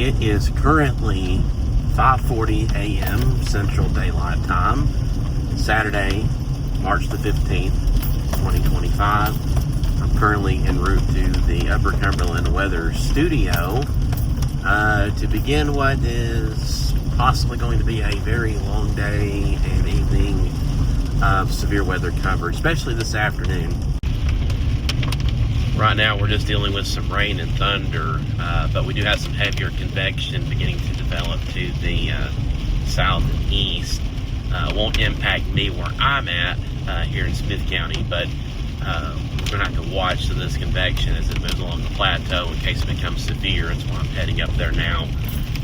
It is currently 5:40 a.m. Central Daylight Time, Saturday, March the 15th, 2025. I'm currently en route to the Upper Cumberland Weather studio to begin what is possibly going to be a very long day and evening of severe weather coverage, especially this afternoon. Right now we're just dealing with some rain and thunder, but we do have some heavier convection beginning to develop to the south and east. Won't impact me where I'm at here in Smith County, but we're going to have to watch this convection as it moves along the plateau in case it becomes severe. That's why I'm heading up there now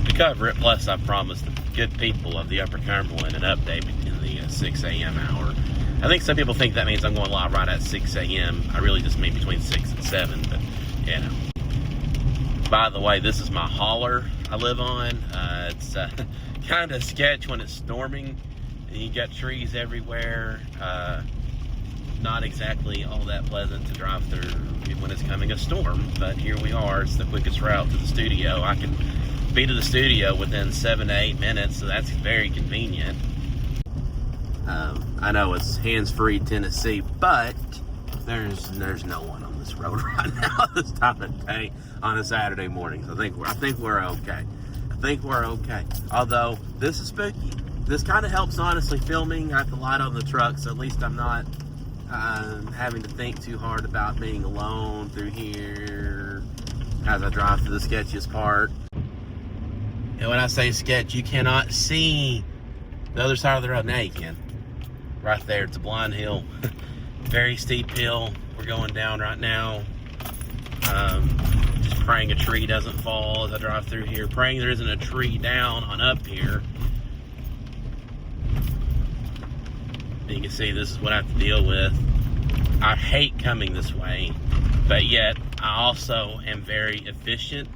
to cover it. Plus, I promised the good people of the Upper Cumberland an update in the 6 a.m. hour. I think some people think that means I'm going live right at 6 a.m. I really just mean between 6 and 7, but you know. By the way, this is my holler I live on. It's kind of sketch when it's storming. You got trees everywhere. Not exactly all that pleasant to drive through when it's coming a storm, but here we are. It's the quickest route to the studio. I can be to the studio within 7 to 8 minutes, so that's very convenient. I know it's hands-free Tennessee, but there's no one on this road right now this time of day on a Saturday morning. So I think we're okay. I think we're okay. Although this is spooky. This kind of helps, honestly, filming. I have the light on the truck, so at least I'm not having to think too hard about being alone through here as I drive through the sketchiest part. And when I say sketch, you cannot see the other side of the road. Now you can. Right there, it's a blind hill. Very steep hill we're going down right now. Just praying a tree doesn't fall as I drive through here. Praying there isn't a tree down on up here. You can see this is what I have to deal with. I hate coming this way, but yet I also am very efficient,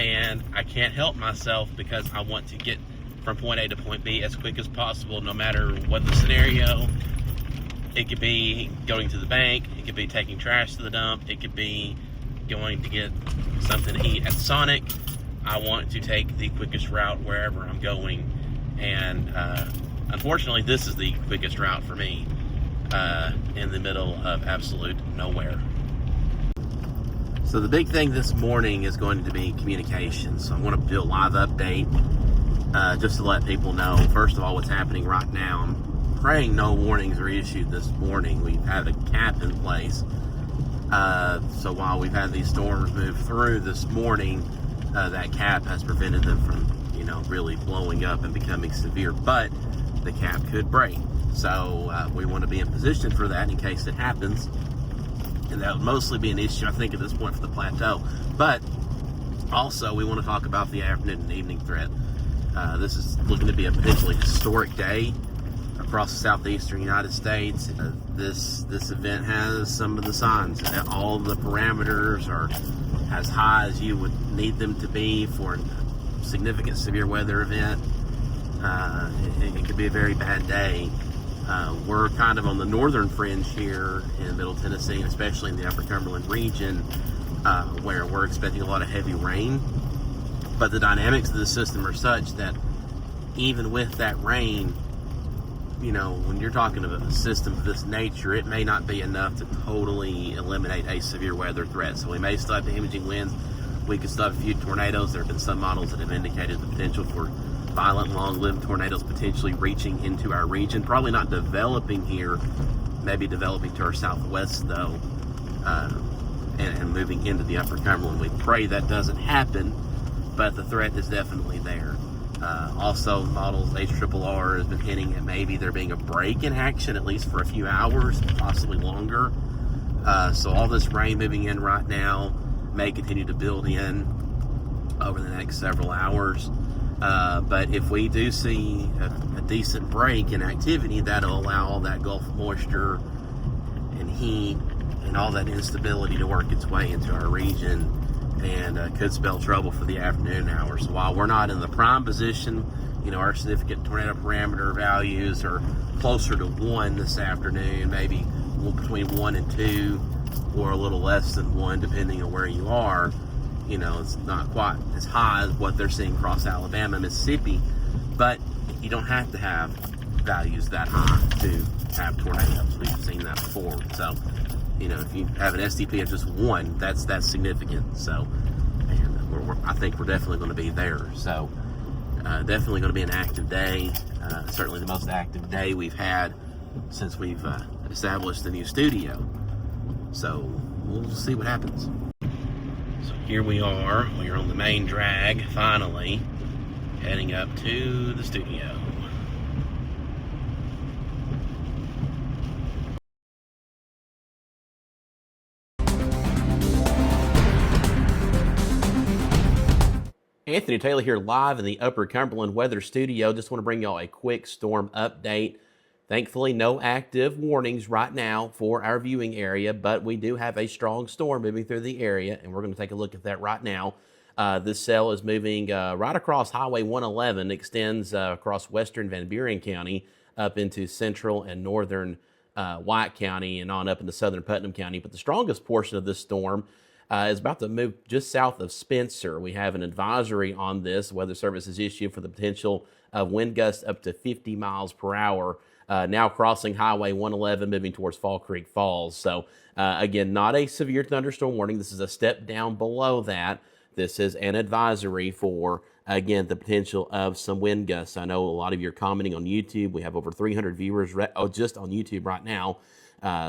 and I can't help myself because I want to get from point A to point B as quick as possible, no matter what the scenario. It could be going to the bank, it could be taking trash to the dump, it could be going to get something to eat at Sonic. I want to take the quickest route wherever I'm going, and unfortunately this is the quickest route for me in the middle of absolute nowhere. So the big thing this morning is going to be communication. So I want to do a live update just to let people know, first of all, what's happening right now. I'm praying no warnings are issued this morning. We've had a cap in place. So while we've had these storms move through this morning, that cap has prevented them from, really blowing up and becoming severe. But the cap could break. So we want to be in position for that in case it happens. And that would mostly be an issue, I think, at this point for the plateau. But also, we want to talk about the afternoon and evening threat. This is looking to be a potentially historic day across the southeastern United States. This event has some of the signs. All of the parameters are as high as you would need them to be for a significant severe weather event. It could be a very bad day. We're kind of on the northern fringe here in Middle Tennessee, and especially in the Upper Cumberland region, where we're expecting a lot of heavy rain. But the dynamics of the system are such that even with that rain, when you're talking about a system of this nature, it may not be enough to totally eliminate a severe weather threat. So we may still have damaging winds. We could still have a few tornadoes. There have been some models that have indicated the potential for violent, long-lived tornadoes potentially reaching into our region. Probably not developing here, maybe developing to our southwest, though, and moving into the Upper Cumberland. We pray that doesn't happen, but the threat is definitely there. Also, models HRRR has been hinting at maybe there being a break in action, at least for a few hours, possibly longer. So all this rain moving in right now may continue to build in over the next several hours. But if we do see a decent break in activity, that'll allow all that Gulf moisture and heat and all that instability to work its way into our region, and could spell trouble for the afternoon hours. So while we're not in the prime position, our significant tornado parameter values are closer to 1 this afternoon, maybe between 1 and 2, or a little less than 1, depending on where you are. You know, it's not quite as high as what they're seeing across Alabama, Mississippi, but you don't have to have values that high to have tornadoes. We've seen that before. So, you know, if you have an STP of just 1, that's significant. So, and I think we're definitely going to be there. So, definitely going to be an active day. Certainly the most active day we've had since we've established the new studio. So, we'll see what happens. So here we are. We're on the main drag, finally, heading up to the studio. Anthony Taylor here, live in the Upper Cumberland Weather Studio. Just want to bring y'all a quick storm update. Thankfully, no active warnings right now for our viewing area, but we do have a strong storm moving through the area, and we're going to take a look at that right now. This cell is moving right across Highway 111, extends across western Van Buren County up into central and northern White County and on up into southern Putnam County. But the strongest portion of this storm is about to move just south of Spencer. We have an advisory on this. Weather Service has issued for the potential of wind gusts up to 50 miles per hour. Now crossing Highway 111, moving towards Fall Creek Falls. So, again, not a severe thunderstorm warning. This is a step down below that. This is an advisory for, again, the potential of some wind gusts. I know a lot of you are commenting on YouTube. We have over 300 viewers just on YouTube right now.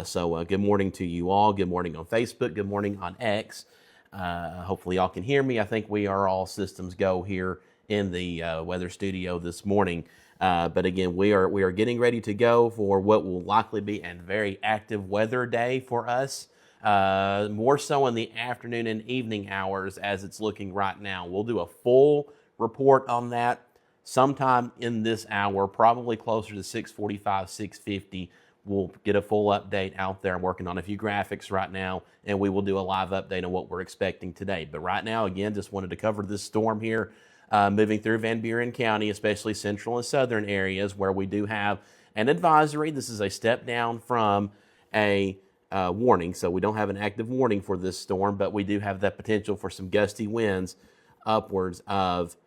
So good morning to you all. Good morning on Facebook. Good morning on X. Hopefully y'all can hear me. I think we are all systems go here in the weather studio this morning. But again, we are getting ready to go for what will likely be a very active weather day for us. More so in the afternoon and evening hours as it's looking right now. We'll do a full report on that sometime in this hour, probably closer to 6:45, 6:50. We'll get a full update out there. I'm working on a few graphics right now, and we will do a live update on what we're expecting today. But right now, again, just wanted to cover this storm here. Moving through Van Buren County, especially central and southern areas where we do have an advisory. This is a step down from a warning, so we don't have an active warning for this storm, but we do have that potential for some gusty winds upwards of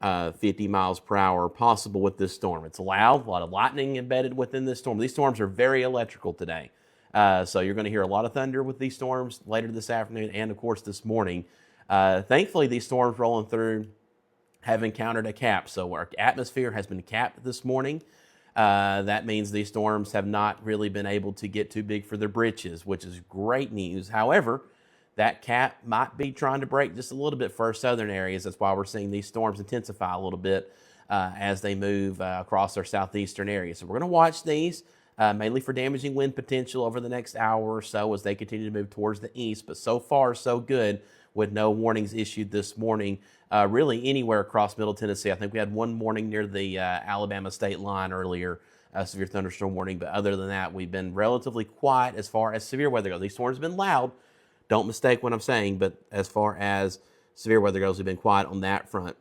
50 miles per hour possible with this storm. It's loud, a lot of lightning embedded within this storm. These storms are very electrical today. So you're going to hear a lot of thunder with these storms later this afternoon and, of course, this morning. Thankfully, these storms rolling through have encountered a cap. So our atmosphere has been capped this morning. That means these storms have not really been able to get too big for their britches, which is great news. However, that cap might be trying to break just a little bit for our southern areas. That's why we're seeing these storms intensify a little bit as they move across our southeastern areas. So we're going to watch these mainly for damaging wind potential over the next hour or so as they continue to move towards the east. But so far, so good with no warnings issued this morning, really anywhere across Middle Tennessee. I think we had one warning near the Alabama state line earlier, severe thunderstorm warning. But other than that, we've been relatively quiet as far as severe weather goes. These storms have been loud. Don't mistake what I'm saying, but as far as severe weather goes, we've been quiet on that front.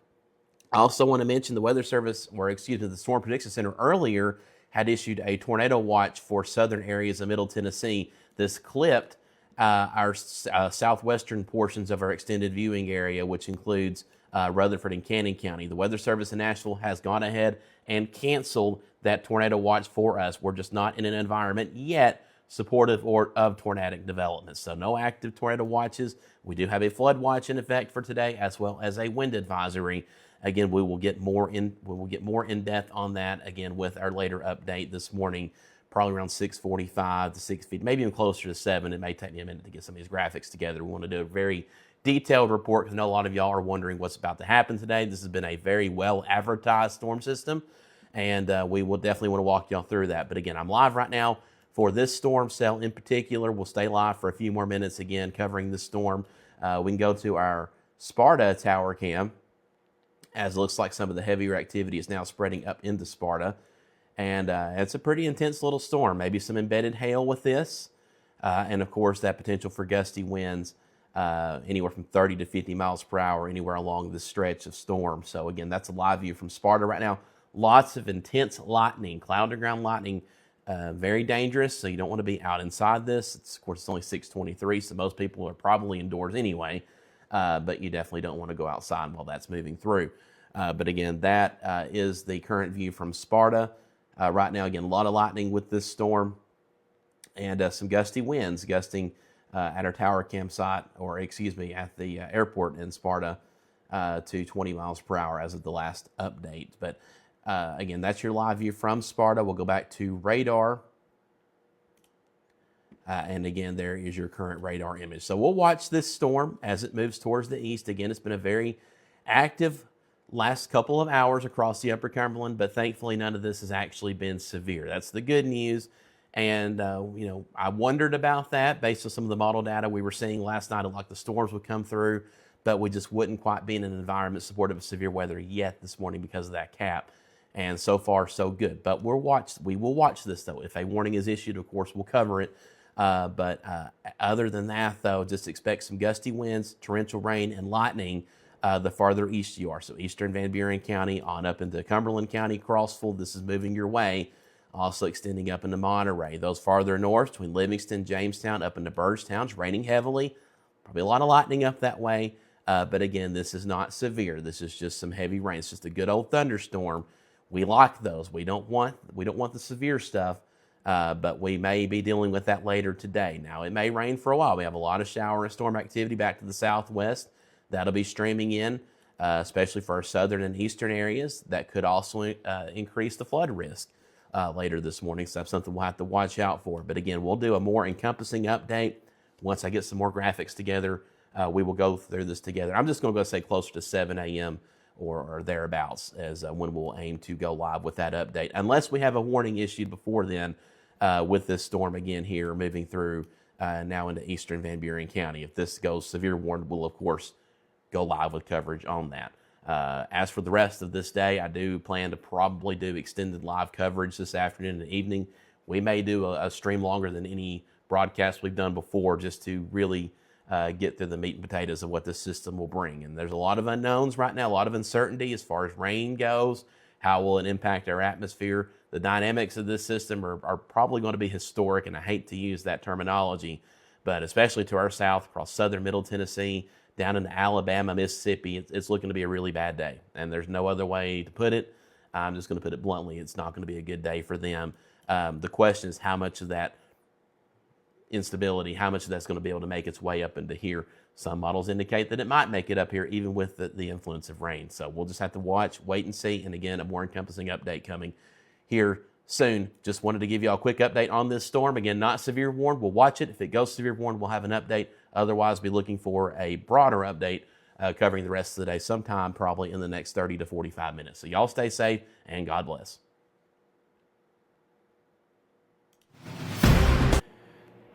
I also want to mention the Weather Service, the Storm Prediction Center earlier had issued a tornado watch for southern areas of Middle Tennessee. This clipped our southwestern portions of our extended viewing area, which includes Rutherford and Cannon County. The Weather Service in Nashville has gone ahead and canceled that tornado watch for us. We're just not in an environment yet supportive of tornadic development. So no active tornado watches. We do have a flood watch in effect for today, as well as a wind advisory. Again, we will get more in depth on that again with our later update this morning, probably around 6:45 to 6:50, maybe even closer to 7. It may take me a minute to get some of these graphics together. We want to do a very detailed report because I know a lot of y'all are wondering what's about to happen today. This has been a very well advertised storm system, and we will definitely want to walk y'all through that. But again, I'm live right now for this storm cell in particular. We'll stay live for a few more minutes again covering this storm. We can go to our Sparta tower cam, as it looks like some of the heavier activity is now spreading up into Sparta. And it's a pretty intense little storm. Maybe some embedded hail with this. And of course, that potential for gusty winds anywhere from 30 to 50 miles per hour anywhere along this stretch of storm. So again, that's a live view from Sparta right now. Lots of intense lightning, cloud-to-ground lightning. Very dangerous, so you don't want to be out inside this. Of course, it's only 6:23, so most people are probably indoors anyway. but you definitely don't want to go outside while that's moving through. But again, that is the current view from Sparta. Right now, again, a lot of lightning with this storm and some gusty winds gusting at our tower campsite, or excuse me, at the airport in Sparta to 20 miles per hour as of the last update. But again, that's your live view from Sparta. We'll go back to radar. And again, there is your current radar image. So we'll watch this storm as it moves towards the east. Again, it's been a very active last couple of hours across the Upper Cumberland, but thankfully none of this has actually been severe. That's the good news. And, you know, I wondered about that based on some of the model data we were seeing last night, like the storms would come through, but we just wouldn't quite be in an environment supportive of severe weather yet this morning because of that cap. And so far, so good. But we will watch this, though. If a warning is issued, of course, we'll cover it. But other than that, though, just expect some gusty winds, torrential rain, and lightning the farther east you are. So eastern Van Buren County on up into Cumberland County, Crossville, this is moving your way. Also extending up into Monterey. Those farther north, between Livingston, Jamestown, up into Bardstown, it's raining heavily. Probably a lot of lightning up that way. But again, this is not severe. This is just some heavy rain. It's just a good old thunderstorm. We like those. We don't want the severe stuff. But we may be dealing with that later today. Now, it may rain for a while. We have a lot of shower and storm activity back to the southwest. That'll be streaming in, especially for our southern and eastern areas. That could also increase the flood risk later this morning. So that's something we'll have to watch out for. But again, we'll do a more encompassing update. Once I get some more graphics together, we will go through this together. I'm just going to go say closer to 7 a.m. or thereabouts as when we'll aim to go live with that update. Unless we have a warning issued before then with this storm again here moving through now into eastern Van Buren County. If this goes severe warned, we'll of course go live with coverage on that. As for the rest of this day, I do plan to probably do extended live coverage this afternoon and evening. We may do a stream longer than any broadcast we've done before just to really get through the meat and potatoes of what this system will bring. And there's a lot of unknowns right now, a lot of uncertainty as far as rain goes. How will it impact our atmosphere? The dynamics of this system are probably going to be historic, and I hate to use that terminology, but especially to our south, across southern Middle Tennessee, down into Alabama, Mississippi, it's looking to be a really bad day. And there's no other way to put it. I'm just going to put it bluntly. It's not going to be a good day for them. The question is how much of that instability, how much of that's going to be able to make its way up into here. Some models indicate that it might make it up here even with the influence of rain. So we'll just have to watch, wait and see. And again, a more encompassing update coming here soon. Just wanted to give you all a quick update on this storm. Again, not severe warned. We'll watch it. If it goes severe warned, we'll have an update. Otherwise, be looking for a broader update covering the rest of the day sometime probably in the next 30 to 45 minutes. So y'all stay safe and God bless.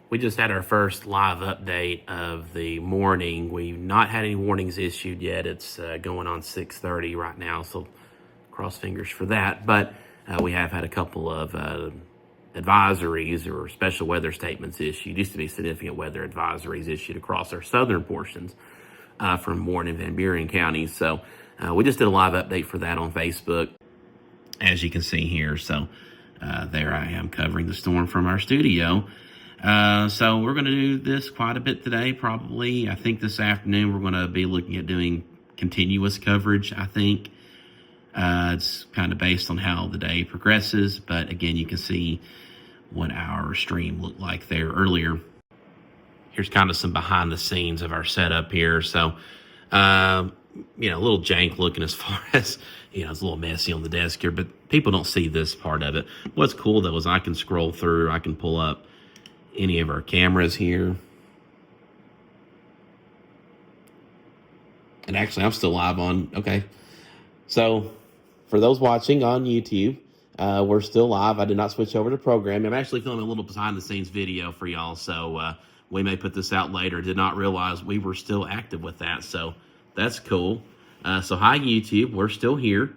We just had our first live update of the morning. We've not had any warnings issued yet. It's going on 6:30 right now, so cross fingers for that. But we have had a couple of advisories or special weather statements issued. Used to be significant weather advisories issued across our southern portions from Warren and Van Buren counties. So we just did a live update for that on Facebook, as you can see here. So there I am covering the storm from our studio. So we're going to do this quite a bit today, probably. I think this afternoon we're going to be looking at doing continuous coverage, I think. It's kind of based on how the day progresses, but again, you can see what our stream looked like there earlier. Here's kind of some behind the scenes of our setup here. So, a little jank looking as far as, it's a little messy on the desk here, but people don't see this part of it. What's cool though is I can scroll through, I can pull up any of our cameras here. And actually, I'm still live on, okay. So, for those watching on YouTube, we're still live. I did not switch over to programming. I'm actually filming a little behind-the-scenes video for y'all, so we may put this out later. Did not realize we were still active with that, so that's cool. So hi, YouTube. We're still here.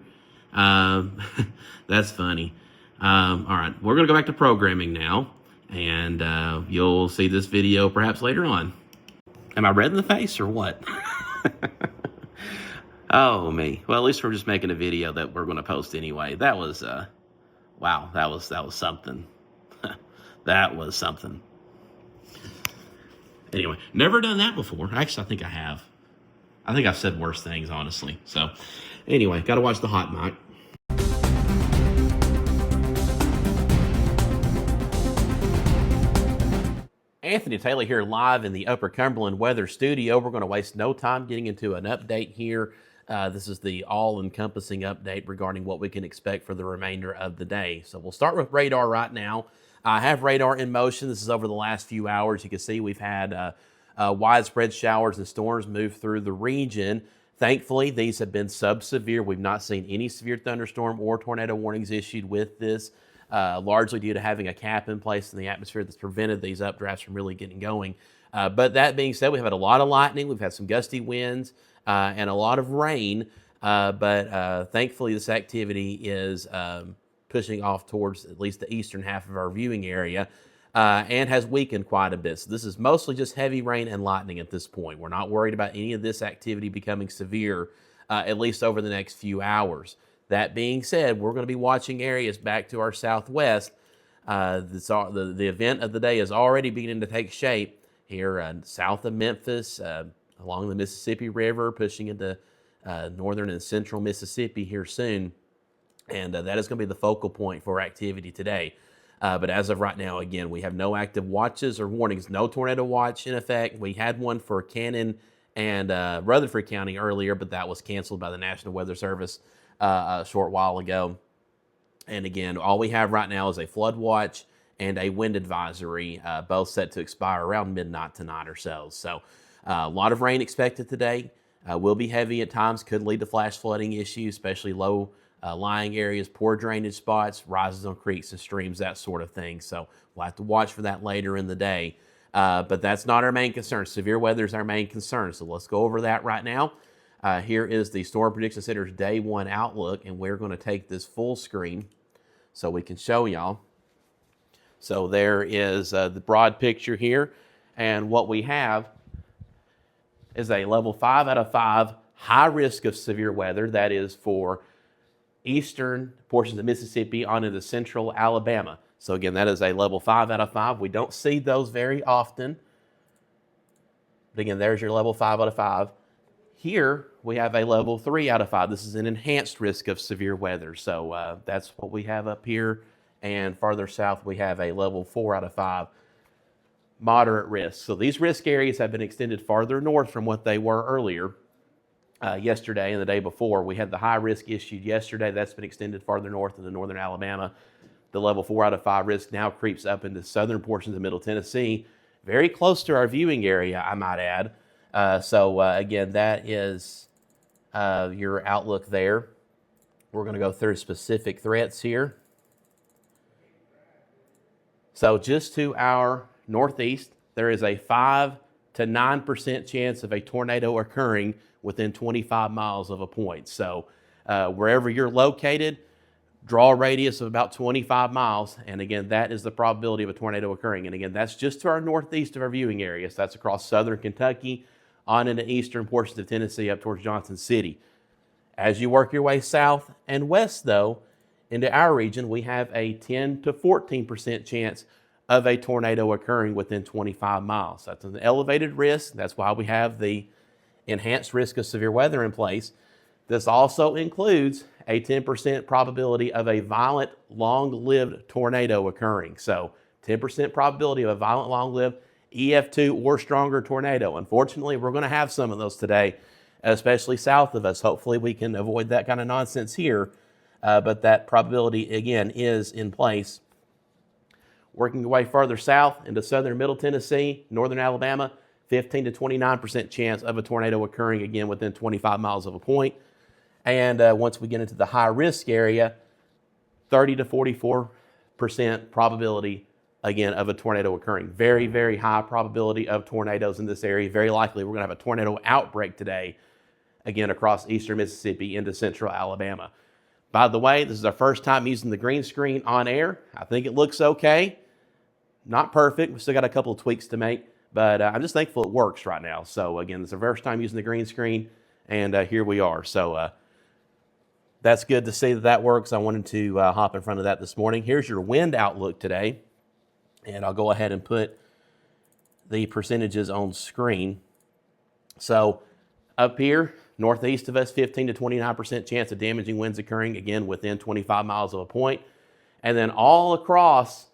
That's funny. All right, we're going to go back to programming now, and you'll see this video perhaps later on. Am I red in the face or what? Oh, me. Well, at least we're just making a video that we're going to post anyway. That was, wow, that was something. That was something. Anyway, never done that before. Actually, I think I have. I think I've said worse things, honestly. So anyway, got to watch the hot mic. Anthony Taylor here live in the Upper Cumberland Weather Studio. We're going to waste no time getting into an update here. This is the all-encompassing update regarding what we can expect for the remainder of the day. So we'll start with radar right now. I have radar in motion. This is over the last few hours. You can see we've had widespread showers and storms move through the region. Thankfully, these have been sub-severe. We've not seen any severe thunderstorm or tornado warnings issued with this. Largely due to having a cap in place in the atmosphere that's prevented these updrafts from really getting going. But that being said, we've had a lot of lightning, we've had some gusty winds, and a lot of rain. But thankfully, this activity is pushing off towards at least the eastern half of our viewing area and has weakened quite a bit. So this is mostly just heavy rain and lightning at this point. We're not worried about any of this activity becoming severe, at least over the next few hours. That being said, we're going to be watching areas back to our southwest. The event of the day is already beginning to take shape here south of Memphis, along the Mississippi River, pushing into northern and central Mississippi here soon. And that is going to be the focal point for activity today. But as of right now, again, we have no active watches or warnings. No tornado watch in effect. We had one for Cannon and Rutherford County earlier, but that was canceled by the National Weather Service a short while ago. And again, all we have right now is a flood watch and a wind advisory, both set to expire around midnight tonight or so. So a lot of rain expected today. Will be heavy at times, could lead to flash flooding issues, especially low lying areas, poor drainage spots, rises on creeks and streams, that sort of thing. So we'll have to watch for that later in the day. But that's not our main concern. Severe weather is our main concern. So let's go over that right now. Here is the Storm Prediction Center's Day 1 outlook, and we're going to take this full screen so we can show y'all. So there is the broad picture here, and what we have is a level 5 out of 5 high risk of severe weather. That is for eastern portions of Mississippi on into central Alabama. So again, that is a level 5 out of 5. We don't see those very often. But again, there's your level 5 out of 5. Here, we have a level 3 out of 5. This is an enhanced risk of severe weather. So that's what we have up here. And farther south, we have a level 4 out of 5, moderate risk. So these risk areas have been extended farther north from what they were earlier. Yesterday and the day before, we had the high risk issued yesterday. That's been extended farther north into northern Alabama. The level 4 out of 5 risk now creeps up into southern portions of Middle Tennessee, very close to our viewing area, I might add. Again, that is your outlook there. We're going to go through specific threats here. So just to our northeast, there is a 5 to 9% chance of a tornado occurring within 25 miles of a point. So wherever you're located, draw a radius of about 25 miles. And again, that is the probability of a tornado occurring. And again, that's just to our northeast of our viewing area. So that's across southern Kentucky, on into eastern portions of Tennessee, up towards Johnson City. As you work your way south and west, though, into our region, we have a 10 to 14% chance of a tornado occurring within 25 miles. That's an elevated risk. That's why we have the enhanced risk of severe weather in place. This also includes a 10% probability of a violent, long-lived tornado occurring. So 10% probability of a violent, long-lived EF2 or stronger tornado. Unfortunately, we're going to have some of those today, especially south of us. Hopefully we can avoid that kind of nonsense here, but that probability, again, is in place. Working your way further south into southern Middle Tennessee, northern Alabama, 15 to 29% chance of a tornado occurring, again, within 25 miles of a point. And once we get into the high-risk area, 30 to 44% probability, again, of a tornado occurring. Very, very high probability of tornadoes in this area. Very likely we're going to have a tornado outbreak today, again, across eastern Mississippi into central Alabama. By the way, this is our first time using the green screen on air. I think it looks okay. Not perfect. We've still got a couple of tweaks to make, but I'm just thankful it works right now. So again, this is our first time using the green screen, and here we are. So that's good to see that that works. I wanted to hop in front of that this morning. Here's your wind outlook today, and I'll go ahead and put the percentages on screen. So Up here, northeast of us, 15 to 29% chance of damaging winds occurring, again, within 25 miles of a point. And then all across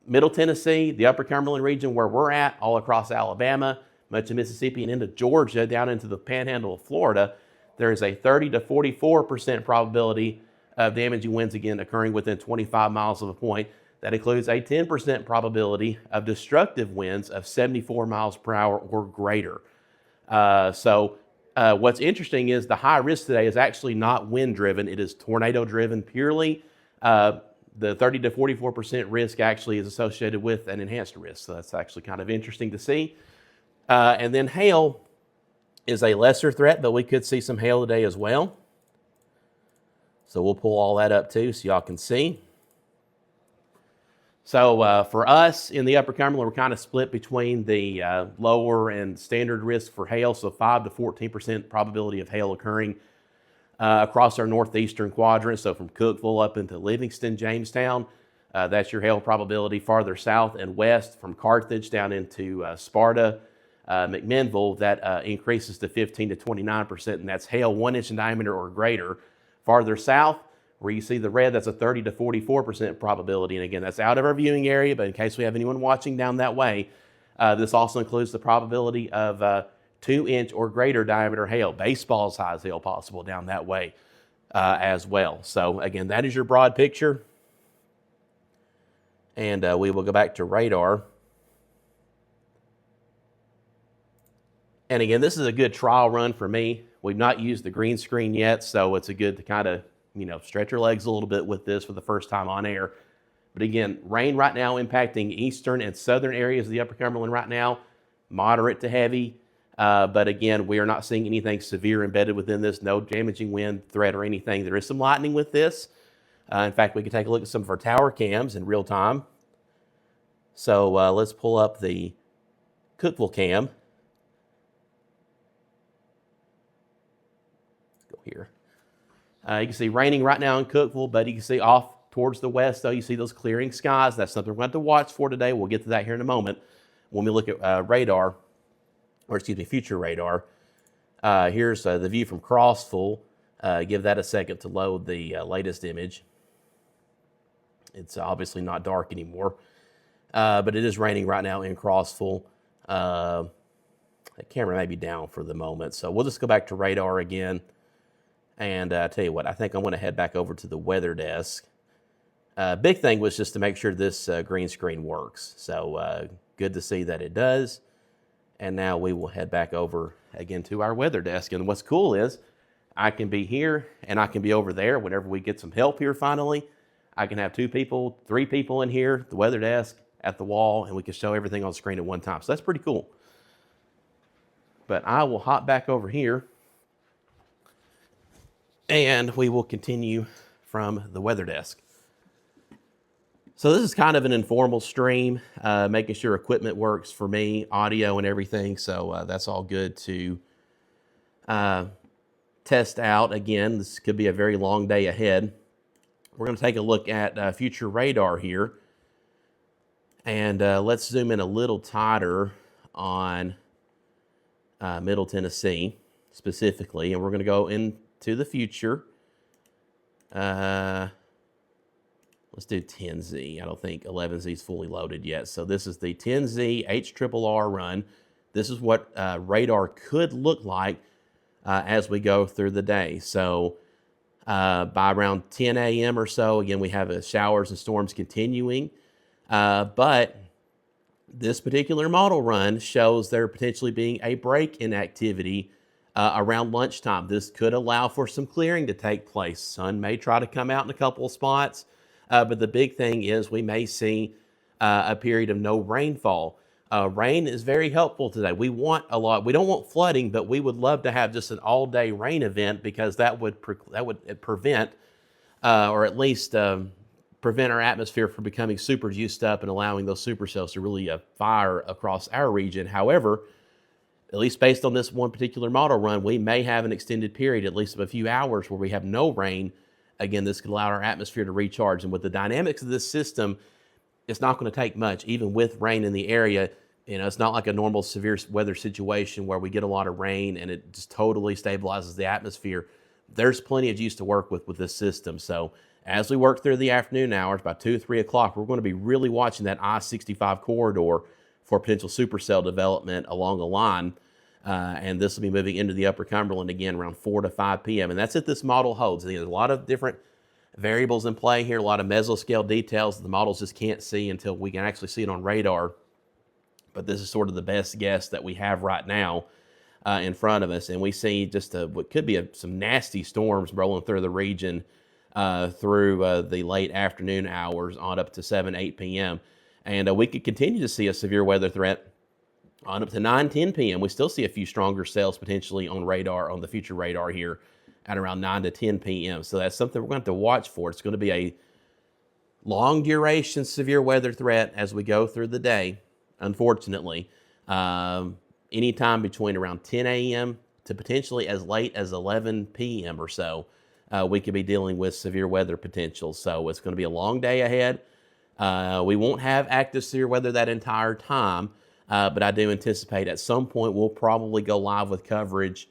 Middle Tennessee, the Upper Cumberland region where we're at, all across Alabama, much of Mississippi, and into Georgia, down into the panhandle of Florida, there is a 30 to 44% probability of damaging winds again occurring within 25 miles of a point. That includes a 10% probability of destructive winds of 74 miles per hour or greater. What's interesting is the high risk today is actually not wind driven, it is tornado driven purely. The 30 to 44% risk actually is associated with an enhanced risk. So that's actually kind of interesting to see. And then hail is a lesser threat, but we could see some hail today as well. So we'll pull all that up too so y'all can see. So for us in the Upper Cumberland, we're kind of split between the lower and standard risk for hail. So 5 to 14% probability of hail occurring across our northeastern quadrant. So from Cookeville up into Livingston, Jamestown, that's your hail probability. Farther south and west from Carthage down into Sparta, McMinnville, that increases to 15 to 29%, and that's hail 1 inch in diameter or greater. Farther south, where you see the red, that's a 30 to 44% probability. And again, that's out of our viewing area, but in case we have anyone watching down that way, this also includes the probability of 2 inch or greater diameter hail, baseball size hail possible down that way as well. So again, that is your broad picture. And we will go back to radar. And again, this is a good trial run for me. We've not used the green screen yet, so it's a good to kind of, stretch your legs a little bit with this for the first time on air. But again, rain right now impacting eastern and southern areas of the Upper Cumberland right now, moderate to heavy. But again, we are not seeing anything severe embedded within this, no damaging wind threat or anything. There is some lightning with this. In fact, we can take a look at some of our tower cams in real time. So let's pull up the Cookeville cam. Let's go here. You can see raining right now in Cookeville, but you can see off towards the west, though, you see those clearing skies. That's something we're going to have to watch for today. We'll get to that here in a moment when we look at radar. Or excuse me, future radar. Here's the view from Crossville. Give that a second to load the latest image. It's obviously not dark anymore, but it is raining right now in Crossville. The camera may be down for the moment, so we'll just go back to radar again. And tell you what, I think I'm going to head back over to the weather desk. Big thing was just to make sure this green screen works. So good to see that it does. And now we will head back over again to our weather desk. And what's cool is I can be here and I can be over there whenever we get some help here finally. I can have 2 people, 3 people in here, the weather desk, at the wall, and we can show everything on screen at one time. So that's pretty cool. But I will hop back over here and we will continue from the weather desk. So this is kind of an informal stream, making sure equipment works for me, audio and everything. So that's all good to test out. Again, this could be a very long day ahead. We're going to take a look at future radar here. And let's zoom in a little tighter on Middle Tennessee specifically. And we're going to go into the future. Let's do 10Z. I don't think 11Z is fully loaded yet. So this is the 10Z HRRR run. This is what radar could look like as we go through the day. So by around 10 a.m. or so, again, we have showers and storms continuing. But this particular model run shows there potentially being a break in activity around lunchtime. This could allow for some clearing to take place. Sun may try to come out in a couple of spots. But the big thing is we may see a period of no rainfall. Rain is very helpful today. We want a lot. We don't want flooding, but we would love to have just an all-day rain event because that would prevent, or at least prevent our atmosphere from becoming super juiced up and allowing those supercells to really fire across our region. However, at least based on this one particular model run, we may have an extended period, at least of a few hours, where we have no rain. Again, this could allow our atmosphere to recharge. And with the dynamics of this system, it's not going to take much, even with rain in the area, You know, it's not like a normal severe weather situation where we get a lot of rain and it just totally stabilizes the atmosphere. There's plenty of juice to work with this system. So as we work through the afternoon hours, by 2 or 3 o'clock, we're going to be really watching that I-65 corridor for potential supercell development along the line. And this will be moving into the Upper Cumberland again around 4 to 5 p.m. And that's if this model holds. There's a lot of different variables in play here, a lot of mesoscale details that the models just can't see until we can actually see it on radar. But this is sort of the best guess that we have right now in front of us. And we see just what could be some nasty storms rolling through the region through the late afternoon hours on up to 7, 8 p.m. And we could continue to see a severe weather threat on up to 9, 10 p.m. We still see a few stronger cells potentially on radar, on the future radar here at around 9 to 10 p.m. So that's something we're going to have to watch for. It's going to be a long duration severe weather threat as we go through the day. Unfortunately, anytime between around 10 a.m. to potentially as late as 11 p.m. or so, we could be dealing with severe weather potential. So it's going to be a long day ahead. We won't have active severe weather that entire time, but I do anticipate at some point we'll probably go live with coverage,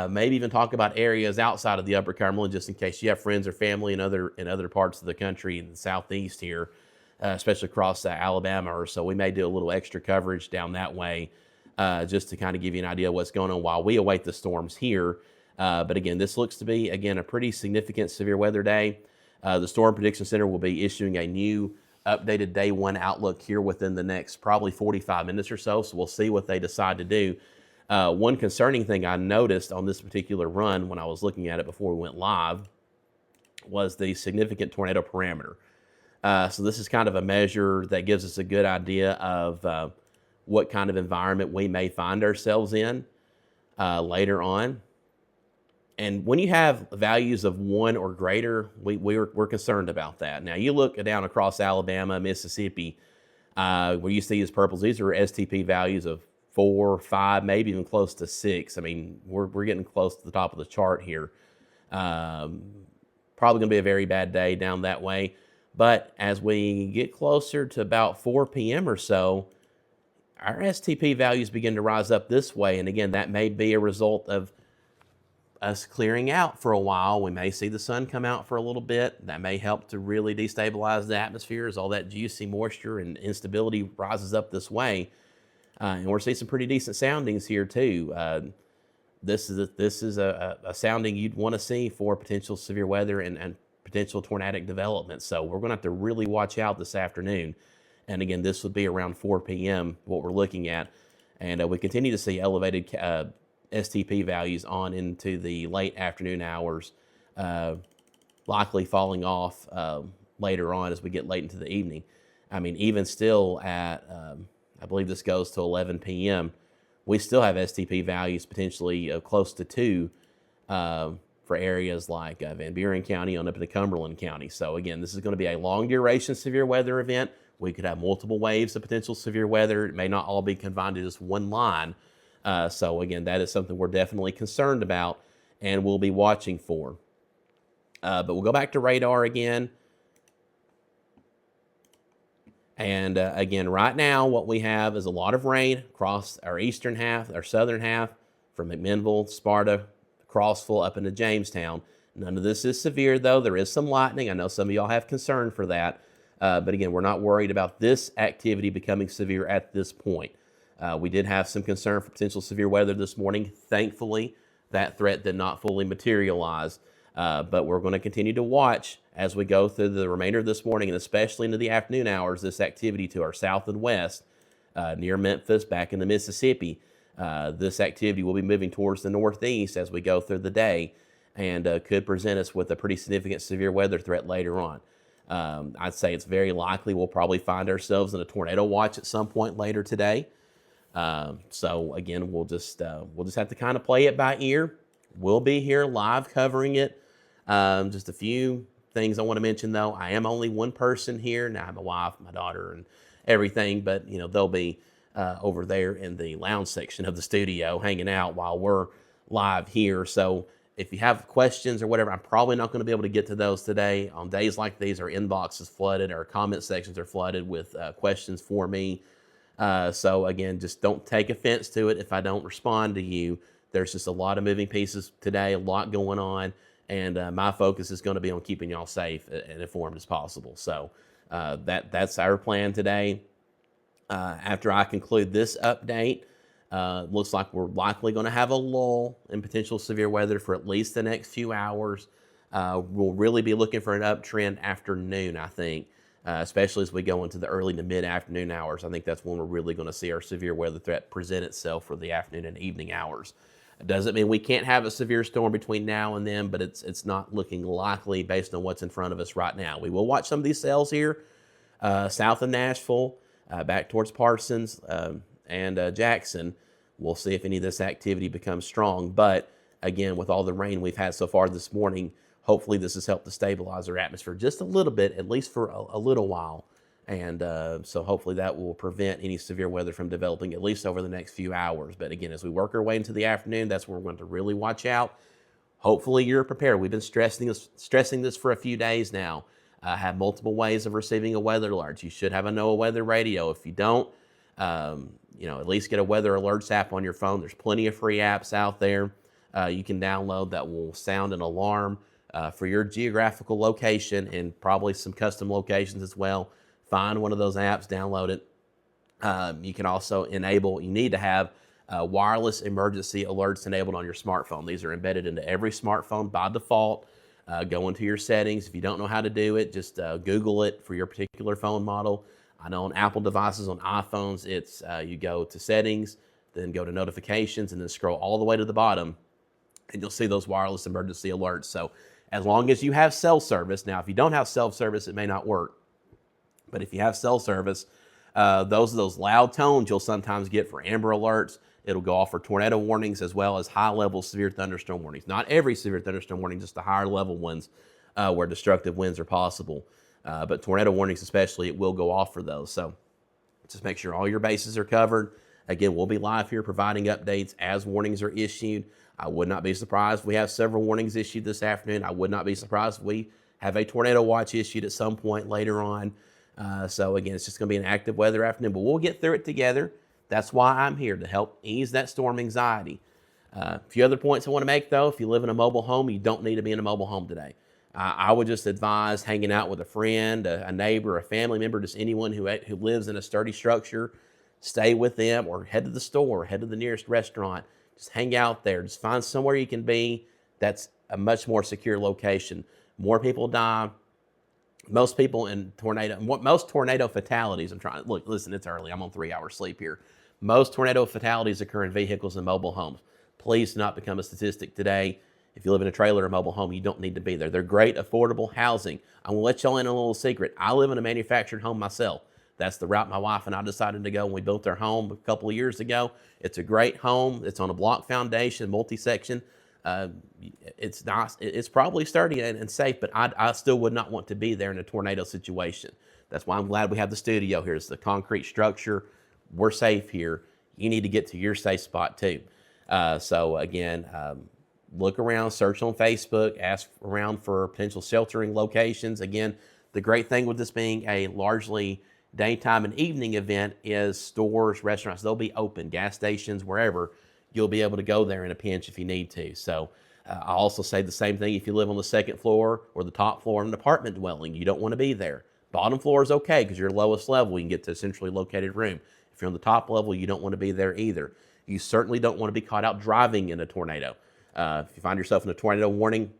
maybe even talk about areas outside of the Upper Cumberland, just in case you have friends or family in other parts of the country in the southeast here. Especially across Alabama or so. We may do a little extra coverage down that way just to kind of give you an idea of what's going on while we await the storms here. But again, this looks to be, again, a pretty significant severe weather day. The Storm Prediction Center will be issuing a new updated day one outlook here within the next probably 45 minutes or so. So we'll see what they decide to do. One concerning thing I noticed on this particular run when I was looking at it before we went live was the significant tornado parameter. So this is kind of a measure that gives us a good idea of what kind of environment we may find ourselves in later on. And when you have values of 1 or greater, we're concerned about that. Now, you look down across Alabama, Mississippi, where you see these purples. These are STP values of 4, 5, maybe even close to 6. I mean, we're getting close to the top of the chart here. Probably going to be a very bad day down that way. But as we get closer to about 4 p.m. or so, our STP values begin to rise up this way. And again, that may be a result of us clearing out for a while. We may see the sun come out for a little bit. That may help to really destabilize the atmosphere as all that juicy moisture and instability rises up this way. And we're seeing some pretty decent soundings here too. This is a sounding you'd want to see for potential severe weather and potential tornadic development. So we're going to have to really watch out this afternoon. And again, this would be around 4 p.m. what we're looking at. And we continue to see elevated STP values on into the late afternoon hours, likely falling off later on as we get late into the evening. I mean, even still at, I believe this goes to 11 p.m., we still have STP values potentially close to 2 for areas like Van Buren County on up into Cumberland County. So again, this is going to be a long duration severe weather event. We could have multiple waves of potential severe weather. It may not all be confined to just one line. So again, that is something we're definitely concerned about and we'll be watching for. But we'll go back to radar again. And again, right now, what we have is a lot of rain across our eastern half, our southern half, from McMinnville, Sparta, Crossville, up into Jamestown. None of this is severe, though. There is some lightning. I know some of y'all have concern for that. But again, we're not worried about this activity becoming severe at this point. We did have some concern for potential severe weather this morning. Thankfully, that threat did not fully materialize. But we're going to continue to watch as we go through the remainder of this morning and especially into the afternoon hours, this activity to our south and west near Memphis, back into Mississippi. This activity will be moving towards the northeast as we go through the day and could present us with a pretty significant severe weather threat later on. I'd say it's very likely we'll probably find ourselves in a tornado watch at some point later today. So again, we'll just have to kind of play it by ear. We'll be here live covering it. Just a few things I want to mention though. I am only one person here. Now I have my wife, my daughter, and everything, but you know, they'll be over there in the lounge section of the studio hanging out while we're live here. So if you have questions or whatever, I'm probably not going to be able to get to those today. On days like these, our inbox is flooded, our comment sections are flooded with questions for me. So again, just don't take offense to it if I don't respond to you. There's just a lot of moving pieces today, a lot going on, and my focus is going to be on keeping y'all safe and informed as possible. So that's our plan today. After I conclude this update, looks like we're likely going to have a lull in potential severe weather for at least the next few hours. We'll really be looking for an uptrend after noon, I think, especially as we go into the early to mid-afternoon hours. I think that's when we're really going to see our severe weather threat present itself for the afternoon and evening hours. It doesn't mean we can't have a severe storm between now and then, but it's not looking likely based on what's in front of us right now. We will watch some of these cells here south of Nashville, back towards Parsons and Jackson. We'll see if any of this activity becomes strong. But again, with all the rain we've had so far this morning, hopefully this has helped to stabilize our atmosphere just a little bit, at least for a little while. And so hopefully that will prevent any severe weather from developing, at least over the next few hours. But again, as we work our way into the afternoon, that's where we're going to really watch out. Hopefully you're prepared. We've been stressing this for a few days now. Have multiple ways of receiving a weather alert. You should have a NOAA weather radio. If you don't, at least get a weather alerts app on your phone. There's plenty of free apps out there you can download that will sound an alarm for your geographical location and probably some custom locations as well. Find one of those apps, download it. You can also you need to have wireless emergency alerts enabled on your smartphone. These are embedded into every smartphone by default. Go into your settings. If you don't know how to do it, just Google it for your particular phone model. I know on Apple devices, on iPhones, it's you go to settings, then go to notifications, and then scroll all the way to the bottom, and you'll see those wireless emergency alerts. So as long as you have cell service, now if you don't have cell service, it may not work. But if you have cell service, those loud tones you'll sometimes get for Amber Alerts. It'll go off for tornado warnings as well as high-level severe thunderstorm warnings. Not every severe thunderstorm warning, just the higher-level ones where destructive winds are possible. But tornado warnings especially, it will go off for those. So just make sure all your bases are covered. Again, we'll be live here providing updates as warnings are issued. I would not be surprised if we have several warnings issued this afternoon. I would not be surprised if we have a tornado watch issued at some point later on. So again, it's just going to be an active weather afternoon, but we'll get through it together. That's why I'm here, to help ease that storm anxiety. A few other points I want to make, though. If you live in a mobile home, you don't need to be in a mobile home today. I would just advise hanging out with a friend, a neighbor, a family member, just anyone who lives in a sturdy structure. Stay with them, or head to the store, head to the nearest restaurant. Just hang out there. Just find somewhere you can be that's a much more secure location. More people die. Most tornado fatalities, listen, it's early. I'm on 3 hours sleep here. Most tornado fatalities occur in vehicles and mobile homes. Please do not become a statistic today. If you live in a trailer or mobile home, you don't need to be there. They're great, affordable housing. I'm going to let y'all in a little secret. I live in a manufactured home myself. That's the route my wife and I decided to go when we built our home a couple of years ago. It's a great home. It's on a block foundation, multi-section. It's nice. It's probably sturdy and safe, but I still would not want to be there in a tornado situation. That's why I'm glad we have the studio here. It's the concrete structure. We're safe here. You need to get to your safe spot too. So again, look around, search on Facebook, ask around for potential sheltering locations. Again, the great thing with this being a largely daytime and evening event is stores, restaurants, they'll be open, gas stations, wherever. You'll be able to go there in a pinch if you need to. So I also say the same thing if you live on the second floor or the top floor in an apartment dwelling. You don't want to be there. Bottom floor is okay because you're lowest level. You can get to a centrally located room. If you're on the top level, you don't want to be there either. You certainly don't want to be caught out driving in a tornado. If you find yourself in a tornado warning,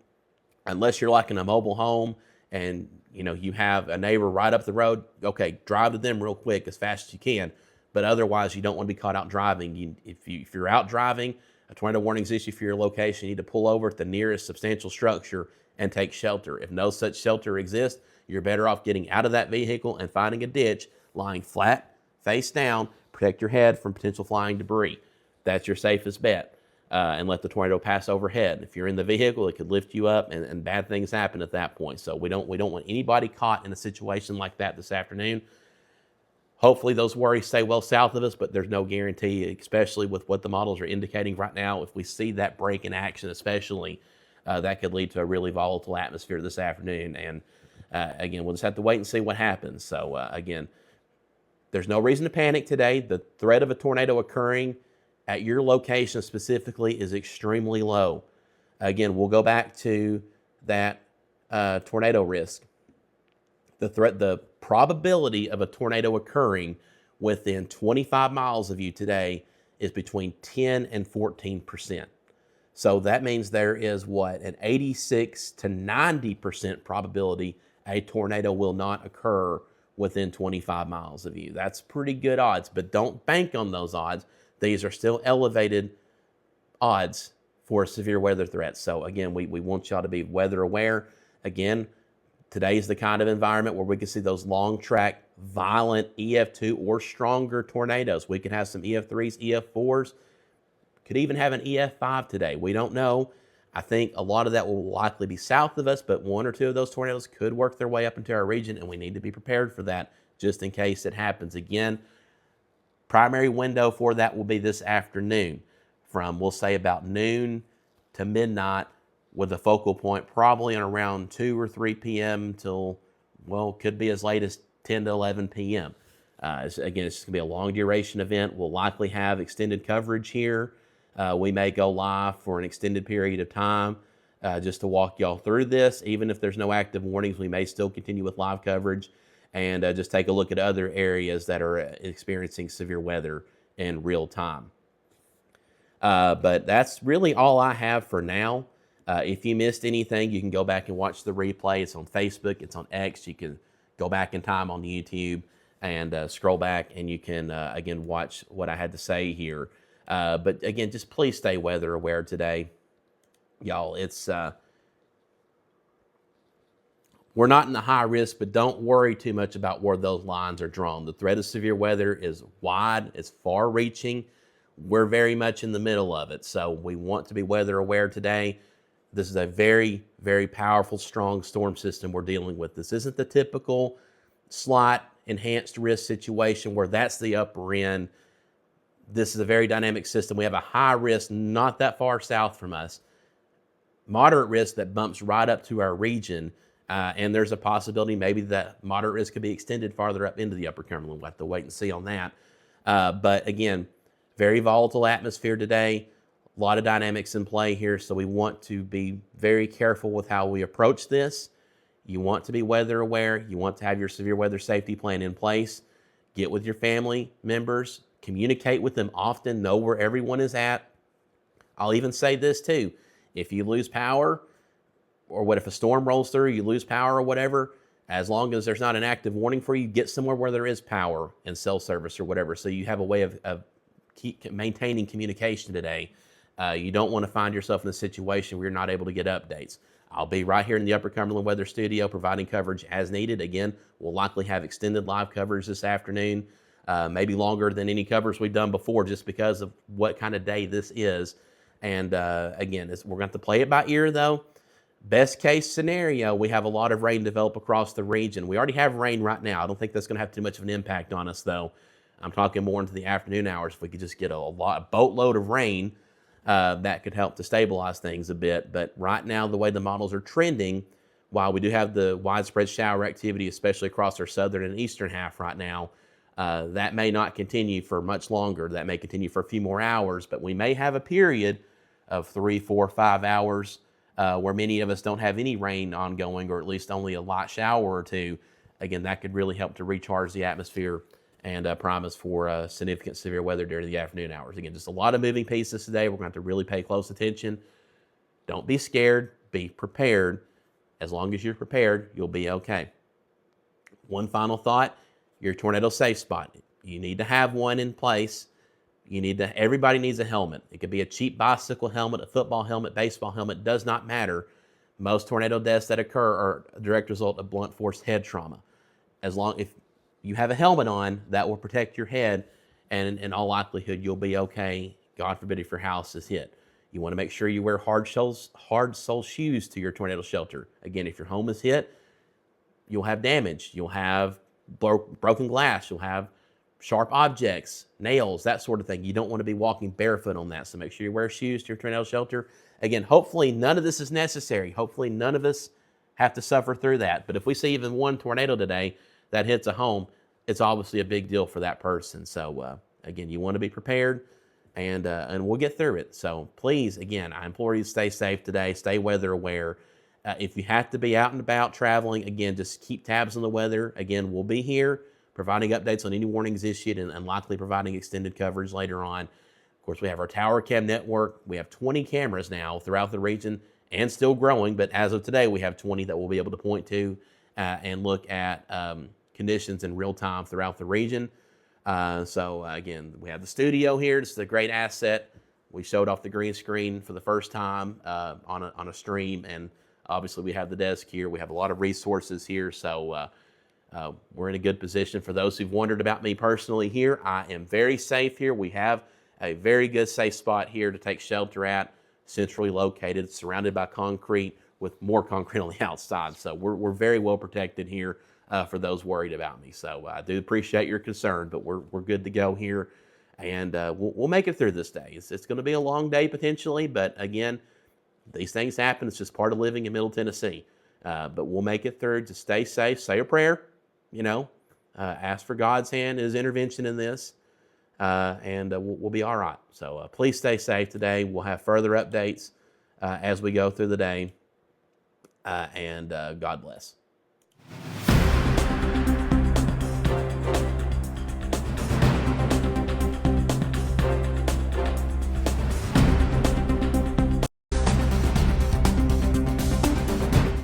unless you're like in a mobile home and you have a neighbor right up the road, okay, drive to them real quick as fast as you can. But otherwise, you don't want to be caught out driving. If you're out driving, a tornado warning is issued for your location. You need to pull over at the nearest substantial structure and take shelter. If no such shelter exists, you're better off getting out of that vehicle and finding a ditch, lying flat, face down, protect your head from potential flying debris. That's your safest bet. And let the tornado pass overhead. If you're in the vehicle, it could lift you up, and bad things happen at that point. So we don't want anybody caught in a situation like that this afternoon. Hopefully those worries stay well south of us, but there's no guarantee, especially with what the models are indicating right now. If we see that break in action, especially, that could lead to a really volatile atmosphere this afternoon. And again, we'll just have to wait and see what happens. So again, There's no reason to panic today. The threat of a tornado occurring at your location specifically is extremely low. Again, we'll go back to that tornado risk. The probability of a tornado occurring within 25 miles of you today is between 10 and 14%. So that means there is what, an 86 to 90% probability a tornado will not occur within 25 miles of you. That's pretty good odds, but don't bank on those odds. These are still elevated odds for severe weather threats. So again, we want y'all to be weather aware. Again, today's the kind of environment where we can see those long track, violent EF2 or stronger tornadoes. We could have some EF3s, EF4s, could even have an EF5 today. We don't know. I think a lot of that will likely be south of us, but one or two of those tornadoes could work their way up into our region, and we need to be prepared for that just in case it happens. Again, primary window for that will be this afternoon from, we'll say, about noon to midnight, with a focal point probably on around 2 or 3 p.m. till, well, could be as late as 10 to 11 p.m. Again, it's going to be a long duration event. We'll likely have extended coverage here. We may go live for an extended period of time just to walk y'all through this. Even if there's no active warnings, we may still continue with live coverage and just take a look at other areas that are experiencing severe weather in real time. But that's really all I have for now. If you missed anything, you can go back and watch the replay. It's on Facebook, it's on X. You can go back in time on YouTube and scroll back, and you can, again, watch what I had to say here. But again, just please stay weather aware today. Y'all, it's, we're not in the high risk, but don't worry too much about where those lines are drawn. The threat of severe weather is wide, it's far reaching. We're very much in the middle of it. So we want to be weather aware today. This is a very, very powerful, strong storm system we're dealing with. This isn't the typical slight enhanced risk situation where that's the upper end. This is a very dynamic system. We have a high risk not that far south from us, moderate risk that bumps right up to our region, and there's a possibility maybe that moderate risk could be extended farther up into the Upper Cumberland. We'll have to wait and see on that. But again, very volatile atmosphere today. A lot of dynamics in play here, so we want to be very careful with how we approach this. You want to be weather aware. You want to have your severe weather safety plan in place. Get with your family members. Communicate with them often. Know where everyone is at. I'll even say this too. If you lose power, or what if a storm rolls through, you lose power or whatever, as long as there's not an active warning for you, get somewhere where there is power and cell service or whatever, so you have a way of keep maintaining communication today. You don't want to find yourself in a situation where you're not able to get updates. I'll be right here in the Upper Cumberland Weather Studio providing coverage as needed. Again, we'll likely have extended live coverage this afternoon, maybe longer than any covers we've done before just because of what kind of day this is. And again, we're going to have to play it by ear though. Best case scenario, we have a lot of rain develop across the region. We already have rain right now. I don't think that's going to have too much of an impact on us though. I'm talking more into the afternoon hours. If we could just get a boatload of rain, that could help to stabilize things a bit. But right now, the way the models are trending, while we do have the widespread shower activity, especially across our southern and eastern half right now, that may not continue for much longer. That may continue for a few more hours, but we may have a period of 3, 4, 5 hours where many of us don't have any rain ongoing, or at least only a light shower or two. Again, that could really help to recharge the atmosphere and prime us for significant severe weather during the afternoon hours. Again, just a lot of moving pieces today. We're going to have to really pay close attention. Don't be scared. Be prepared. As long as you're prepared, you'll be okay. One final thought, your tornado safe spot. You need to have one in place. Everybody needs a helmet. It could be a cheap bicycle helmet, a football helmet, baseball helmet, does not matter. Most tornado deaths that occur are a direct result of blunt force head trauma. If you have a helmet on, that will protect your head, and in all likelihood, you'll be okay. God forbid if your house is hit. You want to make sure you wear hard sole shoes to your tornado shelter. Again, if your home is hit, you'll have damage. You'll have broken glass. You'll have sharp objects, nails, that sort of thing. You don't want to be walking barefoot on that, so make sure you wear shoes to your tornado shelter. Again, hopefully none of this is necessary. Hopefully none of us have to suffer through that. But if we see even one tornado today that hits a home, it's obviously a big deal for that person. So again, you want to be prepared, and we'll get through it. So please, again, I implore you to stay safe today, stay weather aware. If you have to be out and about traveling, again, just keep tabs on the weather. Again, we'll be here providing updates on any warnings issued and likely providing extended coverage later on. Of course, we have our tower cam network. We have 20 cameras now throughout the region and still growing, but as of today, we have 20 that we'll be able to point to and look at conditions in real time throughout the region. Again, we have the studio here. This is a great asset. We showed off the green screen for the first time on a stream, and obviously we have the desk here. We have a lot of resources here, so we're in a good position. For those who've wondered about me personally here, I am very safe here. We have a very good safe spot here to take shelter at, centrally located, surrounded by concrete with more concrete on the outside. So we're very well protected here for those worried about me. So I do appreciate your concern, but we're good to go here, and we'll make it through this day. It's going to be a long day potentially, but again, these things happen. It's just part of living in Middle Tennessee. But we'll make it through. Just stay safe, say a prayer, ask for God's hand, His intervention in this, and we'll be all right. So please stay safe today. We'll have further updates as we go through the day, and God bless.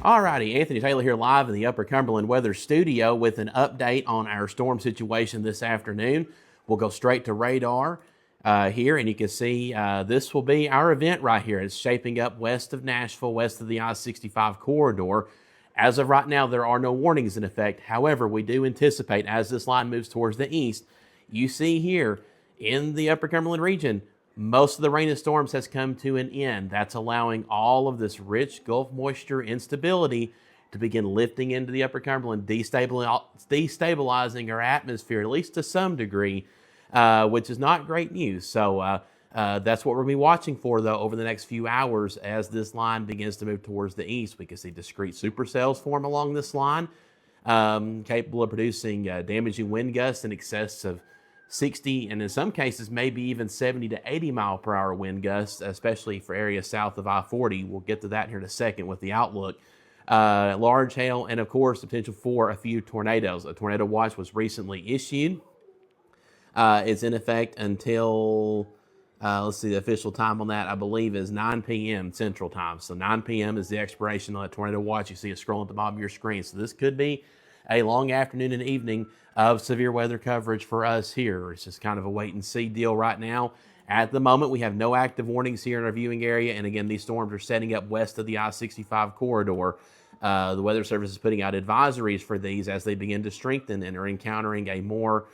Alrighty, Anthony Taylor here live in the Upper Cumberland Weather Studio with an update on our storm situation this afternoon. We'll go straight to radar here, and you can see this will be our event right here. It's shaping up west of Nashville, west of the I-65 corridor. As of right now, there are no warnings in effect. However, we do anticipate as this line moves towards the east, you see here in the Upper Cumberland region, most of the rain and storms has come to an end. That's allowing all of this rich Gulf moisture instability to begin lifting into the Upper Cumberland, destabilizing our atmosphere, at least to some degree, which is not great news. So that's what we're going to be watching for, though, over the next few hours as this line begins to move towards the east. We can see discrete supercells form along this line, capable of producing damaging wind gusts in excess of 60, and in some cases, maybe even 70 to 80 mile per hour wind gusts, especially for areas south of I-40. We'll get to that here in a second with the outlook. Large hail, and of course, the potential for a few tornadoes. A tornado watch was recently issued. It's in effect until, let's see, the official time on that, I believe, is 9 p.m. Central Time. So 9 p.m. is the expiration on that tornado watch. You see it scrolling at the bottom of your screen. So this could be a long afternoon and evening of severe weather coverage for us here. It's just kind of a wait and see deal right now. At the moment, we have no active warnings here in our viewing area. And again, these storms are setting up west of the I-65 corridor. The Weather Service is putting out advisories for these as they begin to strengthen and are encountering a more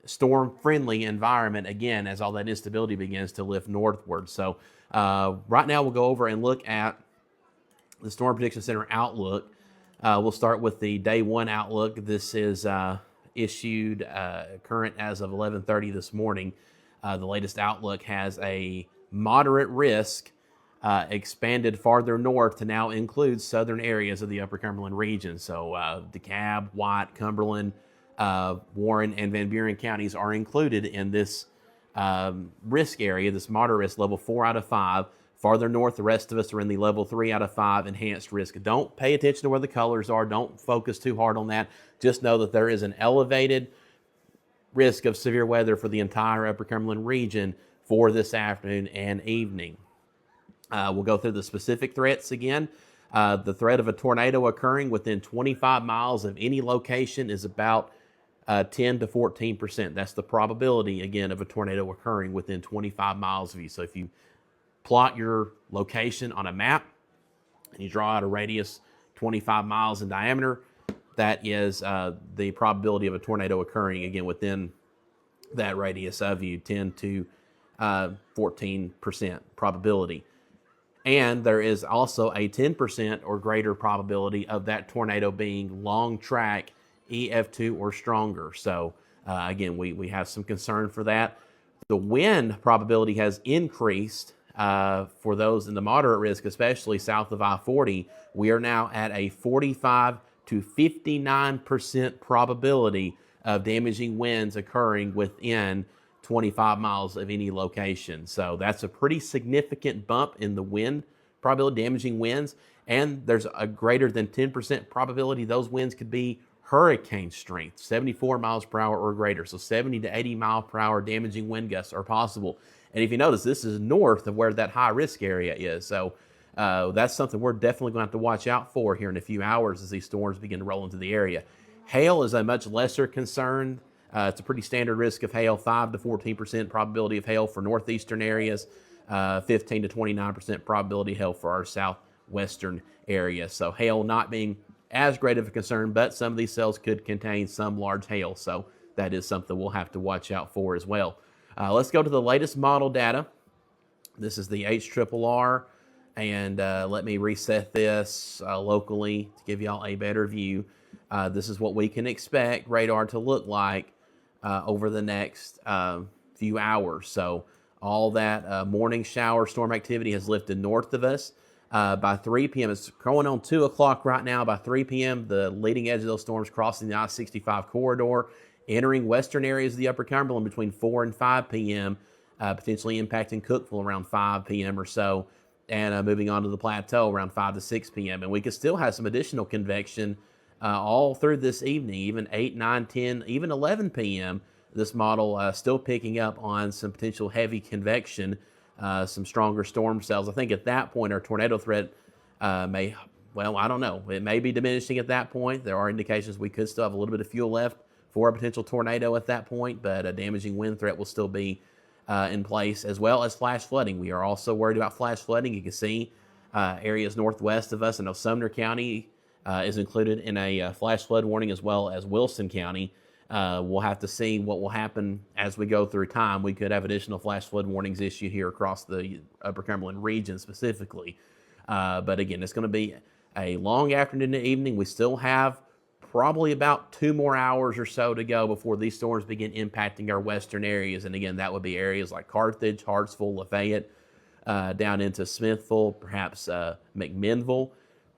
storm-friendly environment, again, as all that instability begins to lift northward. So right now, we'll go over and look at the Storm Prediction Center outlook. We'll start with the day one outlook. This is issued current as of 11:30 this morning. The latest outlook has a moderate risk expanded farther north to now include southern areas of the Upper Cumberland region. So DeKalb, White, Cumberland, Warren, and Van Buren counties are included in this risk area, this moderate risk, level 4 out of 5. Farther north, the rest of us are in the level 3 out of 5 enhanced risk. Don't pay attention to where the colors are. Don't focus too hard on that. Just know that there is an elevated risk of severe weather for the entire Upper Cumberland region for this afternoon and evening. We'll go through the specific threats again. The threat of a tornado occurring within 25 miles of any location is about 10 to 14%. That's the probability, again, of a tornado occurring within 25 miles of you. So if you plot your location on a map and you draw out a radius 25 miles in diameter, that is the probability of a tornado occurring, again, within that radius of you, 10 to 14% probability. And there is also a 10% or greater probability of that tornado being long track EF2 or stronger. So again, we have some concern for that. The wind probability has increased for those in the moderate risk, especially south of I-40. We are now at a 45 to 59% probability of damaging winds occurring within 25 miles of any location. So that's a pretty significant bump in the wind probability, damaging winds. And there's a greater than 10% probability those winds could be hurricane strength, 74 miles per hour or greater. So 70 to 80 mile per hour damaging wind gusts are possible. And if you notice, this is north of where that high risk area is. So that's something we're definitely going to have to watch out for here in a few hours as these storms begin to roll into the area. Hail is a much lesser concern. It's a pretty standard risk of hail, 5 to 14% probability of hail for northeastern areas, 15 to 29% probability of hail for our southwestern area. So hail not being as great of a concern, but some of these cells could contain some large hail. So that is something we'll have to watch out for as well. Let's go to the latest model data. This is the HRRR, and let me reset this locally to give y'all a better view. This is what we can expect radar to look like over the next few hours. So all that morning shower storm activity has lifted north of us. By 3 p.m., it's going on 2 o'clock right now. By 3 p.m., the leading edge of those storms crossing the I-65 corridor, entering western areas of the Upper Cumberland between 4 and 5 p.m., potentially impacting Cookeville around 5 p.m. or so, and moving on to the plateau around 5 to 6 p.m. And we could still have some additional convection all through this evening, even 8, 9, 10, even 11 p.m. This model still picking up on some potential heavy convection, some stronger storm cells. I think at that point our tornado threat may, well, I don't know. It may be diminishing at that point. There are indications we could still have a little bit of fuel left for a potential tornado at that point, but a damaging wind threat will still be in place, as well as flash flooding. We are also worried about flash flooding. You can see areas northwest of us. I know Sumner County is included in a flash flood warning, as well as Wilson County. We'll have to see what will happen as we go through time. We could have additional flash flood warnings issued here across the Upper Cumberland region specifically. But again, it's going to be a long afternoon and evening. We still have probably about 2 more hours or so to go before these storms begin impacting our western areas. And again, that would be areas like Carthage, Hartsville, Lafayette, down into Smithville, perhaps McMinnville.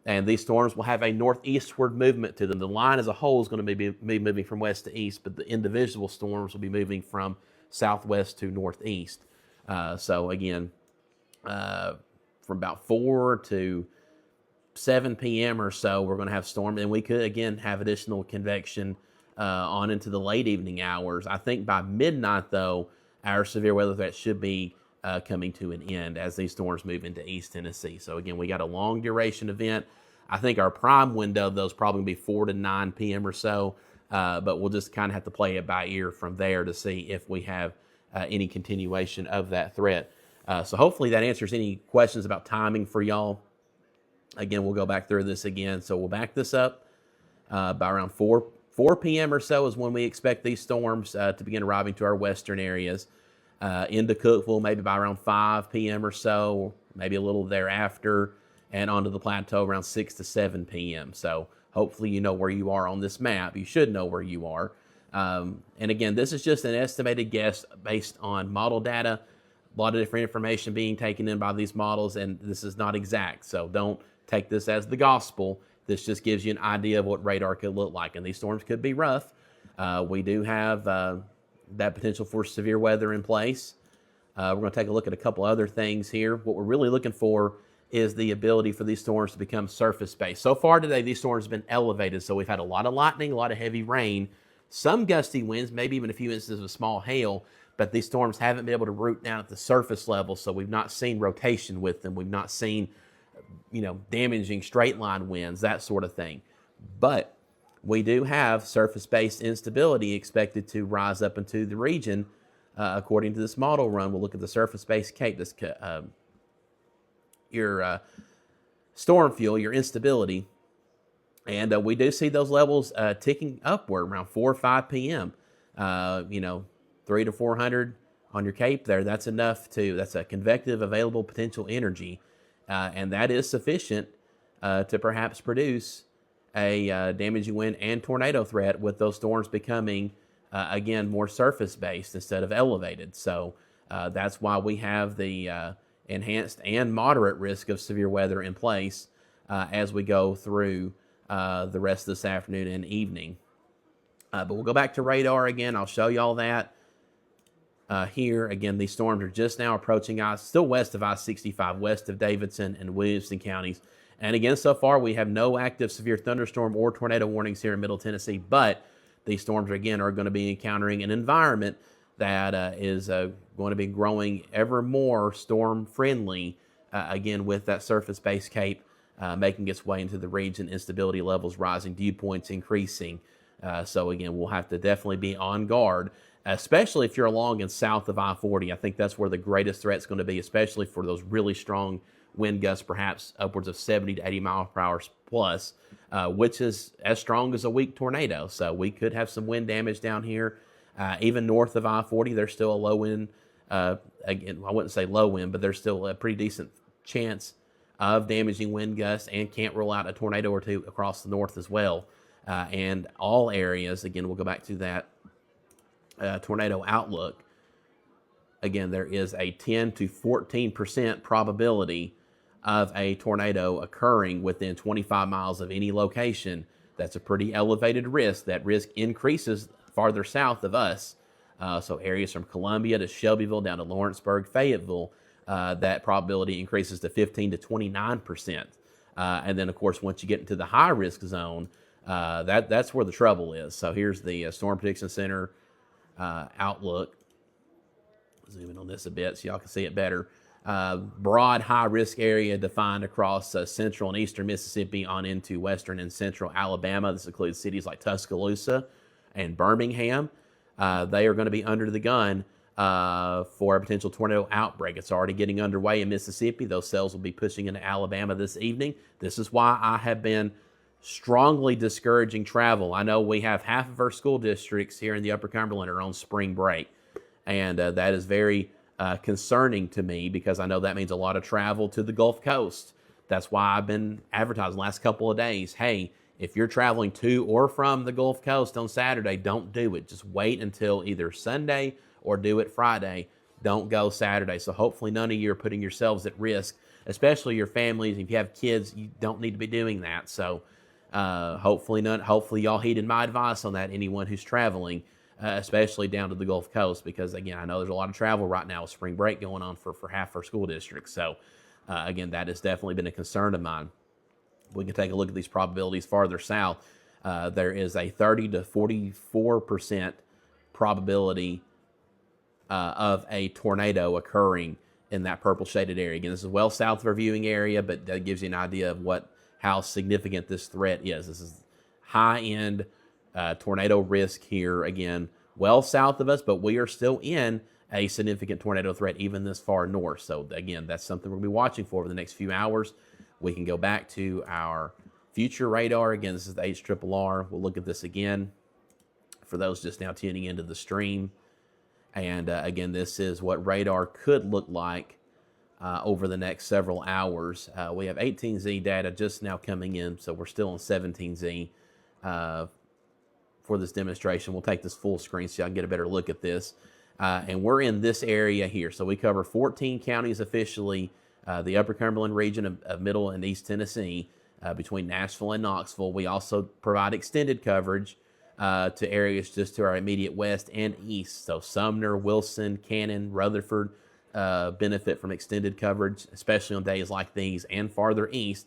And these storms will have a northeastward movement to them. The line as a whole is going to be moving from west to east, but the individual storms will be moving from southwest to northeast. So again, from about 4 to 7 p.m. or so, we're going to have storm, and we could again have additional convection on into the late evening hours. I think by midnight, though, our severe weather threat should be coming to an end as these storms move into East Tennessee. So again, we got a long duration event. I think our prime window, though, is probably going to be 4 to 9 p.m. or so, but we'll just kind of have to play it by ear from there to see if we have any continuation of that threat. So hopefully that answers any questions about timing for y'all. Again, we'll go back through this again. So we'll back this up by around 4 p.m. or so is when we expect these storms to begin arriving to our western areas. Into Cookeville, maybe by around 5 p.m. or so, maybe a little thereafter, and onto the plateau around 6 to 7 p.m. So hopefully you know where you are on this map. You should know where you are. And again, this is just an estimated guess based on model data. A lot of different information being taken in by these models, and this is not exact. So don't take this as the gospel. This just gives you an idea of what radar could look like. And these storms could be rough. We do have that potential for severe weather in place. We're going to take a look at a couple other things here. What we're really looking for is the ability for these storms to become surface-based. So far today, these storms have been elevated, so we've had a lot of lightning, a lot of heavy rain, some gusty winds, maybe even a few instances of small hail, but these storms haven't been able to root down at the surface level, so we've not seen rotation with them. We've not seen, damaging straight line winds, that sort of thing. But we do have surface-based instability expected to rise up into the region. According to this model run, we'll look at the surface-based CAPE, your storm fuel, your instability. And we do see those levels ticking upward around 4 or 5 p.m. 3 to 400 on your CAPE there. That's enough that's a convective available potential energy. And that is sufficient to perhaps produce a damaging wind and tornado threat, with those storms becoming, again, more surface-based instead of elevated. So that's why we have the enhanced and moderate risk of severe weather in place as we go through the rest of this afternoon and evening. But we'll go back to radar again. I'll show you all that. Here, again, these storms are just now approaching us, still west of I-65, west of Davidson and Williamson counties. And again, so far, we have no active severe thunderstorm or tornado warnings here in Middle Tennessee, but these storms, again, are going to be encountering an environment that is going to be growing ever more storm-friendly, again, with that surface-based cape making its way into the region, instability levels rising, dew points increasing. So, again, we'll have to definitely be on guard, especially if you're along and south of I-40. I think that's where the greatest threat is going to be, especially for those really strong wind gusts, perhaps upwards of 70 to 80 miles per hour plus, which is as strong as a weak tornado. So we could have some wind damage down here. Even north of I-40, there's still a low wind. Again, I wouldn't say low wind, but there's still a pretty decent chance of damaging wind gusts, and can't rule out a tornado or two across the north as well. And all areas, again, we'll go back to that tornado outlook. Again, there is a 10 to 14% probability of a tornado occurring within 25 miles of any location. That's a pretty elevated risk. That risk increases farther south of us. So areas from Columbia to Shelbyville down to Lawrenceburg, Fayetteville, that probability increases to 15 to 29%. And then, of course, once you get into the high risk zone, that's where the trouble is. So here's the Storm Prediction Center outlook. Zoom in on this a bit so y'all can see it better. Broad high-risk area defined across central and eastern Mississippi on into western and central Alabama. This includes cities like Tuscaloosa and Birmingham. They are going to be under the gun for a potential tornado outbreak. It's already getting underway in Mississippi. Those cells will be pushing into Alabama this evening. This is why I have been strongly discouraging travel. I know we have half of our school districts here in the Upper Cumberland are on spring break. And that is very concerning to me, because I know that means a lot of travel to the Gulf Coast. That's why I've been advertising the last couple of days. Hey, if you're traveling to or from the Gulf Coast on Saturday, don't do it. Just wait until either Sunday or do it Friday. Don't go Saturday. So hopefully none of you are putting yourselves at risk, especially your families. If you have kids, you don't need to be doing that. So hopefully y'all heeded my advice on that, anyone who's traveling. Especially down to the Gulf Coast, because, again, I know there's a lot of travel right now with spring break going on for half our school districts. So, again, that has definitely been a concern of mine. We can take a look at these probabilities farther south. There is a 30 to 44% probability of a tornado occurring in that purple shaded area. Again, this is well south of our viewing area, but that gives you an idea of how significant this threat is. This is high-end tornado risk here, again, well south of us, but we are still in a significant tornado threat even this far north. So, again, that's something we'll be watching for the next few hours. We can go back to our future radar. Again, this is the HRRR. We'll look at this again for those just now tuning into the stream. And, again, this is what radar could look like over the next several hours. We have 18Z data just now coming in, so we're still on 17Z. For this demonstration, we'll take this full screen so y'all can get a better look at this. And we're in this area here. So we cover 14 counties officially, the Upper Cumberland region of Middle and East Tennessee, between Nashville and Knoxville. We also provide extended coverage to areas just to our immediate west and east. So Sumner, Wilson, Cannon, Rutherford benefit from extended coverage, especially on days like these, and farther east,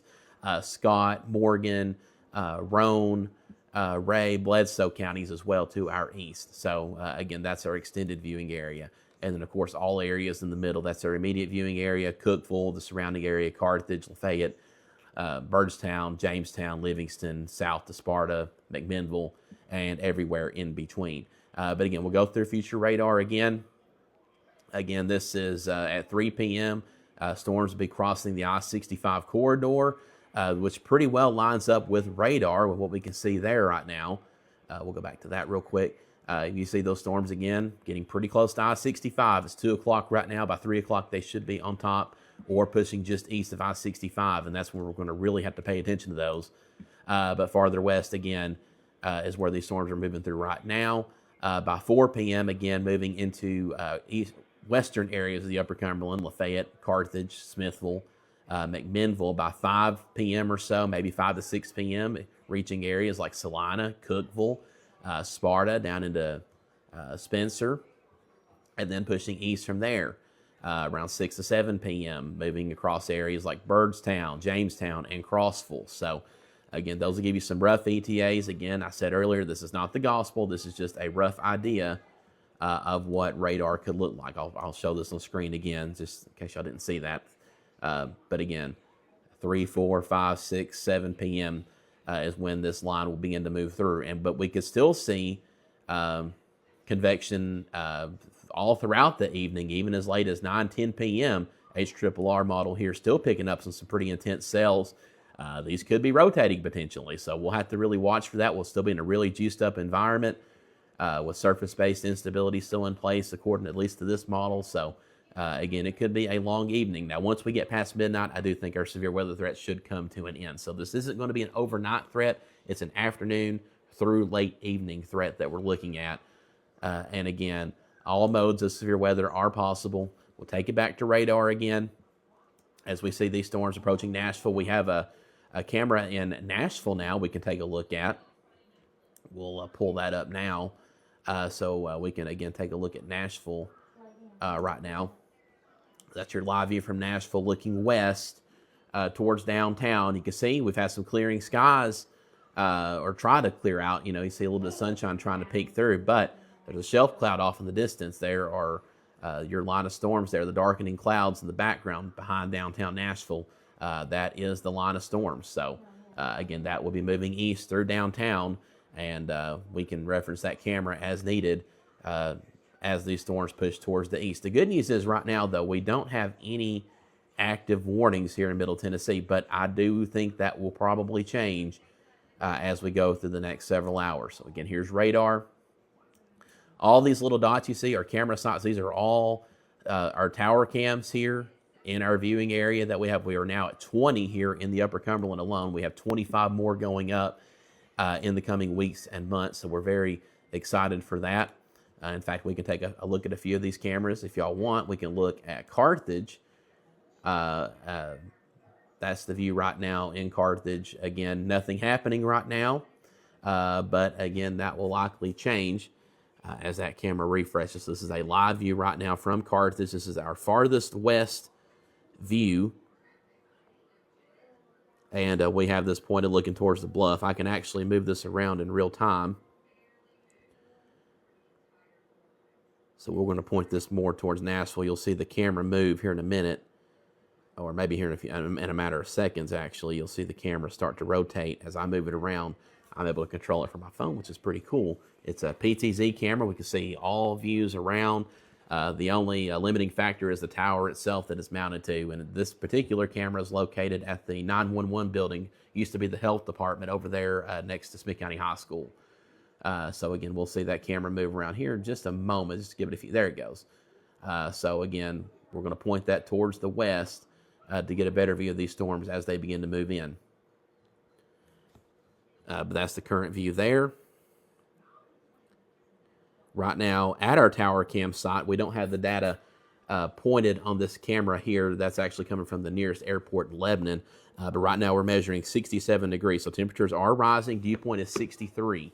Scott, Morgan, Roane, Ray, Bledsoe counties as well to our east. So, again, that's our extended viewing area. And then, of course, all areas in the middle, that's our immediate viewing area: Cookeville, the surrounding area, Carthage, Lafayette, Bardstown, Jamestown, Livingston, south to Sparta, McMinnville, and everywhere in between. But, again, we'll go through future radar again. Again, this is at 3 p.m. Storms will be crossing the I-65 corridor, which pretty well lines up with radar, with what we can see there right now. We'll go back to that real quick. You see those storms again, getting pretty close to I-65. It's 2 o'clock right now. By 3 o'clock, they should be on top or pushing just east of I-65, and that's where we're going to really have to pay attention to those. But farther west, again, is where these storms are moving through right now. By 4 p.m., again, moving into western areas of the Upper Cumberland: Lafayette, Carthage, Smithville, McMinnville. By 5 p.m. or so, maybe 5 to 6 p.m., reaching areas like Salina, Cookeville, Sparta down into Spencer, and then pushing east from there around 6 to 7 p.m., moving across areas like Byrdstown, Jamestown, and Crossville. So, again, those will give you some rough ETAs. Again, I said earlier, this is not the gospel. This is just a rough idea of what radar could look like. I'll show this on screen again, just in case y'all didn't see that. But again, 3, 4, 5, 6, 7 p.m. Is when this line will begin to move through. But we could still see convection all throughout the evening, even as late as 9, 10 p.m. HRRR model here still picking up some pretty intense cells. These could be rotating potentially, so we'll have to really watch for that. We'll still be in a really juiced up environment with surface-based instability still in place, according at least to this model. So again, it could be a long evening. Now, once we get past midnight, I do think our severe weather threat should come to an end. So this isn't going to be an overnight threat. It's an afternoon through late evening threat that we're looking at. And again, all modes of severe weather are possible. We'll take it back to radar again. As we see these storms approaching Nashville, we have a camera in Nashville now we can take a look at. We'll pull that up now so we can, again, take a look at Nashville right now. That's your live view from Nashville looking west towards downtown. You can see we've had some clearing skies or try to clear out. You see a little bit of sunshine trying to peek through, but there's a shelf cloud off in the distance. There are your line of storms there, the darkening clouds in the background behind downtown Nashville. That is the line of storms. So, again, that will be moving east through downtown, and we can reference that camera as needed as these storms push towards the east. The good news is right now, though, we don't have any active warnings here in Middle Tennessee, but I do think that will probably change as we go through the next several hours. So, again, here's radar. All these little dots you see are camera sites. These are all our tower cams here in our viewing area that we have. We are now at 20 here in the Upper Cumberland alone. We have 25 more going up in the coming weeks and months, so we're very excited for that. In fact, we can take a look at a few of these cameras. If y'all want, we can look at Carthage. That's the view right now in Carthage. Again, nothing happening right now, but again, that will likely change as that camera refreshes. This is a live view right now from Carthage. This is our farthest west view. And we have this pointed looking towards the bluff. I can actually move this around in real time. So we're going to point this more towards Nashville. You'll see the camera move here in a minute, or maybe here in a matter of seconds, actually. You'll see the camera start to rotate as I move it around. I'm able to control it from my phone, which is pretty cool. It's a PTZ camera. We can see all views around. The only limiting factor is the tower itself that it's mounted to. And this particular camera is located at the 911 building. Used to be the health department over there next to Smith County High School. So again, we'll see that camera move around here in just a moment. Just give it a few. There it goes. So again, we're going to point that towards the west to get a better view of these storms as they begin to move in. But that's the current view there. Right now, at our tower cam site, we don't have the data pointed on this camera here. That's actually coming from the nearest airport in Lebanon. But right now, we're measuring 67 degrees. So temperatures are rising. Dew point is 63.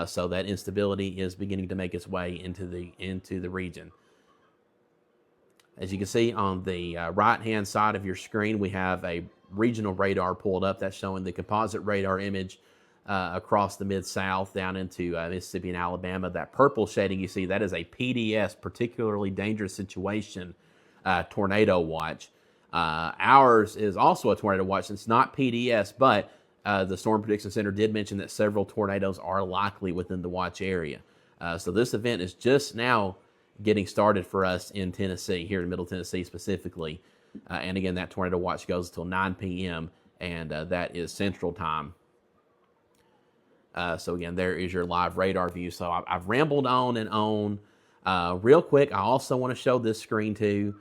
So that instability is beginning to make its way into the region. As you can see on the right-hand side of your screen, we have a regional radar pulled up. That's showing the composite radar image across the Mid-South down into Mississippi and Alabama. That purple shading you see, that is a PDS, particularly dangerous situation, tornado watch. Ours is also a tornado watch. It's not PDS, but the Storm Prediction Center did mention that several tornadoes are likely within the watch area. So this event is just now getting started for us in Tennessee, here in Middle Tennessee specifically. And again, that tornado watch goes until 9 p.m., and that is Central Time. So again, there is your live radar view. So I've rambled on and on. Real quick, I also want to show this screen too.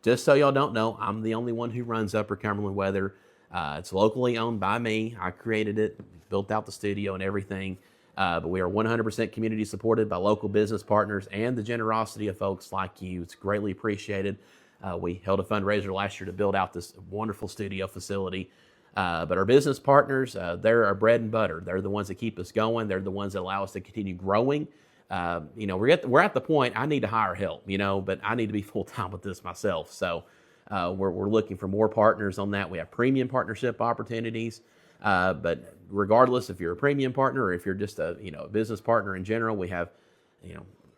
Just so y'all don't know, I'm the only one who runs Upper Cumberland Weather. It's locally owned by me. I created it, built out the studio and everything. But we are 100% community supported by local business partners and the generosity of folks like you. It's greatly appreciated. We held a fundraiser last year to build out this wonderful studio facility. But our business partners, they're our bread and butter. They're the ones that keep us going. They're the ones that allow us to continue growing. We're at the point I need to hire help, but I need to be full time with this myself. So we're looking for more partners on that. We have premium partnership opportunities. But regardless if you're a premium partner or if you're just a business partner in general, we have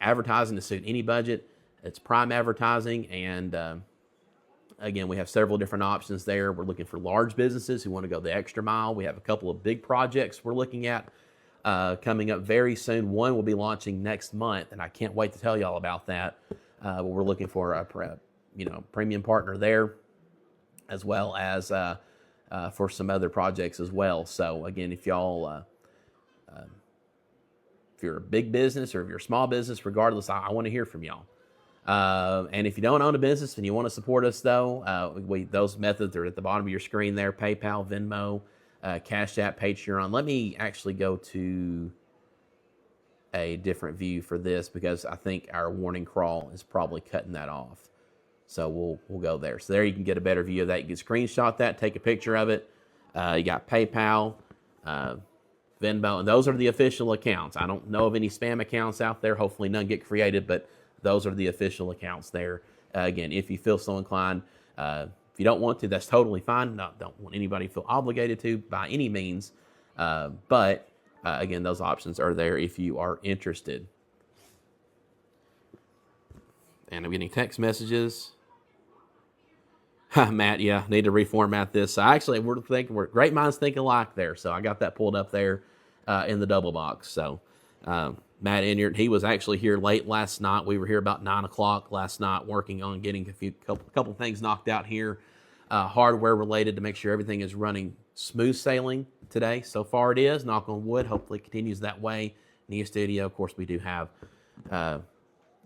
advertising to suit any budget. It's prime advertising, and again, we have several different options there. We're looking for large businesses who want to go the extra mile. We have a couple of big projects we're looking at coming up very soon. One will be launching next month, and I can't wait to tell you all about that. But we're looking for a premium partner there, as well as for some other projects as well. So again, if y'all, if you're a big business or if you're a small business, regardless, I want to hear from y'all. And if you don't own a business and you want to support us, though, those methods are at the bottom of your screen there: PayPal, Venmo, Cash App, Patreon. Let me actually go to a different view for this because I think our warning crawl is probably cutting that off. So we'll go there. So there you can get a better view of that. You can screenshot that, take a picture of it. You got PayPal, Venmo, and those are the official accounts. I don't know of any spam accounts out there. Hopefully none get created, but those are the official accounts there. Again, if you feel so inclined, if you don't want to, that's totally fine. Don't want anybody to feel obligated to by any means. But again, those options are there if you are interested. And I'm getting text messages. Matt, yeah, need to reformat this. So actually, we're great minds think alike there. So I got that pulled up there in the double box. So Matt Enyart, he was actually here late last night. We were here about 9 o'clock last night working on getting a couple things knocked out here, hardware related, to make sure everything is running smooth sailing today. So far it is, knock on wood. Hopefully it continues that way. Nia Studio, of course, we do have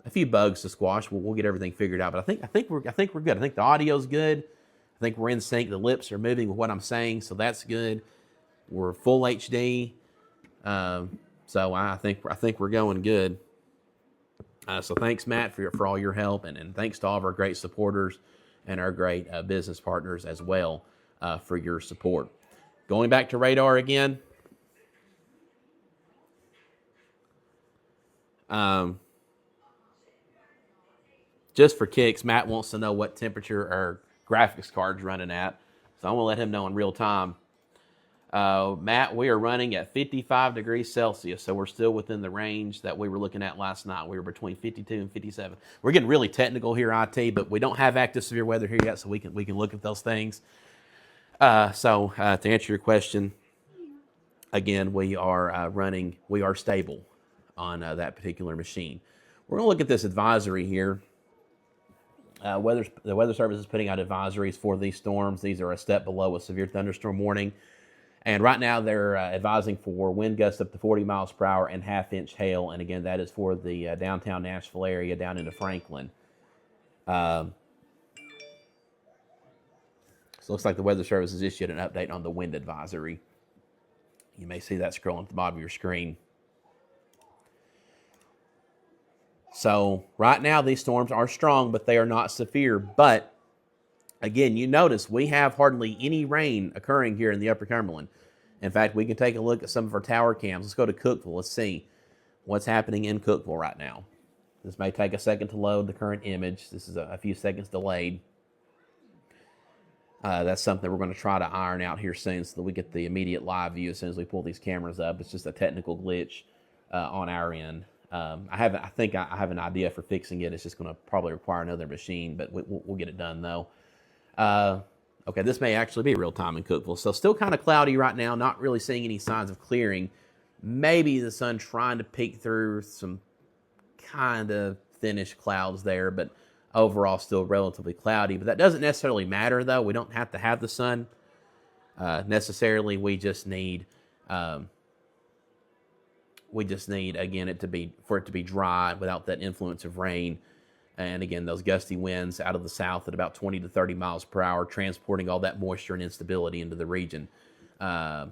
a few bugs to squash. We'll get everything figured out, but I think we're good. I think the audio's good. I think we're in sync. The lips are moving with what I'm saying, so that's good. We're full HD, so I think we're going good. So thanks, Matt, for all your help, and thanks to all of our great supporters and our great business partners as well for your support. Going back to radar again. Just for kicks, Matt wants to know what temperature our graphics card's running at. So I'm going to let him know in real time. Matt, we are running at 55 degrees Celsius, so we're still within the range that we were looking at last night. We were between 52 and 57. We're getting really technical here, IT, but we don't have active severe weather here yet, so we can look at those things. So to answer your question, again, we are stable on that particular machine. We're going to look at this advisory here. The Weather Service is putting out advisories for these storms. These are a step below a severe thunderstorm warning. And right now they're advising for wind gusts up to 40 miles per hour and half-inch hail. And again, that is for the downtown Nashville area down into Franklin. So it looks like the Weather Service has issued an update on the wind advisory. You may see that scrolling at the bottom of your screen. So right now these storms are strong, but they are not severe. But again, you notice we have hardly any rain occurring here in the Upper Cumberland. In fact, we can take a look at some of our tower cams. Let's go to Cookeville. Let's see what's happening in Cookeville right now. This may take a second to load the current image. This is a few seconds delayed. That's something we're going to try to iron out here soon so that we get the immediate live view as soon as we pull these cameras up. It's just a technical glitch on our end. I think I have an idea for fixing it. It's just going to probably require another machine, but we'll get it done though. Okay, this may actually be real time in Cookeville. So still kind of cloudy right now, not really seeing any signs of clearing. Maybe the sun trying to peek through some kind of thinnish clouds there, but overall still relatively cloudy. But that doesn't necessarily matter though. We don't have to have the sun necessarily. We just need again for it to be dry without that influence of rain. And again, those gusty winds out of the south at about 20 to 30 miles per hour, transporting all that moisture and instability into the region. Take a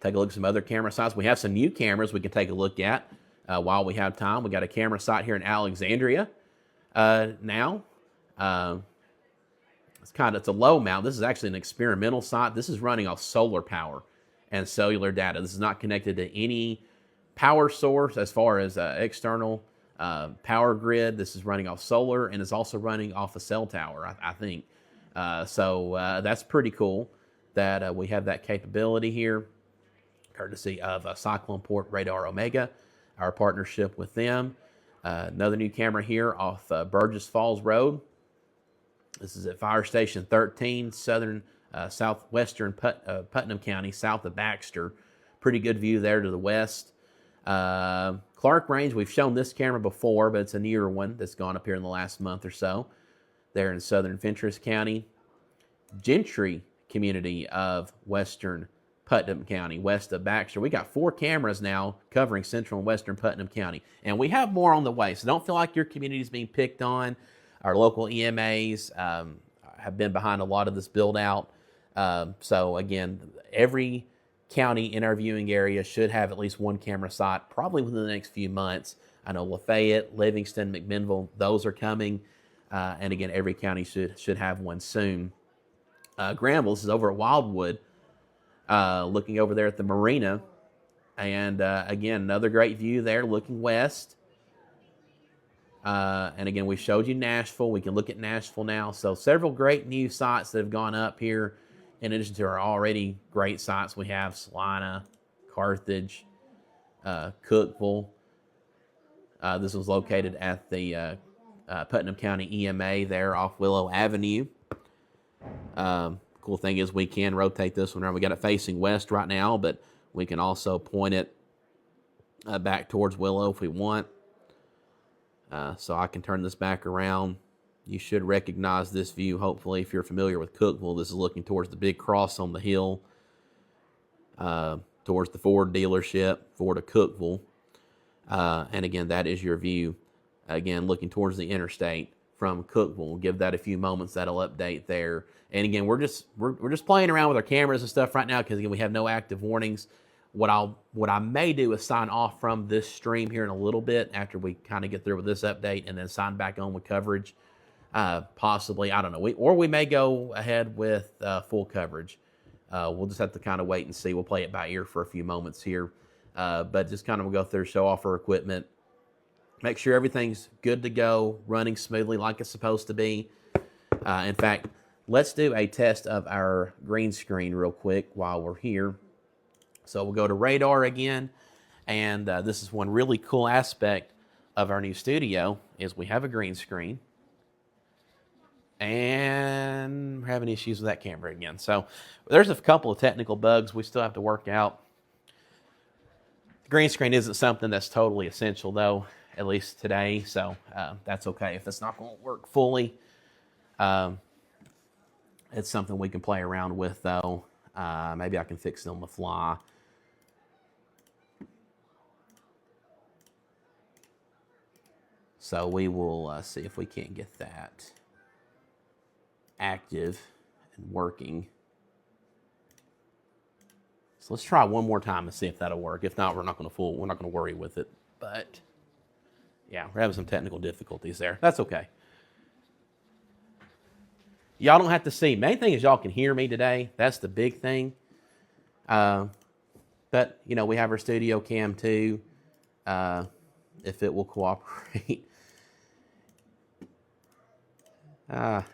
look at some other camera sites. We have some new cameras we can take a look at while we have time. We got a camera site here in Alexandria now. it's a low mount. This is actually an experimental site. This is running off solar power and cellular data. This is not connected to any power source as far as external power grid. This is running off solar, and it's also running off a cell tower, I think. So that's pretty cool that we have that capability here, courtesy of Cyclone Port Radar Omega, our partnership with them. Another new camera here off Burgess Falls Road. This is at Fire Station 13, southwestern Putnam County, south of Baxter. Pretty good view there to the west. Clark Range, we've shown this camera before, but it's a newer one that's gone up here in the last month or so. There in southern Fentress County. Gentry community of western Putnam County, west of Baxter. We got 4 cameras now covering central and western Putnam County, and we have more on the way. So don't feel like your community is being picked on. Our local EMAs have been behind a lot of this build out. So again, every county in our viewing area should have at least 1 camera site probably within the next few months. I know Lafayette, Livingston, McMinnville, those are coming. And again, every county should have one soon. Granville, this is over at Wildwood, looking over there at the marina. And again, another great view there looking west. And again, we showed you Nashville. We can look at Nashville now. So several great new sites that have gone up here in addition to our already great sites. We have Salina, Carthage, Cookeville. This was located at the Putnam County EMA there off Willow Avenue. Cool thing is we can rotate this one around. We got it facing west right now, but we can also point it back towards Willow if we want. So I can turn this back around. You should recognize this view, hopefully, if you're familiar with Cookeville. This is looking towards the big cross on the hill, towards the Ford dealership, Ford of Cookeville. And again, that is your view. Again, looking towards the interstate from Cookeville. We'll give that a few moments. That'll update there. And again, we're just playing around with our cameras and stuff right now because again we have no active warnings. What I may do is sign off from this stream here in a little bit after we kind of get through with this update, and then sign back on with coverage. Possibly, I don't know. We may go ahead with full coverage. We'll just have to kind of wait and see. We'll play it by ear for a few moments here, but just kind of go through, show off our equipment. Make sure everything's good to go, running smoothly like it's supposed to be. In fact, let's do a test of our green screen real quick while we're here. So we'll go to radar again, and this is one really cool aspect of our new studio is we have a green screen, and we're having issues with that camera again. So there's a couple of technical bugs we still have to work out. The green screen isn't something that's totally essential though, at least today, so that's okay if it's not going to work fully. It's something we can play around with though. Maybe I can fix it on the fly. So we will see if we can't get that active and working. So let's try one more time and see if that'll work. If not, we're not going to worry with it. But yeah, we're having some technical difficulties there. That's okay. Y'all don't have to see. Main thing is y'all can hear me today. That's the big thing. But you know, we have our studio cam too. If it will cooperate. There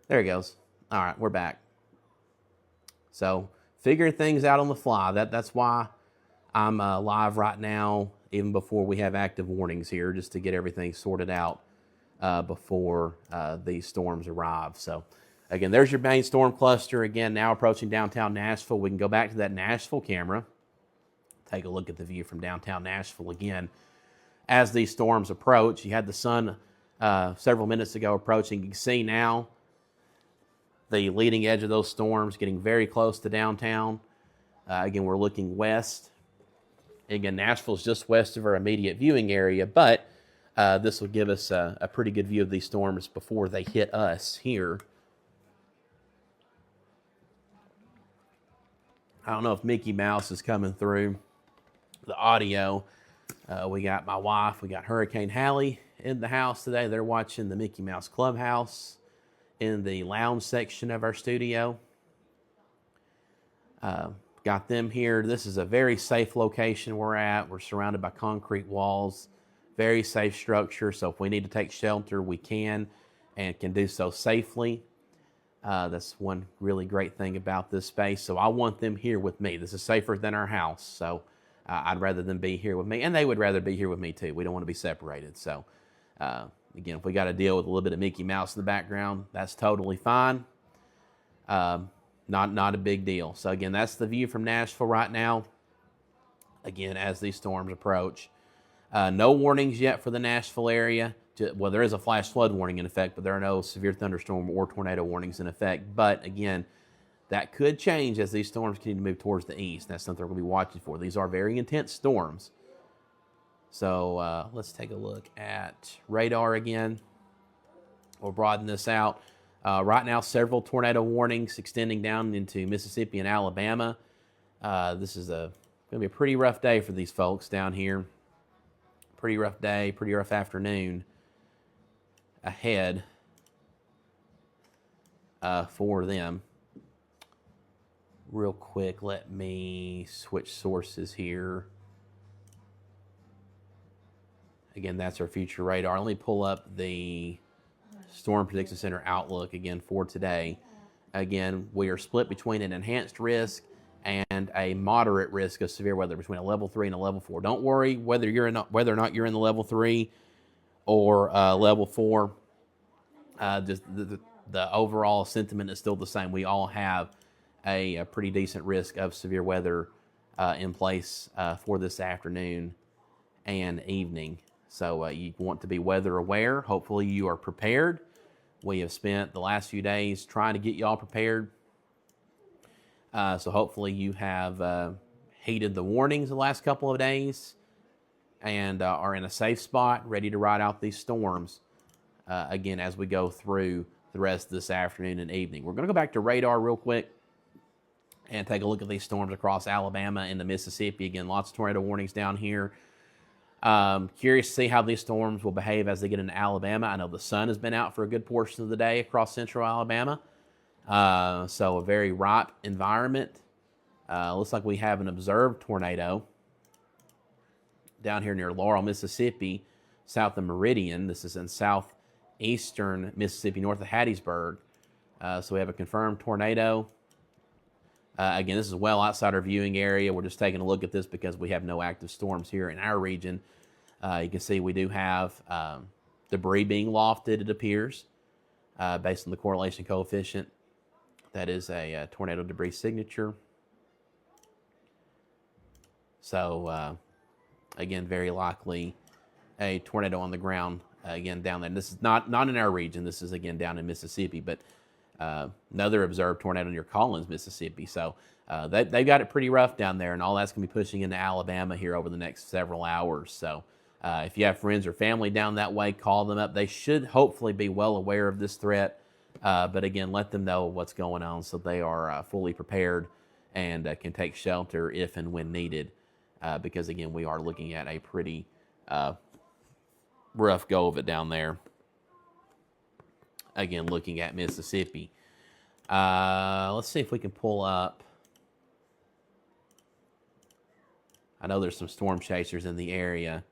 it goes. All right, we're back. So figuring things out on the fly. That's why I'm live right now, even before we have active warnings here, just to get everything sorted out before these storms arrive. So again, there's your main storm cluster. Again, now approaching downtown Nashville. We can go back to that Nashville camera. Take a look at the view from downtown Nashville again. As these storms approach, you had the sun several minutes ago approaching. You can see now the leading edge of those storms getting very close to downtown. Again, we're looking west. Again, Nashville's just west of our immediate viewing area, but this will give us a pretty good view of these storms before they hit us here. I don't know if Mickey Mouse is coming through the audio. We got my wife, we got Hurricane Hallie in the house today. They're watching the Mickey Mouse Clubhouse in the lounge section of our studio. Got them here. This is a very safe location we're at. We're surrounded by concrete walls, very safe structure. So if we need to take shelter, we can and can do so safely. That's one really great thing about this space. So I want them here with me. This is safer than our house. So I'd rather them be here with me, and they would rather be here with me too. We don't want to be separated. So again, if we got to deal with a little bit of Mickey Mouse in the background, that's totally fine. Not a big deal. So again, that's the view from Nashville right now. Again, as these storms approach. No warnings yet for the Nashville area. Well, there is a flash flood warning in effect, but there are no severe thunderstorm or tornado warnings in effect. But again, that could change as these storms continue to move towards the east. That's something we're going to be watching for. These are very intense storms. So let's take a look at radar again. We'll broaden this out. Right now, several tornado warnings extending down into Mississippi and Alabama. This is going to be a pretty rough day for these folks down here. Pretty rough day, pretty rough afternoon ahead for them. Real quick, let me switch sources here. Again, that's our future radar. Let me pull up the Storm Prediction Center outlook again for today. Again, we are split between an enhanced risk and a moderate risk of severe weather, between a level 3 and a level 4. Don't worry whether or not you're in the level 3 or level 4. Just the overall sentiment is still the same. We all have a pretty decent risk of severe weather in place for this afternoon and evening. So you want to be weather aware. Hopefully you are prepared. We have spent the last few days trying to get you all prepared. So hopefully you have heeded the warnings the last couple of days and are in a safe spot, ready to ride out these storms again as we go through the rest of this afternoon and evening. We're going to go back to radar real quick and take a look at these storms across Alabama and the Mississippi. Again, lots of tornado warnings down here. Curious to see how these storms will behave as they get into Alabama. I know the sun has been out for a good portion of the day across central Alabama. So a very ripe environment. Looks like we have an observed tornado down here near Laurel, Mississippi, south of Meridian. This is in southeastern Mississippi, north of Hattiesburg. So we have a confirmed tornado. Again, this is well outside our viewing area. We're just taking a look at this because we have no active storms here in our region. You can see we do have debris being lofted, it appears, based on the correlation coefficient. That is a tornado debris signature. So, again, very likely a tornado on the ground, again, down there. And this is not in our region. This is, again, down in Mississippi, but another observed tornado near Collins, Mississippi. So they've got it pretty rough down there, and all that's going to be pushing into Alabama here over the next several hours. So if you have friends or family down that way, call them up. They should hopefully be well aware of this threat. But again, let them know what's going on so they are fully prepared and can take shelter if and when needed. Because, again, we are looking at a pretty rough go of it down there. Again, looking at Mississippi. Let's see if we can pull up. I know there's some storm chasers in the area.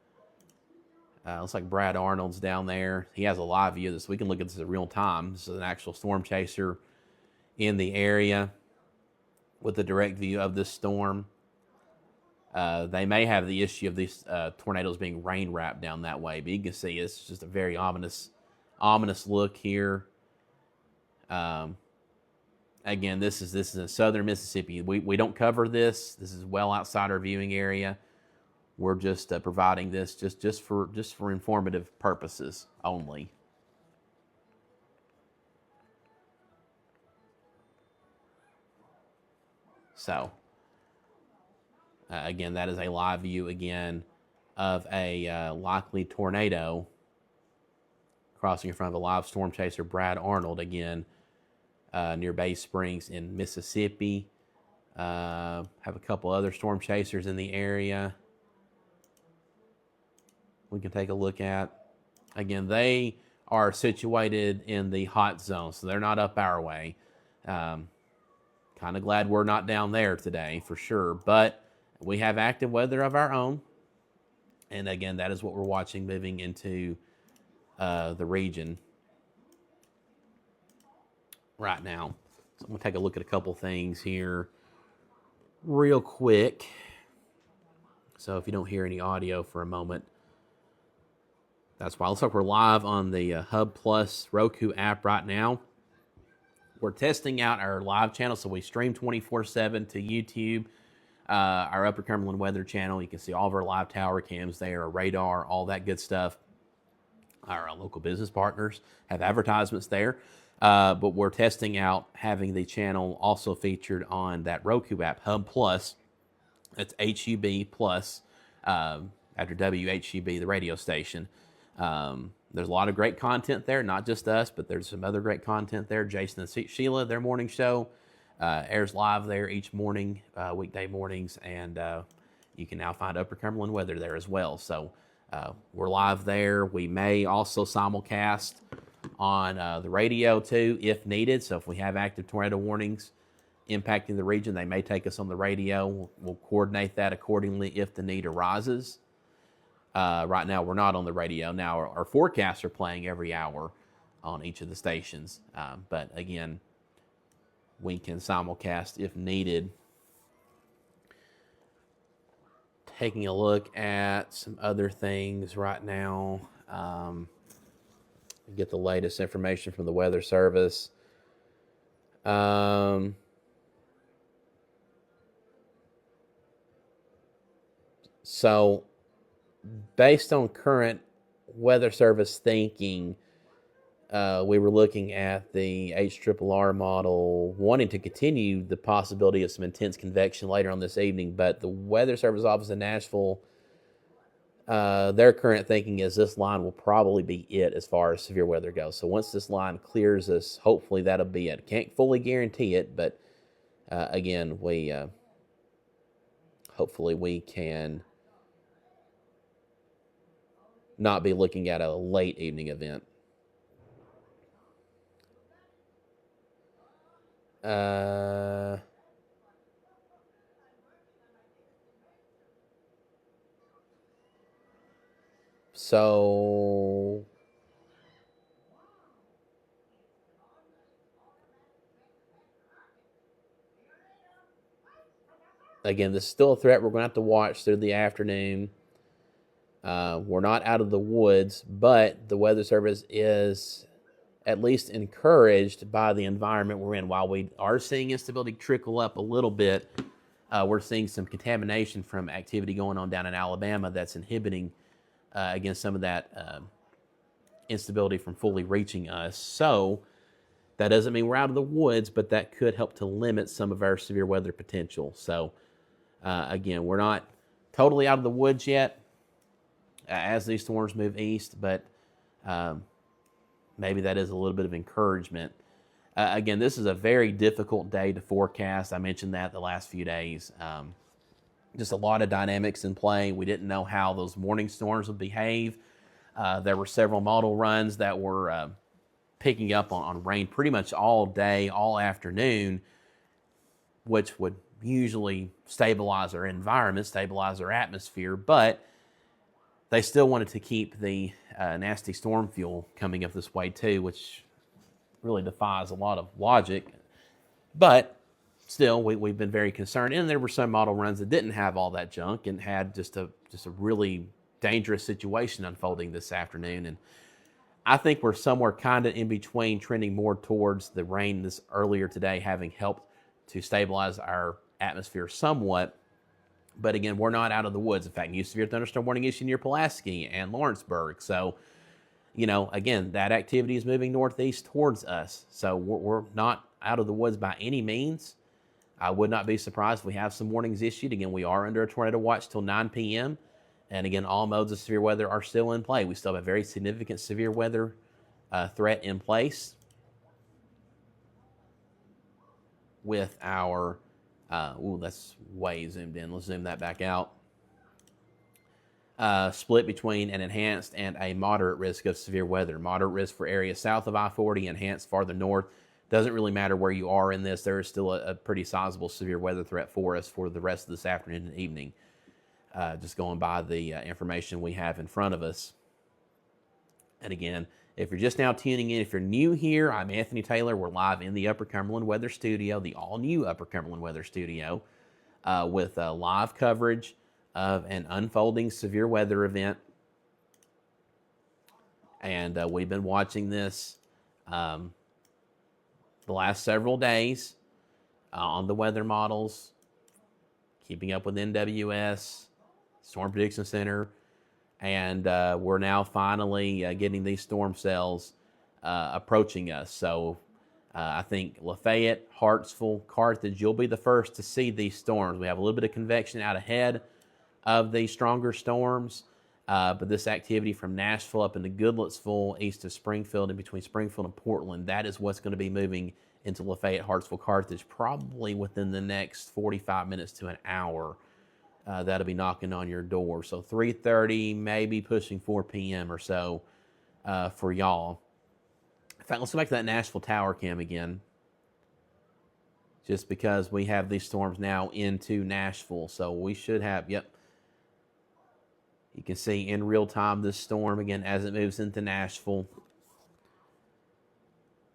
Looks like Brad Arnold's down there. He has a live view of this. We can look at this in real time. This is an actual storm chaser in the area with a direct view of this storm. They may have the issue of these tornadoes being rain wrapped down that way, but you can see it's just a very ominous look here. Again, this is in southern Mississippi. We don't cover this. This is well outside our viewing area. We're just providing this just for informative purposes only. So, again, that is a live view again of a likely tornado crossing in front of a live storm chaser, Brad Arnold, again, near Bay Springs in Mississippi. Have a couple other storm chasers in the area we can take a look at. Again, they are situated in the hot zone, so they're not up our way. Kind of glad we're not down there today for sure, but we have active weather of our own. And again, that is what we're watching moving into the region right now. So I'm going to take a look at a couple things here real quick. So if you don't hear any audio for a moment, that's why. Looks like we're live on the Hub Plus Roku app right now. We're testing out our live channel, so we stream 24/7 to YouTube, our Upper Cumberland Weather channel. You can see all of our live tower cams there, our radar, all that good stuff. Our local business partners have advertisements there, but we're testing out having the channel also featured on that Roku app, Hub Plus. That's HUB Plus, after WHUB, the radio station. There's a lot of great content there, not just us, but there's some other great content there. Jason and Sheila, their morning show, airs live there each morning, weekday mornings, and you can now find Upper Cumberland Weather there as well. So we're live there. We may also simulcast on the radio too, if needed. So if we have active tornado warnings impacting the region, they may take us on the radio. We'll coordinate that accordingly if the need arises. Right now, we're not on the radio. Now, our forecasts are playing every hour on each of the stations. But again, we can simulcast if needed. Taking a look at some other things right now. Get the latest information from the Weather Service. So, based on current Weather Service thinking, we were looking at the HRRR model, wanting to continue the possibility of some intense convection later on this evening, but the Weather Service office in Nashville, their current thinking is this line will probably be it as far as severe weather goes. So once this line clears us, hopefully that'll be it. Can't fully guarantee it, but again, we hopefully we can not be looking at a late evening event. So again, this is still a threat we're going to have to watch through the afternoon. We're not out of the woods, but the Weather Service is at least encouraged by the environment we're in. While we are seeing instability trickle up a little bit, we're seeing some contamination from activity going on down in Alabama that's inhibiting against some of that instability from fully reaching us. So that doesn't mean we're out of the woods, but that could help to limit some of our severe weather potential. So again, we're not totally out of the woods yet as these storms move east, but maybe that is a little bit of encouragement. Again, this is a very difficult day to forecast. I mentioned that the last few days. Just a lot of dynamics in play. We didn't know how those morning storms would behave. There were several model runs that were picking up on rain pretty much all day, all afternoon, which would usually stabilize our environment, stabilize our atmosphere, but they still wanted to keep the nasty storm fuel coming up this way too, which really defies a lot of logic. But still, we've been very concerned. And there were some model runs that didn't have all that junk and had just a really dangerous situation unfolding this afternoon. And I think we're somewhere kind of in between, trending more towards the rain this earlier today having helped to stabilize our atmosphere somewhat. But again, we're not out of the woods. In fact, new severe thunderstorm warning issue near Pulaski and Lawrenceburg. So, again, that activity is moving northeast towards us. So we're not out of the woods by any means. I would not be surprised if we have some warnings issued. Again, we are under a tornado watch till 9 p.m. And again, all modes of severe weather are still in play. We still have a very significant severe weather threat in place with our, that's way zoomed in. Let's zoom that back out. split between an enhanced and a moderate risk of severe weather. Moderate risk for areas south of I-40, enhanced farther north. Doesn't really matter where you are in this. There is still a pretty sizable severe weather threat for us for the rest of this afternoon and evening. Just going by the information we have in front of us. And again, if you're just now tuning in, if you're new here, I'm Anthony Taylor. We're live in the Upper Cumberland Weather Studio, the all-new Upper Cumberland Weather Studio, with live coverage of an unfolding severe weather event. And we've been watching this the last several days on the weather models, keeping up with NWS, Storm Prediction Center, and we're now finally getting these storm cells approaching us. So I think Lafayette, Hartsville, Carthage, you'll be the first to see these storms. We have a little bit of convection out ahead of the stronger storms, but this activity from Nashville up into Goodlettsville, east of Springfield, and between Springfield and Portland, that is what's going to be moving into Lafayette, Hartsville, Carthage, probably within the next 45 minutes to an hour. That'll be knocking on your door. So 3:30, maybe pushing 4 p.m. or so for y'all. In fact, let's go back to that Nashville tower cam again. Just because we have these storms now into Nashville. So we should have, yep. You can see in real time this storm, again, as it moves into Nashville.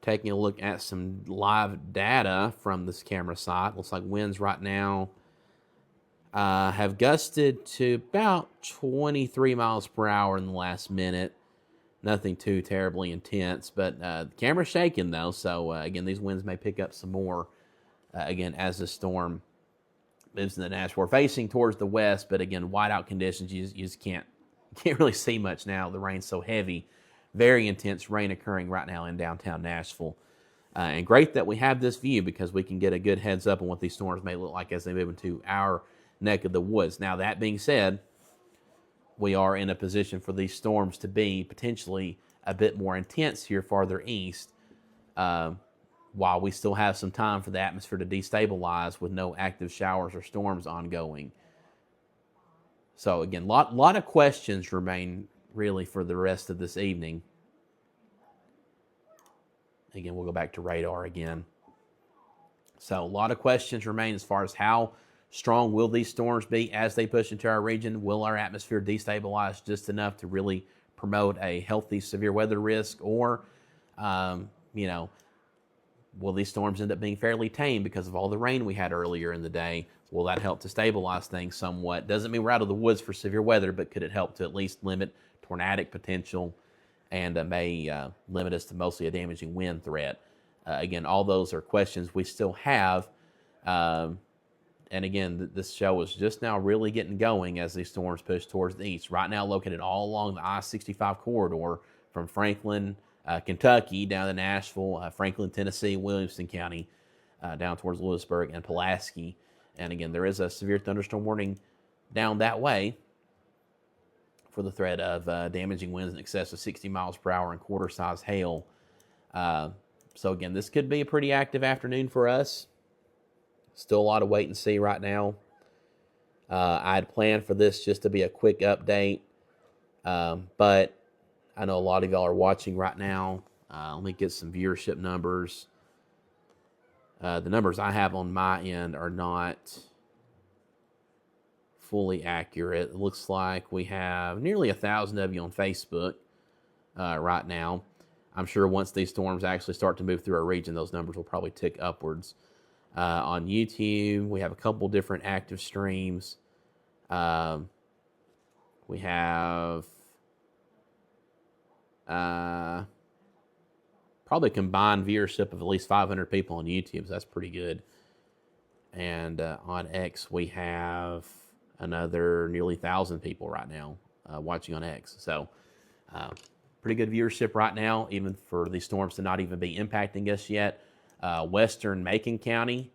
Taking a look at some live data from this camera site. Looks like winds right now have gusted to about 23 miles per hour in the last minute. Nothing too terribly intense, but the camera's shaking though. So again, these winds may pick up some more again as the storm moves into Nashville. We're facing towards the west, but again, whiteout conditions. You just can't really see much now. The rain's so heavy. Very intense rain occurring right now in downtown Nashville. And great that we have this view because we can get a good heads up on what these storms may look like as they move into our neck of the woods. Now, that being said, we are in a position for these storms to be potentially a bit more intense here farther east, while we still have some time for the atmosphere to destabilize with no active showers or storms ongoing. So again, lot of questions remain really for the rest of this evening. Again, we'll go back to radar again. So a lot of questions remain as far as how strong will these storms be as they push into our region? Will our atmosphere destabilize just enough to really promote a healthy severe weather risk? Or, will these storms end up being fairly tame because of all the rain we had earlier in the day? Will that help to stabilize things somewhat? Doesn't mean we're out of the woods for severe weather, but could it help to at least limit tornadic potential and may limit us to mostly a damaging wind threat? Again, all those are questions we still have. And again, this show is just now really getting going as these storms push towards the east. Right now located all along the I-65 corridor from Franklin, Kentucky, down to Nashville, Franklin, Tennessee, Williamson County, down towards Lewisburg and Pulaski. And again, there is a severe thunderstorm warning down that way for the threat of damaging winds in excess of 60 miles per hour and quarter-size hail. So again, this could be a pretty active afternoon for us. Still a lot of wait and see right now. I had planned for this just to be a quick update, but I know a lot of y'all are watching right now. Let me get some viewership numbers. The numbers I have on my end are not fully accurate. It looks like we have nearly 1,000 of you on Facebook right now. I'm sure once these storms actually start to move through our region, those numbers will probably tick upwards. On YouTube, we have a couple different active streams. We have probably a combined viewership of at least 500 people on YouTube, so that's pretty good. And on X, we have another nearly 1,000 people right now watching on X. So pretty good viewership right now, even for these storms to not even be impacting us yet. Western Macon County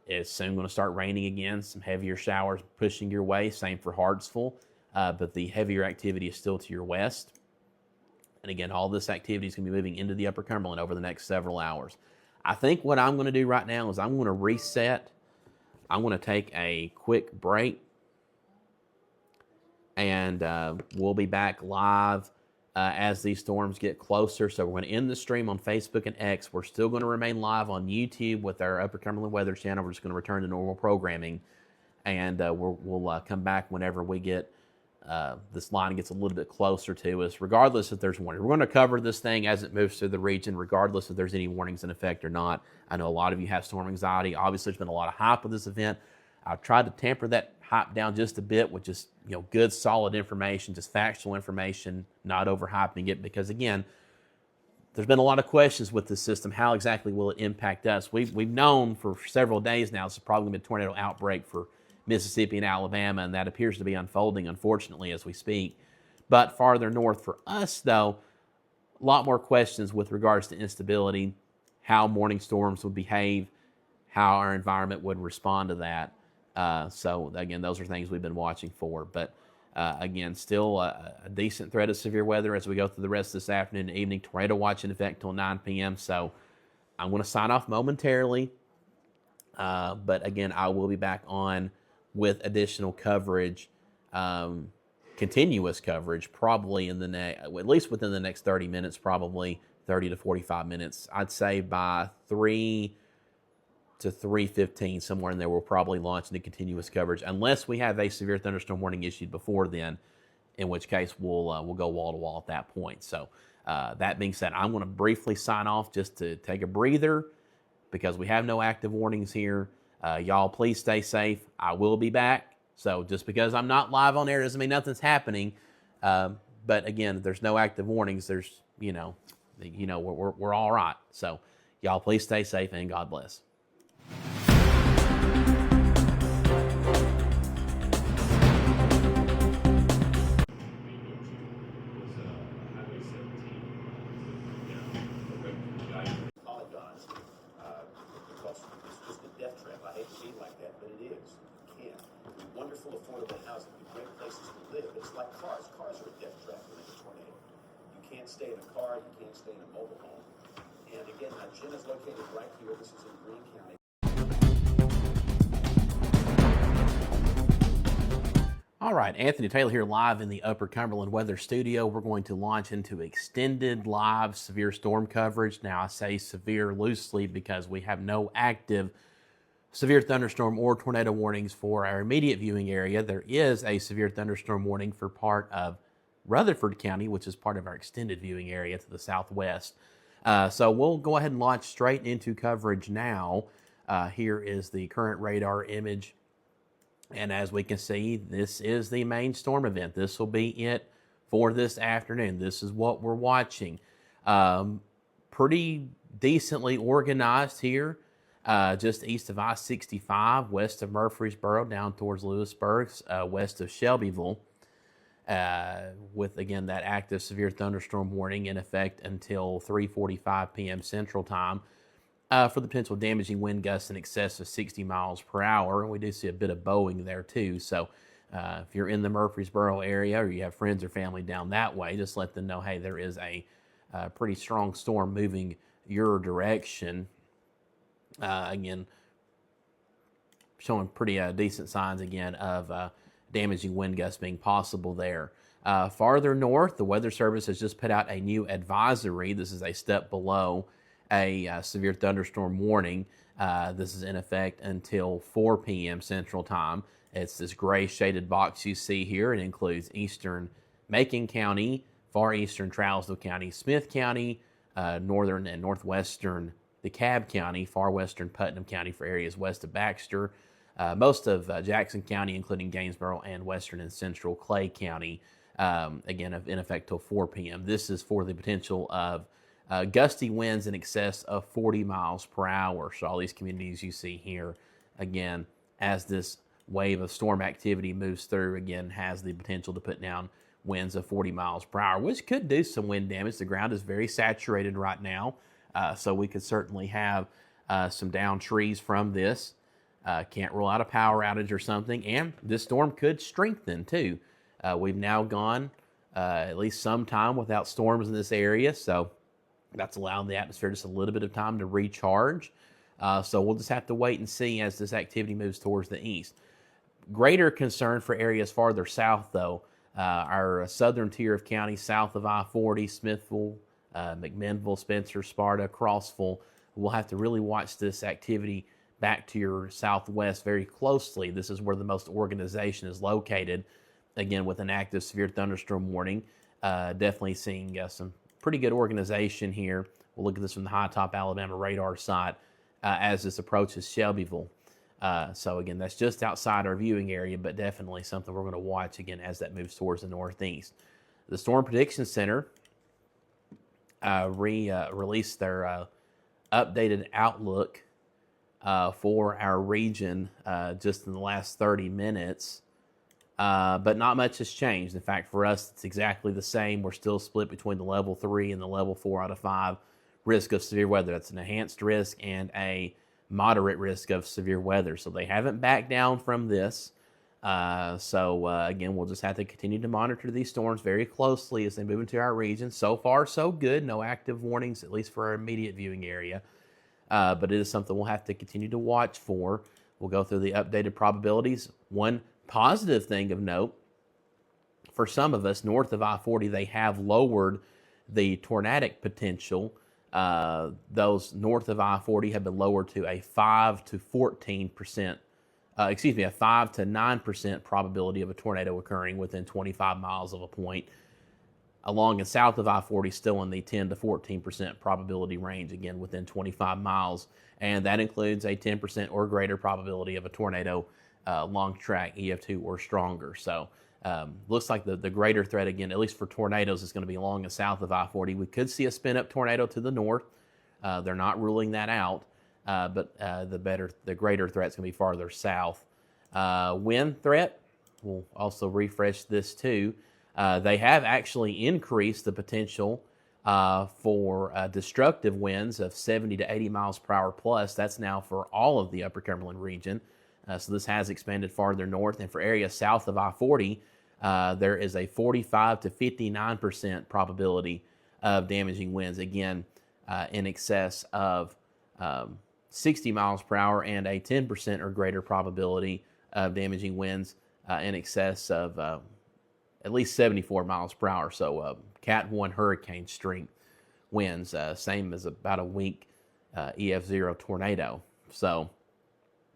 is soon going to start raining again. Some heavier showers pushing your way. Same for Hartsville. But the heavier activity is still to your west. And again, all this activity is going to be moving into the Upper Cumberland over the next several hours. I think what I'm going to do right now is I'm going to reset. I'm going to take a quick break. and we'll be back live as these storms get closer. So we're going to end the stream on Facebook and X. We're still going to remain live on YouTube with our Upper Cumberland Weather channel. We're just going to return to normal programming, and we'll come back whenever we get this line gets a little bit closer to us, regardless if there's warning. We're going to cover this thing as it moves through the region, regardless if there's any warnings in effect or not. I know a lot of you have storm anxiety. Obviously, there's been a lot of hype with this event. I've tried to temper that hype down just a bit with just good, solid information, just factual information, not overhyping it, because again, there's been a lot of questions with this system. How exactly will it impact us? We've known for several days now this is probably going to be a tornado outbreak for Mississippi and Alabama, and that appears to be unfolding, unfortunately, as we speak. But farther north for us, though, a lot more questions with regards to instability, how morning storms would behave, how our environment would respond to that. So, again, those are things we've been watching for. But, again, still a decent threat of severe weather as we go through the rest of this afternoon and evening. Tornado watch in effect until 9 p.m. So I'm going to sign off momentarily. But, again, I will be back on with additional coverage, continuous coverage, probably in the at least within the next 30 minutes, probably 30 to 45 minutes. I'd say by 3 to 3:15, somewhere in there, we'll probably launch into continuous coverage, unless we have a severe thunderstorm warning issued before then, in which case we'll go wall to wall at that point. So that being said, I'm going to briefly sign off just to take a breather because we have no active warnings here. Y'all, please stay safe. I will be back. So just because I'm not live on air doesn't mean nothing's happening. But again, there's no active warnings. There's, we're all right. So y'all, please stay safe and God bless. Wonderful, affordable housing, great places to live. It's like cars. Cars are a death trap when there's a tornado. You can't stay in a car. You can't stay in a mobile home. And again, my gym is located right here. This is in Greene County. All right, Anthony Taylor here live in the Upper Cumberland Weather Studio. We're going to launch into extended live severe storm coverage. Now, I say severe loosely because we have no active severe thunderstorm or tornado warnings for our immediate viewing area. There is a severe thunderstorm warning for part of Rutherford County, which is part of our extended viewing area to the southwest. So we'll go ahead and launch straight into coverage now. Here is the current radar image. And as we can see, this is the main storm event. This will be it for this afternoon. This is what we're watching. Pretty decently organized here. Just east of I-65, west of Murfreesboro, down towards Lewisburg, west of Shelbyville, with, again, that active severe thunderstorm warning in effect until 3:45 p.m. Central Time for the potential damaging wind gusts in excess of 60 miles per hour. And we do see a bit of bowing there, too. So if you're in the Murfreesboro area or you have friends or family down that way, just let them know, hey, there is a pretty strong storm moving your direction. Again, showing pretty decent signs again of damaging wind gusts being possible there. Farther north, the Weather Service has just put out a new advisory. This is a step below a severe thunderstorm warning. This is in effect until 4 p.m. Central Time. It's this gray shaded box you see here. It includes eastern Macon County, far eastern Trousdale County, Smith County, northern and northwestern DeKalb County, far western Putnam County for areas west of Baxter, most of Jackson County, including Gainesboro, and western and central Clay County, again, in effect till 4 p.m. This is for the potential of gusty winds in excess of 40 miles per hour. So all these communities you see here, again, as this wave of storm activity moves through, again, has the potential to put down winds of 40 miles per hour, which could do some wind damage. The ground is very saturated right now. So we could certainly have some downed trees from this. Can't rule out a power outage or something. And this storm could strengthen too. We've now gone at least some time without storms in this area. So that's allowed the atmosphere just a little bit of time to recharge. So we'll just have to wait and see as this activity moves towards the east. Greater concern for areas farther south, though. Our southern tier of counties south of I-40, Smithville, McMinnville, Spencer, Sparta, Crossville, we'll have to really watch this activity back to your southwest very closely. This is where the most organization is located. Again, with an active severe thunderstorm warning, definitely seeing some pretty good organization here. We'll look at this from the High Top Alabama radar site as this approaches Shelbyville. So again, that's just outside our viewing area, but definitely something we're going to watch again as that moves towards the northeast. The Storm Prediction Center released their updated outlook for our region just in the last 30 minutes. But not much has changed. In fact, for us, it's exactly the same. We're still split between the level 3 and the level 4 out of 5 risk of severe weather. That's an enhanced risk and a moderate risk of severe weather. So they haven't backed down from this. Again, we'll just have to continue to monitor these storms very closely as they move into our region. So far, so good. No active warnings, at least for our immediate viewing area. But it is something we'll have to continue to watch for. We'll go through the updated probabilities. One positive thing of note, for some of us north of I-40, they have lowered the tornadic potential. Those north of I-40 have been lowered to a 5 to 14%, a 5 to 9% probability of a tornado occurring within 25 miles of a point. Along and south of I-40, still in the 10 to 14% probability range, again within 25 miles. And that includes a 10% or greater probability of a tornado long track EF2 or stronger. So looks like the greater threat, again, at least for tornadoes, is going to be along and south of I-40. We could see a spin-up tornado to the north. They're not ruling that out, but the greater threat is going to be farther south. Wind threat, we'll also refresh this too. They have actually increased the potential for destructive winds of 70 to 80 miles per hour plus. That's now for all of the Upper Cumberland region. So this has expanded farther north. And for areas south of I-40, there is a 45 to 59% probability of damaging winds, again, in excess of 60 miles per hour, and a 10% or greater probability of damaging winds in excess of at least 74 miles per hour. So Cat 1 hurricane strength winds, same as about a weak EF0 tornado. So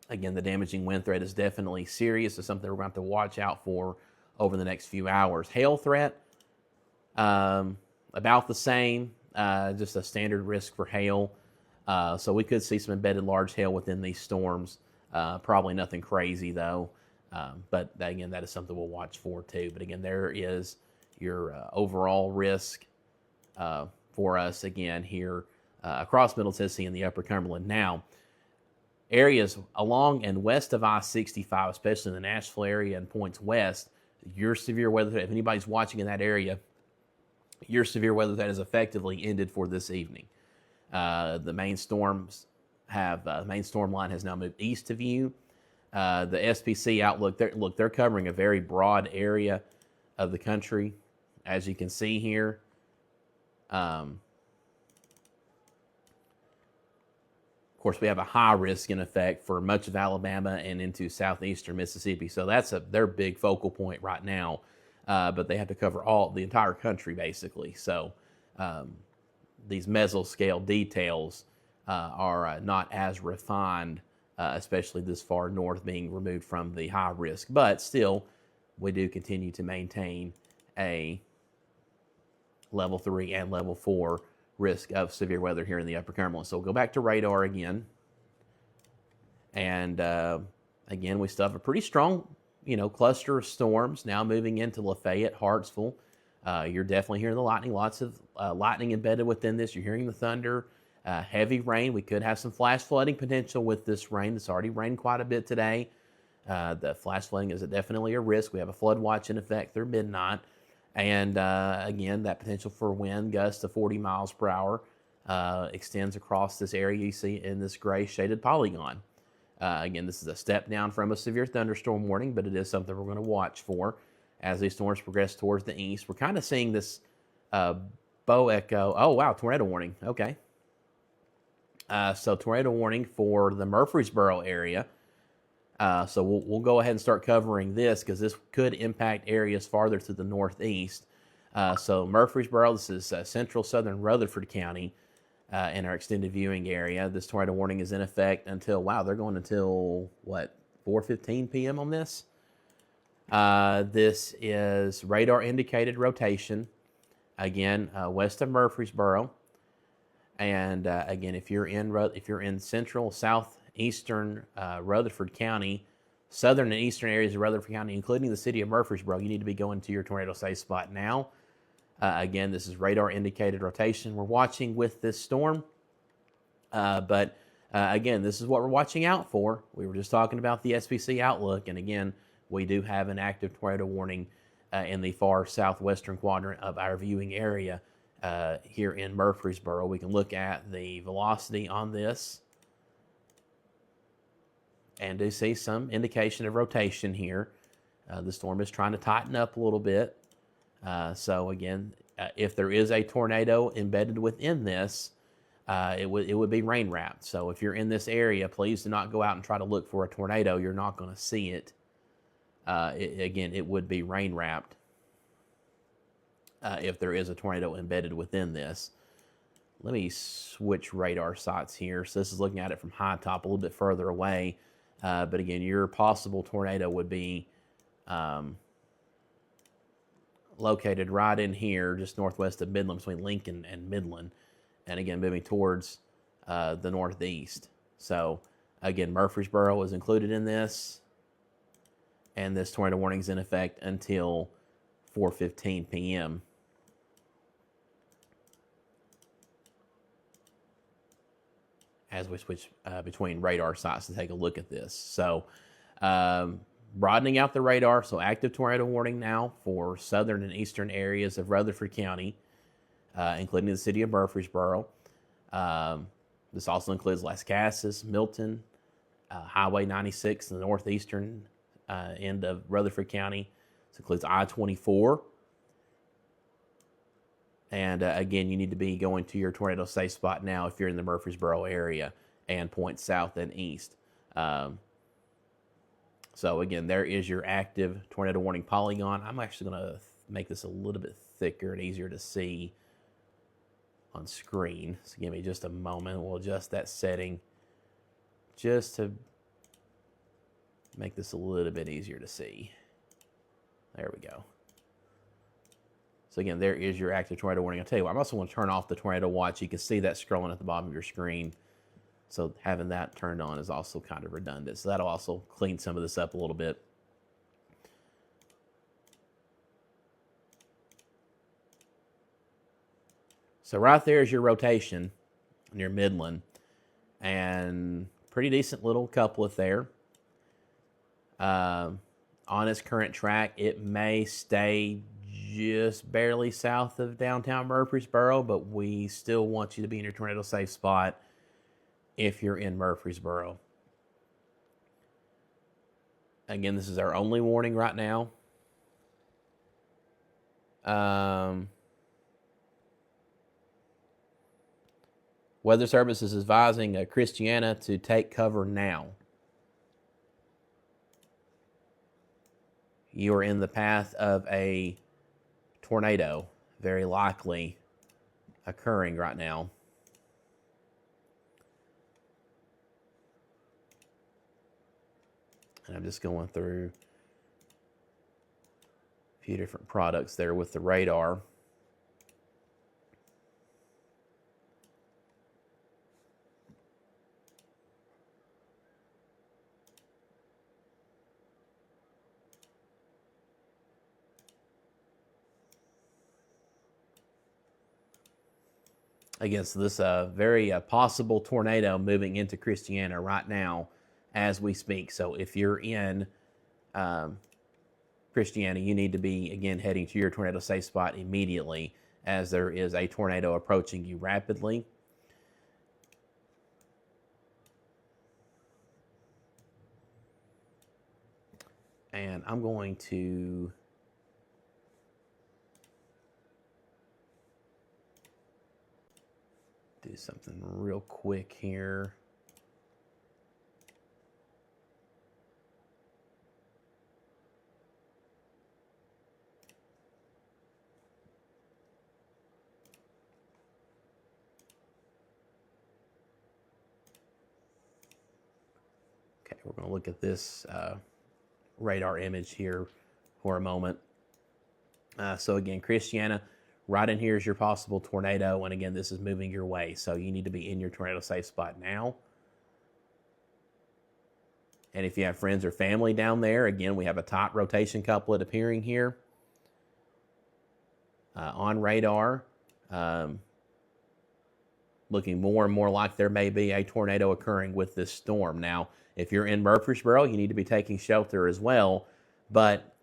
again, the damaging wind threat is definitely serious. It's something we're going to have to watch out for over the next few hours. Hail threat, about the same, just a standard risk for hail. So we could see some embedded large hail within these storms. Probably nothing crazy though. But again, that is something we'll watch for too. But again, there is your overall risk for us again here across Middle Tennessee and the Upper Cumberland. Now, areas along and west of I-65, especially in the Nashville area and points west, your severe weather, if anybody's watching in that area, your severe weather that is effectively ended for this evening. The main storms main storm line has now moved east of you. The SPC outlook, they're covering a very broad area of the country, as you can see here. Of course, we have a high risk in effect for much of Alabama and into southeastern Mississippi. So that's their big focal point right now. But they have to cover the entire country, basically. So these mesoscale details are not as refined, especially this far north, being removed from the high risk. But still, we do continue to maintain a level 3 and level 4 risk of severe weather here in the Upper Cumberland. So we'll go back to radar again. And again, we still have a pretty strong, cluster of storms now moving into Lafayette, Hartsville. You're definitely hearing the lightning, lots of lightning embedded within this. You're hearing the thunder, heavy rain. We could have some flash flooding potential with this rain. It's already rained quite a bit today. The flash flooding is definitely a risk. We have a flood watch in effect through midnight. And again, that potential for wind gusts to 40 miles per hour extends across this area you see in this gray shaded polygon. Again, this is a step down from a severe thunderstorm warning, but it is something we're going to watch for as these storms progress towards the east. We're kind of seeing this bow echo. Oh, wow, tornado warning. Okay. So tornado warning for the Murfreesboro area. So we'll go ahead and start covering this because this could impact areas farther to the northeast. So Murfreesboro, this is central southern Rutherford County in our extended viewing area. This tornado warning is in effect until, wow, they're going until, what, 4:15 p.m. on this? This is radar indicated rotation, again, west of Murfreesboro. And again, if you're in central, southeastern Rutherford County, southern and eastern areas of Rutherford County, including the city of Murfreesboro, you need to be going to your tornado safe spot now. Again, this is radar indicated rotation we're watching with this storm. But again, this is what we're watching out for. We were just talking about the SPC outlook, and again, we do have an active tornado warning in the far southwestern quadrant of our viewing area. Here in Murfreesboro, we can look at the velocity on this and do see some indication of rotation here. The storm is trying to tighten up a little bit. So again, if there is a tornado embedded within this, it would be rain wrapped. So if you're in this area, please do not go out and try to look for a tornado. You're not going to see it. Again, it would be rain wrapped. If there is a tornado embedded within this. Let me switch radar sites here. So this is looking at it from high top, a little bit further away. But again, your possible tornado would be located right in here, just northwest of Midland, between Lincoln and Midland. And again, moving towards the northeast. So again, Murfreesboro is included in this. And this tornado warning is in effect until 4:15 p.m. as we switch between radar sites to take a look at this. So broadening out the radar, so active tornado warning now for southern and eastern areas of Rutherford County, including the city of Murfreesboro. This also includes Las Casas, Milton, Highway 96 in the northeastern end of Rutherford County. This includes I-24. And again, you need to be going to your tornado safe spot now if you're in the Murfreesboro area and point south and east. So again, there is your active tornado warning polygon. I'm actually going to make this a little bit thicker and easier to see on screen. So give me just a moment. We'll adjust that setting just to make this a little bit easier to see. There we go. So again, there is your active tornado warning. I'll tell you what, I'm also going to turn off the tornado watch. You can see that scrolling at the bottom of your screen. So having that turned on is also kind of redundant. So that'll also clean some of this up a little bit. So right there is your rotation near Midland. And pretty decent little couplet there. On its current track, it may stay just barely south of downtown Murfreesboro, but we still want you to be in your tornado safe spot if you're in Murfreesboro. Again, this is our only warning right now. Weather Service is advising Christiana to take cover now. You are in the path of a tornado, very likely occurring right now. And I'm just going through a few different products there with the radar. Against this very possible tornado moving into Christiana right now as we speak. So if you're in Christiana, you need to be, again, heading to your tornado safe spot immediately as there is a tornado approaching you rapidly. And I'm going to do something real quick here. We're going to look at this radar image here for a moment. So again, Christiana, right in here is your possible tornado. And again, this is moving your way. So you need to be in your tornado safe spot now. And if you have friends or family down there, again, we have a top rotation couplet appearing here on radar. Looking more and more like there may be a tornado occurring with this storm. Now, if you're in Murfreesboro, you need to be taking shelter as well. But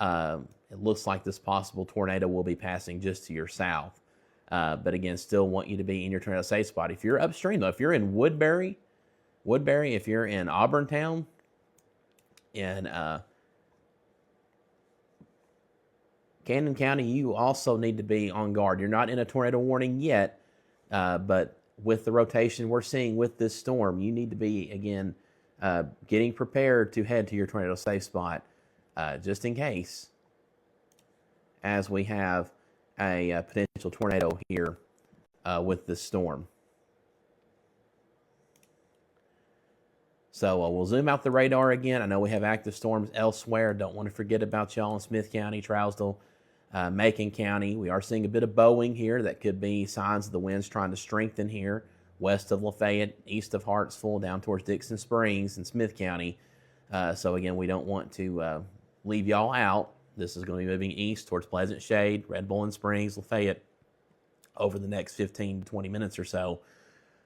it looks like this possible tornado will be passing just to your south. But again, still want you to be in your tornado safe spot. If you're upstream, though, if you're in Woodbury, if you're in Auburntown, in Camden County, you also need to be on guard. You're not in a tornado warning yet, but with the rotation we're seeing with this storm, you need to be, again, getting prepared to head to your tornado safe spot, just in case, as we have a potential tornado here with this storm. So we'll zoom out the radar again. I know we have active storms elsewhere. Don't want to forget about y'all in Smith County, Trousdale, Macon County. We are seeing a bit of bowing here. That could be signs of the winds trying to strengthen here, west of Lafayette, east of Hartsville, down towards Dixon Springs in Smith County. So again, we don't want to leave y'all out. This is going to be moving east towards Pleasant Shade, Red Bull Springs, Lafayette over the next 15 to 20 minutes or so.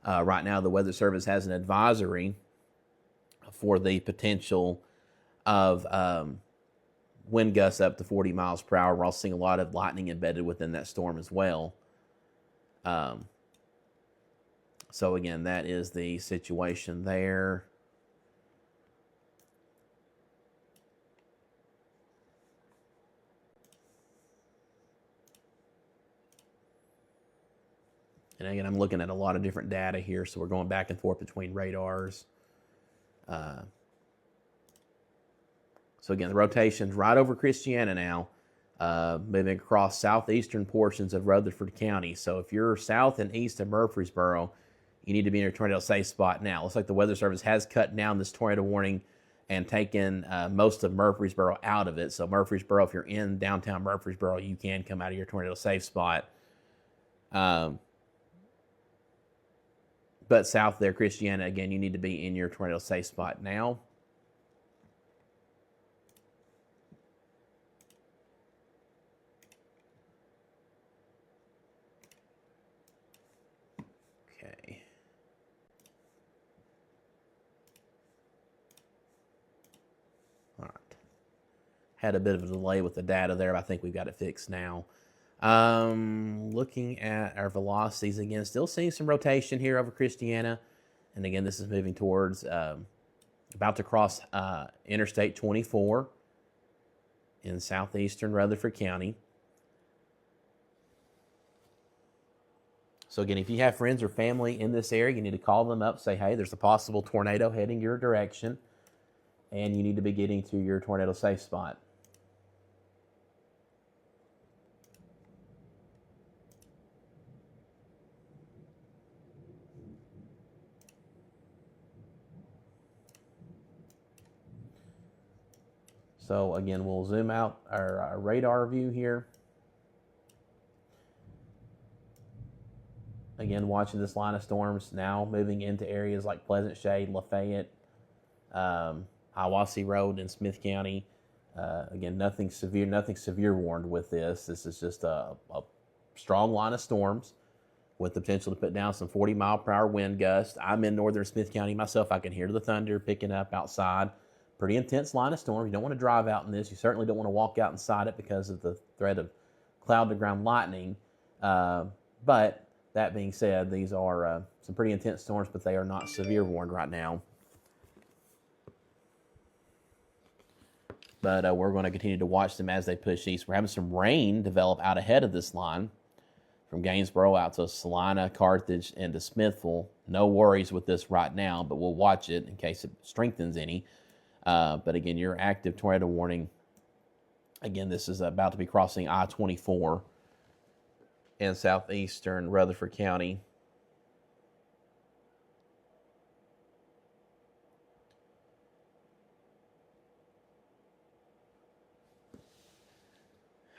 Right now, the Weather Service has an advisory for the potential of wind gusts up to 40 miles per hour. We're also seeing a lot of lightning embedded within that storm as well. So again, that is the situation there. And again, I'm looking at a lot of different data here, so we're going back and forth between radars. So again, the rotation's right over Christiana now, moving across southeastern portions of Rutherford County. So if you're south and east of Murfreesboro, you need to be in your tornado safe spot now. Looks like the Weather Service has cut down this tornado warning and taken most of Murfreesboro out of it. So Murfreesboro, if you're in downtown Murfreesboro, you can come out of your tornado safe spot. But south there, Christiana, again, you need to be in your tornado safe spot now. Okay. All right. Had a bit of a delay with the data there, but I think we've got it fixed now. Looking at our velocities again, still seeing some rotation here over Christiana. And again, this is moving towards, about to cross Interstate 24 in southeastern Rutherford County. So again, if you have friends or family in this area, you need to call them up, say, hey, there's a possible tornado heading your direction, and you need to be getting to your tornado safe spot. So again, we'll zoom out our radar view here. Again, watching this line of storms now moving into areas like Pleasant Shade, Lafayette, Hiawassee Road in Smith County. Again, nothing severe warned with this. This is just a strong line of storms with the potential to put down some 40-mile-per-hour wind gusts. I'm in northern Smith County myself. I can hear the thunder picking up outside. Pretty intense line of storm. You don't want to drive out in this. You certainly don't want to walk out inside it because of the threat of cloud-to-ground lightning. But that being said, these are some pretty intense storms, but they are not severe warned right now. But we're going to continue to watch them as they push east. We're having some rain develop out ahead of this line from Gainesboro out to Salina, Carthage, and to Smithville. No worries with this right now, but we'll watch it in case it strengthens any. But again, your active tornado warning, again, this is about to be crossing I-24 in southeastern Rutherford County.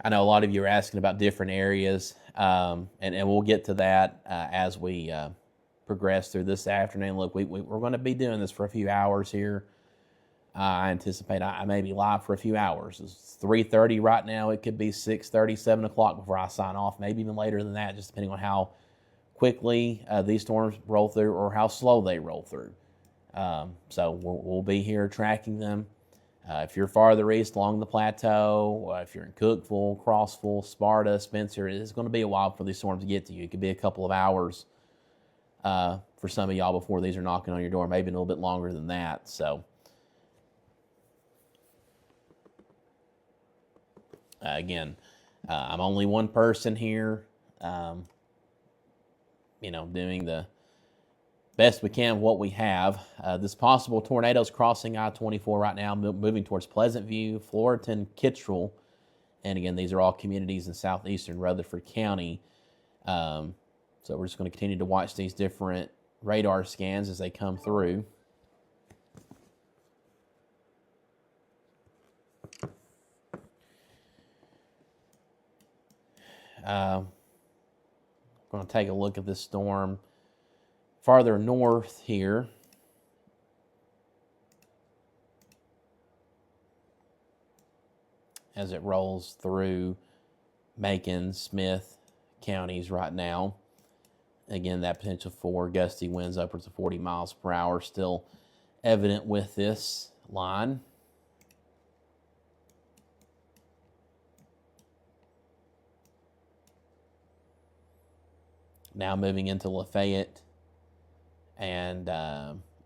I know a lot of you are asking about different areas, and we'll get to that as we progress through this afternoon. Look, we're going to be doing this for a few hours here. I anticipate I may be live for a few hours. It's 3:30 right now. It could be 6:30, 7 o'clock before I sign off, maybe even later than that, just depending on how quickly these storms roll through or how slow they roll through. So we'll be here tracking them. If you're farther east along the plateau, if you're in Cookeville, Crossville, Sparta, Spencer, it's going to be a while for these storms to get to you. It could be a couple of hours for some of y'all before these are knocking on your door, maybe a little bit longer than that. So again, I'm only one person here, doing the best we can with what we have. This possible tornado is crossing I-24 right now, moving towards Pleasant View, Fullerton, Kittrell. And again, these are all communities in southeastern Rutherford County. So we're just going to continue to watch these different radar scans as they come through. I'm going to take a look at this storm farther north here. As it rolls through Macon, Smith counties right now. Again, that potential for gusty winds upwards of 40 miles per hour still evident with this line. Now moving into Lafayette and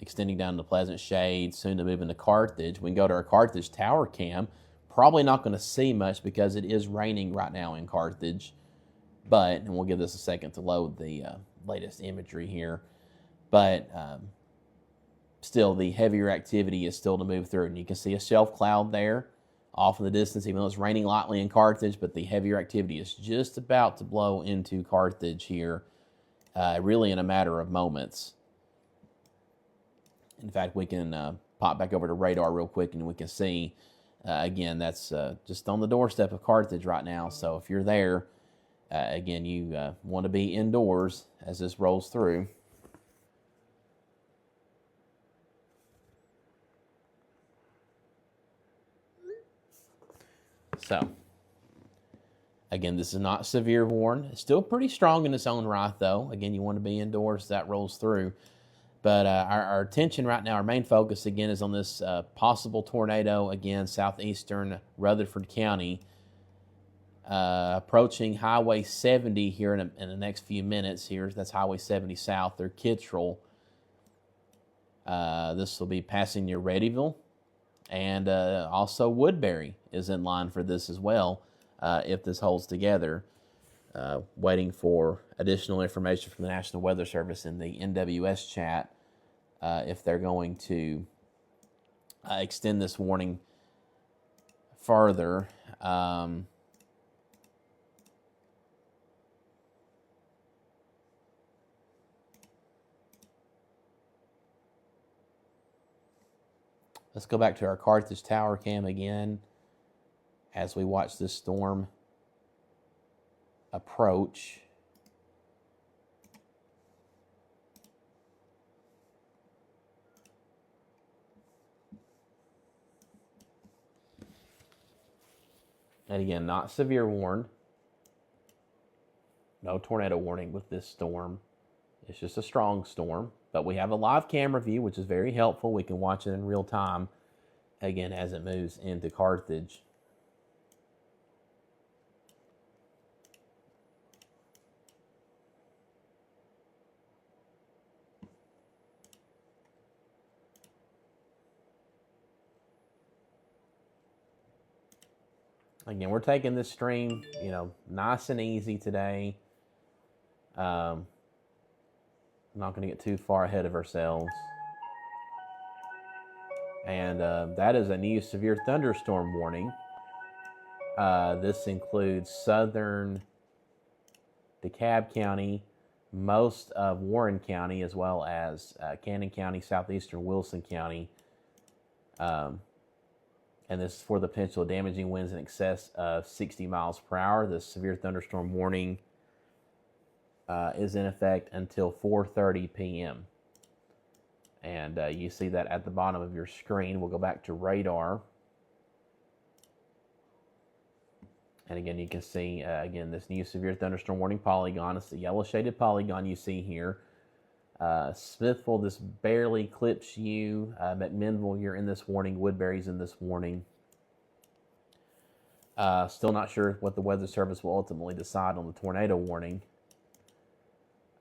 extending down to Pleasant Shade, soon to move into Carthage. We can go to our Carthage tower cam. Probably not going to see much because it is raining right now in Carthage. But, and we'll give this a second to load the latest imagery here. But still, the heavier activity is still to move through. And you can see a shelf cloud there off in the distance, even though it's raining lightly in Carthage. But the heavier activity is just about to blow into Carthage here, really in a matter of moments. In fact, we can pop back over to radar real quick and we can see, again, that's just on the doorstep of Carthage right now. So if you're there, again, you want to be indoors as this rolls through. So, again, this is not severe warn. It's still pretty strong in its own right, though. Again, you want to be indoors as that rolls through. But our attention right now, our main focus, again, is on this possible tornado, again, southeastern Rutherford County, approaching Highway 70 here in the next few minutes. Here, that's Highway 70 south, through Kittrell. This will be passing near Readyville. And also Woodbury is in line for this as well, if this holds together. Waiting for additional information from the National Weather Service in the NWS chat if they're going to extend this warning further. Let's go back to our Carthage tower cam again as we watch this storm approach. And again, not severe warned. No tornado warning with this storm. It's just a strong storm. But we have a live camera view, which is very helpful. We can watch it in real time, again, as it moves into Carthage. Again, we're taking this stream, nice and easy today. Not going to get too far ahead of ourselves. And that is a new severe thunderstorm warning. This includes southern DeKalb County, most of Warren County, as well as Cannon County, southeastern Wilson County. and this is for the potential damaging winds in excess of 60 miles per hour. The severe thunderstorm warning is in effect until 4:30 p.m. And you see that at the bottom of your screen. We'll go back to radar. And again, you can see, again, this new severe thunderstorm warning polygon. It's the yellow shaded polygon you see here. Smithville, this barely clips you. McMinnville, you're in this warning. Woodbury's in this warning. Still not sure what the Weather Service will ultimately decide on the tornado warning.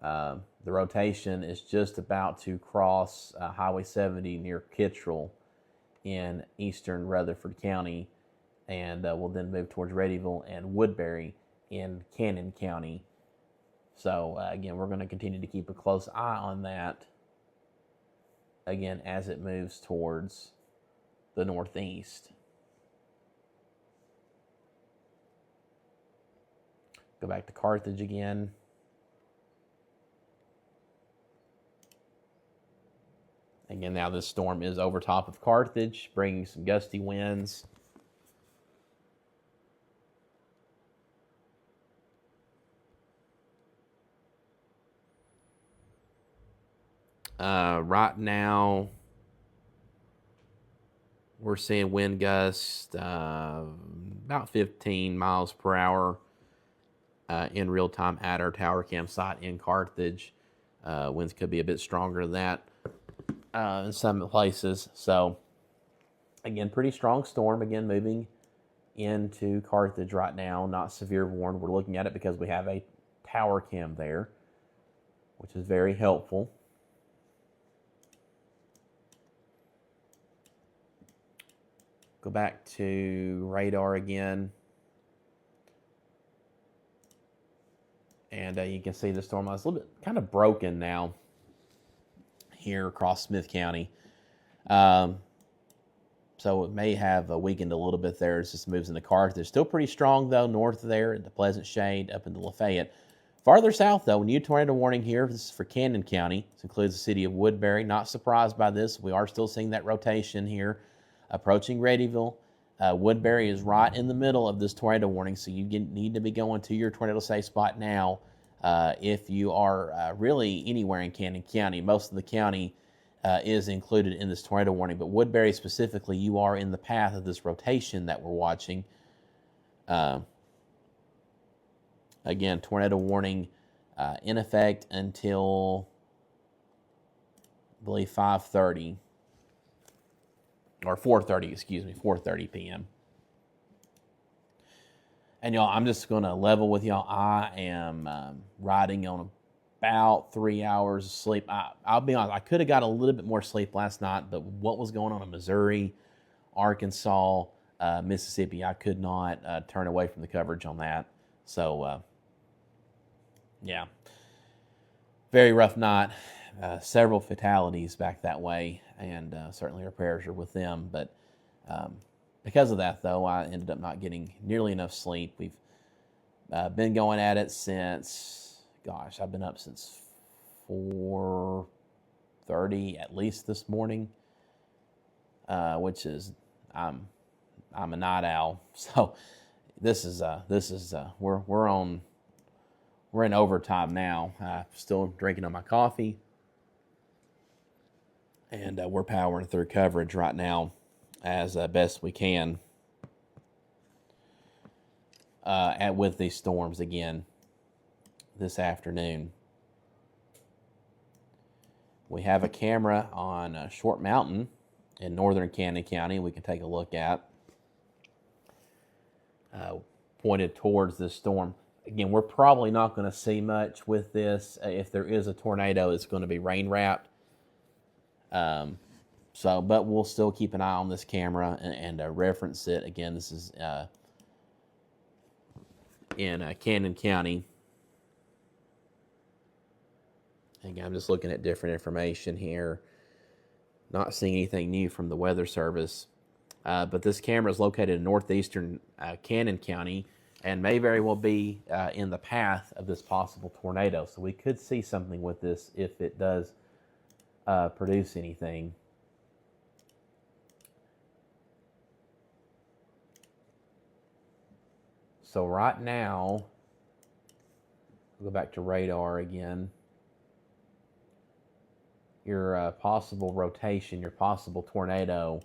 The rotation is just about to cross Highway 70 near Kittrell in eastern Rutherford County, and will then move towards Readyville and Woodbury in Cannon County. So, again, we're going to continue to keep a close eye on that, again, as it moves towards the northeast. Go back to Carthage again. Again, now this storm is over top of Carthage, bringing some gusty winds. Right now, we're seeing wind gusts about 15 miles per hour in real time at our tower campsite in Carthage. Winds could be a bit stronger than that in some places. So, again, pretty strong storm. Again, moving into Carthage right now. Not severe warned. We're looking at it because we have a tower cam there, which is very helpful. Go back to radar again. And you can see the storm line is a little bit kind of broken now here across Smith County. So it may have weakened a little bit there as this moves into Carthage. Still pretty strong, though, north of there into Pleasant Shade up into Lafayette. Farther south, though, new tornado warning here. This is for Cannon County. This includes the city of Woodbury. Not surprised by this. We are still seeing that rotation here approaching Readyville. Woodbury is right in the middle of this tornado warning, so you need to be going to your tornado safe spot now if you are really anywhere in Cannon County. Most of the county is included in this tornado warning, but Woodbury specifically, you are in the path of this rotation that we're watching. Again, tornado warning in effect until, I believe, 5:30. Or 4:30, excuse me, 4:30 p.m. And y'all, I'm just going to level with y'all. I am riding on about 3 hours of sleep. I'll be honest, I could have got a little bit more sleep last night, but what was going on in Missouri, Arkansas, Mississippi, I could not turn away from the coverage on that. So, yeah, very rough night. Several fatalities back that way, and certainly our prayers are with them. But because of that, though, I ended up not getting nearly enough sleep. We've been going at it since, gosh, I've been up since 4:30 at least this morning, which is I'm a night owl. So this is we're in overtime now. Still drinking on my coffee. And we're powering through coverage right now as best we can with these storms again this afternoon. We have a camera on Short Mountain in northern Cannon County we can take a look at, pointed towards this storm. Again, we're probably not going to see much with this. If there is a tornado, it's going to be rain wrapped. But we'll still keep an eye on this camera and reference it. Again, this is in Cannon County. Again, I'm just looking at different information here. Not seeing anything new from the Weather Service. But this camera is located in northeastern Cannon County and may very well be in the path of this possible tornado. So we could see something with this if it does produce anything. So right now, we'll go back to radar again. Your possible rotation, your possible tornado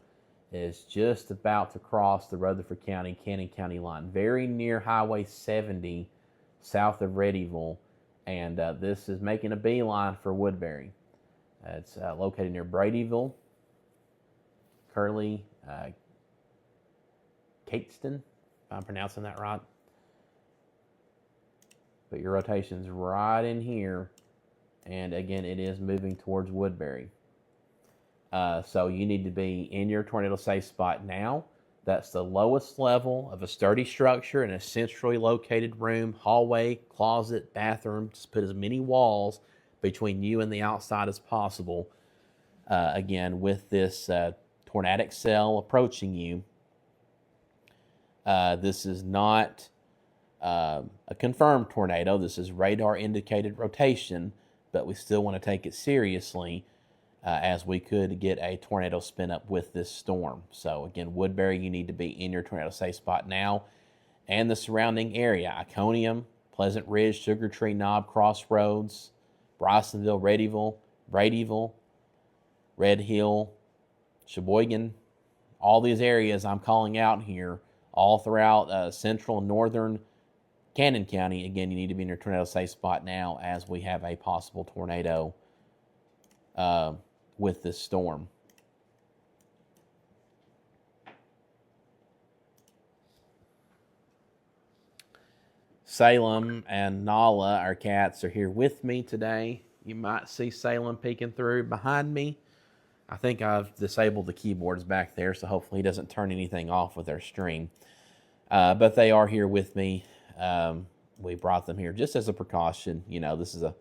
is just about to cross the Rutherford County, Cannon County line, very near Highway 70 south of Readyville, and this is making a beeline for Woodbury. It's located near Bradyville, Curly, Cateston, if I'm pronouncing that right. But your rotation's right in here, and again, it is moving towards Woodbury. So you need to be in your tornado safe spot now. That's the lowest level of a sturdy structure in a centrally located room, hallway, closet, bathroom. Just put as many walls between you and the outside as possible. Again, with this tornadic cell approaching you, this is not a confirmed tornado. This is radar indicated rotation, but we still want to take it seriously, as we could get a tornado spin up with this storm. So again, Woodbury, you need to be in your tornado safe spot now, and the surrounding area: Iconium, Pleasant Ridge, Sugar Tree Knob, Crossroads, Brysonville, Bradyville, Red Hill, Sheboygan. All these areas I'm calling out here, all throughout central and northern Cannon County. Again, you need to be in your tornado safe spot now, as we have a possible tornado with this storm. Salem and Nala, our cats, are here with me today. You might see Salem peeking through behind me. I think I've disabled the keyboards back there, so hopefully he doesn't turn anything off with our stream. But they are here with me. We brought them here just as a precaution. You know, this is a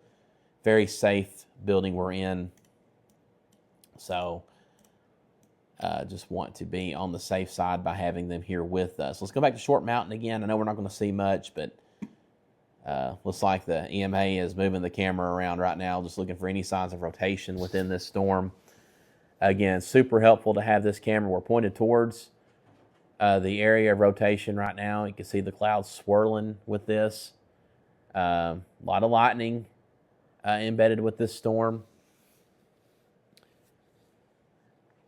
very safe building we're in. So just want to be on the safe side by having them here with us. Let's go back to Short Mountain again. I know we're not going to see much, but looks like the EMA is moving the camera around right now, just looking for any signs of rotation within this storm. Again, super helpful to have this camera. We're pointed towards the area of rotation right now. You can see the clouds swirling with this. A lot of lightning embedded with this storm.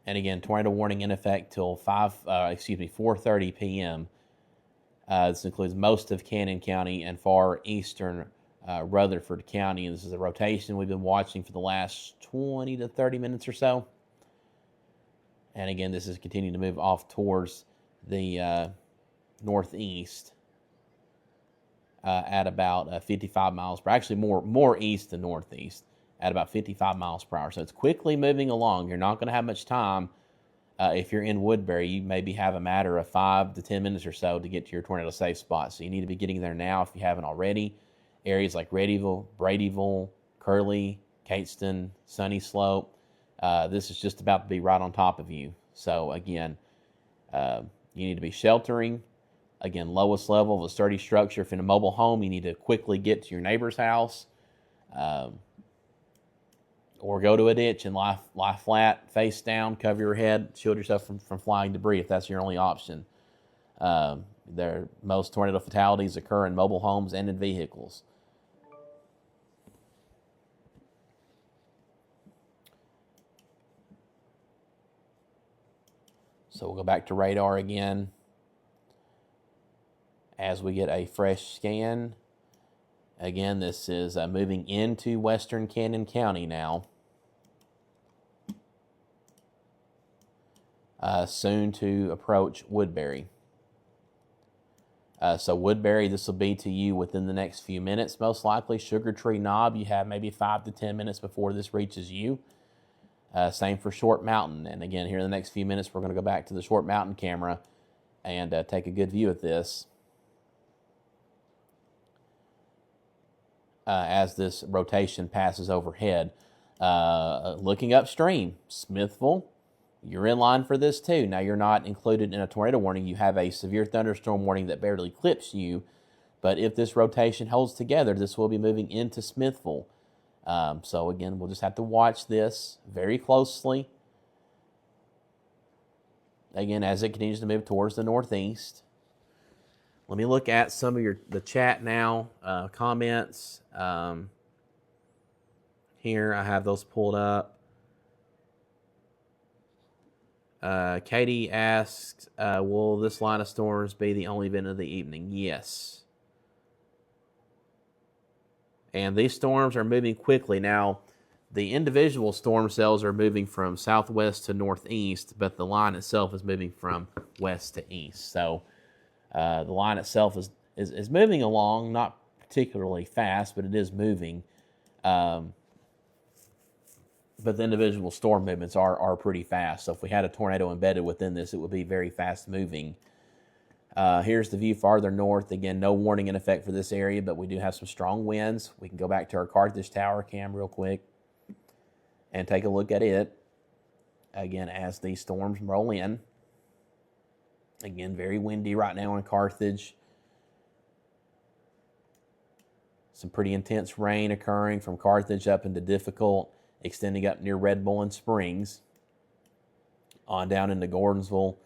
And again, tornado warning in effect till 4:30 p.m. This includes most of Cannon County and far eastern Rutherford County. This is a rotation we've been watching for the last 20 to 30 minutes or so. And again, this is continuing to move off towards the northeast at about 55 miles per hour. Actually, more east than northeast at about 55 miles per hour. So it's quickly moving along. You're not going to have much time. If you're in Woodbury, you maybe have a matter of 5 to 10 minutes or so to get to your tornado safe spot. So you need to be getting there now if you haven't already. Areas like Readyville, Bradyville, Curly, Cateston, Sunny Slope. This is just about to be right on top of you. So again, you need to be sheltering. Again, lowest level of a sturdy structure. If in a mobile home, you need to quickly get to your neighbor's house, or go to a ditch and lie flat, face down, cover your head, shield yourself from flying debris if that's your only option. Most tornado fatalities occur in mobile homes and in vehicles. So we'll go back to radar again as we get a fresh scan. Again, this is moving into western Cannon County now. Soon to approach Woodbury. So Woodbury, this will be to you within the next few minutes, most likely. Sugar Tree Knob, you have maybe 5 to 10 minutes before this reaches you. Same for Short Mountain. And again, here in the next few minutes, we're going to go back to the Short Mountain camera and take a good view at this as this rotation passes overhead. Looking upstream, Smithville, you're in line for this too. Now, you're not included in a tornado warning. You have a severe thunderstorm warning that barely clips you. But if this rotation holds together, this will be moving into Smithville. So again, we'll just have to watch this very closely. Again, as it continues to move towards the northeast. Let me look at some of the chat now, comments. Here, I have those pulled up. Katie asks, will this line of storms be the only event of the evening? Yes. And these storms are moving quickly. Now, the individual storm cells are moving from southwest to northeast, but the line itself is moving from west to east. So the line itself is moving along, not particularly fast, but it is moving. But the individual storm movements are pretty fast. So if we had a tornado embedded within this, it would be very fast moving. Here's the view farther north. Again, no warning in effect for this area, but we do have some strong winds. We can go back to our Carthage Tower cam real quick and take a look at it. Again, as these storms roll in. Again, very windy right now in Carthage. Some pretty intense rain occurring from Carthage up into Difficult, extending up near Red Bull and Springs, on down into Gordonsville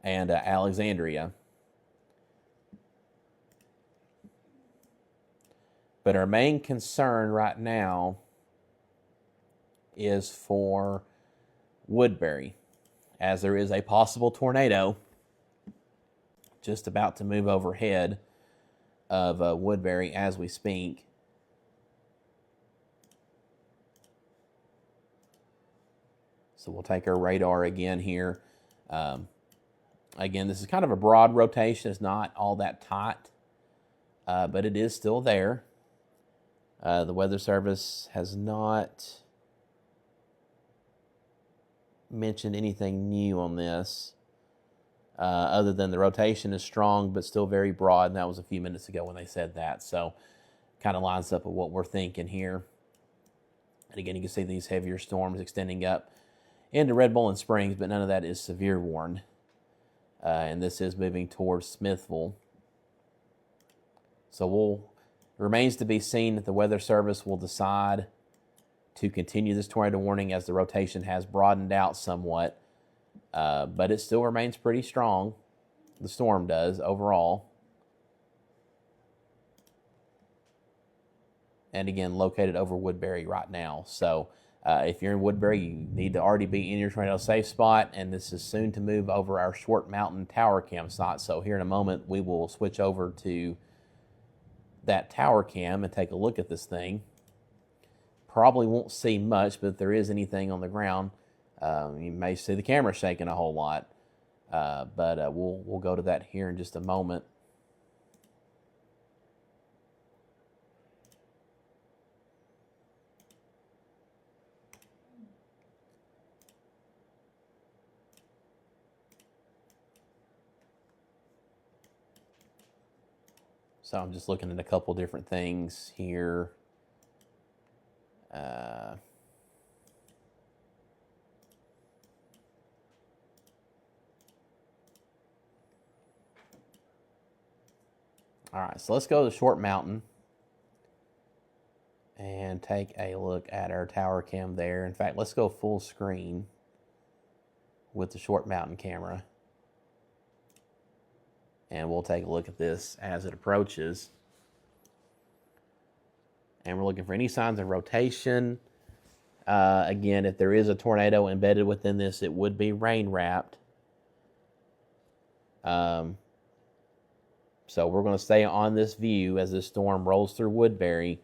and Alexandria. But our main concern right now is for Woodbury, as there is a possible tornado just about to move overhead of Woodbury as we speak. So we'll take our radar again here. Again, this is kind of a broad rotation. It's not all that tight, but it is still there. The Weather Service has not mentioned anything new on this, other than the rotation is strong but still very broad, and that was a few minutes ago when they said that. So kind of lines up with what we're thinking here. And again, you can see these heavier storms extending up into Red Bull and Springs, but none of that is severe warned. And this is moving towards Smithville. So it remains to be seen if the Weather Service will decide to continue this tornado warning, as the rotation has broadened out somewhat. But it still remains pretty strong. The storm does overall. And again, located over Woodbury right now. So if you're in Woodbury, you need to already be in your tornado safe spot, and this is soon to move over our Short Mountain Tower Cam site. So here in a moment, we will switch over to that tower cam and take a look at this thing. Probably won't see much, but if there is anything on the ground, you may see the camera shaking a whole lot. But we'll go to that here in just a moment. So I'm just looking at a couple different things here. All right, so let's go to Short Mountain and take a look at our tower cam there. In fact, let's go full screen with the Short Mountain camera. And we'll take a look at this as it approaches. And we're looking for any signs of rotation. Again, if there is a tornado embedded within this, it would be rain wrapped. So we're going to stay on this view as this storm rolls through Woodbury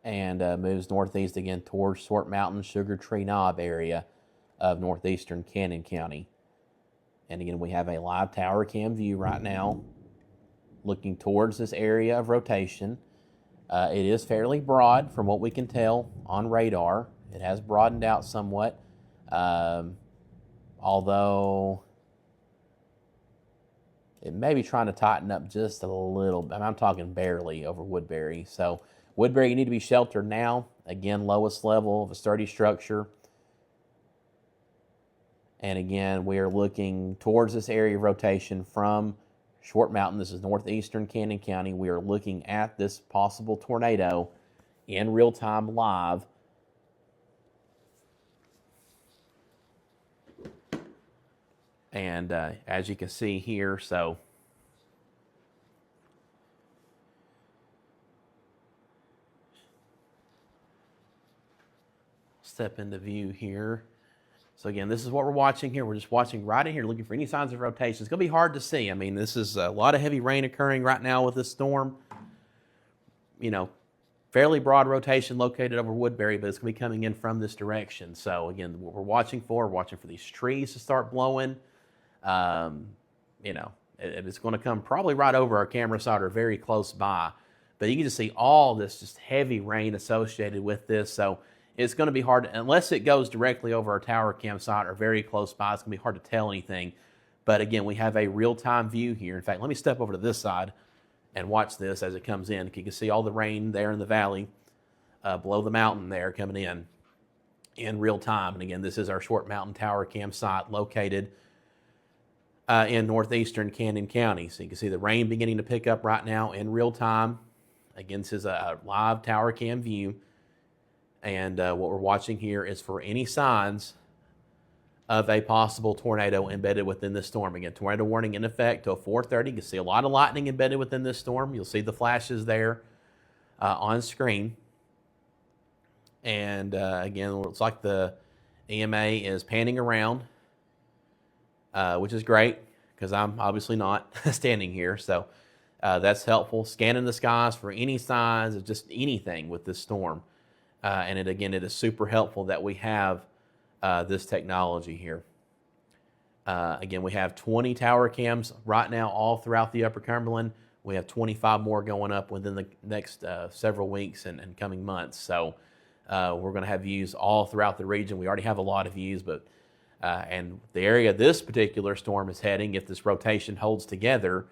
and moves northeast again towards Short Mountain, Sugar Tree Knob area of northeastern Cannon County. And again, we have a live tower cam view right now looking towards this area of rotation. It is fairly broad from what we can tell on radar. It has broadened out somewhat, although it may be trying to tighten up just a little bit. I'm talking barely over Woodbury. So Woodbury, you need to be sheltered now. Again, lowest level of a sturdy structure. And again, we are looking towards this area of rotation from Short Mountain. This is northeastern Cannon County. We are looking at this possible tornado in real time live. And as you can see here, so step into view here. So again, this is what we're watching here. We're just watching right in here, looking for any signs of rotation. It's going to be hard to see. I mean, this is a lot of heavy rain occurring right now with this storm. You know, fairly broad rotation located over Woodbury, but it's going to be coming in from this direction. So again, what we're watching for these trees to start blowing. You know, it's going to come probably right over our camera site or very close by. But you can just see all this just heavy rain associated with this. So it's going to be hard, unless it goes directly over our tower campsite or very close by, it's going to be hard to tell anything. But again, we have a real-time view here. In fact, let me step over to this side and watch this as it comes in. You can see all the rain there in the valley below the mountain there coming in real time. And again, this is our Short Mountain Tower campsite located in northeastern Cannon County. So you can see the rain beginning to pick up right now in real time. Again, this is a live tower cam view. And what we're watching here is for any signs of a possible tornado embedded within this storm. Again, tornado warning in effect till 4:30. You can see a lot of lightning embedded within this storm. You'll see the flashes there on screen. And again, it looks like the EMA is panning around, which is great because I'm obviously not standing here. So that's helpful. Scanning the skies for any signs of just anything with this storm. And it is super helpful that we have this technology here. Again, we have 20 tower cams right now all throughout the Upper Cumberland. We have 25 more going up within the next several weeks and coming months. So we're going to have views all throughout the region. We already have a lot of views, but and the area this particular storm is heading, if this rotation holds together,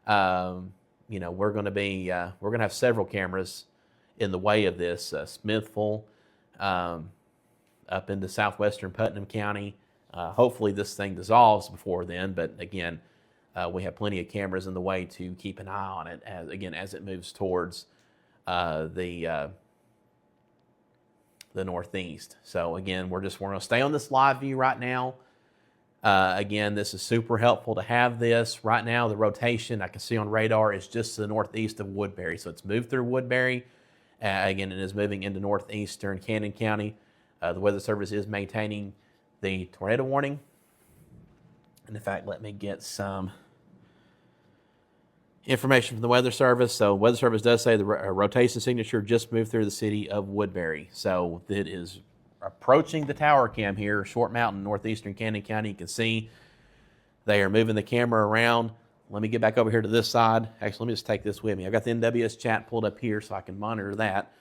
you know, we're going to have several cameras in the way of this. Smithville, up into southwestern Putnam County. Hopefully this thing dissolves before then, but again, we have plenty of cameras in the way to keep an eye on it as it moves towards the northeast. So again, we're going to stay on this live view right now. Again, this is super helpful to have this. Right now, the rotation I can see on radar is just to the northeast of Woodbury. So it's moved through Woodbury. Again, it is moving into northeastern Cannon County. The Weather Service is maintaining the tornado warning. And in fact, let me get some information from the Weather Service. So Weather Service does say the rotation signature just moved through the city of Woodbury. So it is approaching the tower cam here, Short Mountain, northeastern Cannon County. You can see they are moving the camera around. Let me get back over here to this side. Actually, let me just take this with me. I've got the NWS chat pulled up here so I can monitor that,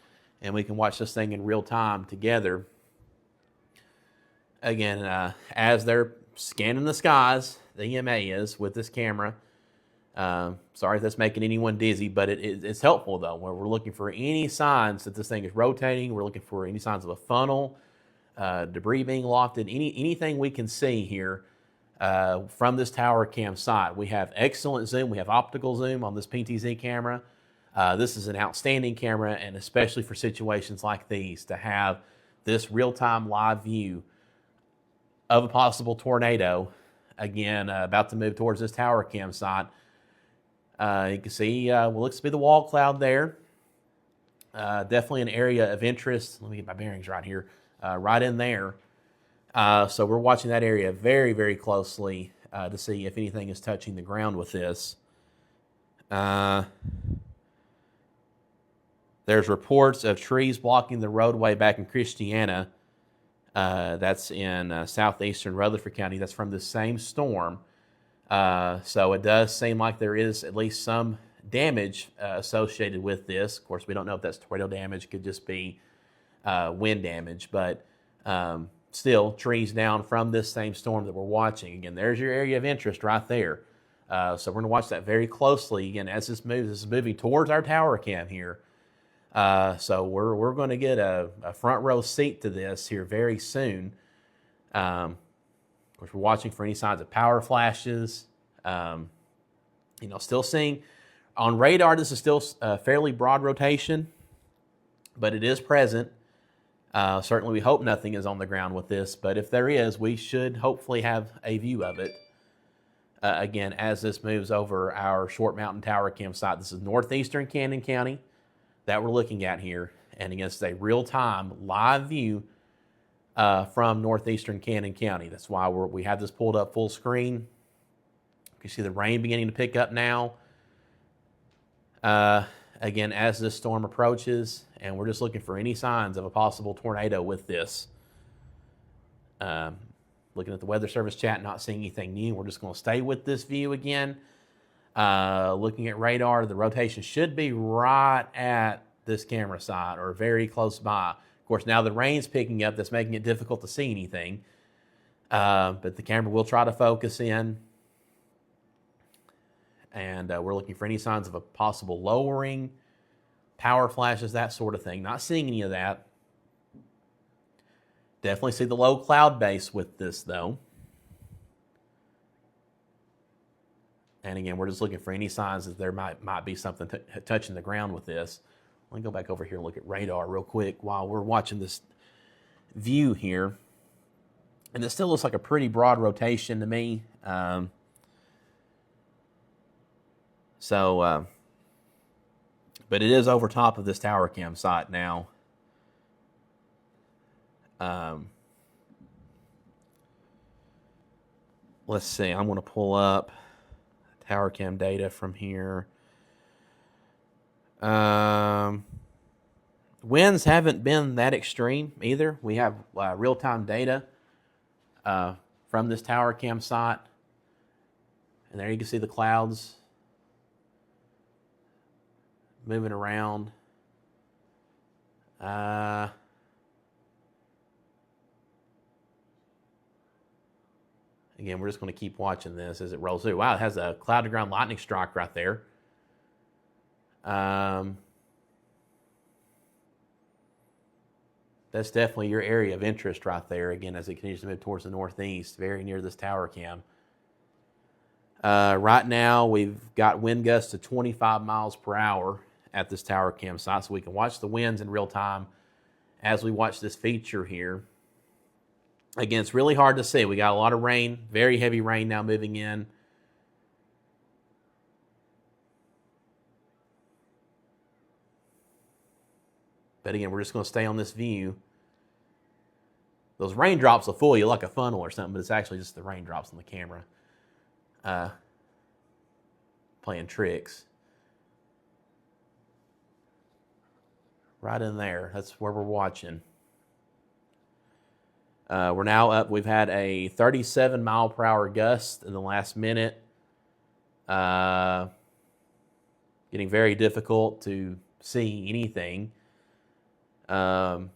and we can watch this thing in real time together. Again, as they're scanning the skies, the EMA is with this camera. Sorry if that's making anyone dizzy, but it's helpful, though, where we're looking for any signs that this thing is rotating. We're looking for any signs of a funnel, debris being lofted, anything we can see here. From this tower cam site. We have excellent zoom. We have optical zoom on this PTZ camera. This is an outstanding camera, and especially for situations like these, to have this real-time live view of a possible tornado, again, about to move towards this tower cam site. You can see what looks to be the wall cloud there. Definitely an area of interest. Let me get my bearings right here. Right in there. So we're watching that area very, very closely to see if anything is touching the ground with this. There's reports of trees blocking the roadway back in Christiana. That's in southeastern Rutherford County. That's from the same storm. So it does seem like there is at least some damage associated with this. Of course, we don't know if that's tornado damage. It could just be wind damage. But still, trees down from this same storm that we're watching. Again, there's your area of interest right there. So we're going to watch that very closely. Again, as this moves, this is moving towards our tower cam here. So we're going to get a front row seat to this here very soon. Of course, we're watching for any signs of power flashes. Still seeing on radar, this is still a fairly broad rotation, but it is present. Certainly, we hope nothing is on the ground with this, but if there is, we should hopefully have a view of it Again, as this moves over our Short Mountain Tower campsite, this is northeastern Cannon County that we're looking at here. And again, it's a real-time live view from northeastern Cannon County. That's why we have this pulled up full screen. You can see the rain beginning to pick up now. Again, as this storm approaches, and we're just looking for any signs of a possible tornado with this. Looking at the Weather Service chat, not seeing anything new. We're just going to stay with this view again. Looking at radar, the rotation should be right at this camera site or very close by. Of course, now the rain's picking up. That's making it difficult to see anything. But the camera will try to focus in. And we're looking for any signs of a possible lowering, power flashes, that sort of thing. Not seeing any of that. Definitely see the low cloud base with this, though. And again, we're just looking for any signs that there might be something touching the ground with this. Let me go back over here and look at radar real quick while we're watching this view here. And it still looks like a pretty broad rotation to me. But it is over top of this tower cam site now. Let's see. I'm going to pull up tower cam data from here. Winds haven't been that extreme either. We have real-time data from this tower cam site. And there you can see the clouds moving around. Again, we're just going to keep watching this as it rolls through. Wow, it has a cloud-to-ground lightning strike right there. That's definitely your area of interest right there, again, as it continues to move towards the northeast, very near this tower cam. Right now, we've got wind gusts to 25 miles per hour at this tower cam site, so we can watch the winds in real time as we watch this feature here. Again, it's really hard to see. We got a lot of rain, very heavy rain now moving in. But again, we're just going to stay on this view. Those raindrops will fool you like a funnel or something, but it's actually just the raindrops on the camera playing tricks. Right in there. That's where we're watching. We're now up. We've had a 37 mile per hour gust in the last minute. Getting very difficult to see anything. Again,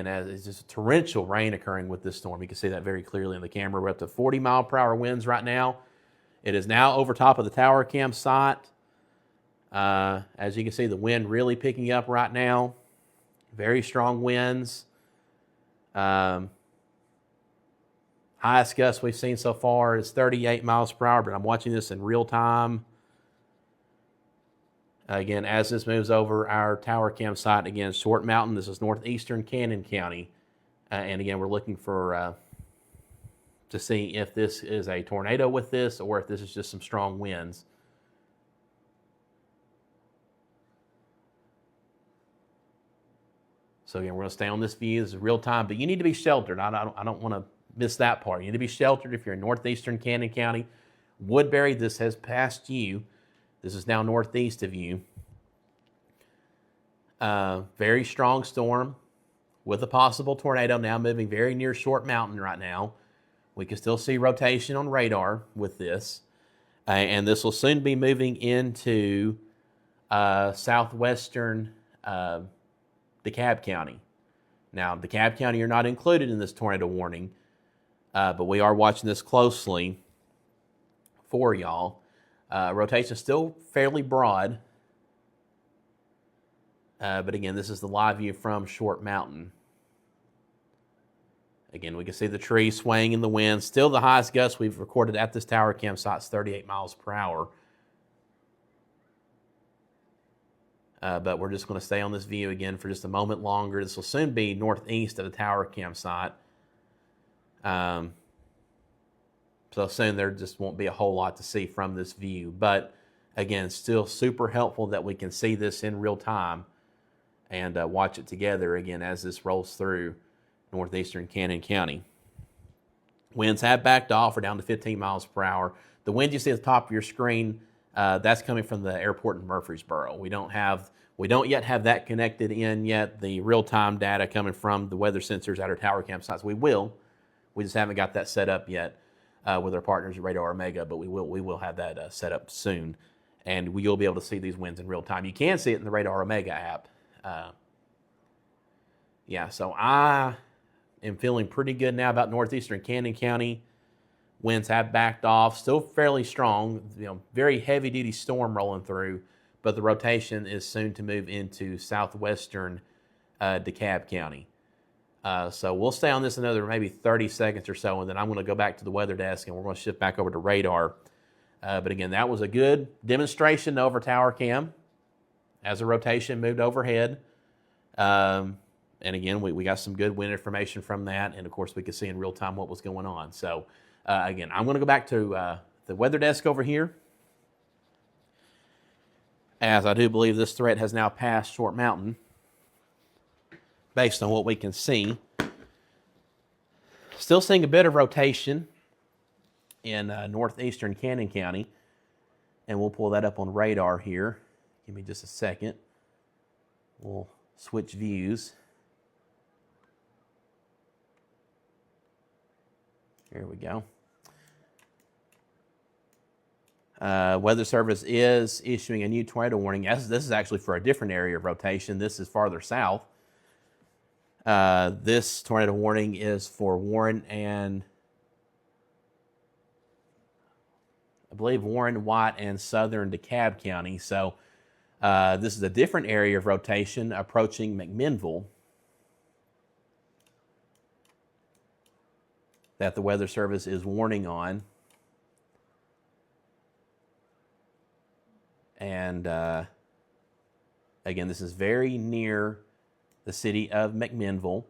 as it's just torrential rain occurring with this storm. You can see that very clearly in the camera. We're up to 40 mile per hour winds right now. It is now over top of the tower cam site. As you can see, the wind really picking up right now. Very strong winds. Highest gust we've seen so far is 38 miles per hour, but I'm watching this in real time. Again, as this moves over our tower campsite, again, Short Mountain, this is northeastern Cannon County. And again, we're looking for to see if this is a tornado with this or if this is just some strong winds. So again, we're going to stay on this view. This is real time, but you need to be sheltered. I don't want to miss that part. You need to be sheltered if you're in northeastern Cannon County. Woodbury, this has passed you. This is now northeast of you. Very strong storm with a possible tornado now moving very near Short Mountain right now. We can still see rotation on radar with this. And this will soon be moving into southwestern DeKalb County. Now, DeKalb County are not included in this tornado warning, but we are watching this closely for y'all. Rotation is still fairly broad, but again, this is the live view from Short Mountain. Again, we can see the trees swaying in the wind. Still the highest gust we've recorded at this tower campsite is 38 miles per hour. But we're just going to stay on this view again for just a moment longer. This will soon be northeast of the tower campsite. So So soon there just won't be a whole lot to see from this view. But again, still super helpful that we can see this in real time and watch it together again as this rolls through northeastern Cannon County. Winds have backed off. We're down to 15 miles per hour. The wind you see at the top of your screen, that's coming from the airport in Murfreesboro. We don't yet have that connected in yet. The real-time data coming from the weather sensors at our tower campsites. We will. We just haven't got that set up yet with our partners at Radar Omega, but we will have that set up soon. And you'll be able to see these winds in real time. You can see it in the Radar Omega app. So I am feeling pretty good now about northeastern Cannon County. Winds have backed off, still fairly strong, very heavy duty storm rolling through, but the rotation is soon to move into southwestern DeKalb County. So we'll stay on this another maybe 30 seconds or so, and then I'm going to go back to the weather desk and we're going to shift back over to radar. But again, that was a good demonstration over tower cam as the rotation moved overhead. And again, we got some good wind information from that. And of course, we could see in real time what was going on. So again, I'm going to go back to the weather desk over here, as I do believe this threat has now passed Short Mountain based on what we can see. Still seeing a bit of rotation in northeastern Cannon County. And we'll pull that up on radar here. Give me just a second. We'll switch views. Here we go. Weather Service is issuing a new tornado warning. This is actually for a different area of rotation. This is farther south. This tornado warning is for Warren and I believe Warren, White, and southern DeKalb County. So this is a different area of rotation approaching McMinnville that the Weather Service is warning on. And again, this is very near the city of McMinnville.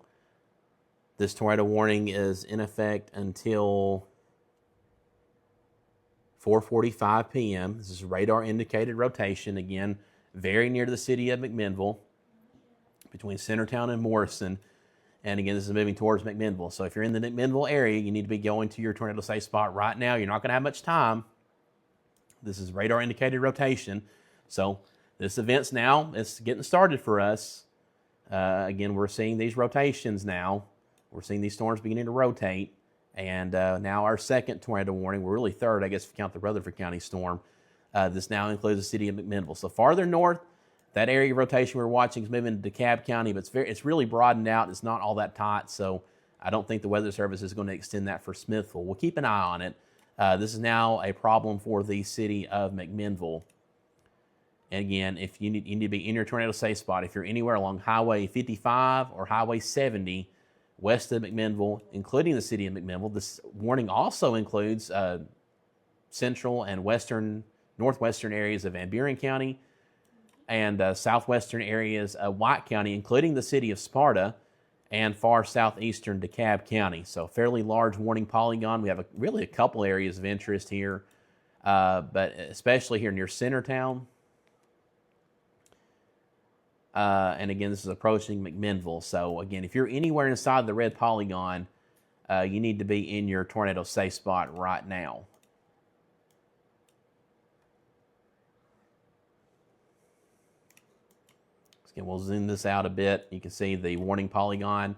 This tornado warning is in effect until 4:45 p.m. This is radar indicated rotation. Again, very near to the city of McMinnville, between Centertown and Morrison. And again, this is moving towards McMinnville. So if you're in the McMinnville area, you need to be going to your tornado safe spot right now. You're not going to have much time. This is radar indicated rotation. So this event's now, it's getting started for us. Again, we're seeing these rotations now. We're seeing these storms beginning to rotate. And now our second tornado warning, we're really third, I guess, if you count the Rutherford County storm. This now includes the city of McMinnville. So farther north, that area of rotation we're watching is moving to DeKalb County, but it's really broadened out. It's not all that tight, so I don't think the Weather Service is going to extend that for Smithville. We'll keep an eye on it. This is now a problem for the city of McMinnville. And again, if you need to be in your tornado safe spot, if you're anywhere along Highway 55 or Highway 70 west of McMinnville, including the city of McMinnville, this warning also includes central and northwestern areas of Van Buren County and southwestern areas of White County, including the city of Sparta and far southeastern DeKalb County. So fairly large warning polygon. We have really a couple areas of interest here, but especially here near Centertown. And again, this is approaching McMinnville. So again, if you're anywhere inside the red polygon, you need to be in your tornado safe spot right now. Again, we'll zoom this out a bit. You can see the warning polygon.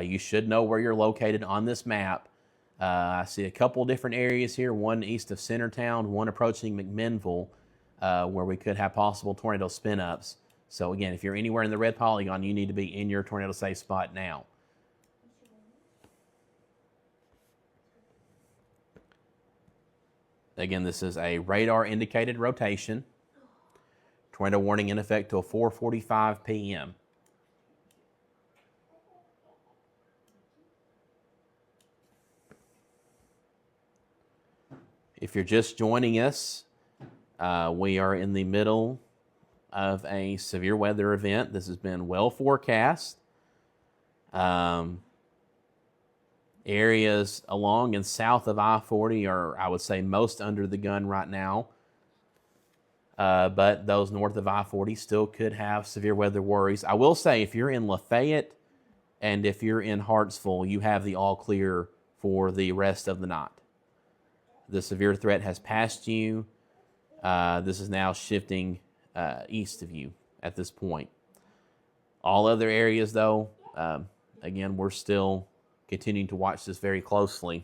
You should know where you're located on this map. I see a couple different areas here, one east of Centertown, one approaching McMinnville, where we could have possible tornado spin-ups. So again, if you're anywhere in the red polygon, you need to be in your tornado safe spot now. Again, this is a radar indicated rotation. Tornado warning in effect till 4:45 p.m. If you're just joining us, we are in the middle of a severe weather event. This has been well forecast. Areas along and south of I-40 are, I would say, most under the gun right now. But those north of I-40 still could have severe weather worries. I will say, if you're in Lafayette and if you're in Hartsville, you have the all clear for the rest of the night. The severe threat has passed you. This is now shifting east of you at this point. All other areas, though, again, we're still continuing to watch this very closely.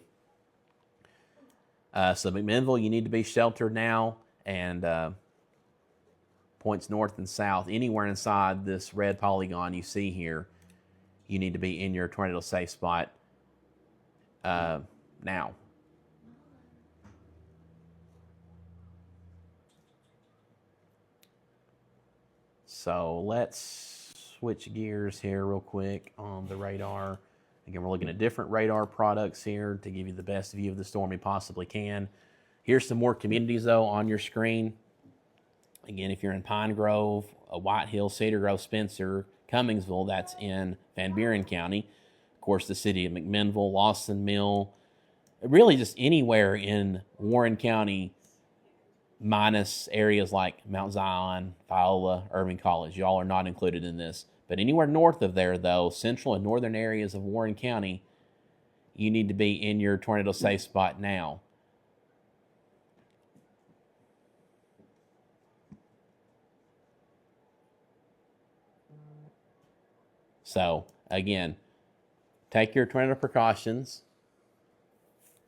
So McMinnville, you need to be sheltered now, and points north and south, anywhere inside this red polygon you see here, you need to be in your tornado safe spot now. So let's switch gears here real quick on the radar. Again, we're looking at different radar products here to give you the best view of the storm we possibly can. Here's some more communities, though, on your screen. Again, if you're in Pine Grove, White Hill, Cedar Grove, Spencer, Cummingsville, that's in Van Buren County. Of course, the city of McMinnville, Lawson Mill, really just anywhere in Warren County, minus areas like Mount Zion, Viola, Irving College. Y'all are not included in this. But anywhere north of there, though, central and northern areas of Warren County, you need to be in your tornado safe spot now. So, again, take your tornado precautions.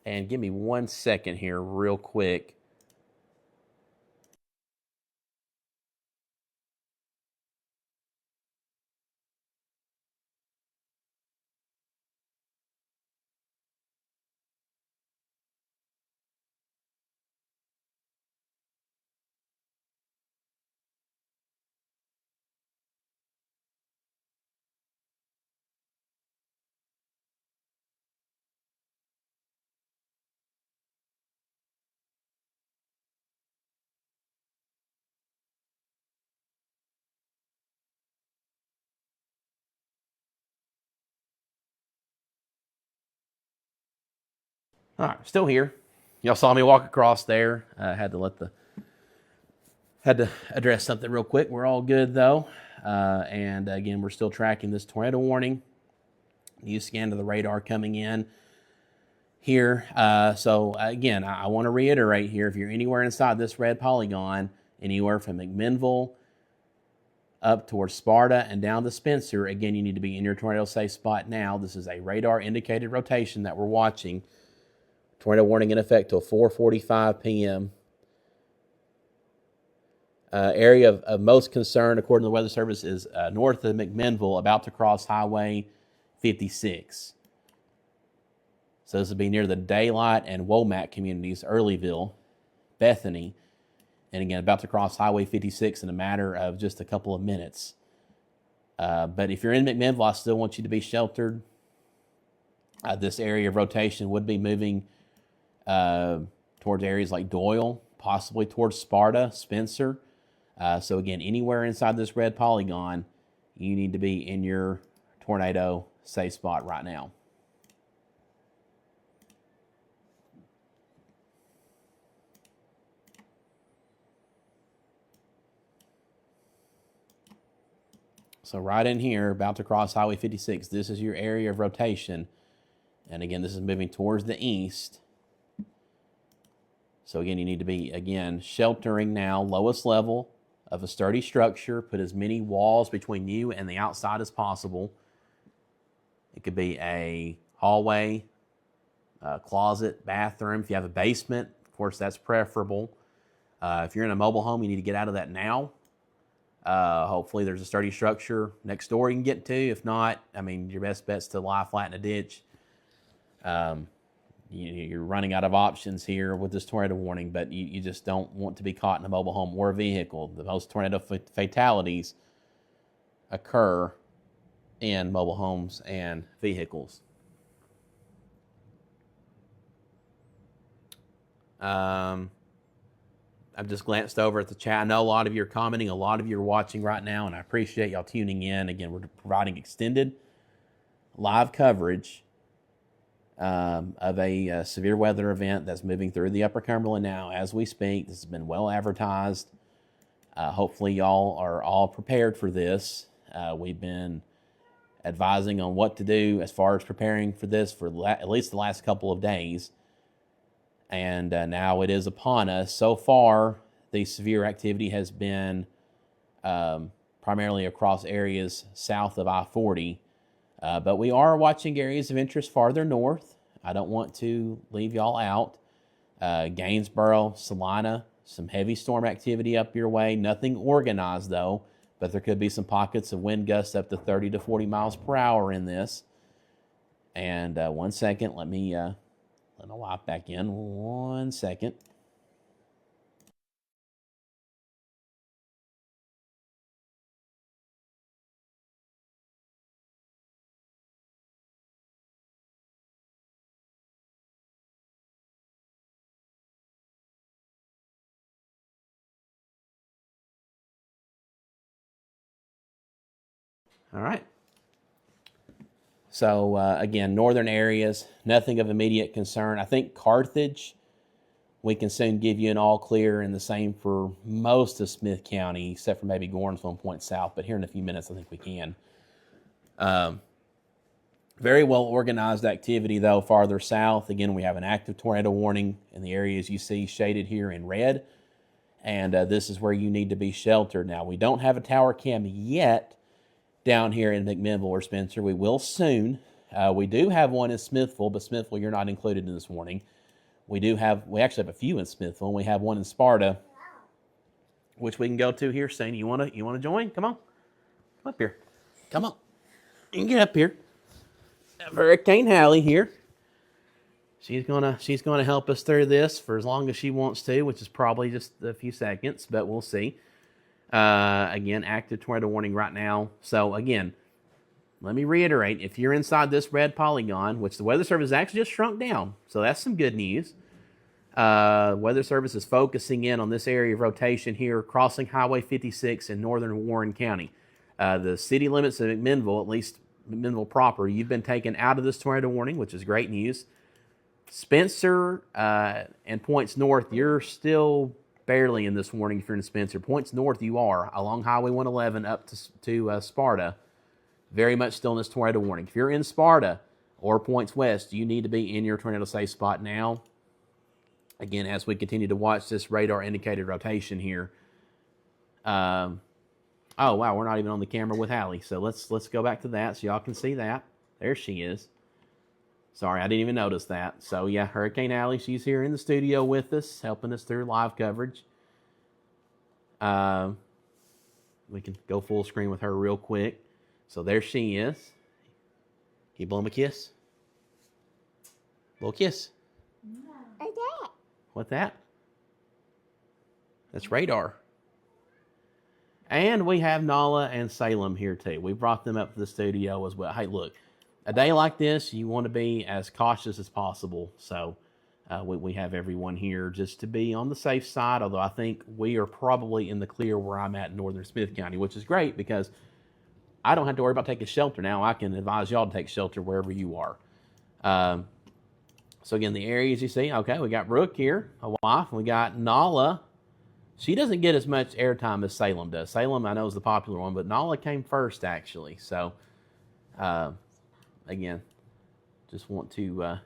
And give me 1 second here real quick. All right, still here. Y'all saw me walk across there. Had to address something real quick. We're all good though, and again, we're still tracking this tornado warning. New scan of the radar coming in here. So again, I want to reiterate here: if you're anywhere inside this red polygon, anywhere from McMinnville up towards Sparta and down to Spencer, again, you need to be in your tornado safe spot now. This is a radar indicated rotation that we're watching. Tornado warning in effect till 4:45 p.m. Area of most concern, according to the Weather Service, is north of McMinnville, about to cross Highway 56. So this would be near the Daylight and Womack communities, Earlyville, Bethany, and again, about to cross Highway 56 in a matter of just a couple of minutes. But if you're in McMinnville, I still want you to be sheltered. This area of rotation would be moving towards areas like Doyle, possibly towards Sparta, Spencer. So again, anywhere inside this red polygon, you need to be in your tornado safe spot right now. So right in here, about to cross Highway 56, this is your area of rotation. And again, this is moving towards the east. So again, you need to be, again, sheltering now, lowest level of a sturdy structure. Put as many walls between you and the outside as possible. It could be a hallway, a closet, bathroom. If you have a basement, of course, that's preferable. If you're in a mobile home, you need to get out of that now. Hopefully there's a sturdy structure next door you can get to. If not, I mean, your best bet's to lie flat in a ditch. You're running out of options here with this tornado warning, but you just don't want to be caught in a mobile home or a vehicle. The most tornado fatalities occur in mobile homes and vehicles. I've just glanced over at the chat. I know a lot of you are commenting, a lot of you are watching right now, and I appreciate y'all tuning in. Again, we're providing extended live coverage of a severe weather event that's moving through the Upper Cumberland now as we speak. This has been well advertised. Hopefully y'all are all prepared for this. We've been advising on what to do as far as preparing for this for at least the last couple of days. And now it is upon us. So far, the severe activity has been primarily across areas south of I-40. But we are watching areas of interest farther north. I don't want to leave y'all out. Gainesboro, Salina, some heavy storm activity up your way. Nothing organized, though. But there could be some pockets of wind gusts up to 30 to 40 miles per hour in this. And 1 second, let me wipe back in. 1 second. All right. So, again, northern areas, nothing of immediate concern. I think Carthage, we can soon give you an all clear, and the same for most of Smith County, except for maybe Gornsville and Point South. But here in a few minutes, I think we can. Very well organized activity, though, farther south. Again, we have an active tornado warning in the areas you see shaded here in red. And this is where you need to be sheltered. Now, we don't have a tower cam yet down here in McMinnville or Spencer. We will soon. We do have one in Smithville, but Smithville, you're not included in this warning. We actually have a few in Smithville, and we have one in Sparta, which we can go to here soon. You wanna join? Come on. Come up here. Come on. You can get up here. Hurricane Hallie here. She's gonna help us through this for as long as she wants to, which is probably just a few seconds, but we'll see. Again, active tornado warning right now. So again, let me reiterate, if you're inside this red polygon, which the Weather Service actually just shrunk down, so that's some good news. Weather Service is focusing in on this area of rotation here, crossing Highway 56 in northern Warren County. The city limits of McMinnville, at least McMinnville proper, you've been taken out of this tornado warning, which is great news. Spencer and points north, you're still barely in this warning if you're in Spencer. Points north, you are, along Highway 111 up to Sparta. Very much still in this tornado warning. If you're in Sparta or points west, you need to be in your tornado safe spot now. Again, as we continue to watch this radar indicated rotation here. Oh, wow, we're not even on the camera with Hallie. So let's go back to that so y'all can see that. There she is. Sorry, I didn't even notice that. So, yeah, Hurricane Hallie, she's here in the studio with us, helping us through live coverage. We can go full screen with her real quick. So, there she is. Can you blow him a kiss? Blow a kiss. What's that? What's that? That's radar. And we have Nala and Salem here, too. We brought them up to the studio as well. Hey, look. A day like this, you want to be as cautious as possible. So we have everyone here just to be on the safe side, although I think we are probably in the clear where I'm at in northern Smith County, which is great because I don't have to worry about taking shelter now. I can advise y'all to take shelter wherever you are. So again, the areas you see, okay, we got Brooke here, a wife, and we got Nala. She doesn't get as much airtime as Salem does. Salem, I know, is the popular one, but Nala came first, actually. So, again, just want to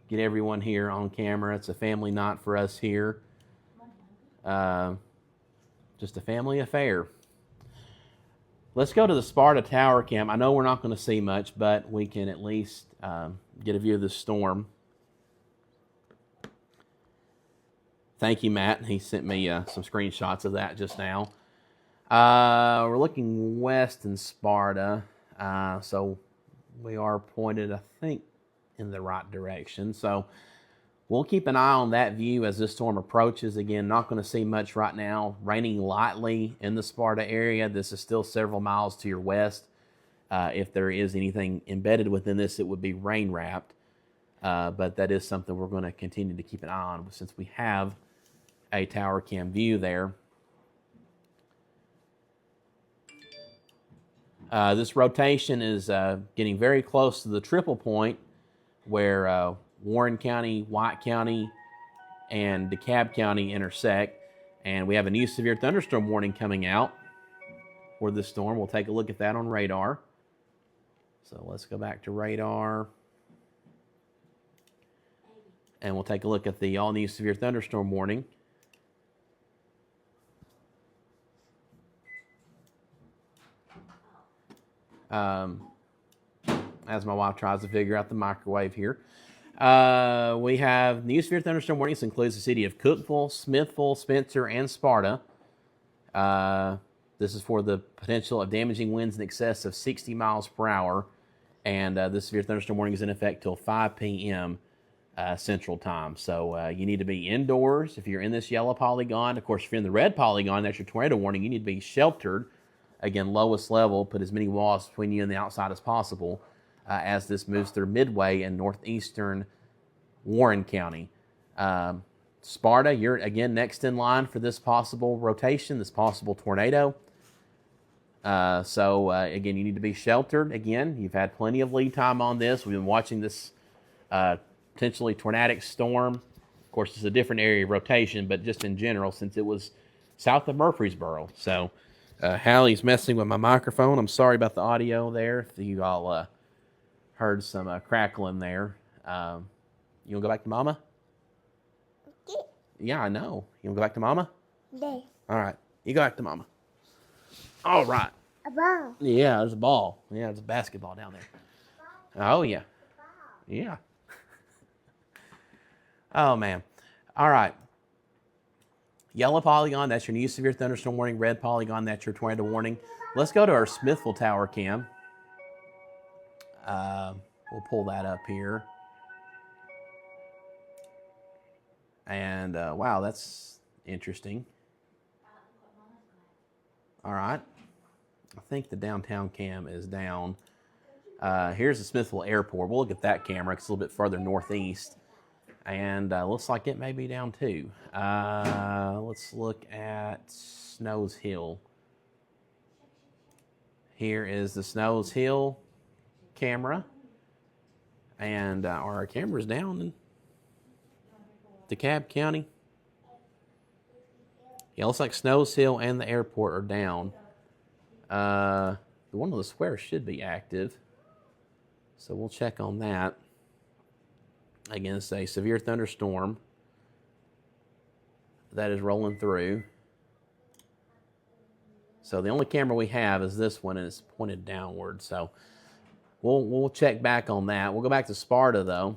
get everyone here on camera. It's a family night for us here. Just a family affair. Let's go to the Sparta Tower Cam. I know we're not going to see much, but we can at least get a view of the storm. Thank you, Matt. He sent me some screenshots of that just now. We're looking west in Sparta, so we are pointed, I think, in the right direction. So we'll keep an eye on that view as this storm approaches. Again, not going to see much right now. Raining lightly in the Sparta area. This is still several miles to your west. If there is anything embedded within this, it would be rain wrapped. But that is something we're going to continue to keep an eye on since we have a tower cam view there. This rotation is getting very close to the triple point where Warren County, White County, and DeKalb County intersect. And we have a new severe thunderstorm warning coming out for this storm. We'll take a look at that on radar. So let's go back to radar. And we'll take a look at the all-new severe thunderstorm warning. As my wife tries to figure out the microwave here. We have new severe thunderstorm warnings includes the city of Cookeville, Smithville, Spencer, and Sparta. This is for the potential of damaging winds in excess of 60 miles per hour. And this severe thunderstorm warning is in effect till 5 p.m. Central Time. So you need to be indoors if you're in this yellow polygon. Of course, if you're in the red polygon, that's your tornado warning. You need to be sheltered. Again, lowest level, put as many walls between you and the outside as possible as this moves through Midway and northeastern Warren County. Sparta, you're again next in line for this possible rotation, this possible tornado. Again, you need to be sheltered. Again, you've had plenty of lead time on this. We've been watching this potentially tornadic storm. Of course, it's a different area of rotation, but just in general, since it was south of Murfreesboro. So, Hallie's messing with my microphone. I'm sorry about the audio there. If you all heard some crackling there. You want to go back to Mama? Yeah, I know. You want to go back to Mama? Yeah. All right. You go back to Mama. All right. A ball. Yeah, there's a ball. Yeah, there's a basketball down there. Oh, yeah. Yeah. Oh, man. All right. Yellow polygon, that's your new severe thunderstorm warning. Red polygon, that's your tornado warning. Let's go to our Smithville tower cam. We'll pull that up here. And, wow, that's interesting. All right. I think the downtown cam is down. Here's the Smithville Airport. We'll look at that camera. It's a little bit further northeast. And looks like it may be down too. Let's look at Snows Hill. Here is the Snows Hill camera. And are our cameras down in DeKalb County? Yeah, looks like Snows Hill and the airport are down. The one on the square should be active. So we'll check on that. Again, it's a severe thunderstorm that is rolling through. So the only camera we have is this one, and it's pointed downward. So we'll check back on that. We'll go back to Sparta, though.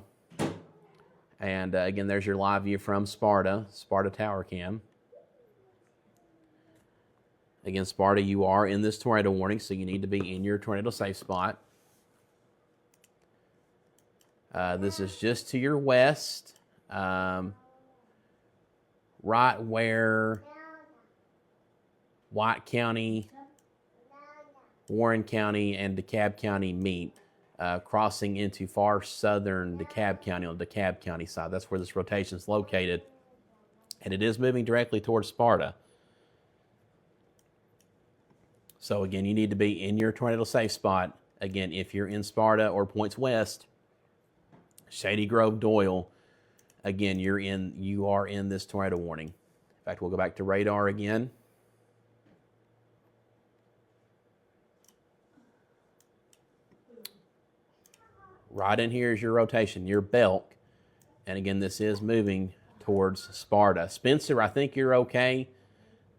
And again, there's your live view from Sparta Tower Cam. Again, Sparta, you are in this tornado warning, so you need to be in your tornado safe spot. This is just to your west, right where White County, Warren County, and DeKalb County meet, crossing into far southern DeKalb County on the DeKalb County side. That's where this rotation is located, and it is moving directly towards Sparta. So again, you need to be in your tornado safe spot. Again, if you're in Sparta or points west, Shady Grove, Doyle, again, you are in this tornado warning. In fact, we'll go back to radar again. Right in here is your rotation, your belt. And again, this is moving towards Sparta. Spencer, I think you're okay.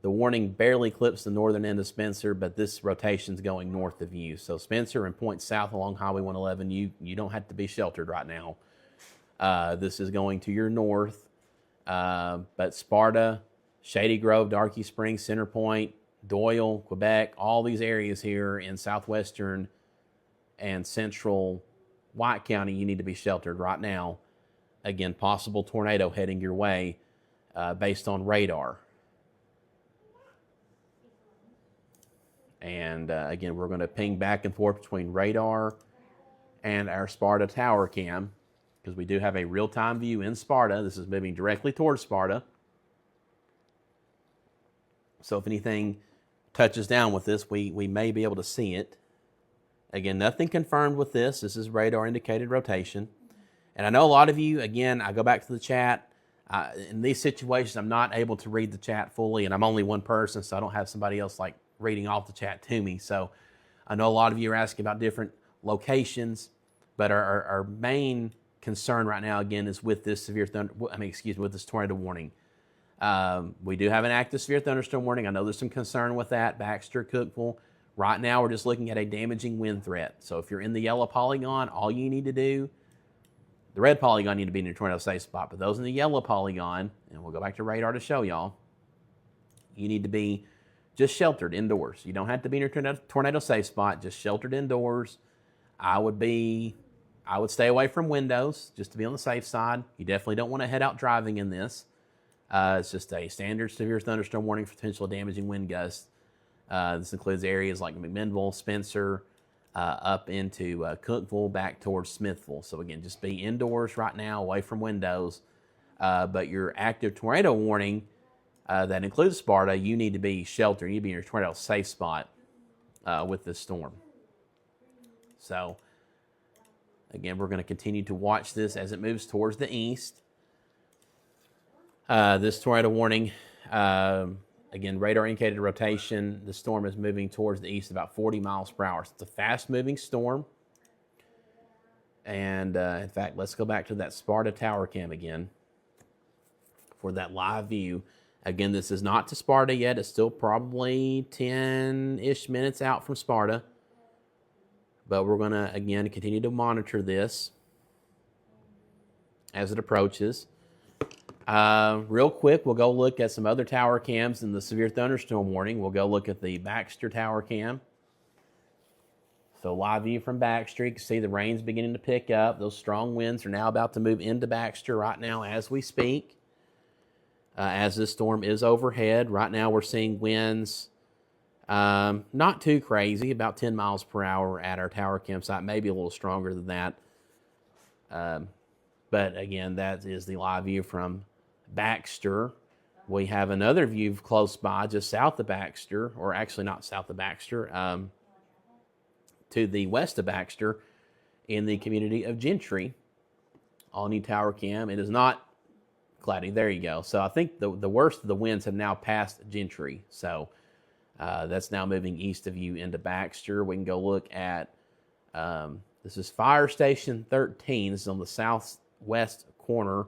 The warning barely clips the northern end of Spencer, but this rotation's going north of you. So Spencer and points south along Highway 111, you don't have to be sheltered right now. This is going to your north. But Sparta, Shady Grove, Darky Springs, Center Point, Doyle, Quebec, all these areas here in southwestern and central White County, you need to be sheltered right now. Again, possible tornado heading your way based on radar. And again, we're going to ping back and forth between radar and our Sparta tower cam because we do have a real-time view in Sparta. This is moving directly towards Sparta. So if anything touches down with this, we may be able to see it. Again, nothing confirmed with this. This is radar indicated rotation. And I know a lot of you, again, I go back to the chat. In these situations, I'm not able to read the chat fully, and I'm only one person, so I don't have somebody else like reading off the chat to me. So I know a lot of you are asking about different locations, but our main concern right now, again, is with this with this tornado warning. We do have an active severe thunderstorm warning. I know there's some concern with that. Baxter, Cookeville. Right now, we're just looking at a damaging wind threat. So if you're in the yellow polygon, all you need to do, the red polygon need to be in your tornado safe spot, but those in the yellow polygon, and we'll go back to radar to show y'all, you need to be just sheltered indoors. You don't have to be in your tornado safe spot, just sheltered indoors. I would stay away from windows just to be on the safe side. You definitely don't want to head out driving in this. It's just a standard severe thunderstorm warning for potential damaging wind gusts. This includes areas like McMinnville, Spencer, up into Cookeville, back towards Smithville. So again, just be indoors right now, away from windows. But your active tornado warning, that includes Sparta, you need to be sheltered. You need to be in your tornado safe spot with this storm. So again, we're going to continue to watch this as it moves towards the east. This tornado warning, again, radar indicated rotation. The storm is moving towards the east about 40 miles per hour. So it's a fast-moving storm. And in fact, let's go back to that Sparta tower cam again for that live view. Again, this is not to Sparta yet. It's still probably 10-ish minutes out from Sparta. But we're going to, again, continue to monitor this as it approaches. Real quick, we'll go look at some other tower cams in the severe thunderstorm warning. We'll go look at the Baxter tower cam. So live view from Baxter, you can see the rain's beginning to pick up. Those strong winds are now about to move into Baxter right now as we speak. As this storm is overhead, right now we're seeing winds not too crazy, about 10 miles per hour at our tower campsite, maybe a little stronger than that. But again, that is the live view from Baxter. We have another view close by, just south of Baxter, or actually not south of Baxter, to the west of Baxter in the community of Gentry. All new tower cam. It is not cloudy. There you go. So I think the worst of the winds have now passed Gentry. So that's now moving east of you into Baxter. We can go look at, this is Fire Station 13. This is on the southwest corner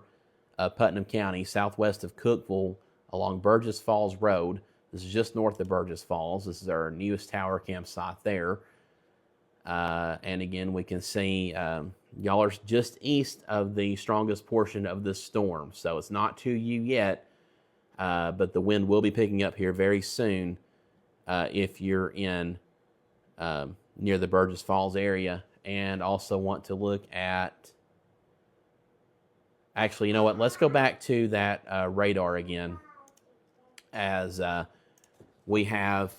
of Putnam County, southwest of Cookeville, along Burgess Falls Road. This is just north of Burgess Falls. This is our newest tower campsite there. And again, we can see y'all are just east of the strongest portion of this storm. So it's not to you yet, but the wind will be picking up here very soon if you're in near the Burgess Falls area. And also want to look at, actually, you know what? Let's go back to that radar again, as we have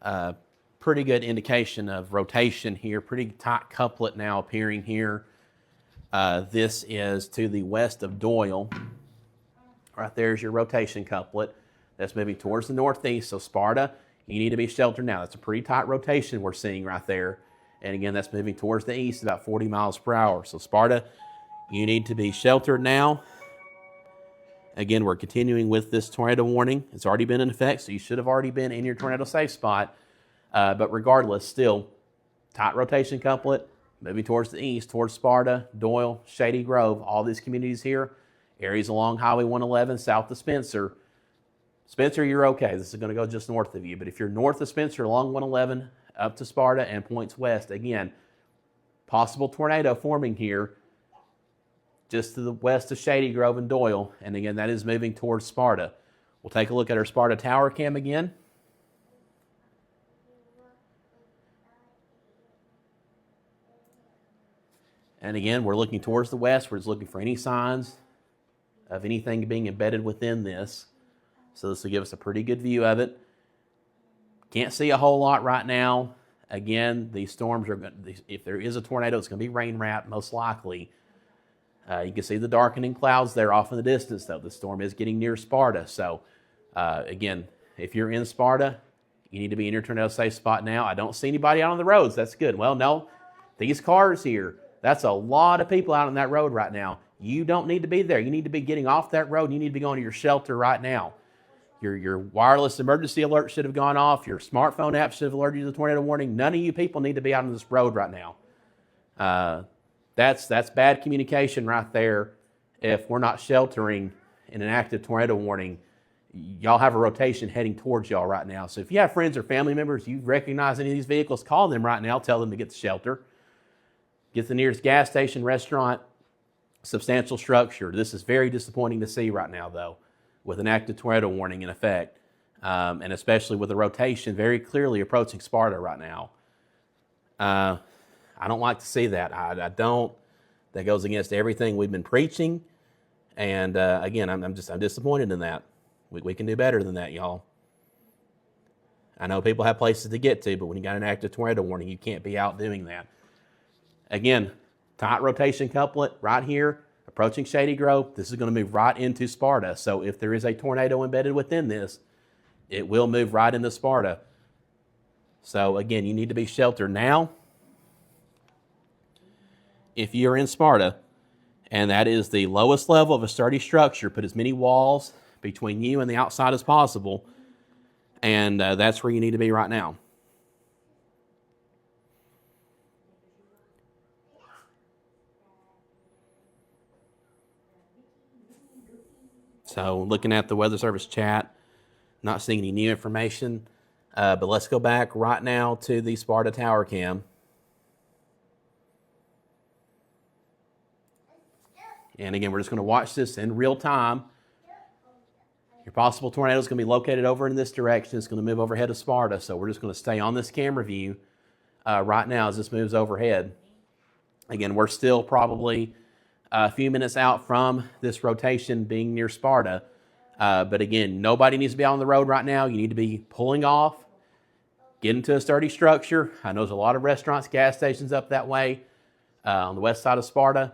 a pretty good indication of rotation here. Pretty tight couplet now appearing here. This is to the west of Doyle. Right there's your rotation couplet. That's moving towards the northeast. So Sparta, you need to be sheltered now. That's a pretty tight rotation we're seeing right there. And again, that's moving towards the east about 40 miles per hour. So Sparta, you need to be sheltered now. Again, we're continuing with this tornado warning. It's already been in effect, so you should have already been in your tornado safe spot. But regardless, still, tight rotation couplet, moving towards the east, towards Sparta, Doyle, Shady Grove, all these communities here, areas along Highway 111, south of Spencer. Spencer, you're okay. This is going to go just north of you. But if you're north of Spencer, along 111, up to Sparta and points west, again, possible tornado forming here just to the west of Shady Grove and Doyle. And again, that is moving towards Sparta. We'll take a look at our Sparta tower cam again. And again, we're looking towards the west. We're just looking for any signs of anything being embedded within this. So this will give us a pretty good view of it. Can't see a whole lot right now. Again, these storms are, if there is a tornado, it's going to be rain wrapped, most likely. You can see the darkening clouds there off in the distance, though. The storm is getting near Sparta. So, again, if you're in Sparta, you need to be in your tornado safe spot now. I don't see anybody out on the roads. That's good. Well, no, these cars here, That's a lot of people out on that road right now. You don't need to be there. You need to be getting off that road. You need to be going to your shelter right now. Your wireless emergency alert should have gone off. Your smartphone app should have alerted you to the tornado warning. None of you people need to be out on this road right now. That's bad communication right there. If we're not sheltering in an active tornado warning, y'all have a rotation heading towards y'all right now. So if you have friends or family members, you recognize any of these vehicles, call them right now. Tell them to get to shelter. Get to the nearest gas station, restaurant, substantial structure. This is very disappointing to see right now, though, with an active tornado warning in effect, and especially with the rotation very clearly approaching Sparta right now. I don't like to see that. I don't. That goes against everything we've been preaching. And again, I'm disappointed in that. We can do better than that, y'all. I know people have places to get to, but when you got an active tornado warning, you can't be out doing that. Again, tight rotation couplet right here, approaching Shady Grove. This is going to move right into Sparta. So if there is a tornado embedded within this, it will move right into Sparta. So again, you need to be sheltered now. If you're in Sparta, and that is the lowest level of a sturdy structure, put as many walls between you and the outside as possible, and that's where you need to be right now. So looking at the Weather Service chat, not seeing any new information, but let's go back right now to the Sparta Tower Cam. And again, we're just going to watch this in real time. Your possible tornado is going to be located over in this direction. It's going to move overhead of Sparta. So we're just going to stay on this camera view right now as this moves overhead. Again, we're still probably a few minutes out from this rotation being near Sparta. But again, nobody needs to be on the road right now. You need to be pulling off, getting to a sturdy structure. I know there's a lot of restaurants, gas stations up that way on the west side of Sparta.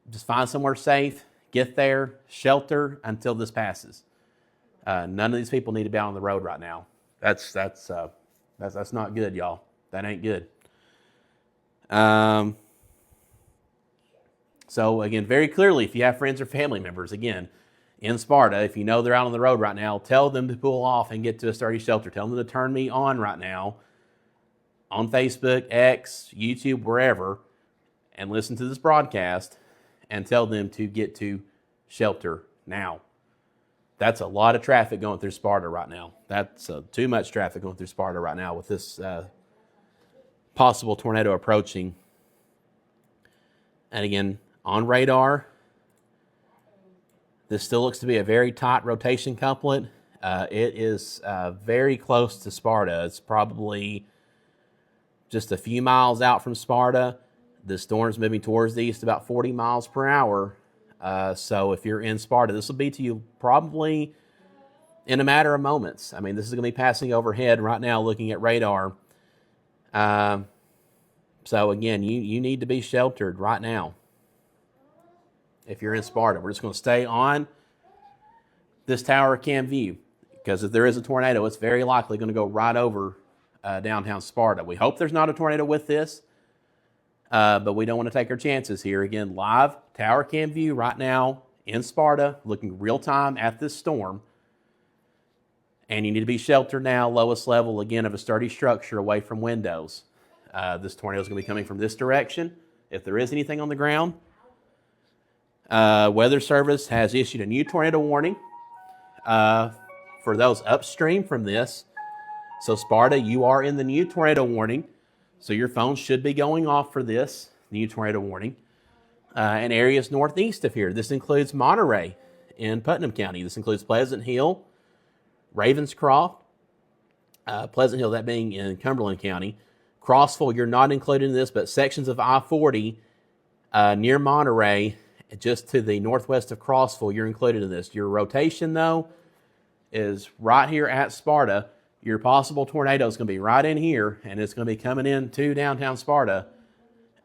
Just find somewhere safe, get there, shelter until this passes. None of these people need to be on the road right now. That's not good, y'all. That ain't good. So again, very clearly, if you have friends or family members, again, in Sparta, if you know they're out on the road right now, tell them to pull off and get to a sturdy shelter. Tell them to turn me on right now on Facebook, X, YouTube, wherever, and listen to this broadcast and tell them to get to shelter now. That's a lot of traffic going through Sparta right now. That's too much traffic going through Sparta right now with this possible tornado approaching. And again, on radar, this still looks to be a very tight rotation couplet. It is very close to Sparta. It's probably just a few miles out from Sparta. The storm's moving towards the east about 40 miles per hour. So if you're in Sparta, this will be to you probably in a matter of moments. I mean, this is going to be passing overhead right now looking at radar. So again, you need to be sheltered right now if you're in Sparta. We're just going to stay on this tower cam view because if there is a tornado, it's very likely going to go right over downtown Sparta. We hope there's not a tornado with this. But we don't want to take our chances here. Again, live tower cam view right now in Sparta, looking real time at this storm. And you need to be sheltered now, lowest level, again, of a sturdy structure away from windows. This tornado is going to be coming from this direction. If there is anything on the ground, Weather Service has issued a new tornado warning for those upstream from this. So Sparta, you are in the new tornado warning. So your phone should be going off for this new tornado warning. And areas northeast of here. This includes Monterey in Putnam County. This includes Pleasant Hill, Ravenscroft, Pleasant Hill, that being in Cumberland County. Crossville, you're not included in this, but sections of I-40 near Monterey, just to the northwest of Crossville, you're included in this. Your rotation, though, is right here at Sparta. Your possible tornado is going to be right in here, and it's going to be coming into downtown Sparta.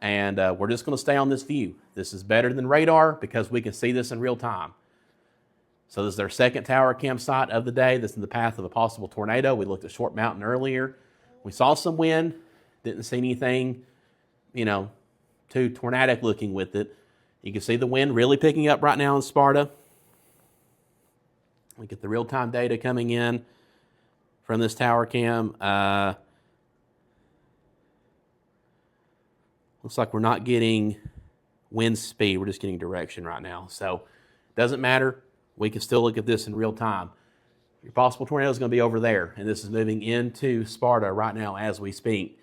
And we're just going to stay on this view. This is better than radar because we can see this in real time. So this is our second tower campsite of the day. This is in the path of a possible tornado. We looked at Short Mountain earlier. We saw some wind. Didn't see anything, too tornadic looking with it. You can see the wind really picking up right now in Sparta. We get the real-time data coming in from this tower cam. Looks like we're not getting wind speed. We're just getting direction right now. So it doesn't matter. We can still look at this in real time. Your possible tornado is going to be over there, and this is moving into Sparta right now as we speak.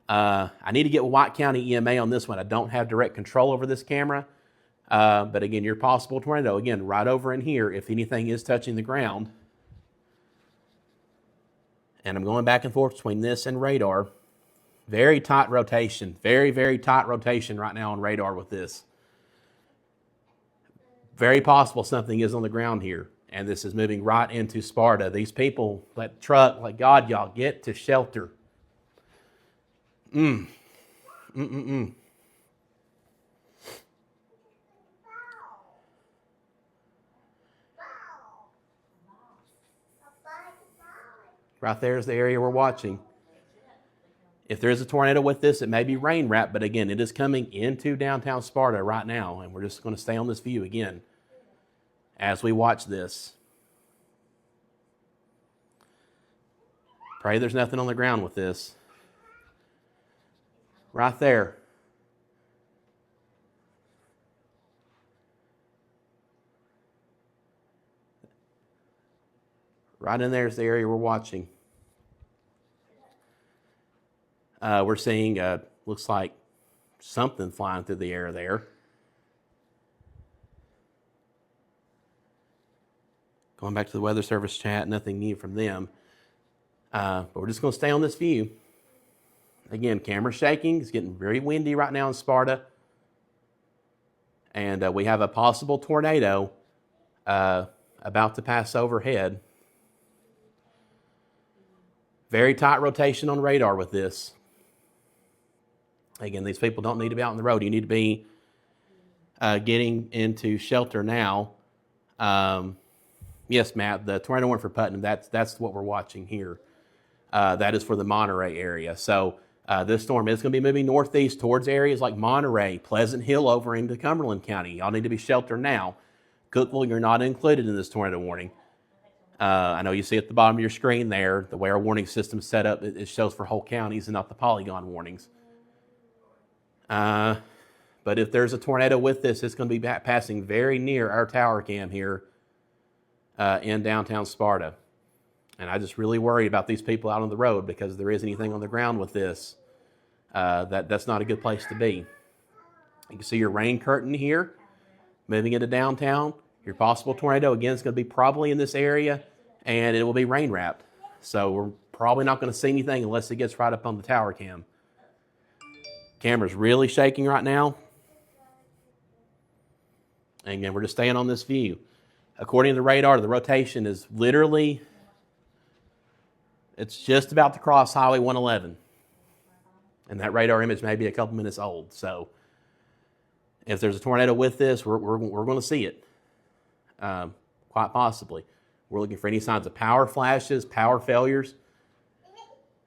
I need to get White County EMA on this one. I don't have direct control over this camera. But again, your possible tornado, again, right over in here, if anything is touching the ground. And I'm going back and forth between this and radar. Very tight rotation. Very, very tight rotation right now on radar with this. Very possible something is on the ground here. And this is moving right into Sparta. These people, that truck, like God, y'all get to shelter. Right there is the area we're watching. If there is a tornado with this, it may be rain wrapped, but again, it is coming into downtown Sparta right now, and we're just going to stay on this view again as we watch this. Pray there's nothing on the ground with this. Right there. Right in there is the area we're watching. We're seeing, looks like something flying through the air there. Going back to the Weather Service chat, nothing new from them. But we're just going to stay on this view. Again, camera shaking. It's getting very windy right now in Sparta. And we have a possible tornado about to pass overhead. Very tight rotation on radar with this. Again, these people don't need to be out on the road. You need to be getting into shelter now. Yes, Matt, the tornado one for Putnam, that's what we're watching here. That is for the Monterey area. So this storm is going to be moving northeast towards areas like Monterey, Pleasant Hill over into Cumberland County. Y'all need to be sheltered now. Cookeville, you're not included in this tornado warning. I know you see at the bottom of your screen there, the way our warning system is set up, it shows for whole counties and not the polygon warnings. But if there's a tornado with this, it's going to be passing very near our tower cam here in downtown Sparta. And I just really worry about these people out on the road because if there is anything on the ground with this, that's not a good place to be. You can see your rain curtain here moving into downtown. Your possible tornado, again, is going to be probably in this area, and it will be rain wrapped. So we're probably not going to see anything unless it gets right up on the tower cam. Camera's really shaking right now. And again, we're just staying on this view. According to the radar, the rotation is literally, it's just about to cross Highway 111. And that radar image may be a couple minutes old. So if there's a tornado with this, we're going to see it. Quite possibly. We're looking for any signs of power flashes, power failures.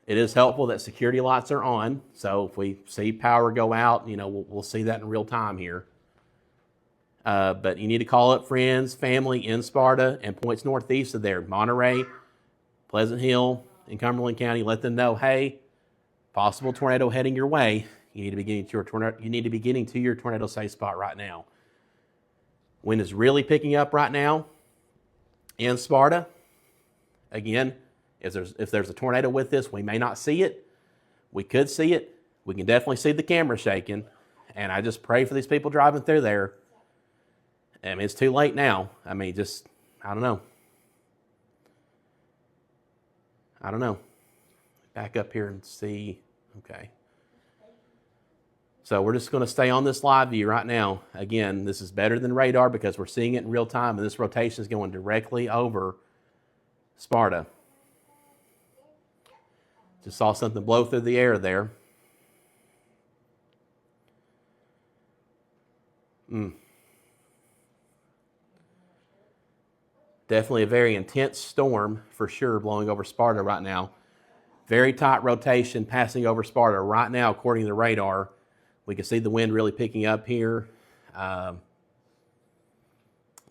It is helpful that security lights are on. So if we see power go out, we'll see that in real time here. But you need to call up friends, family in Sparta and points northeast of there. Monterey, Pleasant Hill, and Cumberland County. Let them know, hey, possible tornado heading your way. You need to be getting to your tornado safe spot right now. Wind is really picking up right now in Sparta. Again, if there's a tornado with this, we may not see it. We could see it. We can definitely see the camera shaking. And I just pray for these people driving through there. I mean, it's too late now. I mean, I don't know. Back up here and see. Okay. So we're just going to stay on this live view right now. Again, this is better than radar because we're seeing it in real time, and this rotation is going directly over Sparta. Just saw something blow through the air there. Definitely a very intense storm for sure blowing over Sparta right now. Very tight rotation passing over Sparta right now according to the radar. We can see the wind really picking up here. Let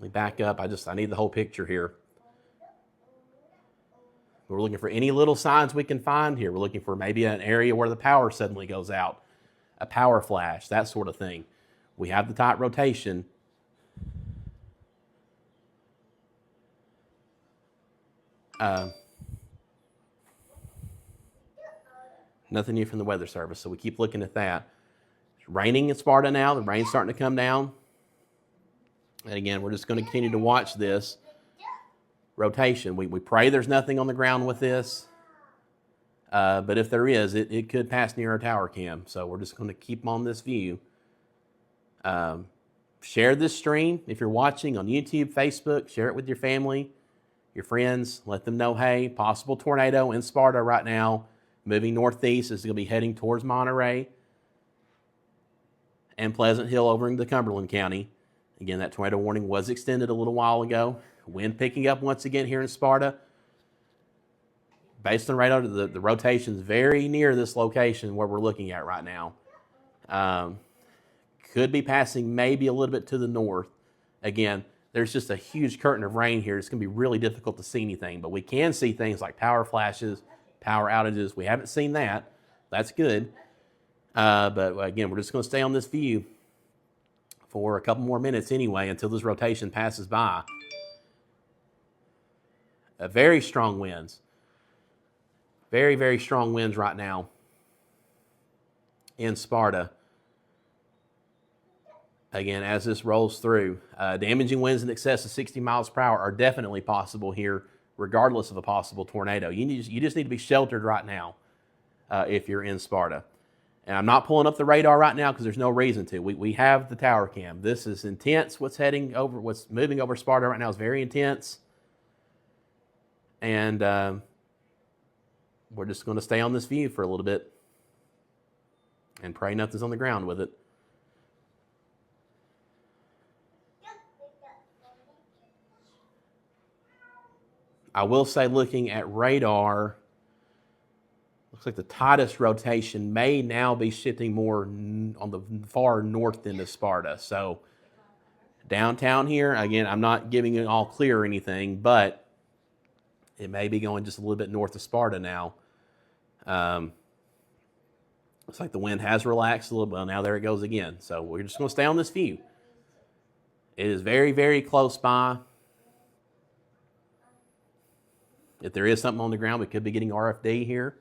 me back up. I need the whole picture here. We're looking for any little signs we can find here. We're looking for maybe an area where the power suddenly goes out, a power flash, that sort of thing. We have the tight rotation. Nothing new from the weather service, so we keep looking at that. It's raining in Sparta now. The rain's starting to come down. And again, we're just going to continue to watch this rotation. We pray there's nothing on the ground with this. But if there is, it could pass near our tower cam. So we're just going to keep on this view. Share this stream. If you're watching on YouTube, Facebook, share it with your family, your friends. Let them know, hey, possible tornado in Sparta right now. Moving northeast, is going to be heading towards Monterey and Pleasant Hill over into Cumberland County. Again, that tornado warning was extended a little while ago. Wind picking up once again here in Sparta. Based on radar, the rotation's very near this location where we're looking at right now. Could be passing maybe a little bit to the north. Again, there's just a huge curtain of rain here. It's going to be really difficult to see anything, but we can see things like power flashes, power outages. We haven't seen that. That's good. But again, we're just going to stay on this view for a couple more minutes anyway until this rotation passes by. Very strong winds. Very, very strong winds right now in Sparta. Again, as this rolls through, damaging winds in excess of 60 miles per hour are definitely possible here, regardless of a possible tornado. You just need to be sheltered right now if you're in Sparta. And I'm not pulling up the radar right now because there's no reason to. We have the tower cam. This is intense. What's moving over Sparta right now is very intense. And we're just going to stay on this view for a little bit and pray nothing's on the ground with it. I will say, looking at radar, looks like the tightest rotation may now be shifting more on the far north end of Sparta. So downtown here, again, I'm not giving it all clear or anything, but it may be going just a little bit north of Sparta now. Looks like the wind has relaxed a little bit. Well, now there it goes again. So we're just going to stay on this view. It is very, very close by. If there is something on the ground, we could be getting RFD here.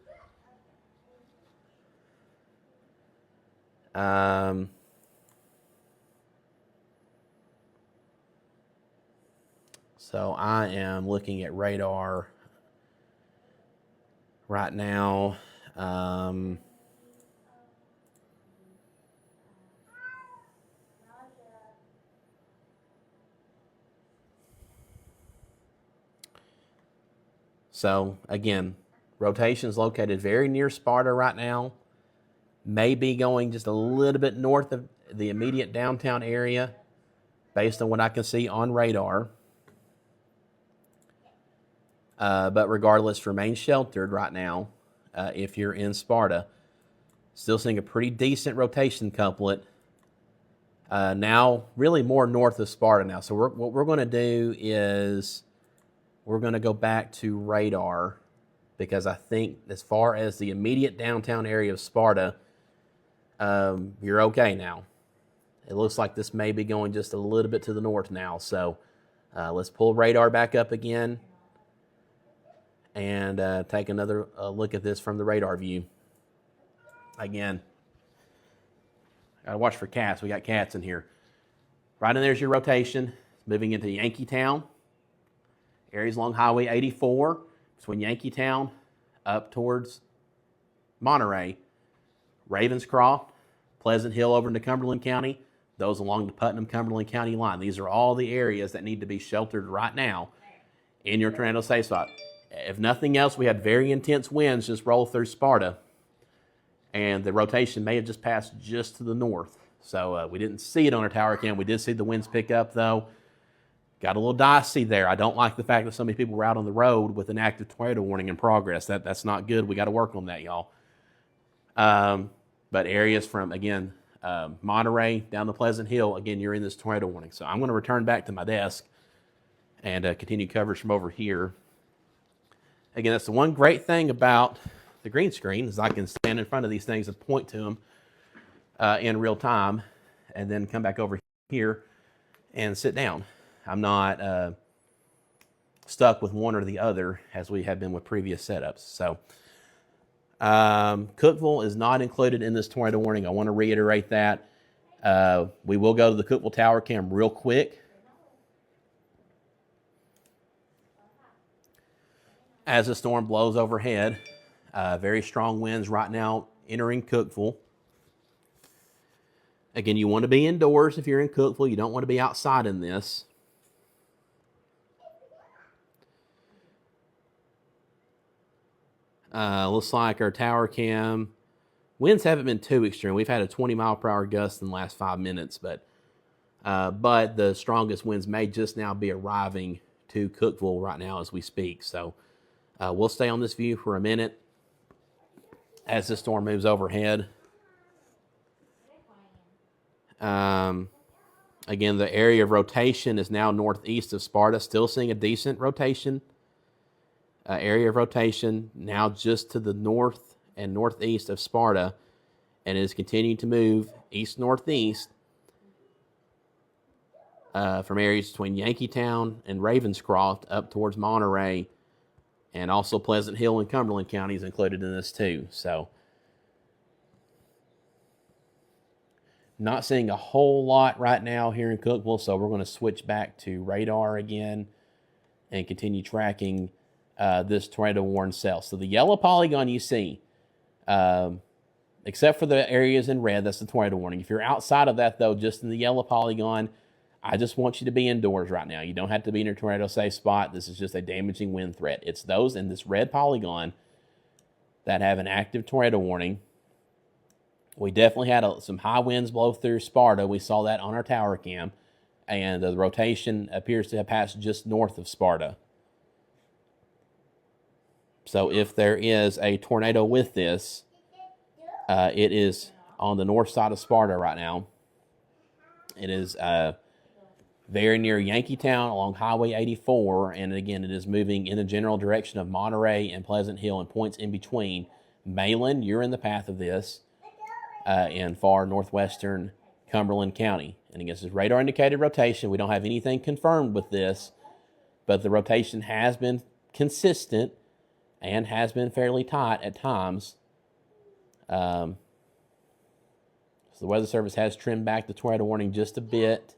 So I am looking at radar right now. So again, rotation is located very near Sparta right now. May be going just a little bit north of the immediate downtown area based on what I can see on radar. But regardless, remain sheltered right now if you're in Sparta. Still seeing a pretty decent rotation couplet. Now really more north of Sparta now. So what we're going to do is we're going to go back to radar because I think as far as the immediate downtown area of Sparta, you're okay now. It looks like this may be going just a little bit to the north now. So let's pull radar back up again and take another look at this from the radar view. Again, gotta watch for cats. We got cats in here. Right in there's your rotation. Moving into Yankeetown. Areas along Highway 84 between Yankeetown up towards Monterey. Ravenscroft, Pleasant Hill over into Cumberland County. Those along the Putnam-Cumberland County line. These are all the areas that need to be sheltered right now in your tornado safe spot. If nothing else, we had very intense winds just roll through Sparta. And the rotation may have just passed just to the north. So we didn't see it on our tower cam. We did see the winds pick up, though. Got a little dicey there. I don't like the fact that so many people were out on the road with an active tornado warning in progress. That's not good. We got to work on that, y'all. But areas from, again, Monterey down the Pleasant Hill, again, you're in this tornado warning. So I'm going to return back to my desk and continue coverage from over here. Again, that's the one great thing about the green screen is I can stand in front of these things and point to them in real time and then come back over here and sit down. I'm not stuck with one or the other as we have been with previous setups. So Cookeville is not included in this tornado warning. I want to reiterate that. We will go to the Cookeville Tower Cam real quick. As the storm blows overhead, very strong winds right now entering Cookeville. Again, you want to be indoors if you're in Cookeville. You don't want to be outside in this. Looks like our tower cam winds haven't been too extreme. We've had a 20-mile-per-hour gust in the last 5 minutes, but the strongest winds may just now be arriving to Cookeville right now as we speak. So we'll stay on this view for a minute as the storm moves overhead. Again, the area of rotation is now northeast of Sparta, still seeing a decent rotation. Area of rotation now just to the north and northeast of Sparta, and is continuing to move east-northeast from areas between Yankeetown and Ravenscroft up towards Monterey, and also Pleasant Hill and Cumberland counties included in this too. So not seeing a whole lot right now here in Cookeville, so we're going to switch back to radar again and continue tracking this tornado warned cell. So the yellow polygon you see, except for the areas in red, that's the tornado warning. If you're outside of that, though, just in the yellow polygon, I just want you to be indoors right now. You don't have to be in your tornado safe spot. This is just a damaging wind threat. It's those in this red polygon that have an active tornado warning. We definitely had some high winds blow through Sparta. We saw that on our tower cam, and the rotation appears to have passed just north of Sparta. So if there is a tornado with this, it is on the north side of Sparta right now. It is very near Yankeetown along Highway 84, and again, it is moving in the general direction of Monterey and Pleasant Hill and points in between. Malin, you're in the path of this in far northwestern Cumberland County. And again, this is radar indicated rotation. We don't have anything confirmed with this, but the rotation has been consistent and has been fairly tight at times. So the Weather Service has trimmed back the tornado warning just a bit.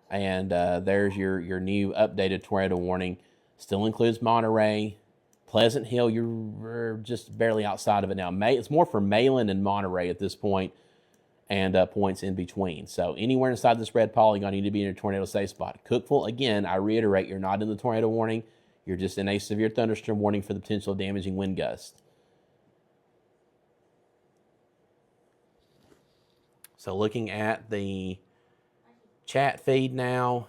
And there's your new updated tornado warning. Still includes Monterey. Pleasant Hill, you're just barely outside of it now. It's more for Malin and Monterey at this point, and points in between. So anywhere inside this red polygon, you need to be in a tornado safe spot. Cookeville, again, I reiterate, you're not in the tornado warning. You're just in a severe thunderstorm warning for the potential of damaging wind gusts. So looking at the chat feed now.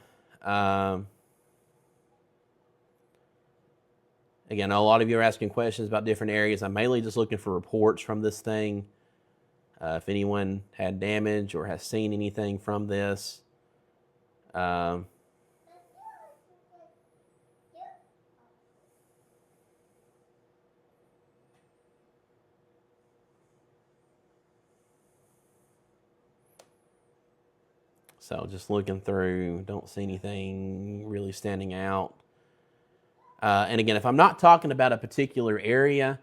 Again, a lot of you are asking questions about different areas. I'm mainly just looking for reports from this thing. If anyone had damage or has seen anything from this. So just looking through, don't see anything really standing out. And again, if I'm not talking about a particular area,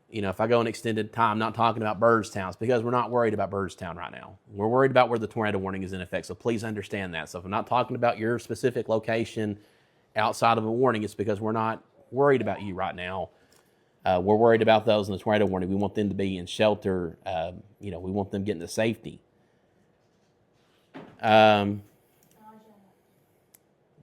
if I go an extended time, not talking about Byrdstown, it's because we're not worried about Byrdstown right now. We're worried about where the tornado warning is in effect, so please understand that. So if I'm not talking about your specific location outside of a warning, it's because we're not worried about you right now. We're worried about those in the tornado warning. We want them to be in shelter. We want them getting to safety.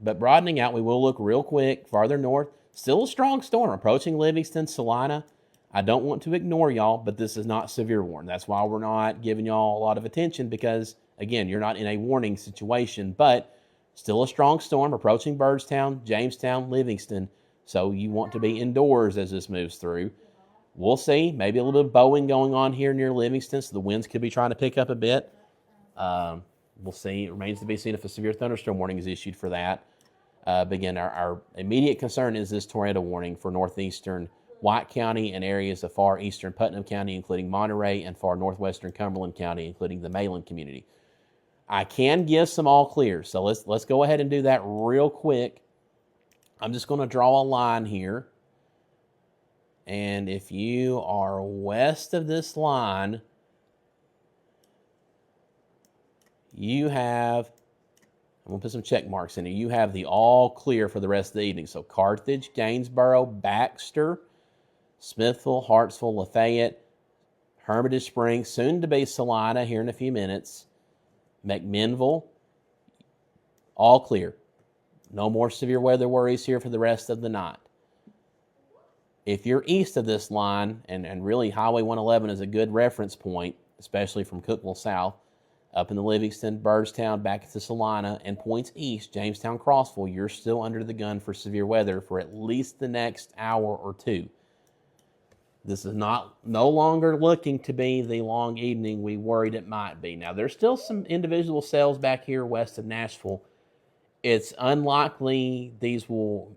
But broadening out, we will look real quick farther north. Still a strong storm approaching Livingston, Salina. I don't want to ignore y'all, but this is not severe warning. That's why we're not giving y'all a lot of attention because, again, you're not in a warning situation, but still a strong storm approaching Byrdstown, Jamestown, Livingston. So you want to be indoors as this moves through. We'll see. Maybe a little bit of bowing going on here near Livingston, so the winds could be trying to pick up a bit. We'll see. It remains to be seen if a severe thunderstorm warning is issued for that. But again, our immediate concern is this tornado warning for northeastern White County and areas of far eastern Putnam County, including Monterey, and far northwestern Cumberland County, including the Mayland community. I can give some all clear, so let's go ahead and do that real quick. I'm just going to draw a line here. And if you are west of this line, you have, I'm going to put some check marks in here. You have the all clear for the rest of the evening. So Carthage, Gainsboro, Baxter, Smithville, Hartsville, Lafayette, Hermitage Springs, soon to be Salina here in a few minutes, McMinnville, all clear. No more severe weather worries here for the rest of the night. If you're east of this line, and really Highway 111 is a good reference point, especially from Cookeville south, up in the Livingston, Byrdstown, back to Salina, and points east, Jamestown, Crossville, you're still under the gun for severe weather for at least the next hour or two. This is no longer looking to be the long evening we worried it might be. Now, there's still some individual cells back here west of Nashville. It's unlikely these will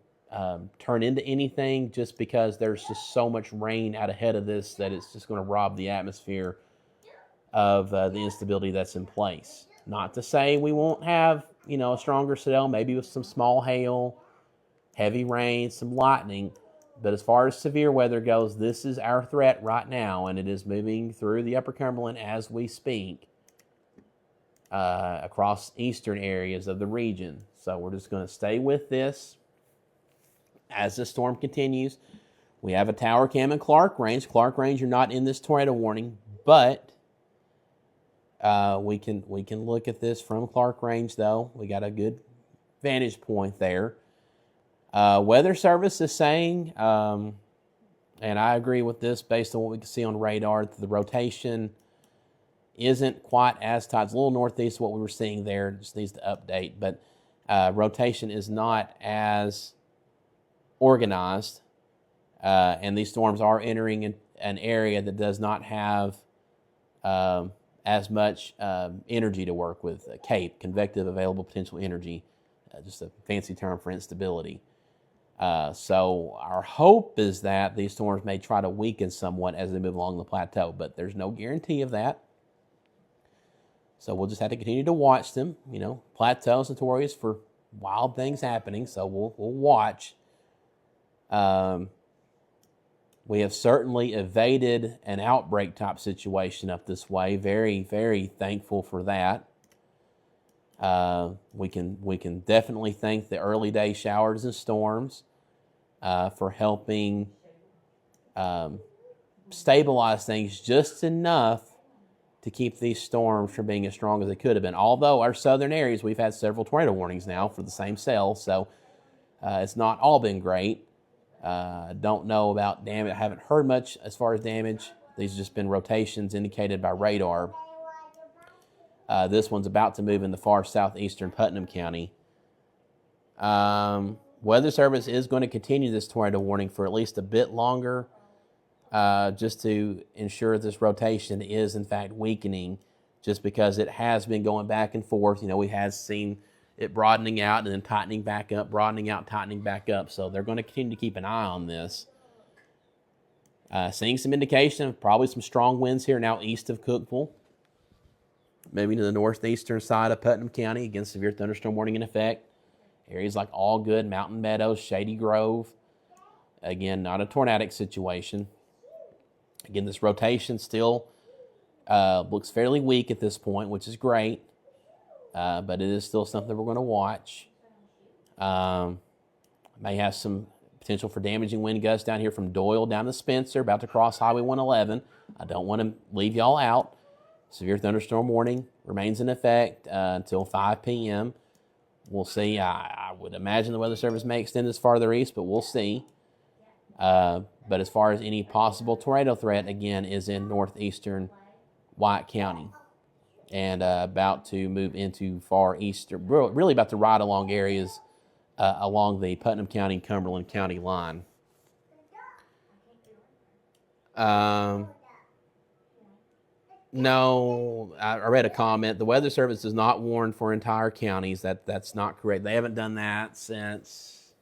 turn into anything just because there's just so much rain out ahead of this that it's just going to rob the atmosphere of the instability that's in place. Not to say we won't have, a stronger cell, maybe with some small hail, heavy rain, some lightning. But as far as severe weather goes, this is our threat right now, and it is moving through the Upper Cumberland as we speak across eastern areas of the region. So we're just going to stay with this as the storm continues. We have a tower cam in Clark Range. Clark Range, you're not in this tornado warning, but we can look at this from Clark Range, though. We got a good vantage point there. Weather Service is saying, and I agree with this based on what we can see on radar, the rotation isn't quite as tight. It's a little northeast of what we were seeing there. It just needs to update. But rotation is not as organized. And these storms are entering an area that does not have as much energy to work with. CAPE, convective available potential energy, just a fancy term for instability. So our hope is that these storms may try to weaken somewhat as they move along the plateau, but there's no guarantee of that. So we'll just have to continue to watch them. Plateau is notorious for wild things happening, so we'll watch. We have certainly evaded an outbreak type situation up this way. Very, very thankful for that. We can definitely thank the early day showers and storms for helping stabilize things just enough to keep these storms from being as strong as they could have been. Although our southern areas, we've had several tornado warnings now for the same cell, so it's not all been great. Don't know about damage. I haven't heard much as far as damage. These have just been rotations indicated by radar. This one's about to move in the far southeastern Putnam County. Weather Service is going to continue this tornado warning for at least a bit longer, just to ensure this rotation is in fact weakening, just because it has been going back and forth. We have seen it broadening out and then tightening back up, broadening out, tightening back up. So they're going to continue to keep an eye on this. Seeing some indication of probably some strong winds here now east of Cookeville, moving to the northeastern side of Putnam County. Again, severe thunderstorm warning in effect. Areas like Allgood, Mountain Meadows, Shady Grove. Again, not a tornadic situation. Again, this rotation still looks fairly weak at this point, which is great. But it is still something we're going to watch. May have some potential for damaging wind gusts down here from Doyle down to Spencer, about to cross Highway 111. I don't want to leave y'all out. Severe thunderstorm warning remains in effect until 5 p.m. We'll see. I would imagine the Weather Service may extend this farther east, but we'll see. But as far as any possible tornado threat, again, is in northeastern White County. And about to move into far eastern, really about to ride along areas along the Putnam County, Cumberland County line. Um, no, I read a comment. The Weather Service does not warn for entire counties. That's not correct. They haven't done that since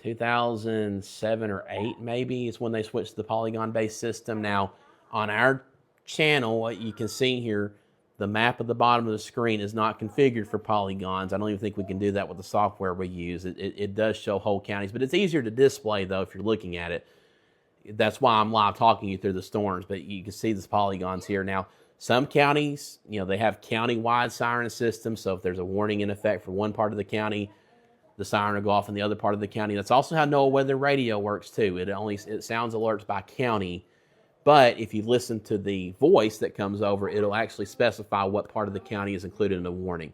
2007 or 8, maybe, is when they switched to the polygon-based system. Now, on our channel, what you can see here, the map at the bottom of the screen is not configured for polygons. I don't even think we can do that with the software we use. It does show whole counties, but it's easier to display, though, if you're looking at it. That's why I'm live talking you through the storms, but you can see the polygons here. Now, some counties, they have county-wide siren systems, so if there's a warning in effect for one part of the county, the siren will go off in the other part of the county. That's also how NOAA Weather Radio works, too. It sounds alerts by county, but if you listen to the voice that comes over, it'll actually specify what part of the county is included in the warning.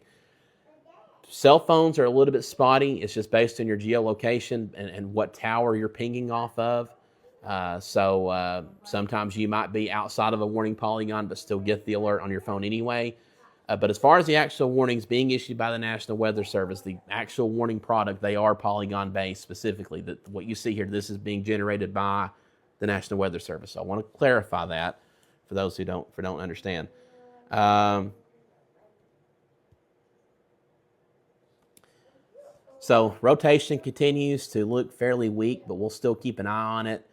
Cell phones are a little bit spotty. It's just based on your geolocation and what tower you're pinging off of. So sometimes you might be outside of a warning polygon, but still get the alert on your phone anyway. But as far as the actual warnings being issued by the National Weather Service, the actual warning product, they are polygon-based specifically. What you see here, this is being generated by the National Weather Service. So I want to clarify that for those who don't understand. So rotation continues to look fairly weak, but we'll still keep an eye on it.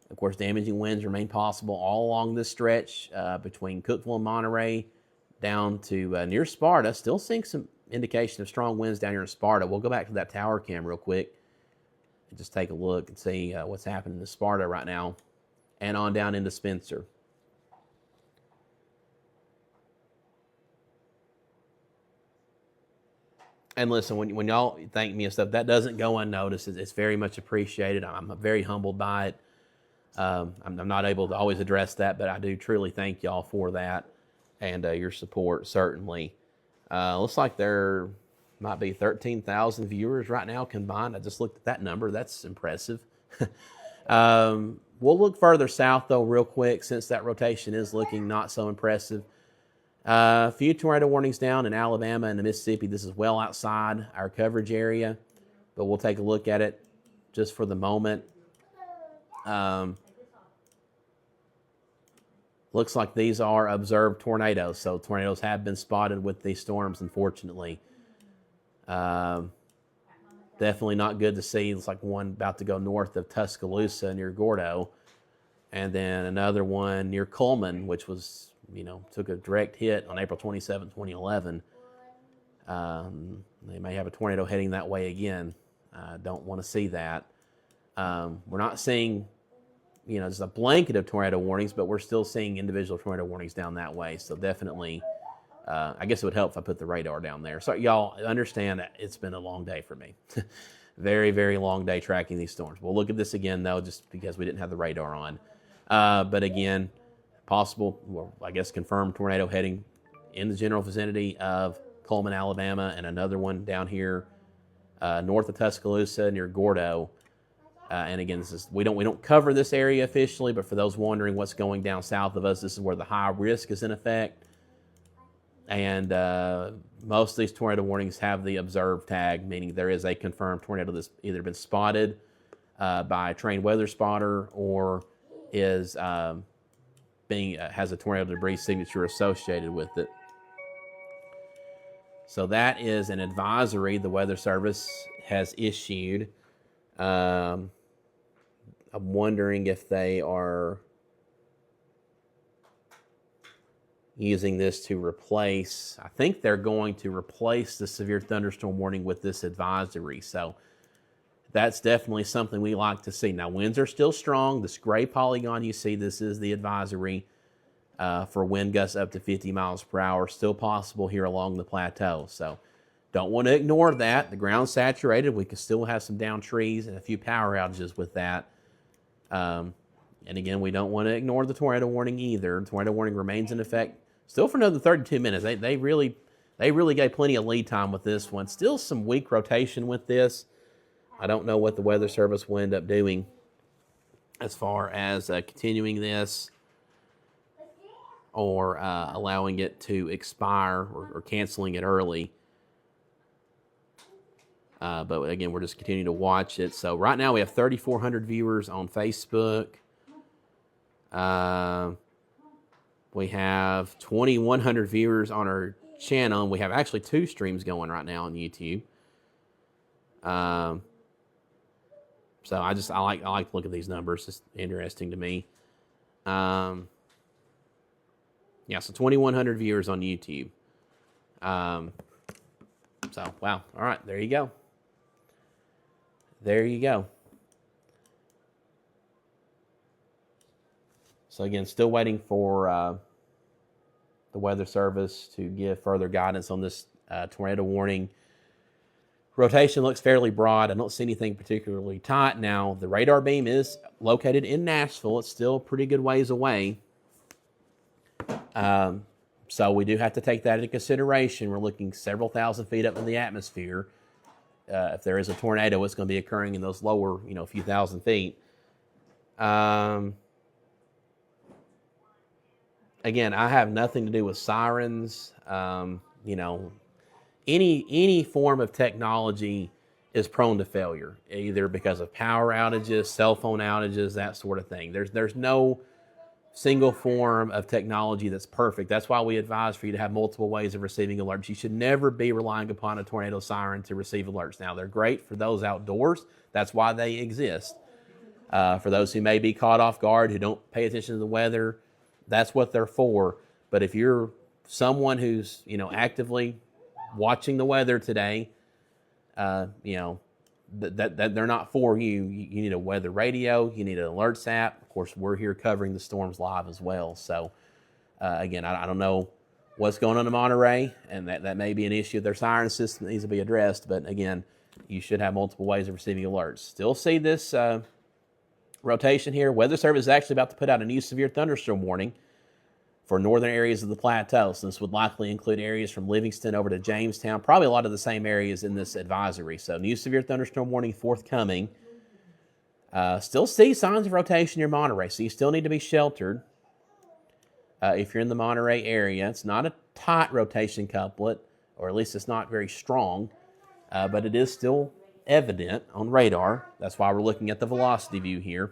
Of course, damaging winds remain possible all along this stretch between Cookeville and Monterey down to near Sparta. Still seeing some indication of strong winds down here in Sparta. We'll go back to that tower cam real quick and just take a look and see what's happening in Sparta right now and on down into Spencer. And listen, when y'all thank me and stuff, that doesn't go unnoticed. It's very much appreciated. I'm very humbled by it. I'm not able to always address that, but I do truly thank y'all for that and your support, certainly. Looks like there might be 13,000 viewers right now combined. I just looked at that number. That's impressive. We'll look further south, though, real quick, since that rotation is looking not so impressive. A few tornado warnings down in Alabama and the Mississippi. This is well outside our coverage area, but we'll take a look at it just for the moment. Looks like these are observed tornadoes, so tornadoes have been spotted with these storms, unfortunately. Definitely not good to see. Looks like one about to go north of Tuscaloosa near Gordo, and then another one near Coleman, which was, took a direct hit on April 27, 2011. They may have a tornado heading that way again. Don't want to see that. We're not seeing, just a blanket of tornado warnings, but we're still seeing individual tornado warnings down that way. So definitely, I guess it would help if I put the radar down there. So y'all understand that it's been a long day for me. Very, very long day tracking these storms. We'll look at this again, though, just because we didn't have the radar on. But again, possible, confirmed tornado heading in the general vicinity of Coleman, Alabama, and another one down here north of Tuscaloosa near Gordo. And again, we don't cover this area officially, but for those wondering what's going down south of us, this is where the high risk is in effect. And most of these tornado warnings have the observed tag, meaning there is a confirmed tornado that's either been spotted by a trained weather spotter or is has a tornado debris signature associated with it. So that is an advisory the Weather Service has issued. I'm wondering if they are using this to replace, I think they're going to replace the severe thunderstorm warning with this advisory. So that's definitely something we like to see. Now, winds are still strong. This gray polygon you see, this is the advisory for wind gusts up to 50 miles per hour. Still possible here along the plateau. So don't want to ignore that. The ground's saturated. We can still have some downed trees and a few power outages with that. And again, we don't want to ignore the tornado warning either. The tornado warning remains in effect still for another 32 minutes. They really gave plenty of lead time with this one. Still some weak rotation with this. I don't know what the Weather Service will end up doing as far as continuing this or allowing it to expire or canceling it early. But again, we're just continuing to watch it. So right now we have 3,400 viewers on Facebook. We have 2,100 viewers on our channel, and we have actually 2 streams going right now on YouTube. So I like to look at these numbers. It's interesting to me. Yeah, so 2,100 viewers on YouTube. So wow, all right, there you go. There you go. So again, still waiting for the Weather Service to give further guidance on this tornado warning. Rotation looks fairly broad. I don't see anything particularly tight. Now, the radar beam is located in Nashville. It's still a pretty good ways away. So we do have to take that into consideration. We're looking several thousand feet up in the atmosphere. If there is a tornado, it's going to be occurring in those lower, few thousand feet. Again, I have nothing to do with sirens. Any form of technology is prone to failure, either because of power outages, cell phone outages, that sort of thing. There's no single form of technology that's perfect. That's why we advise for you to have multiple ways of receiving alerts. You should never be relying upon a tornado siren to receive alerts. Now, they're great for those outdoors. That's why they exist. For those who may be caught off guard, who don't pay attention to the weather, that's what they're for. But if you're someone who's, actively watching the weather today, that they're not for you. You need a weather radio. You need an alerts app. Of course, we're here covering the storms live as well. So, again, I don't know what's going on in Monterey, and that may be an issue. Their siren system needs to be addressed. But again, you should have multiple ways of receiving alerts. Still see this rotation here. Weather Service is actually about to put out a new severe thunderstorm warning for northern areas of the plateau. So this would likely include areas from Livingston over to Jamestown, probably a lot of the same areas in this advisory. So new severe thunderstorm warning forthcoming. Still see signs of rotation near Monterey, so you still need to be sheltered if you're in the Monterey area. It's not a tight rotation couplet, or at least it's not very strong, but it is still evident on radar. That's why we're looking at the velocity view here.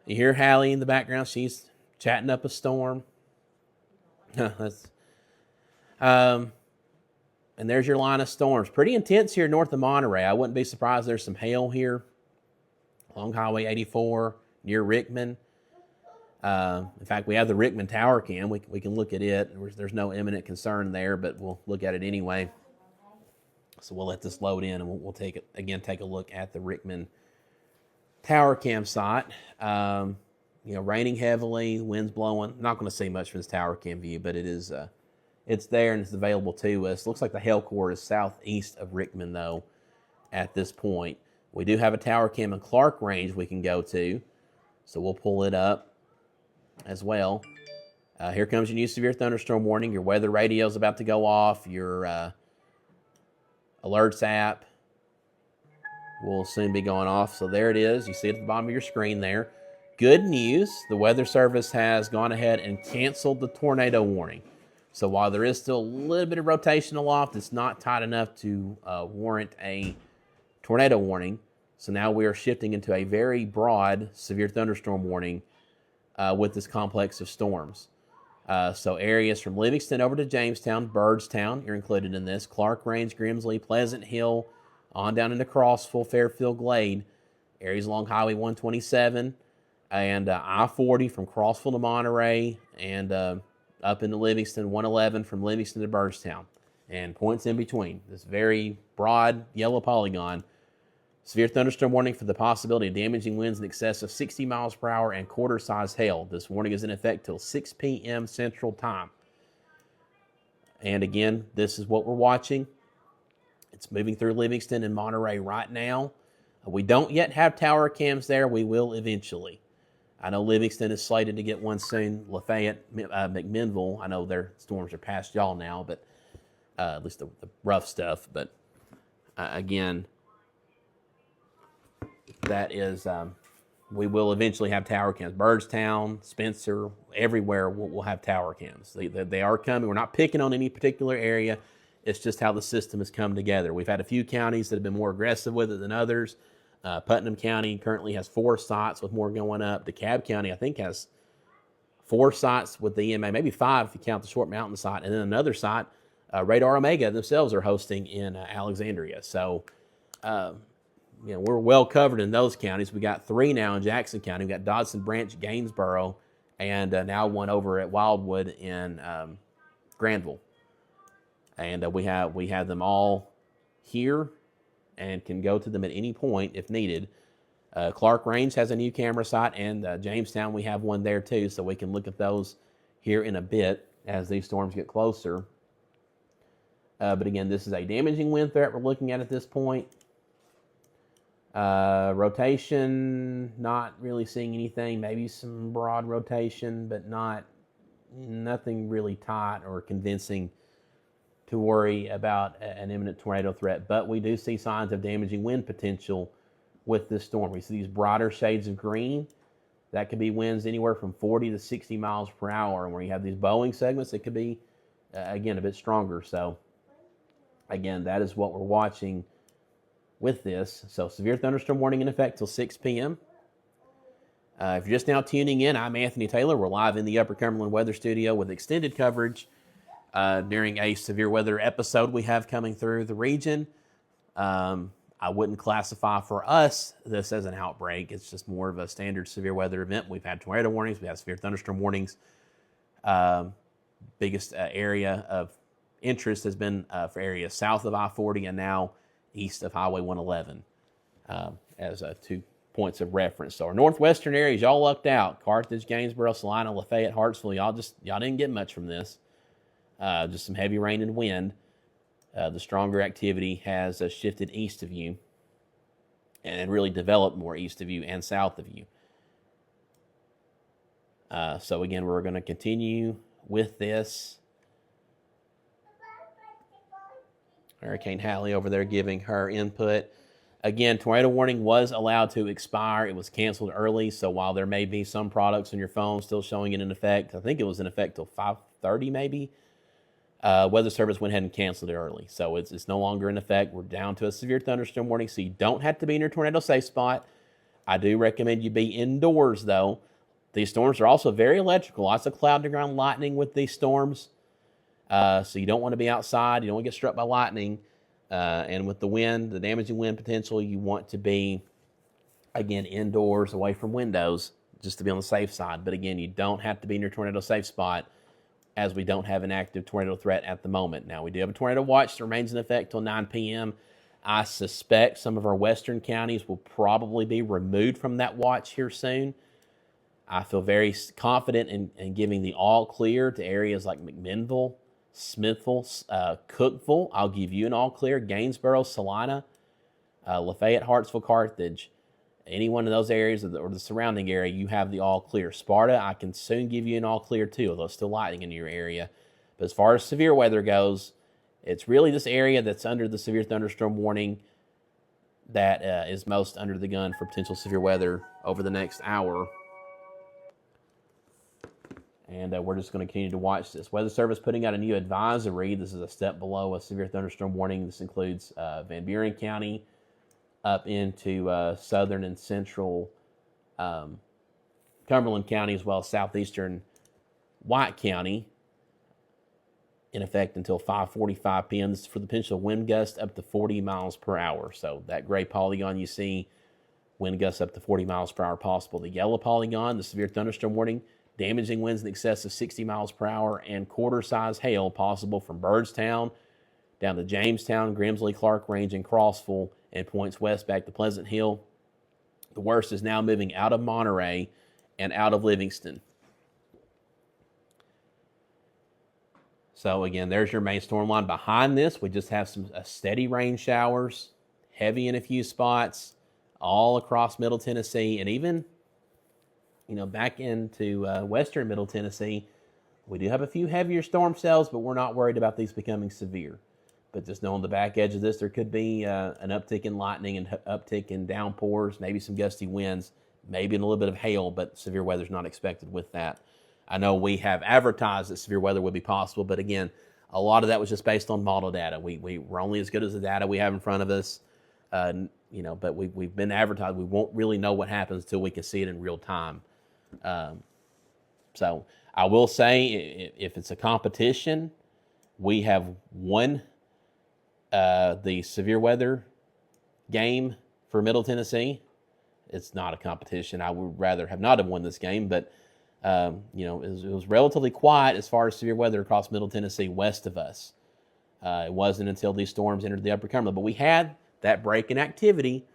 You hear Hallie in the background. She's chatting up a storm. And there's your line of storms. Pretty intense here north of Monterey. I wouldn't be surprised there's some hail here along Highway 84 near Rickman. In fact, we have the Rickman Tower cam. We can look at it. There's no imminent concern there, but we'll look at it anyway. So we'll let this load in, and we'll take a look at the Rickman Tower campsite. Raining heavily, winds blowing. Not going to see much from this tower cam view, but it is it's there and it's available to us. Looks like the hail core is southeast of Rickman, though, at this point. We do have a tower cam in Clark Range we can go to, so we'll pull it up as well. Here comes your new severe thunderstorm warning. Your weather radio is about to go off. Your alerts app will soon be going off. So there it is. You see it at the bottom of your screen there. Good news, the Weather Service has gone ahead and canceled the tornado warning. So while there is still a little bit of rotation aloft, it's not tight enough to warrant a tornado warning. So now we are shifting into a very broad severe thunderstorm warning with this complex of storms. So areas from Livingston over to Jamestown, Byrdstown, you're included in this. Clark Range, Grimsley, Pleasant Hill, on down into Crossville, Fairfield, Glade. Areas along Highway 127 and I-40 from Crossville to Monterey, and up into Livingston, 111 from Livingston to Byrdstown, and points in between. This very broad yellow polygon. Severe thunderstorm warning for the possibility of damaging winds in excess of 60 miles per hour and quarter-size hail. This warning is in effect till 6 p.m. Central Time. And again, this is what we're watching. It's moving through Livingston and Monterey right now. We don't yet have tower cams there. We will eventually. I know Livingston is slated to get one soon. Lafayette, McMinnville, I know their storms are past y'all now, but at least the rough stuff. But again, that is, we will eventually have tower cams. Byrdstown, Spencer, everywhere we'll have tower cams. They are coming. We're not picking on any particular area. It's just how the system has come together. We've had a few counties that have been more aggressive with it than others. Putnam County currently has 4 sites with more going up. DeKalb County, I think, has 4 sites with the EMA, maybe 5 if you count the Short Mountain site. And then another site, Radar Omega themselves are hosting in Alexandria. So, we're well covered in those counties. We got 3 now in Jackson County. We got Dodson Branch, Gainsboro, and now one over at Wildwood in Granville. And we have them all here and can go to them at any point if needed. Clark Range has a new camera site, and Jamestown, we have one there too, so we can look at those here in a bit as these storms get closer. But again, this is a damaging wind threat we're looking at this point. Rotation, not really seeing anything. Maybe some broad rotation, but nothing really tight or convincing to worry about an imminent tornado threat. But we do see signs of damaging wind potential with this storm. We see these brighter shades of green. That could be winds anywhere from 40 to 60 miles per hour. And where you have these bowing segments, it could be, again, a bit stronger. So, again, that is what we're watching with this. So, severe thunderstorm warning in effect till 6 p.m. If you're just now tuning in, I'm Anthony Taylor. We're live in the Upper Cumberland Weather Studio with extended coverage during a severe weather episode we have coming through the region. I wouldn't classify for us this as an outbreak. It's just more of a standard severe weather event. We've had tornado warnings. We have severe thunderstorm warnings. Biggest area of interest has been for areas south of I-40 and now east of Highway 111 as 2 points of reference. So our northwestern areas, y'all lucked out. Carthage, Gainesboro, Salina, Lafayette, Hartsville. Y'all didn't get much from this. Just some heavy rain and wind. The stronger activity has shifted east of you and really developed more east of you and south of you. So again, we're going to continue with this. Hurricane Hallie over there giving her input. Again, tornado warning was allowed to expire. It was canceled early, so while there may be some products on your phone still showing it in effect, I think it was in effect till 5:30 maybe. Weather Service went ahead and canceled it early. So it's no longer in effect. We're down to a severe thunderstorm warning, so you don't have to be in your tornado safe spot. I do recommend you be indoors, though. These storms are also very electrical. Lots of cloud-to-ground lightning with these storms. So you don't want to be outside. You don't want to get struck by lightning. And with the wind, the damaging wind potential, you want to be, again, indoors, away from windows, just to be on the safe side. But again, you don't have to be in your tornado safe spot, as we don't have an active tornado threat at the moment. Now, we do have a tornado watch that remains in effect till 9 p.m. I suspect some of our western counties will probably be removed from that watch here soon. I feel very confident in giving the all clear to areas like McMinnville, Smithville, Cookville. I'll give you an all clear. Gainesboro, Salina, Lafayette, Hartsville, Carthage. Any one of those areas or the surrounding area, you have the all clear. Sparta, I can soon give you an all clear too, although it's still lightning in your area. But as far as severe weather goes, it's really this area that's under the severe thunderstorm warning that is most under the gun for potential severe weather over the next hour. And we're just going to continue to watch this. Weather Service putting out a new advisory. This is a step below a severe thunderstorm warning. This includes Van Buren County, up into southern and central Cumberland County, as well as southeastern White County, in effect until 5:45 p.m. This is for the potential wind gust up to 40 miles per hour. So that gray polygon you see, wind gusts up to 40 miles per hour possible. The yellow polygon, the severe thunderstorm warning, damaging winds in excess of 60 miles per hour and quarter-size hail possible from Byrdstown down to Jamestown, Grimsley, Clark Range, and Crossville, and points west back to Pleasant Hill. The worst is now moving out of Monterey and out of Livingston. So again, there's your main storm line. Behind this, we just have some steady rain showers, heavy in a few spots, all across Middle Tennessee, and even, back into western Middle Tennessee. We do have a few heavier storm cells, but we're not worried about these becoming severe. But just know on the back edge of this, there could be an uptick in lightning and uptick in downpours, maybe some gusty winds, maybe a little bit of hail, but severe weather is not expected with that. I know we have advertised that severe weather would be possible, but again, a lot of that was just based on model data. We're only as good as the data we have in front of us. But we've been advertised. We won't really know what happens until we can see it in real time. So I will say, if it's a competition, we have won the severe weather game for Middle Tennessee. It's not a competition. I would rather have not have won this game, but it was relatively quiet as far as severe weather across Middle Tennessee west of us. It wasn't until these storms entered the Upper Cumberland, but we had that break in activity.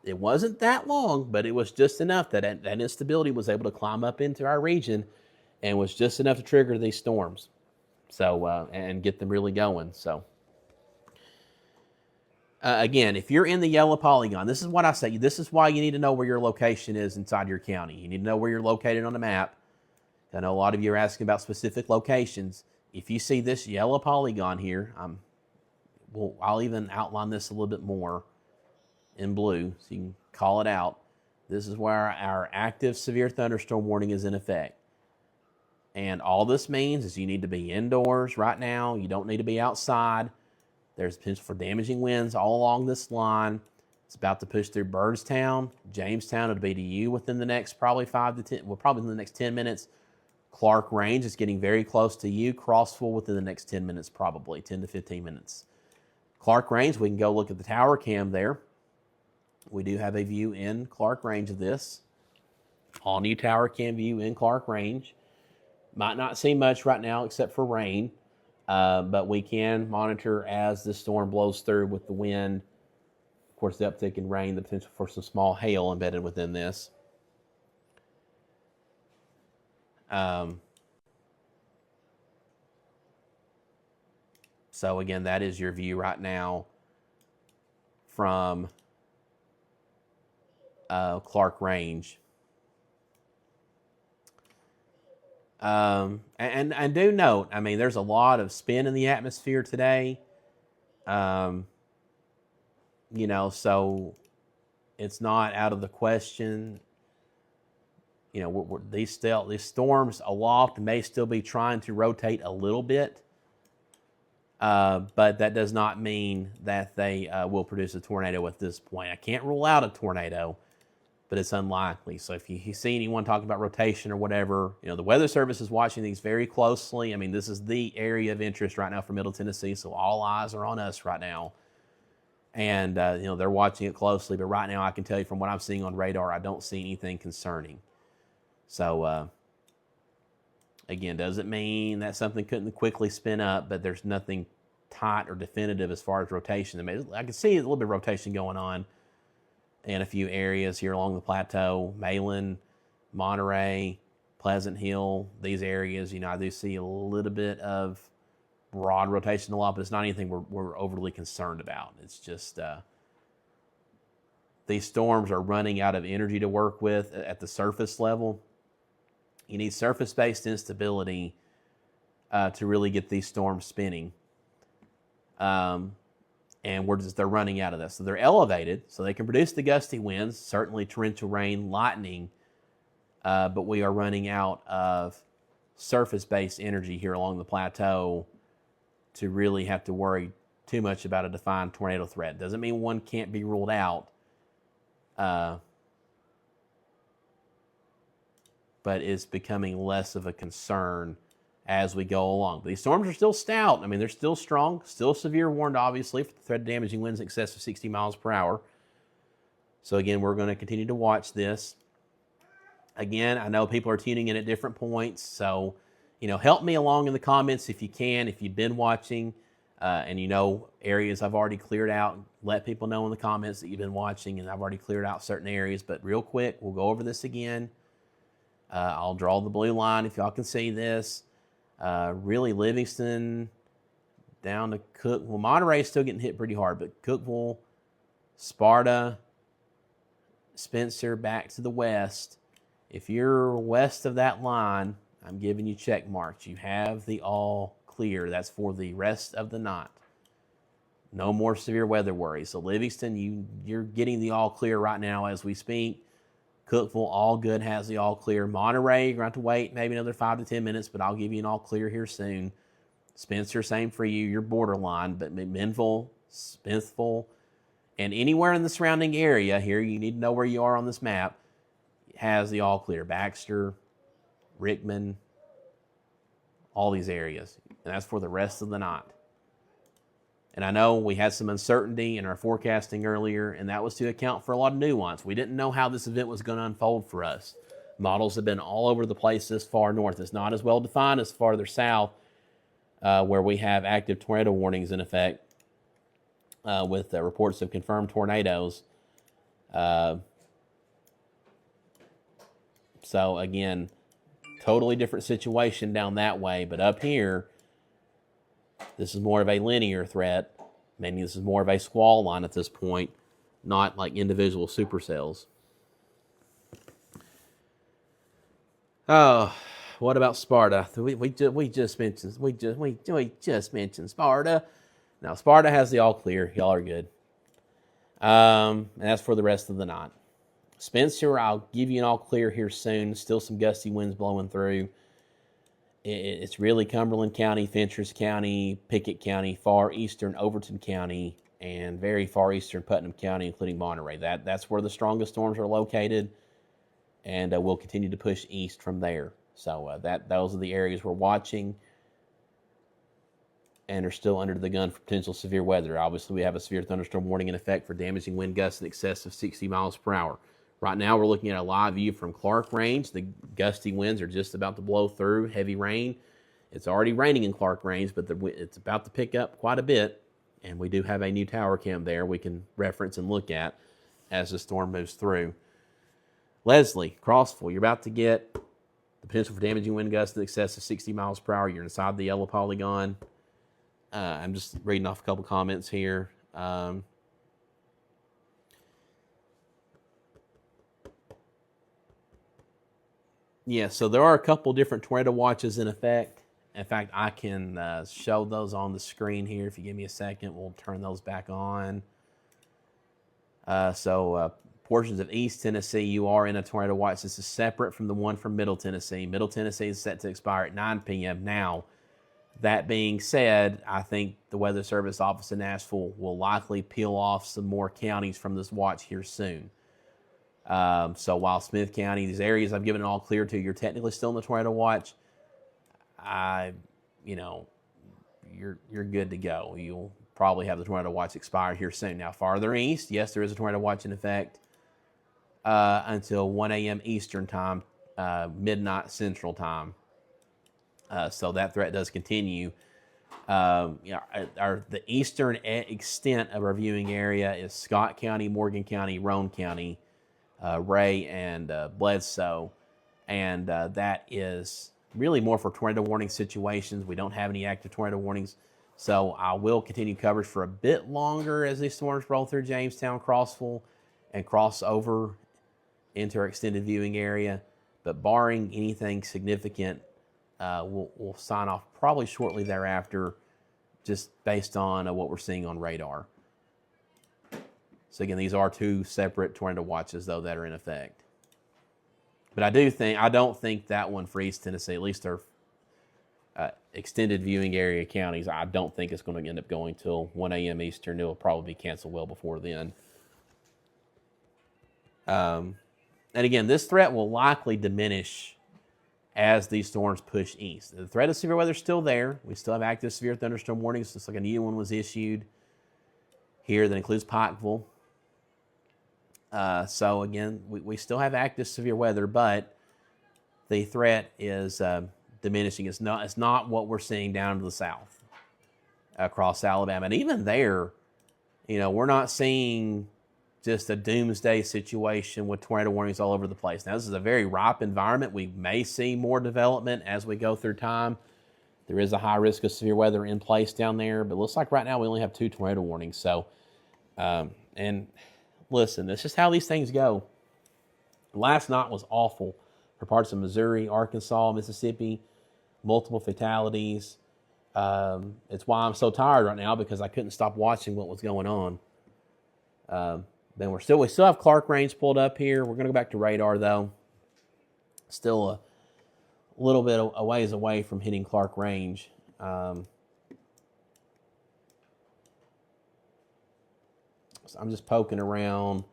It wasn't that long, but it was just enough that instability was able to climb up into our region, and was just enough to trigger these storms. So and get them really going. So. Again, if you're in the yellow polygon, this is what I say. This is why you need to know where your location is inside your county. You need to know where you're located on the map. I know a lot of you are asking about specific locations. If you see this yellow polygon here, I'll even outline this a little bit more in blue so you can call it out. This is where our active severe thunderstorm warning is in effect. And all this means is you need to be indoors right now. You don't need to be outside. There's potential for damaging winds all along this line. It's about to push through Byrdstown, Jamestown. It'll be to you within the next probably 5 to 10, probably in the next 10 minutes. Clark Range is getting very close to you. Crossville within the next 10 minutes, probably 10 to 15 minutes. Clark Range, we can go look at the tower cam there. We do have a view in Clark Range of this. All new tower cam view in Clark Range. Might not see much right now except for rain. But we can monitor as the storm blows through with the wind. Of course, the uptick in rain, the potential for some small hail embedded within this. So again, that is your view right now from Clark Range. And do note, I mean, there's a lot of spin in the atmosphere today. So it's not out of the question. These storms aloft may still be trying to rotate a little bit. But that does not mean that they will produce a tornado at this point. I can't rule out a tornado, but it's unlikely. So if you see anyone talking about rotation or whatever, the Weather Service is watching these very closely. I mean, this is the area of interest right now for Middle Tennessee, so all eyes are on us right now. And, they're watching it closely, but right now I can tell you from what I'm seeing on radar, I don't see anything concerning. So, again, doesn't mean that something couldn't quickly spin up, but there's nothing tight or definitive as far as rotation. I mean, I can see a little bit of rotation going on in a few areas here along the plateau, Malin, Monterey, Pleasant Hill, these areas. I do see a little bit of broad rotation a lot, but it's not anything we're overly concerned about. It's just these storms are running out of energy to work with at the surface level. You need surface-based instability to really get these storms spinning. And they're running out of this. So they're elevated, so they can produce the gusty winds, certainly torrential rain, lightning, but we are running out of surface-based energy here along the plateau to really have to worry too much about a defined tornado threat. Doesn't mean one can't be ruled out, but it's becoming less of a concern as we go along. These storms are still stout. I mean, they're still strong, still severe warned, obviously, for the threat of damaging winds in excess of 60 miles per hour. So again, we're going to continue to watch this. Again, I know people are tuning in at different points, so help me along in the comments if you can. If you've been watching and areas I've already cleared out, let people know in the comments that you've been watching and I've already cleared out certain areas. But real quick, we'll go over this again. I'll draw the blue line if y'all can see this. Really, Livingston down to Cook. Well, Monterey's still getting hit pretty hard, but Cookeville, Sparta, Spencer back to the west. If you're west of that line, I'm giving you check marks. You have the all clear. That's for the rest of the night. No more severe weather worries. So Livingston, you're getting the all clear right now as we speak. Cookeville, all good, has the all clear. Monterey, you're going to have to wait maybe another 5 to 10 minutes, but I'll give you an all clear here soon. Spencer, same for you. You're borderline, but Minville, Smithville, And anywhere in the surrounding area here, you need to know where you are on this map, has the all clear. Baxter, Rickman, all these areas. And that's for the rest of the night. And I know we had some uncertainty in our forecasting earlier, and that was to account for a lot of nuance. We didn't know how this event was going to unfold for us. Models have been all over the place this far north. It's not as well defined as farther south, where we have active tornado warnings in effect with reports of confirmed tornadoes. So again, totally different situation down that way. But up here, this is more of a linear threat, meaning this is more of a squall line at this point, not like individual supercells. Oh, what about Sparta? We just mentioned Sparta. Now Sparta has the all clear. Y'all are good. And that's for the rest of the night. Spencer, I'll give you an all clear here soon. Still some gusty winds blowing through. It's really Cumberland County, Fentress County, Pickett County, far eastern Overton County, and very far eastern Putnam County, including Monterey. That's where the strongest storms are located, and we'll continue to push east from there. So those are the areas we're watching and are still under the gun for potential severe weather. Obviously, we have a severe thunderstorm warning in effect for damaging wind gusts in excess of 60 miles per hour. Right now, we're looking at a live view from Clark Range. The gusty winds are just about to blow through, heavy rain. It's already raining in Clark Range, but it's about to pick up quite a bit, and we do have a new tower cam there we can reference and look at as the storm moves through. Leslie, Crossville, you're about to get the potential for damaging wind gusts in excess of 60 miles per hour. You're inside the yellow polygon. I'm just reading off a couple comments here. Yeah, so there are a couple different tornado watches in effect. In fact, I can show those on the screen here. If you give me a second, we'll turn those back on. Portions of East Tennessee, you are in a tornado watch. This is separate from the one from Middle Tennessee. Middle Tennessee is set to expire at 9 p.m. Now, that being said, I think the Weather Service office in Nashville will likely peel off some more counties from this watch here soon. So while Smith County, these areas I've given it all clear to, you're technically still in the tornado watch. You're good to go. You'll probably have the tornado watch expired here soon. Now, farther east, yes, there is a tornado watch in effect until 1 a.m. Eastern time, midnight Central time. So that threat does continue. The eastern extent of our viewing area is Scott County, Morgan County, Roane County, Ray, and Bledsoe. And that is really more for tornado warning situations. We don't have any active tornado warnings. So I will continue coverage for a bit longer as these storms roll through Jamestown, Crossville, and cross over into our extended viewing area. But barring anything significant, we'll sign off probably shortly thereafter, just based on what we're seeing on radar. So again, these are two separate tornado watches, though, that are in effect. But I don't think that one for East Tennessee, at least our extended viewing area counties, I don't think it's going to end up going till 1 a.m. Eastern. It'll probably be canceled well before then. And again, this threat will likely diminish as these storms push east. The threat of severe weather is still there. We still have active severe thunderstorm warnings, just like a new one was issued here that includes Pikeville. So again, we still have active severe weather, but the threat is diminishing. It's not what we're seeing down to the south across Alabama. And even there, we're not seeing just a doomsday situation with tornado warnings all over the place. Now, this is a very ripe environment. We may see more development as we go through time. There is a high risk of severe weather in place down there, but it looks like right now we only have 2 tornado warnings. So, and listen, this is how these things go. Last night was awful for parts of Missouri, Arkansas, Mississippi, multiple fatalities. It's why I'm so tired right now, because I couldn't stop watching what was going on. Then we still have Clark Range pulled up here. We're going to go back to radar, though. Still a little bit a ways away from hitting Clark Range. So I'm just poking around,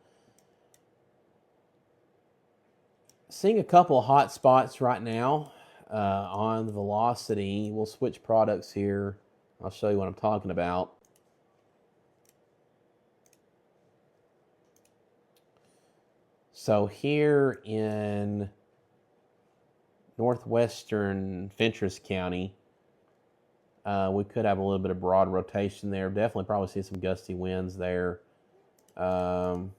seeing a couple of hot spots right now on the velocity. We'll switch products here. I'll show you what I'm talking about. So here in northwestern Fentress County, we could have a little bit of broad rotation there. Definitely probably see some gusty winds there. But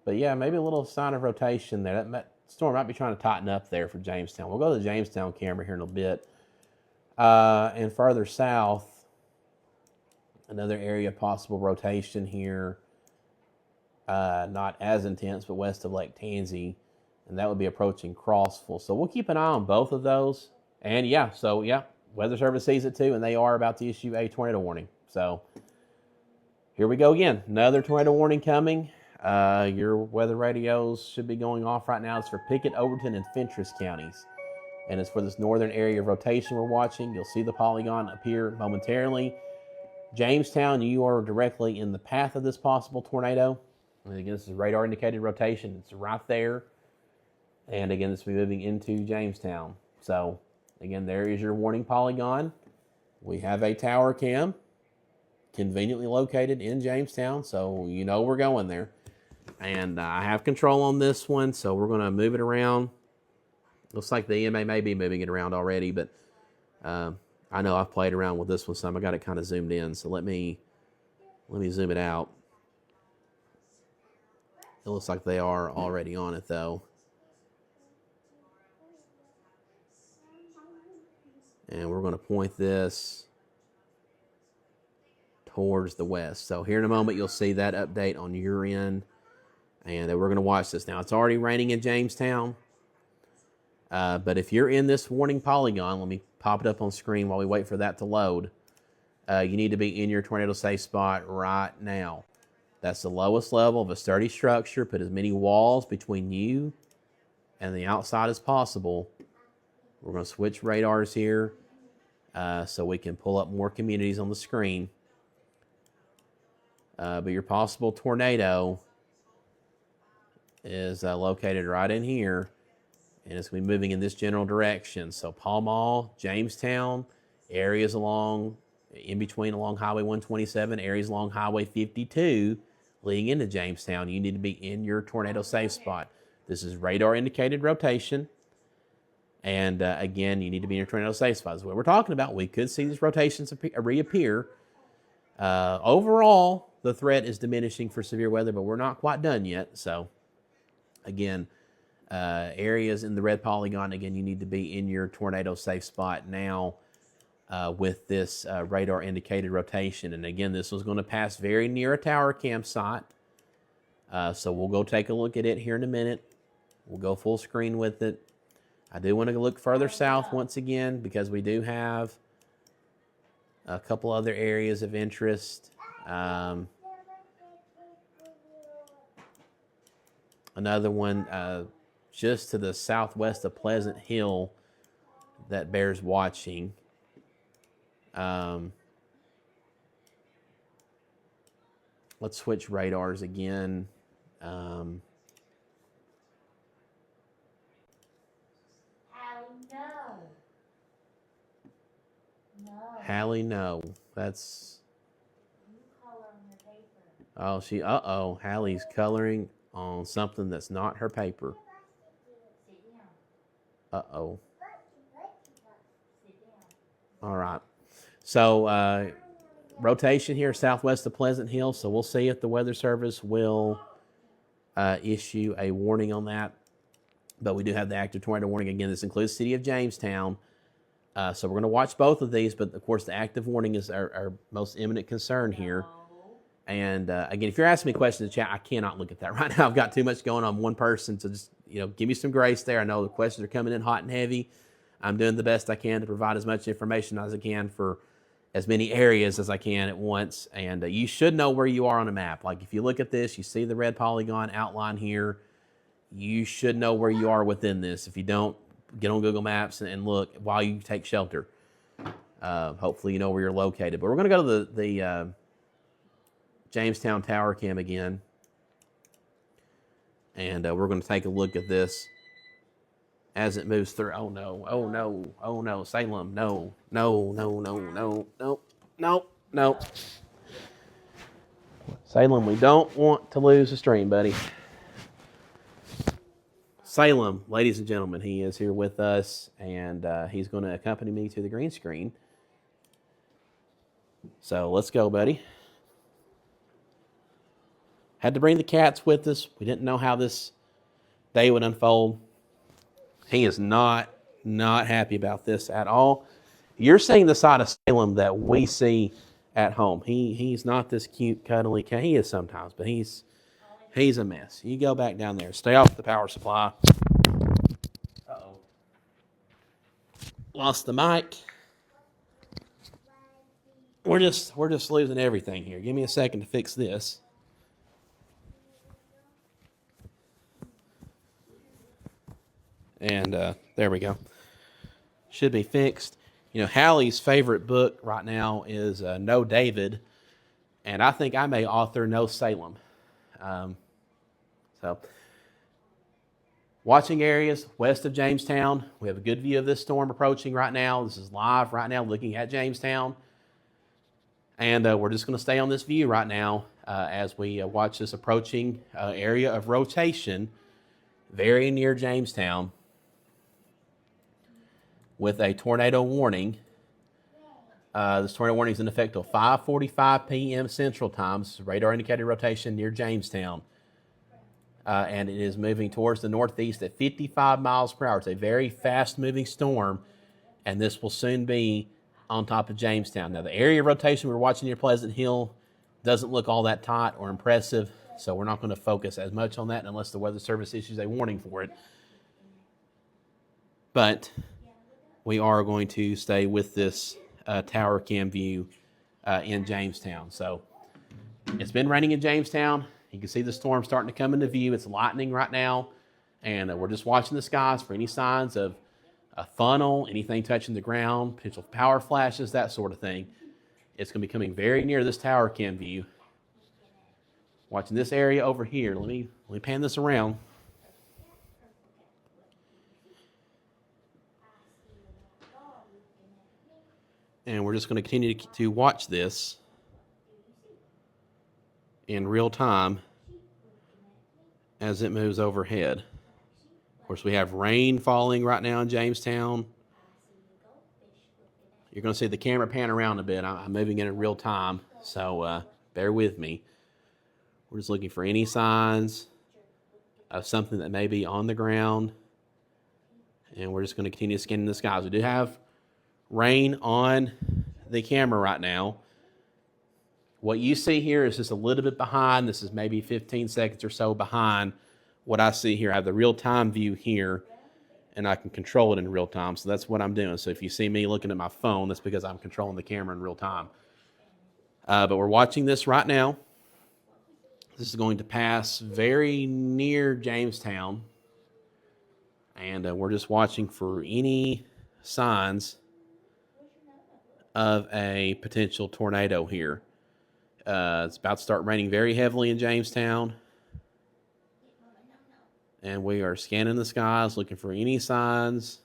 yeah, maybe a little sign of rotation there. That storm might be trying to tighten up there for Jamestown. We'll go to the Jamestown camera here in a bit. And further south, another area of possible rotation here. Not as intense, but west of Lake Tansy. And that would be approaching Crossville. So we'll keep an eye on both of those. And yeah, Weather Service sees it too, and they are about to issue a tornado warning. So here we go again. Another tornado warning coming. Your weather radios should be going off right now. It's for Pickett, Overton, and Fentress counties. And it's for this northern area of rotation we're watching. You'll see the polygon appear momentarily. Jamestown, you are directly in the path of this possible tornado. And again, this is radar indicated rotation. It's right there. And again, this will be moving into Jamestown. So again, there is your warning polygon. We have a tower cam conveniently located in Jamestown, so you know we're going there. And I have control on this one, so we're going to move it around. Looks like the EMA may be moving it around already, but I know I've played around with this one some. I got it kind of zoomed in, so let me zoom it out. It looks like they are already on it, though. And we're going to point this towards the west. So here in a moment, you'll see that update on your end. And we're going to watch this. Now, it's already raining in Jamestown. But if you're in this warning polygon, let me pop it up on screen while we wait for that to load. You need to be in your tornado safe spot right now. That's the lowest level of a sturdy structure. Put as many walls between you and the outside as possible. We're going to switch radars here so we can pull up more communities on the screen. But your possible tornado is located right in here. And it's going to be moving in this general direction. So Pall Mall, Jamestown, areas along Highway 127, areas along Highway 52 leading into Jamestown. You need to be in your tornado safe spot. This is radar indicated rotation. And again, you need to be in your tornado safe spot. That's what we're talking about. We could see these rotations reappear. Overall, the threat is diminishing for severe weather, but we're not quite done yet. So again, areas in the red polygon, again, you need to be in your tornado safe spot now with this radar indicated rotation. And again, this was going to pass very near a tower campsite. So we'll go take a look at it here in a minute. We'll go full screen with it. I do want to look further south once again because we do have a couple other areas of interest. Another one just to the southwest of Pleasant Hill that bears watching. Let's switch radars again. Hallie, no. That's. Oh, Hallie's coloring on something that's not her paper. Uh-oh. All right. So, rotation here southwest of Pleasant Hill. So we'll see if the Weather Service will issue a warning on that. But we do have the active tornado warning. Again, this includes the city of Jamestown. So we're going to watch both of these. But, of course, the active warning is our most imminent concern here. And, again, if you're asking me questions in the chat, I cannot look at that right now. I've got too much going on one person. So just, give me some grace there. I know the questions are coming in hot and heavy. I'm doing the best I can to provide as much information as I can for as many areas as I can at once. And you should know where you are on a map. Like if you look at this, you see the red polygon outline here. You should know where you are within this. If you don't, get on Google Maps and look while you take shelter. Hopefully you know where you're located. But we're going to go to the Jamestown tower cam again. And we're going to take a look at this as it moves through. Oh no, oh no, oh no, Salem, no, no, no, no, no, no, no, no. Salem, we don't want to lose the stream, buddy. Salem, ladies and gentlemen, he is here with us, and he's going to accompany me to the green screen. So let's go, buddy. Had to bring the cats with us. We didn't know how this day would unfold. He is not happy about this at all. You're seeing the side of Salem that we see at home. He's not this cute, cuddly cat. He is sometimes, but he's a mess. You go back down there. Stay off the power supply. Uh-oh. Lost the mic. We're just losing everything here. Give me a second to fix this. And there we go. Should be fixed. You know, Hallie's favorite book right now is No David. And I think I may author No Salem. So, watching areas west of Jamestown. We have a good view of this storm approaching right now. This is live right now looking at Jamestown. And we're just going to stay on this view right now as we watch this approaching area of rotation very near Jamestown with a tornado warning. This tornado warning is in effect till 5:45 p.m. Central Time. This is radar indicated rotation near Jamestown. And it is moving towards the northeast at 55 miles per hour. It's a very fast-moving storm, and this will soon be on top of Jamestown. Now, the area of rotation we're watching near Pleasant Hill doesn't look all that tight or impressive, so we're not going to focus as much on that unless the Weather Service issues a warning for it. But we are going to stay with this tower cam view in Jamestown. So it's been raining in Jamestown. You can see the storm starting to come into view. It's lightning right now, and we're just watching the skies for any signs of a funnel, anything touching the ground, potential power flashes, that sort of thing. It's going to be coming very near this tower cam view. Watching this area over here. Let me pan this around. And we're just going to continue to watch this in real time as it moves overhead. Of course, we have rain falling right now in Jamestown. You're going to see the camera pan around a bit. I'm moving in real time, so bear with me. We're just looking for any signs of something that may be on the ground. And we're just going to continue scanning the skies. We do have rain on the camera right now. What you see here is just a little bit behind. This is maybe 15 seconds or so behind what I see here. I have the real-time view here, and I can control it in real time. So that's what I'm doing. So if you see me looking at my phone, that's because I'm controlling the camera in real time. But we're watching this right now. This is going to pass very near Jamestown. And we're just watching for any signs of a potential tornado here. It's about to start raining very heavily in Jamestown. And we are scanning the skies, looking for any signs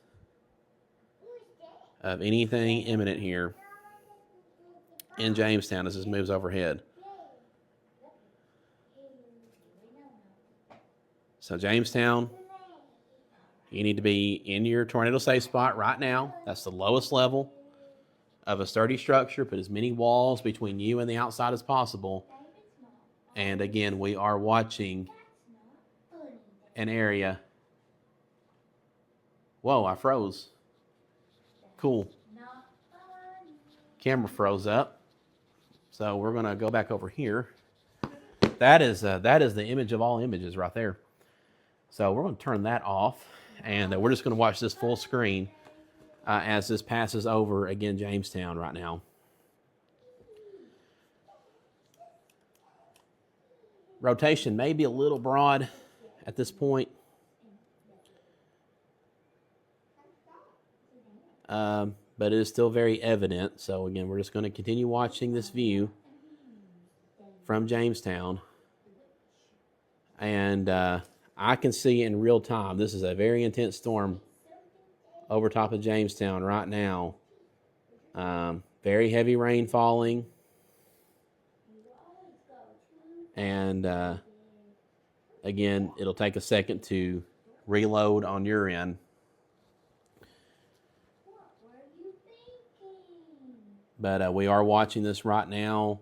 of anything imminent here in Jamestown as this moves overhead. So Jamestown, you need to be in your tornado safe spot right now. That's the lowest level of a sturdy structure. Put as many walls between you and the outside as possible. And again, we are watching an area. Whoa, I froze. Cool. Camera froze up. So we're going to go back over here. That is the image of all images right there. So we're going to turn that off, and we're just going to watch this full screen as this passes over, again, Jamestown right now. Rotation may be a little broad at this point. But it is still very evident. So again, we're just going to continue watching this view from Jamestown. And I can see in real time, this is a very intense storm over top of Jamestown right now. Very heavy rain falling. And again, it'll take a second to reload on your end. But we are watching this right now.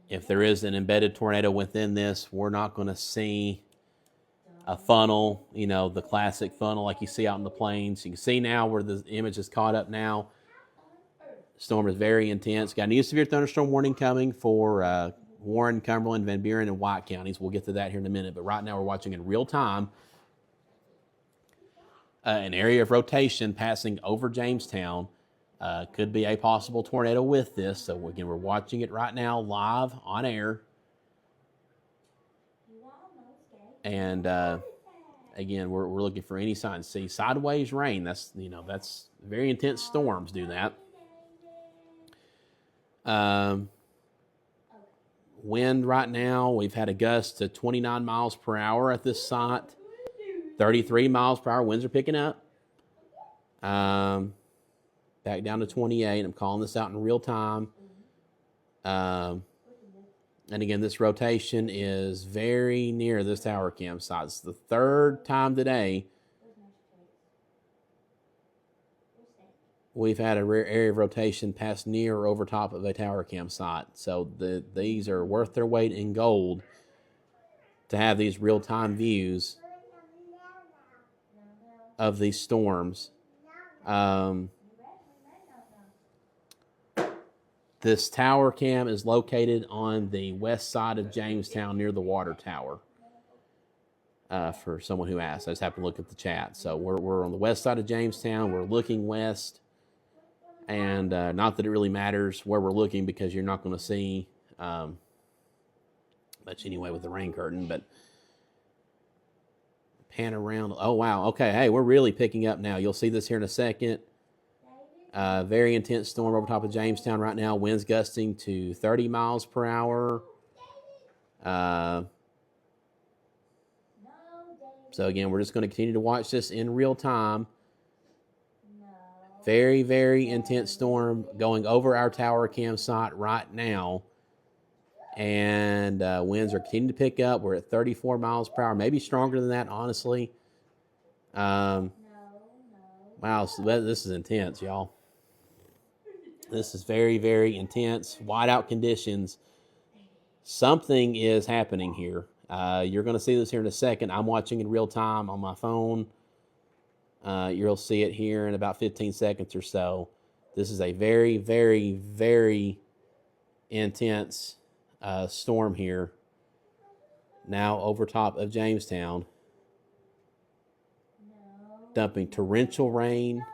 If there is an embedded tornado within this, we're not going to see a funnel, you know, the classic funnel like you see out in the plains. You can see now where the image is caught up now. Storm is very intense. Got a new severe thunderstorm warning coming for Warren, Cumberland, Van Buren, and White counties. We'll get to that here in a minute. But right now we're watching in real time an area of rotation passing over Jamestown. Could be a possible tornado with this. So again, we're watching it right now live on air. And again, we're looking for any signs. See, sideways rain. That's very intense storms do that. Wind right now, we've had a gust to 29 miles per hour at this site. 33 miles per hour. Winds are picking up. Back down to 28. I'm calling this out in real time. And again, this rotation is very near this tower cam site. It's the third time today we've had a rare area of rotation pass near or over top of a tower cam site. So these are worth their weight in gold to have these real-time views of these storms. This tower cam is located on the west side of Jamestown near the water tower. For someone who asked, I just happened to look at the chat. So we're on the west side of Jamestown. We're looking west. And not that it really matters where we're looking because you're not going to see much anyway with the rain curtain. But pan around. Oh, wow. Okay. Hey, we're really picking up now. You'll see this here in a second. Very intense storm over top of Jamestown right now. Winds gusting to 30 miles per hour. So again, we're just going to continue to watch this in real time. Very, very intense storm going over our tower cam site right now. And winds are continuing to pick up. We're at 34 miles per hour, maybe stronger than that, honestly. Wow, so this is intense, y'all. This is very, very intense. Whiteout conditions. Something is happening here. You're going to see this here in a second. I'm watching in real time on my phone. You'll see it here in about 15 seconds or so. This is a very, very, very intense storm here. Now over top of Jamestown. Dumping torrential rain.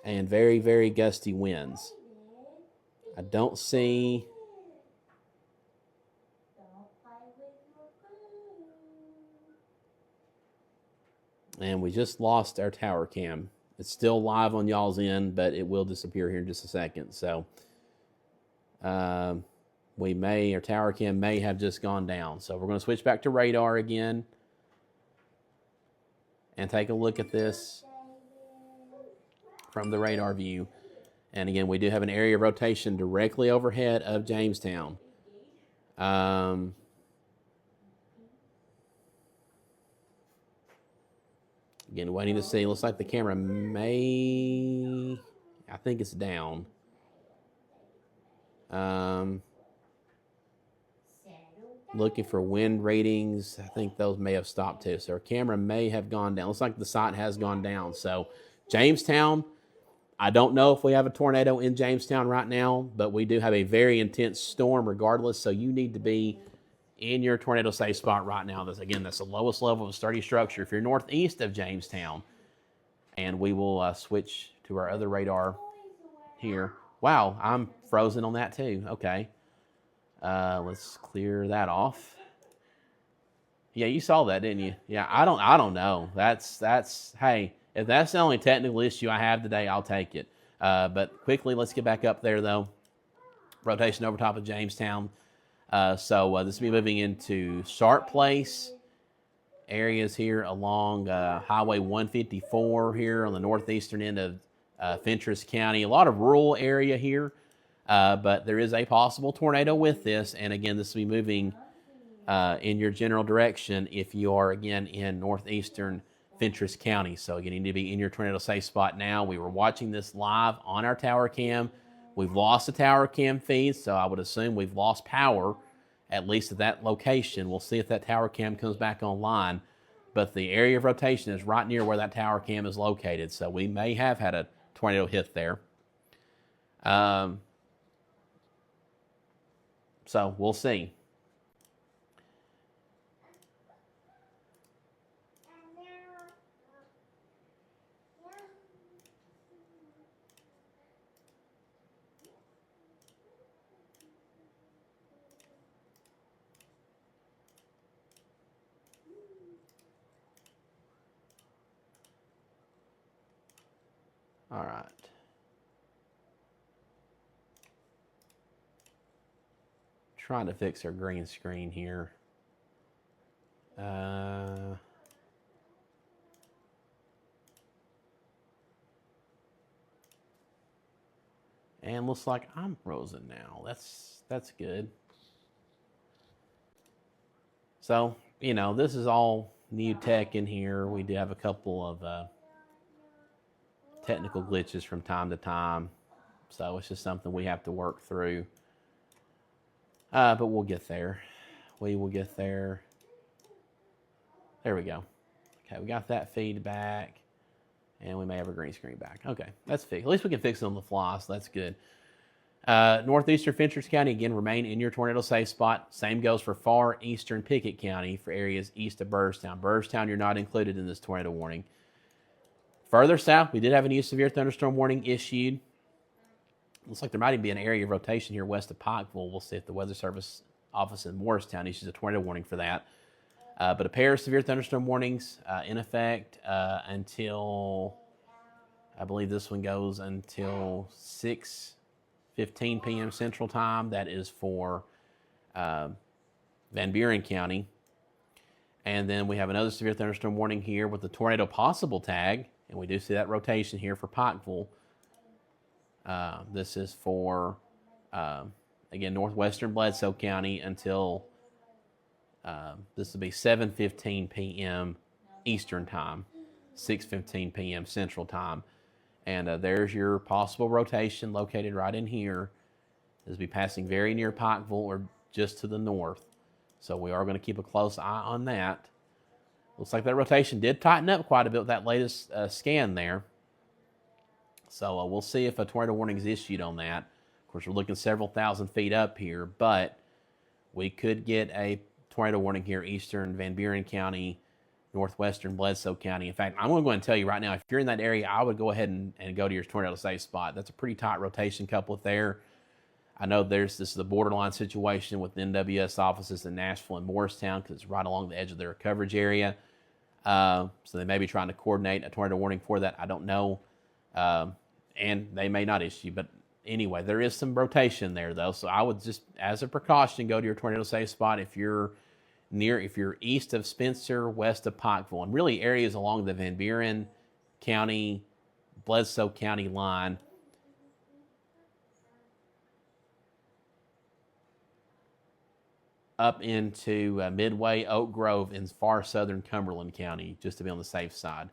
And very, very gusty winds. I don't see... And we just lost our tower cam. It's still live on y'all's end, but it will disappear here in just a second. So our tower cam may have just gone down. So we're going to switch back to radar again and take a look at this from the radar view. And again, we do have an area of rotation directly overhead of Jamestown. Again, waiting to see. Looks like the camera may... I think it's down. Looking for wind ratings. I think those may have stopped too. So our camera may have gone down. Looks like the site has gone down. So Jamestown, I don't know if we have a tornado in Jamestown right now, but we do have a very intense storm regardless. So you need to be in your tornado safe spot right now. That's the lowest level of a sturdy structure. If you're northeast of Jamestown, and we will switch to our other radar here. Wow, I'm frozen on that too. Okay. Let's clear that off. Yeah, you saw that, didn't you? Yeah, I don't know. That's hey, if that's the only technical issue I have today, I'll take it. But quickly, let's get back up there, though. Rotation over top of Jamestown. So this will be moving into Sharp Place areas here along Highway 154 here on the northeastern end of Fentress County. A lot of rural area here, but there is a possible tornado with this. And again, this will be moving in your general direction if you are, again, in northeastern Fentress County. So you need to be in your tornado safe spot now. We were watching this live on our tower cam. We've lost the tower cam feed, so I would assume we've lost power, at least at that location. We'll see if that tower cam comes back online. But the area of rotation is right near where that tower cam is located, so we may have had a tornado hit there. So we'll see. All right. Trying to fix our green screen here. And looks like I'm frozen now. That's good. So, this is all new tech in here. We do have a couple of technical glitches from time to time. So it's just something we have to work through. But we'll get there. We will get there. There we go. Okay, we got that feedback. And we may have a green screen back. Okay, that's fixed. At least we can fix it on the fly, so that's good. Northeastern Fentress County, again, remain in your tornado safe spot. Same goes for far eastern Pickett County for areas east of Burrstown. Burrstown, you're not included in this tornado warning. Further south, we did have a new severe thunderstorm warning issued. Looks like there might even be an area of rotation here west of Pikeville. We'll see if the Weather Service office in Morristown issues a tornado warning for that. But a pair of severe thunderstorm warnings in effect until, I believe this one goes until 6:15 p.m. Central Time. That is for Van Buren County. And then we have another severe thunderstorm warning here with the tornado possible tag. And we do see that rotation here for Pikeville. This is for, again, northwestern Bledsoe County until this will be 7:15 p.m. Eastern Time, 6:15 p.m. Central Time. And there's your possible rotation located right in here. This will be passing very near Pikeville or just to the north. So we are going to keep a close eye on that. Looks like that rotation did tighten up quite a bit with that latest scan there. So we'll see if a tornado warning is issued on that. Of course, we're looking several thousand feet up here, but we could get a tornado warning here, eastern Van Buren County, northwestern Bledsoe County. In fact, I'm going to go ahead and tell you right now, if you're in that area, I would go ahead and go to your tornado safe spot. That's a pretty tight rotation couplet there. I know this is the borderline situation with NWS offices in Nashville and Morristown because it's right along the edge of their coverage area. So they may be trying to coordinate a tornado warning for that. I don't know. And they may not issue. But anyway, there is some rotation there, though. So I would just, as a precaution, go to your tornado safe spot if you're east of Spencer, west of Pikeville, and really areas along the Van Buren County, Bledsoe County line. Up into Midway, Oak Grove, in far southern Cumberland County, just to be on the safe side.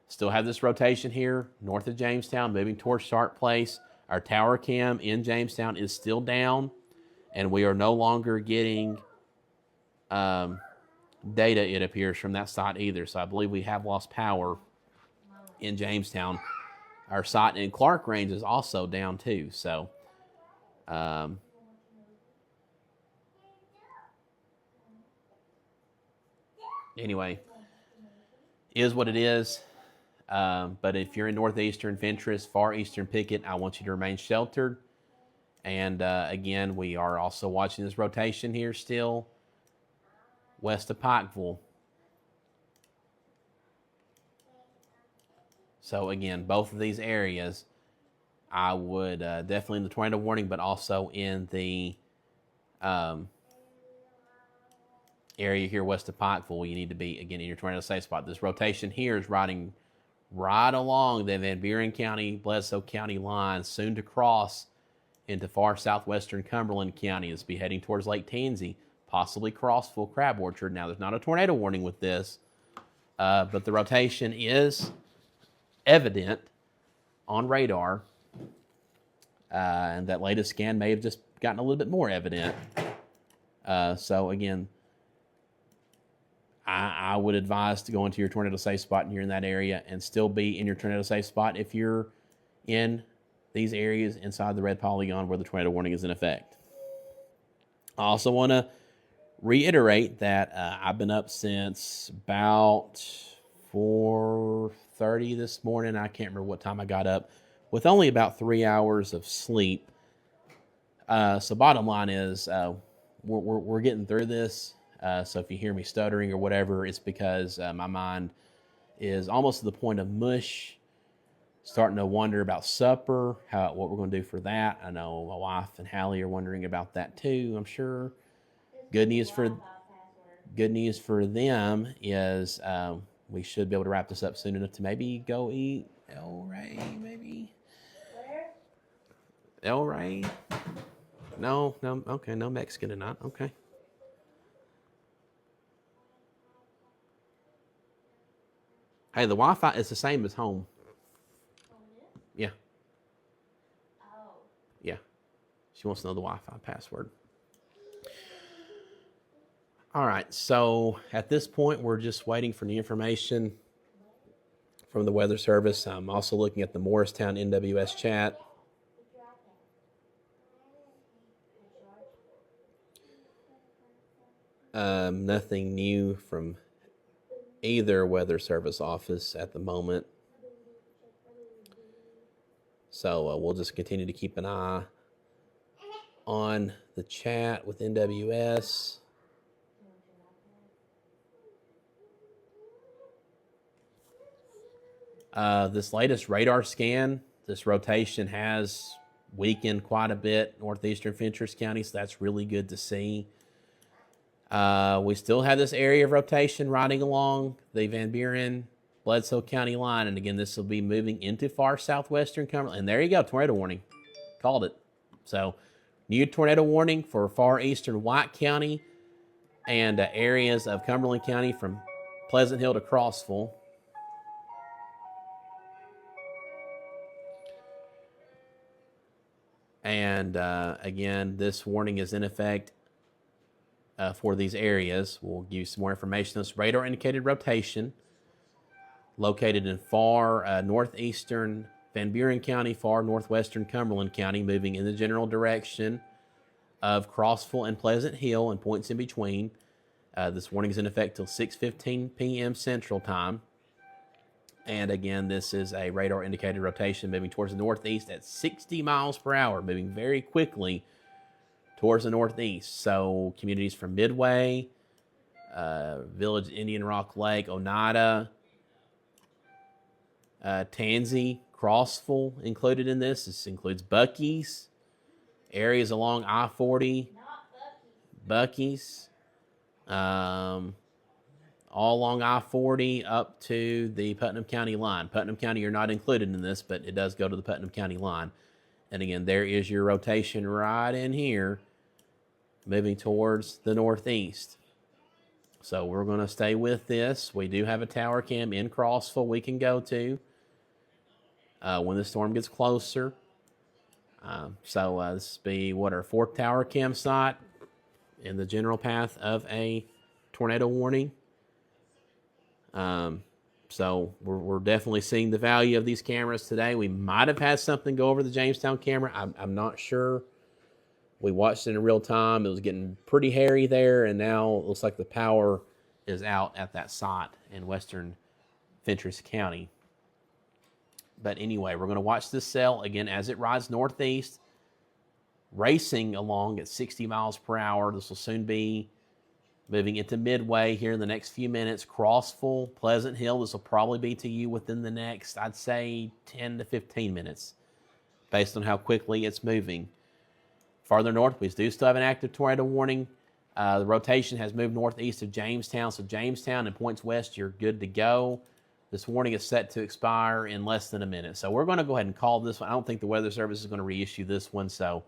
Still have this rotation here, north of Jamestown, moving towards Sharp Place. Our tower cam in Jamestown is still down, and we are no longer getting data, it appears, from that site either. So I believe we have lost power in Jamestown. Our site in Clark Range is also down too. So anyway, is what it is. But if you're in northeastern Fentress, far eastern Pickett, I want you to remain sheltered. And again, we are also watching this rotation here still, west of Pikeville. So again, both of these areas I would definitely in the tornado warning, but also in the area here west of Pikeville, you need to be, again, in your tornado safe spot. This rotation here is riding right along the Van Buren County, Bledsoe County line, soon to cross into far southwestern Cumberland County. It's be heading towards Lake Tansy, possibly Crossville Crab Orchard. Now, there's not a tornado warning with this, but the rotation is evident on radar, and that latest scan may have just gotten a little bit more evident. So again, I would advise to go into your tornado safe spot and you're in that area, and still be in your tornado safe spot if you're in these areas inside the red polygon where the tornado warning is in effect. I also want to reiterate that I've been up since about 4:30 this morning. I can't remember what time I got up, with only about 3 hours of sleep. So bottom line is we're getting through this. So if you hear me stuttering or whatever, it's because my mind is almost to the point of mush, starting to wonder about supper, what we're going to do for that. I know my wife and Hallie are wondering about that too, I'm sure. Good news for them is we should be able to wrap this up soon enough to maybe go eat El Rey, maybe. Where? El Rey. No, okay, no Mexican tonight, okay. Hey, the Wi-Fi is the same as home. Yeah. Oh. Yeah. She wants to know the Wi-Fi password. All right, so at this point, we're just waiting for the information from the Weather Service. I'm also looking at the Morristown NWS chat. Nothing new from either Weather Service office at the moment. So we'll just continue to keep an eye on the chat with NWS. This latest radar scan, this rotation has weakened quite a bit northeastern Fentress County, so that's really good to see. We still have this area of rotation riding along the Van Buren, Bledsoe County line, and again, this will be moving into far southwestern Cumberland. And there you go, tornado warning. Called it. So, new tornado warning for far eastern White County and areas of Cumberland County from Pleasant Hill to Crossville. And again, this warning is in effect for these areas. We'll give you some more information. This radar indicated rotation located in far northeastern Van Buren County, far northwestern Cumberland County, moving in the general direction of Crossville and Pleasant Hill and points in between. This warning is in effect till 6:15 p.m. Central Time. And again, this is a radar indicated rotation moving towards the northeast at 60 miles per hour, moving very quickly towards the northeast. So communities from Midway, Village, Indian Rock Lake, Oneida, Tansy, Crossville included in this. This includes Bucky's, areas along I-40, Bucky's, all along I-40 up to the Putnam County line. Putnam County, you're not included in this, but it does go to the Putnam County line. And again, there is your rotation right in here, moving towards the northeast. So we're going to stay with this. We do have a tower cam in Crossville we can go to when the storm gets closer. So this will be our fourth tower cam site in the general path of a tornado warning. So we're definitely seeing the value of these cameras today. We might have had something go over the Jamestown camera. I'm not sure. We watched it in real time. It was getting pretty hairy there, and now it looks like the power is out at that site in western Fentress County. But anyway, we're going to watch this cell again as it rides northeast, racing along at 60 miles per hour. This will soon be moving into Midway here in the next few minutes. Crossville, Pleasant Hill, this will probably be to you within the next, I'd say, 10 to 15 minutes. based on how quickly it's moving. Farther north, we do still have an active tornado warning. The rotation has moved northeast of Jamestown, so Jamestown and points west, you're good to go. This warning is set to expire in less than a minute. So we're going to go ahead and call this one. I don't think the Weather Service is going to reissue this one, so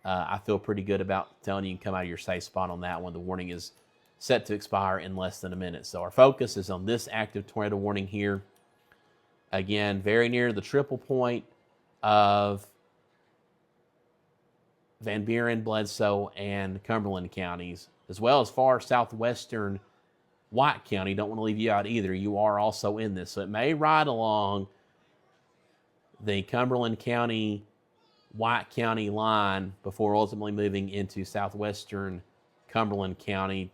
I feel pretty good about telling you can come out of your safe spot on that one. The warning is set to expire in less than a minute. So our focus is on this active tornado warning here. Again, very near the triple point of Van Buren, Bledsoe, and Cumberland counties, as well as far southwestern White County. Don't want to leave you out either. You are also in this. So it may ride along the Cumberland County, White County line before ultimately moving into southwestern Cumberland County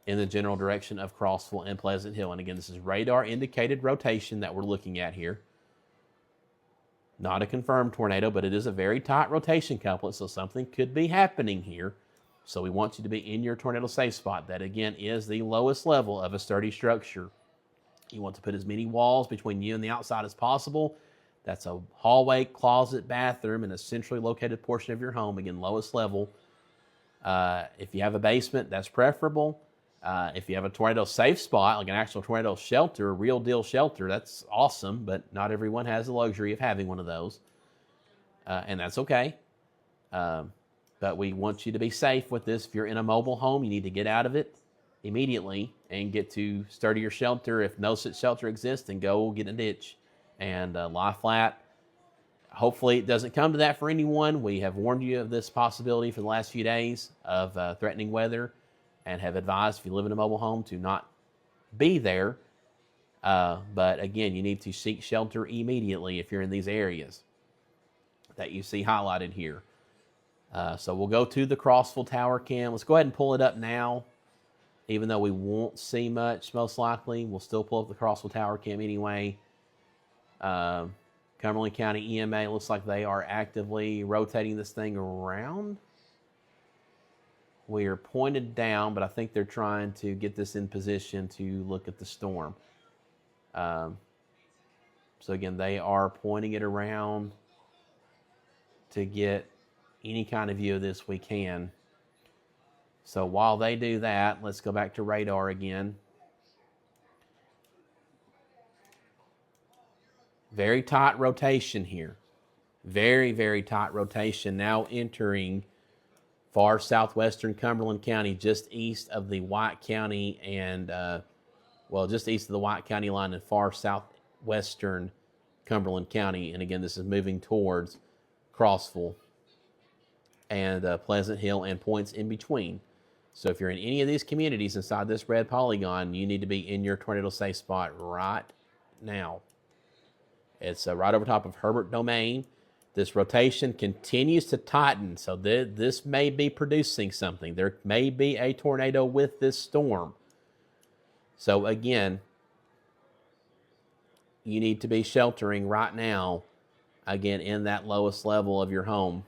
in the general direction of Crossville and Pleasant Hill. And again, this is radar indicated rotation that we're looking at here. Not a confirmed tornado, but it is a very tight rotation couplet, so something could be happening here. So we want you to be in your tornado safe spot. That, again, is the lowest level of a sturdy structure. You want to put as many walls between you and the outside as possible. That's a hallway, closet, bathroom, and a centrally located portion of your home. Again, lowest level. If you have a basement, that's preferable. If you have a tornado safe spot, like an actual tornado shelter, a real deal shelter, that's awesome, but not everyone has the luxury of having one of those. And that's okay. But we want you to be safe with this. If you're in a mobile home, you need to get out of it immediately and get to sturdier shelter. If no such shelter exists, then go get in a ditch and lie flat. Hopefully it doesn't come to that for anyone. We have warned you of this possibility for the last few days of threatening weather, and have advised if you live in a mobile home to not be there. But again, you need to seek shelter immediately if you're in these areas that you see highlighted here. So we'll go to the Crossville Tower cam. Let's go ahead and pull it up now. Even though we won't see much, most likely, we'll still pull up the Crossville Tower cam anyway. Cumberland County EMA looks like they are actively rotating this thing around. We are pointed down, but I think they're trying to get this in position to look at the storm. So again, they are pointing it around to get any kind of view of this we can. So while they do that, let's go back to radar again. Very tight rotation here. Very, very tight rotation. Now entering far southwestern Cumberland County, just east of the White County and, just east of the White County line and far southwestern Cumberland County. And again, this is moving towards Crossville and Pleasant Hill and points in between. So if you're in any of these communities inside this red polygon, you need to be in your tornado safe spot right now. It's right over top of Herbert Domain. This rotation continues to tighten, so this may be producing something. There may be a tornado with this storm. So again, you need to be sheltering right now, again, in that lowest level of your home.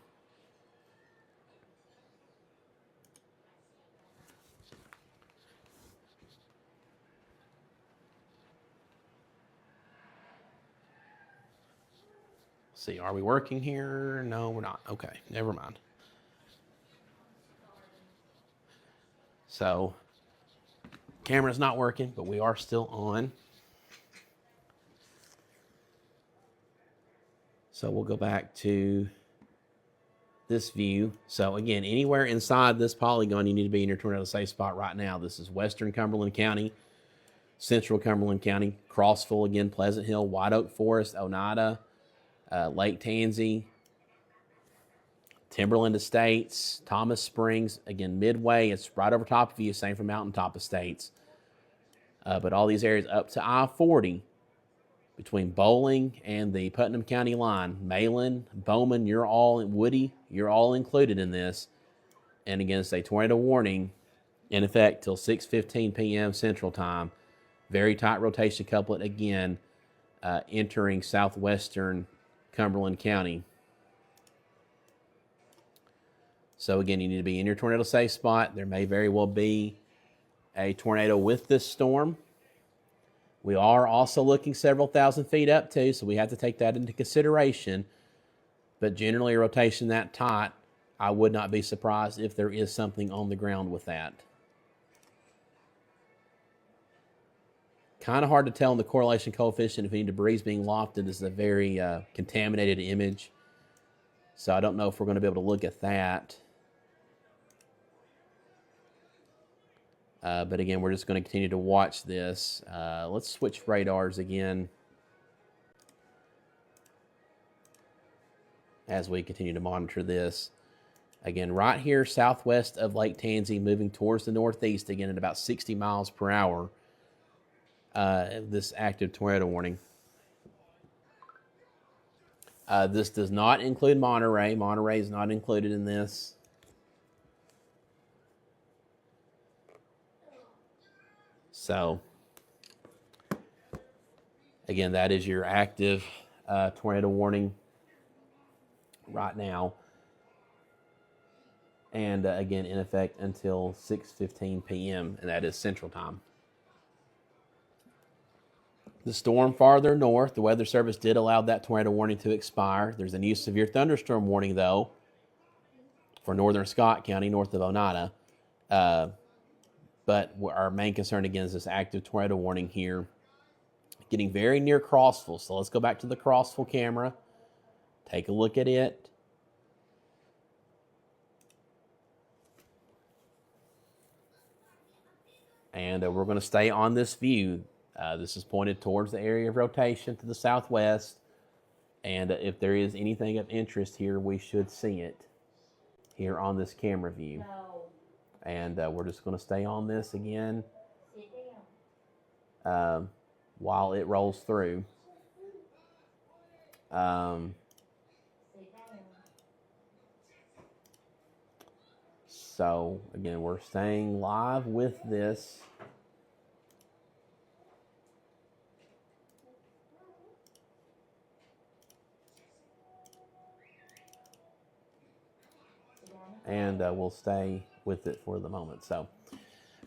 See, are we working here? No, we're not. Okay, never mind. So, camera's not working, but we are still on. So we'll go back to this view. So again, anywhere inside this polygon, you need to be in your tornado safe spot right now. This is Western Cumberland County, Central Cumberland County, Crossville, again, Pleasant Hill, White Oak Forest, Oneida, Lake Tansy, Timberland Estates, Thomas Springs, again, Midway, it's right over top of you, same for Mountaintop Estates. But all these areas up to I-40, between Bowling and the Putnam County line, Malin, Bowman, you're all, Woody, you're all included in this. And again, it's a tornado warning in effect till 6:15 p.m. Central Time. Very tight rotation couplet again, entering southwestern Cumberland County. So again, you need to be in your tornado safe spot. There may very well be a tornado with this storm. We are also looking several thousand feet up too, so we have to take that into consideration. But generally, a rotation that tight, I would not be surprised if there is something on the ground with that. Kind of hard to tell in the correlation coefficient if any debris is being lofted. This is a very contaminated image. So I don't know if we're going to be able to look at that. But again, we're just going to continue to watch this. Let's switch radars again as we continue to monitor this. Again, right here, southwest of Lake Tansy, moving towards the northeast again at about 60 miles per hour. This active tornado warning. This does not include Monterey. Monterey is not included in this. So, again, that is your active tornado warning right now. And again, in effect until 6:15 p.m., and that is Central Time. The storm farther north, the Weather Service did allow that tornado warning to expire. There's a new severe thunderstorm warning, though, for northern Scott County, north of Oneida. But our main concern, again, is this active tornado warning here, getting very near Crossville. So let's go back to the Crossville camera, take a look at it. And we're going to stay on this view. This is pointed towards the area of rotation to the southwest. And if there is anything of interest here, we should see it here on this camera view. No. And we're just going to stay on this again Sit down. while it rolls through. Sit down. So, again, we're staying live with this. And we'll stay with it for the moment. So,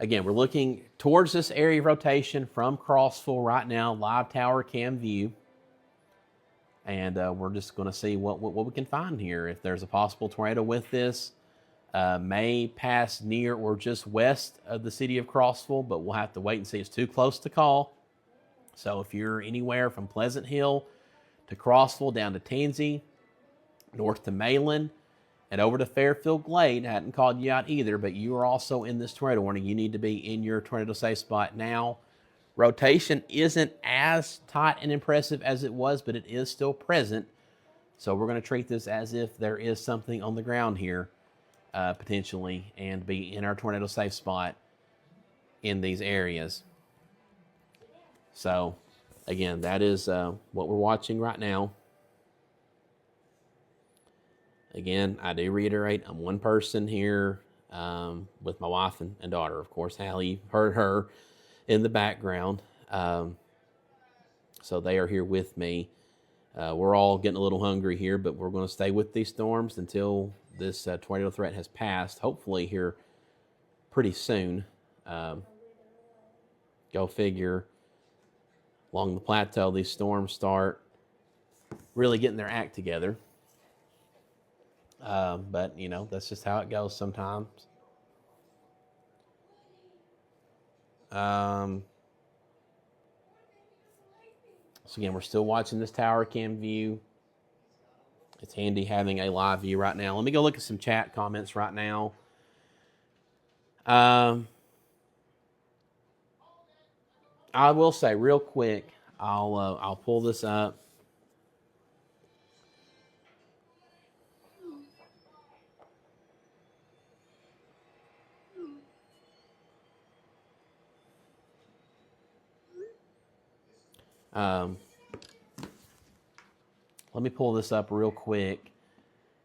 again, we're looking towards this area of rotation from Crossville right now, live tower cam view. And we're just going to see what we can find here. If there's a possible tornado with this, may pass near or just west of the city of Crossville, but we'll have to wait and see. It's too close to call. So if you're anywhere from Pleasant Hill to Crossville, down to Tansy, north to Malin, and over to Fairfield Glade, I hadn't called you out either, but you are also in this tornado warning. You need to be in your tornado safe spot now. Rotation isn't as tight and impressive as it was, but it is still present. So we're going to treat this as if there is something on the ground here, potentially, and be in our tornado safe spot in these areas. So, again, that is what we're watching right now. Again, I do reiterate, I'm one person here with my wife and daughter. Of course, Hallie, heard her in the background. So they are here with me. We're all getting a little hungry here, but we're going to stay with these storms until this tornado threat has passed, hopefully here pretty soon. Go figure. Along the plateau, these storms start really getting their act together. But, you know, that's just how it goes sometimes. So, again, we're still watching this tower cam view. It's handy having a live view right now. Let me go look at some chat comments right now. I will say real quick, I'll pull this up. Let me pull this up real quick.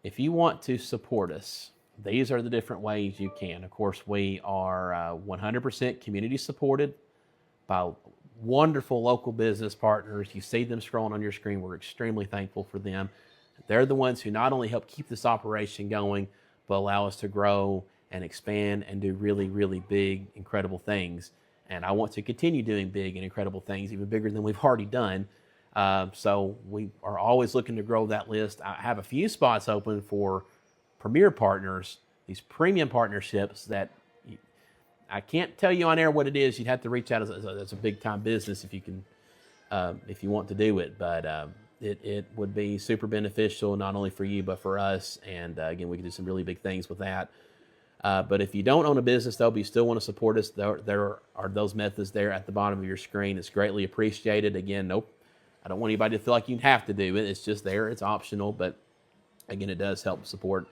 If you want to support us, these are the different ways you can. Of course, we are 100% community supported by wonderful local business partners. You see them scrolling on your screen. We're extremely thankful for them. They're the ones who not only help keep this operation going, but allow us to grow and expand and do really, really big, incredible things. And I want to continue doing big and incredible things, even bigger than we've already done. So we are always looking to grow that list. I have a few spots open for premier partners, these premium partnerships that I can't tell you on air what it is. You'd have to reach out as a big time business if you want to do it. But it would be super beneficial not only for you but for us. And again, we can do some really big things with that. But if you don't own a business, though, but you still want to support us, there are those methods there at the bottom of your screen. It's greatly appreciated. Again, nope, I don't want anybody to feel like you have to do it. It's just there. It's optional. But again, it does help support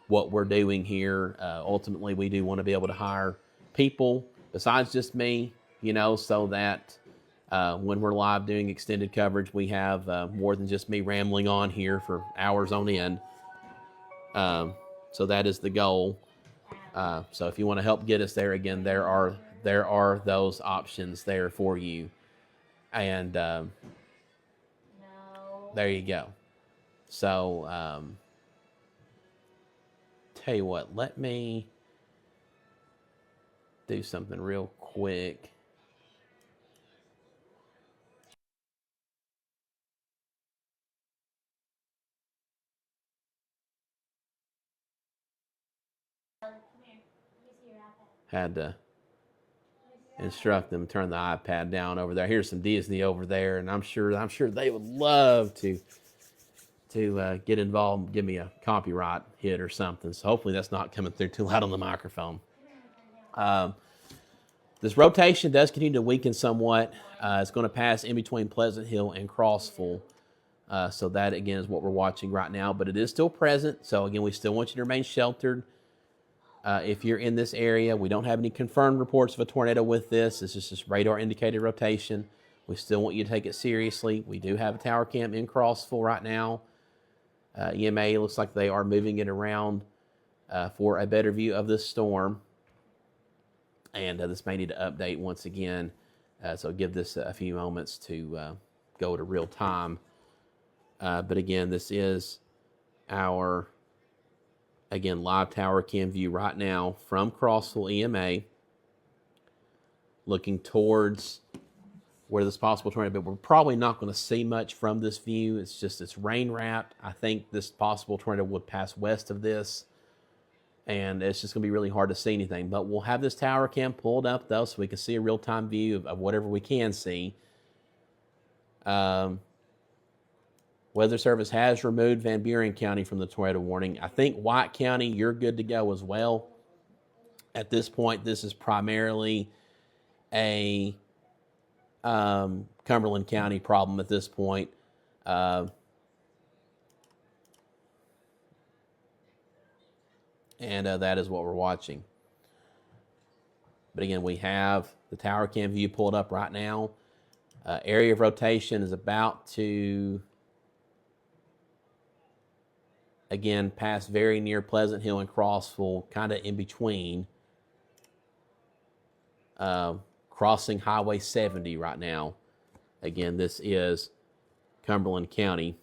what we're doing here. Ultimately, we do want to be able to hire people besides just me, so that when we're live doing extended coverage, we have more than just me rambling on here for hours on end. So that is the goal. So if you want to help get us there, again, there are those options there for you. And No. there you go. So tell you what, let me do something real quick. Come here. Let me see your iPad. Had to instruct them to turn the iPad down over there. Here's some Disney over there, and I'm sure they would love to get involved and give me a copyright hit or something. So hopefully that's not coming through too loud on the microphone. This rotation does continue to weaken somewhat. It's going to pass in between Pleasant Hill and Crossville. So that, again, is what we're watching right now. But it is still present. So, again, we still want you to remain sheltered. If you're in this area, we don't have any confirmed reports of a tornado with this. It's just this radar-indicated rotation. We still want you to take it seriously. We do have a tower cam in Crossville right now. EMA looks like they are moving it around for a better view of this storm. And this may need to update once again. So give this a few moments to go to real time. But again, this is our, live tower cam view right now from Crossville EMA, looking towards where this possible tornado, but we're probably not going to see much from this view. It's rain wrapped. I think this possible tornado would pass west of this, and it's just going to be really hard to see anything. But we'll have this tower cam pulled up, though, so we can see a real-time view of whatever we can see. Weather Service has removed Van Buren County from the tornado warning. I think White County, you're good to go as well. At this point, this is primarily a Cumberland County problem at this point. And that is what we're watching. But again, we have the tower cam view pulled up right now. Area of rotation is about to, again, pass very near Pleasant Hill and Crossville, kind of in between. Crossing Highway 70 right now. Again, this is Cumberland County.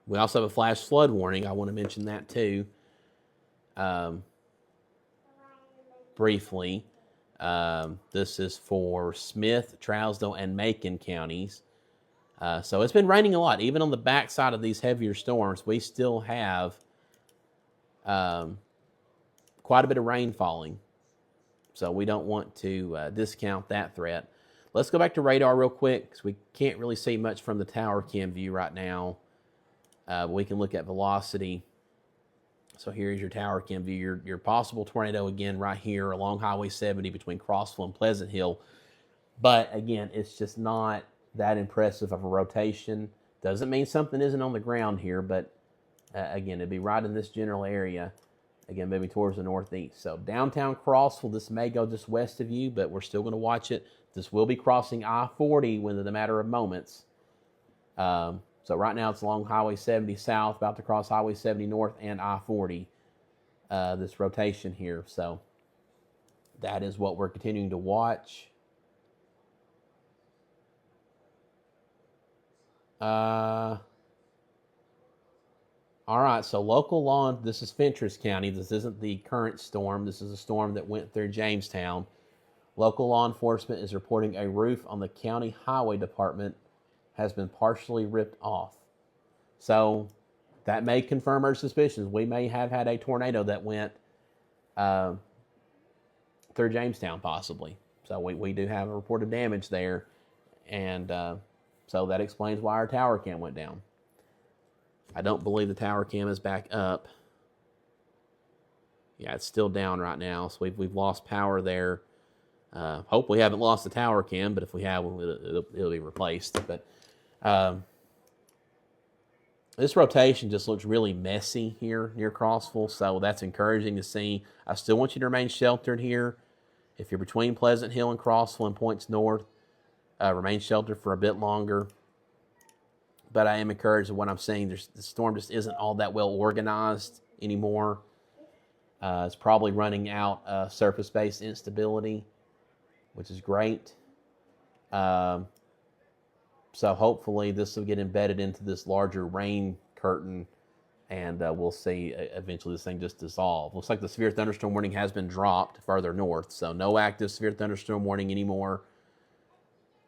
We also have a flash flood warning. I want to mention that too. Briefly. This is for Smith, Trousdale, and Macon counties. So it's been raining a lot. Even on the backside of these heavier storms, we still have quite a bit of rain falling. So we don't want to discount that threat. Let's go back to radar real quick because we can't really see much from the tower cam view right now. We can look at velocity. So here's your tower cam view. Your possible tornado, again, right here along Highway 70 between Crossville and Pleasant Hill. But, again, it's just not that impressive of a rotation. Doesn't mean something isn't on the ground here, but, again, it'd be right in this general area. Again, moving towards the northeast. So downtown Crossville, this may go just west of you, but we're still going to watch it. This will be crossing I-40 within a matter of moments. So right now it's along Highway 70 south, about to cross Highway 70 north and I-40, this rotation here. So that is what we're continuing to watch. All All right, so local law, this is Fentress County. This isn't the current storm. This is a storm that went through Jamestown. Local law enforcement is reporting a roof on the county highway department has been partially ripped off. So that may confirm our suspicions. We may have had a tornado that went through Jamestown, possibly. So we do have a reported damage there. And so that explains why our tower cam went down. I don't believe the tower cam is back up. Yeah, it's still down right now. So we've lost power there. Hope we haven't lost the tower cam, but if we have, it'll be replaced. But this rotation just looks really messy here near Crossville, so that's encouraging to see. I still want you to remain sheltered here. If you're between Pleasant Hill and Crossville and points north, remain sheltered for a bit longer. But I am encouraged at what I'm seeing. The storm just isn't all that well organized anymore. It's probably running out surface-based instability, which is great. So hopefully this will get embedded into this larger rain curtain, and we'll see eventually this thing just dissolve. Looks like the severe thunderstorm warning has been dropped further north, so no active severe thunderstorm warning anymore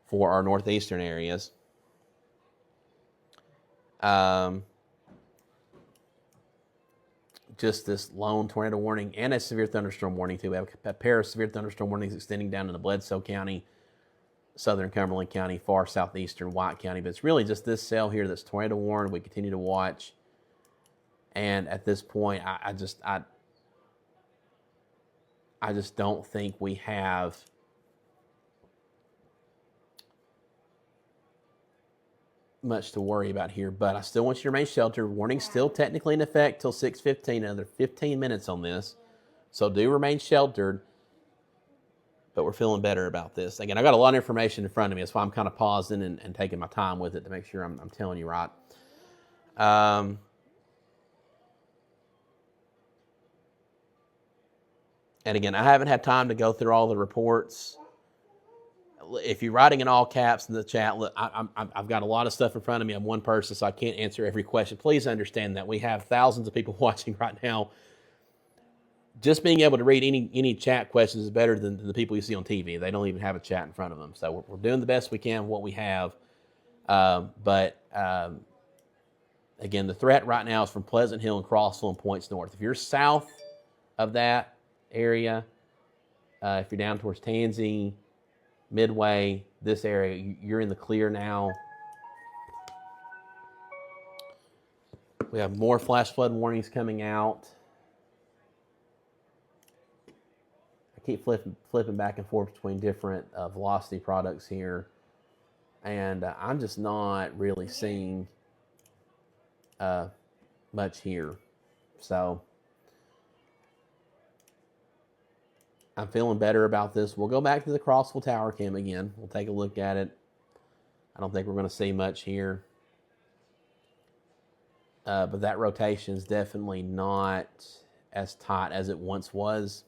for our northeastern areas. Just this lone tornado warning and a severe thunderstorm warning too. We have a pair of severe thunderstorm warnings extending down into Bledsoe County, southern Cumberland County, far southeastern White County. But it's really just this cell here that's tornado warned. We continue to watch. And at this point, I just don't think we have much to worry about here, but I still want you to remain sheltered. Warning's still technically in effect till 6:15, another 15 minutes on this. So do remain sheltered, but we're feeling better about this. Again, I got a lot of information in front of me. That's why I'm kind of pausing and taking my time with it to make sure I'm telling you right. And again, I haven't had time to go through all the reports. If you're writing in all caps in the chat, look, I've got a lot of stuff in front of me. I'm one person, so I can't answer every question. Please understand that we have thousands of people watching right now. Just being able to read any chat questions is better than the people you see on TV. They don't even have a chat in front of them. So we're doing the best we can with what we have. But again, the threat right now is from Pleasant Hill and Crossville and points north. If you're south of that area, if you're down towards Tansy, Midway, this area, you're in the clear now. We have more flash flood warnings coming out. I keep flipping back and forth between different velocity products here, and I'm just not really seeing much here. So I'm feeling better about this. We'll go back to the Crossville Tower Cam again. We'll take a look at it. I don't think we're going to see much here. But that rotation is definitely not as tight as it once was.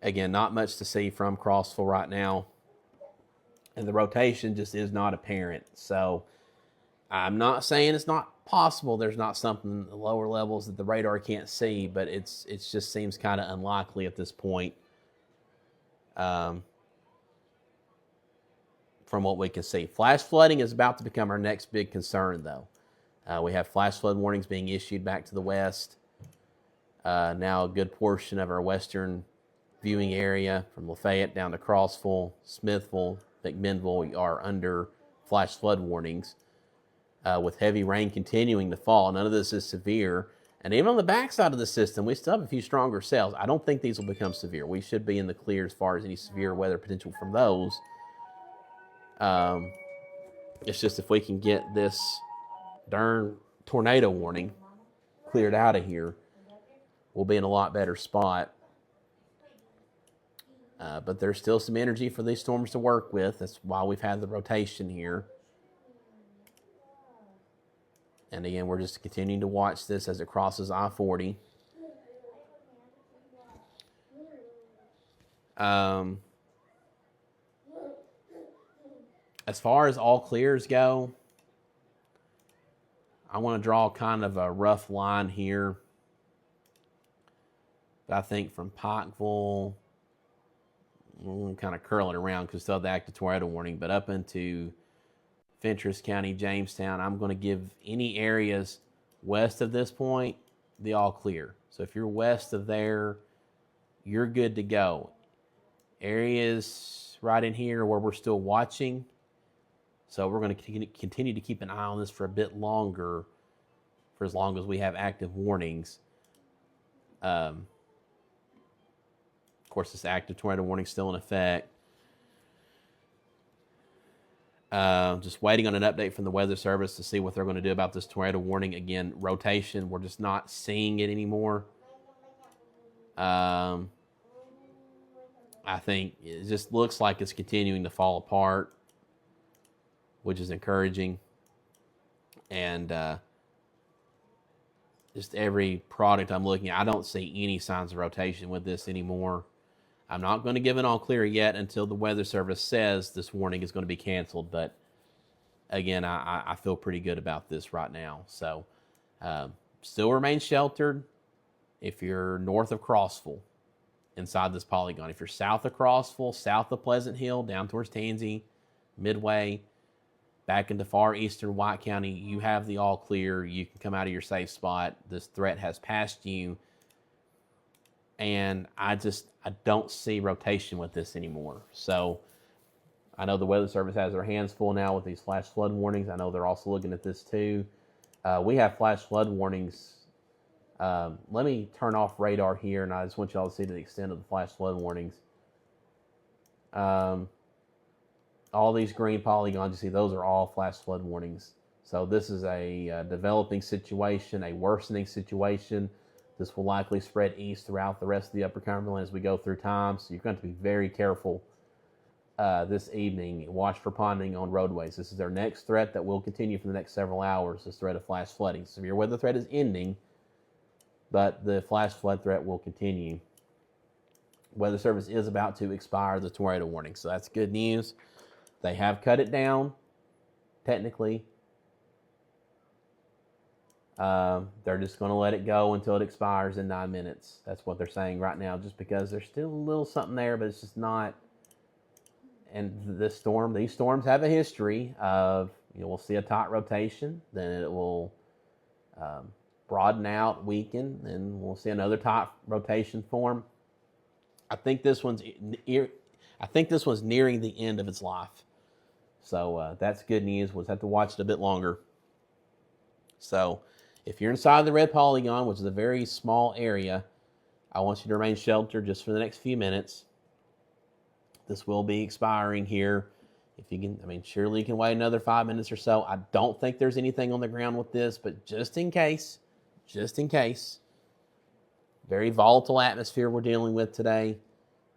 Again, not much to see from Crossville right now. And the rotation just is not apparent. So I'm not saying it's not possible there's not something in the lower levels that the radar can't see, but it just seems kind of unlikely at this point from what we can see. Flash flooding is about to become our next big concern, though. We have flash flood warnings being issued back to the west. Now a good portion of our western viewing area from Lafayette down to Crossville, Smithville, McMinnville are under flash flood warnings. With heavy rain continuing to fall. None of this is severe. And even on the backside of the system, we still have a few stronger cells. I don't think these will become severe. We should be in the clear as far as any severe weather potential from those. It's just if we can get this darn tornado warning cleared out of here, we'll be in a lot better spot. But there's still some energy for these storms to work with. That's why we've had the rotation here. And again, we're just continuing to watch this as it crosses I-40. As far as all clears go, I want to draw kind of a rough line here. But I think from Pikeville, kind of curl it around because still have the active tornado warning, but up into Fentress County, Jamestown, I'm going to give any areas west of this point the all clear. So if you're west of there, you're good to go. Areas right in here where we're still watching, so we're going to continue to keep an eye on this for a bit longer, for as long as we have active warnings. Of course, this active tornado warning is still in effect. Just waiting on an update from the Weather Service to see what they're going to do about this tornado warning. Again, rotation, we're just not seeing it anymore. I think it just looks like it's continuing to fall apart, which is encouraging. And just every product I'm looking at, I don't see any signs of rotation with this anymore. I'm not going to give an all clear yet until the Weather Service says this warning is going to be canceled. But again, I feel pretty good about this right now. So still remain sheltered if you're north of Crossville inside this polygon. If you're south of Crossville, south of Pleasant Hill, down towards Tansy, Midway, back into far eastern White County, you have the all clear. You can come out of your safe spot. This threat has passed you. And I don't see rotation with this anymore. So I know the Weather Service has their hands full now with these flash flood warnings. I know they're also looking at this too. We have flash flood warnings. Let me turn off radar here, and I just want you all to see the extent of the flash flood warnings. All these green polygons, you see, those are all flash flood warnings. So this is a developing situation, a worsening situation. This will likely spread east throughout the rest of the Upper Cumberland as we go through time. So you're going to be very careful this evening. Watch for ponding on roadways. This is their next threat that will continue for the next several hours, this threat of flash flooding. Severe weather threat is ending, but the flash flood threat will continue. Weather Service is about to expire the tornado warning, so that's good news. They have cut it down, technically. They're just going to let it go until it expires in 9 minutes. That's what they're saying right now, just because there's still a little something there, but it's just not. And these storms have a history of, we'll see a tight rotation, then it will broaden out, weaken, then we'll see another tight rotation form. I think this one's nearing the end of its life. So that's good news. We'll just have to watch it a bit longer. So if you're inside the red polygon, which is a very small area, I want you to remain sheltered just for the next few minutes. This will be expiring here. If you can, surely you can wait another 5 minutes or so. I don't think there's anything on the ground with this, but just in case, very volatile atmosphere we're dealing with today.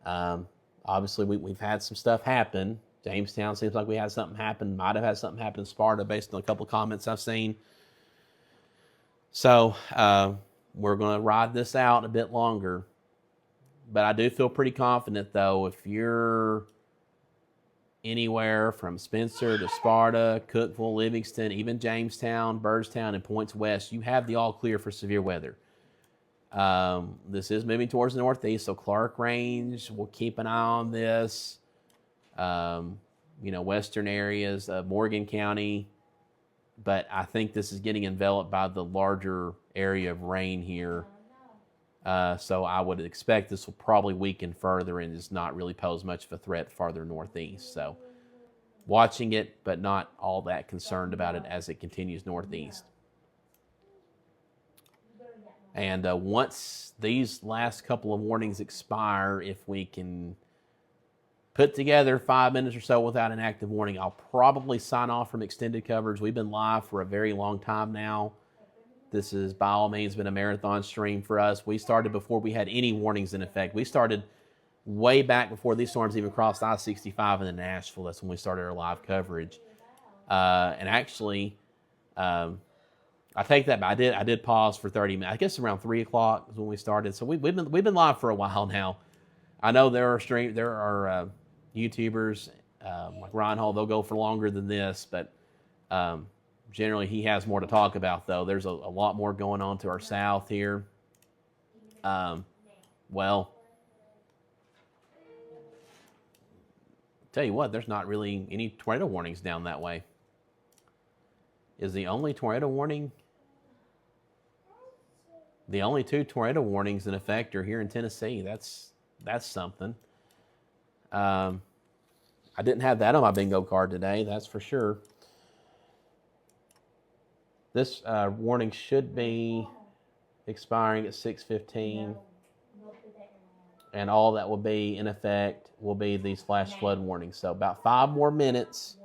Obviously, we've had some stuff happen. Jamestown seems like we had something happen. Might have had something happen in Sparta based on a couple of comments I've seen. So we're going to ride this out a bit longer. But I do feel pretty confident, though, if you're anywhere from Spencer to Sparta, Cookeville, Livingston, even Jamestown, Byrdstown, and points west, you have the all clear for severe weather. This is moving towards the northeast, so Clark Range, we'll keep an eye on this. Western areas of Morgan County. But I think this is getting enveloped by the larger area of rain here. So I would expect this will probably weaken further and just not really pose much of a threat farther northeast. So watching it, but not all that concerned about it as it continues northeast. And once these last couple of warnings expire, if we can put together 5 minutes or so without an active warning, I'll probably sign off from extended coverage. We've been live for a very long time now. This has, by all means, been a marathon stream for us. We started before we had any warnings in effect. We started way back before these storms even crossed I-65 into Nashville. That's when we started our live coverage. And actually, I take that back. I did pause for 30 minutes. I guess around 3 o'clock is when we started. So we've been live for a while now. I know there are YouTubers like Ryan Hall. They'll go for longer than this, but generally he has more to talk about, though. There's a lot more going on to our south here. Well, tell you what, there's not really any tornado warnings down that way. Is the only tornado warning? The only 2 tornado warnings in effect are here in Tennessee. That's something. I didn't have that on my bingo card today, that's for sure. This warning should be expiring at 6:15, and all that will be in effect will be these flash flood warnings. So about 5 more minutes,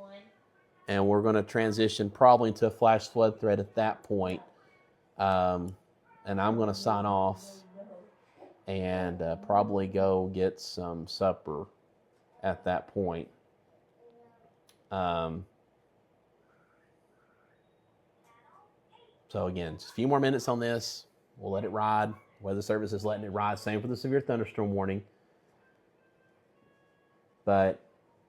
and we're going to transition probably into a flash flood threat at that point. And I'm going to sign off and probably go get some supper at that point. So again, just a few more minutes on this. We'll let it ride. Weather Service is letting it ride. Same for the severe thunderstorm warning. But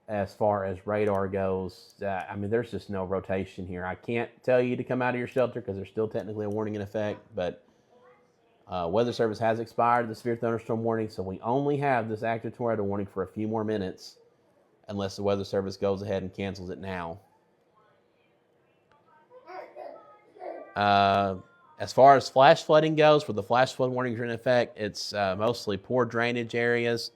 as far as radar goes, I mean, there's just no rotation here. I can't tell you to come out of your shelter because there's still technically a warning in effect, but Weather Service has expired the severe thunderstorm warning, so we only have this active tornado warning for a few more minutes unless the Weather Service goes ahead and cancels it now. As far as flash flooding goes, where the flash flood warnings are in effect, it's mostly poor drainage areas,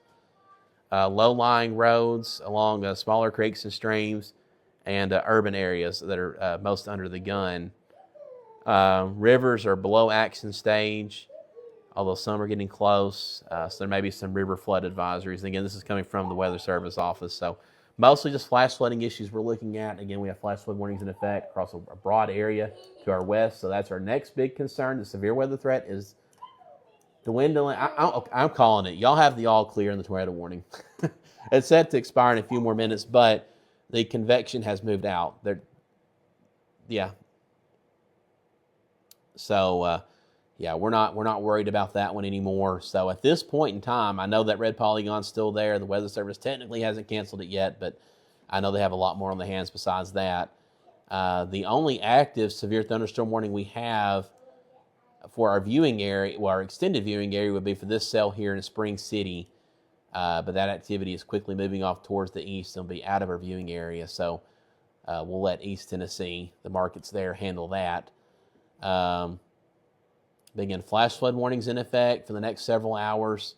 low-lying roads along smaller creeks and streams, and urban areas that are most under the gun. Rivers are below action stage, although some are getting close, so there may be some river flood advisories. And again, this is coming from the Weather Service office, so mostly just flash flooding issues we're looking at. Again, we have flash flood warnings in effect across a broad area to our west, so that's our next big concern. The severe weather threat is dwindling. I'm calling it. Y'all have the all clear in the tornado warning. It's set to expire in a few more minutes, but the convection has moved out. Yeah. So, we're not worried about that one anymore. So at this point in time, I know that red polygon's still there. The Weather Service technically hasn't canceled it yet, but I know they have a lot more on the hands besides that. The only active severe thunderstorm warning we have for our viewing area, well, our extended viewing area, would be for this cell here in Spring City. But that activity is quickly moving off towards the east and will be out of our viewing area. So we'll let East Tennessee, the markets there, handle that. Again, flash flood warnings in effect for the next several hours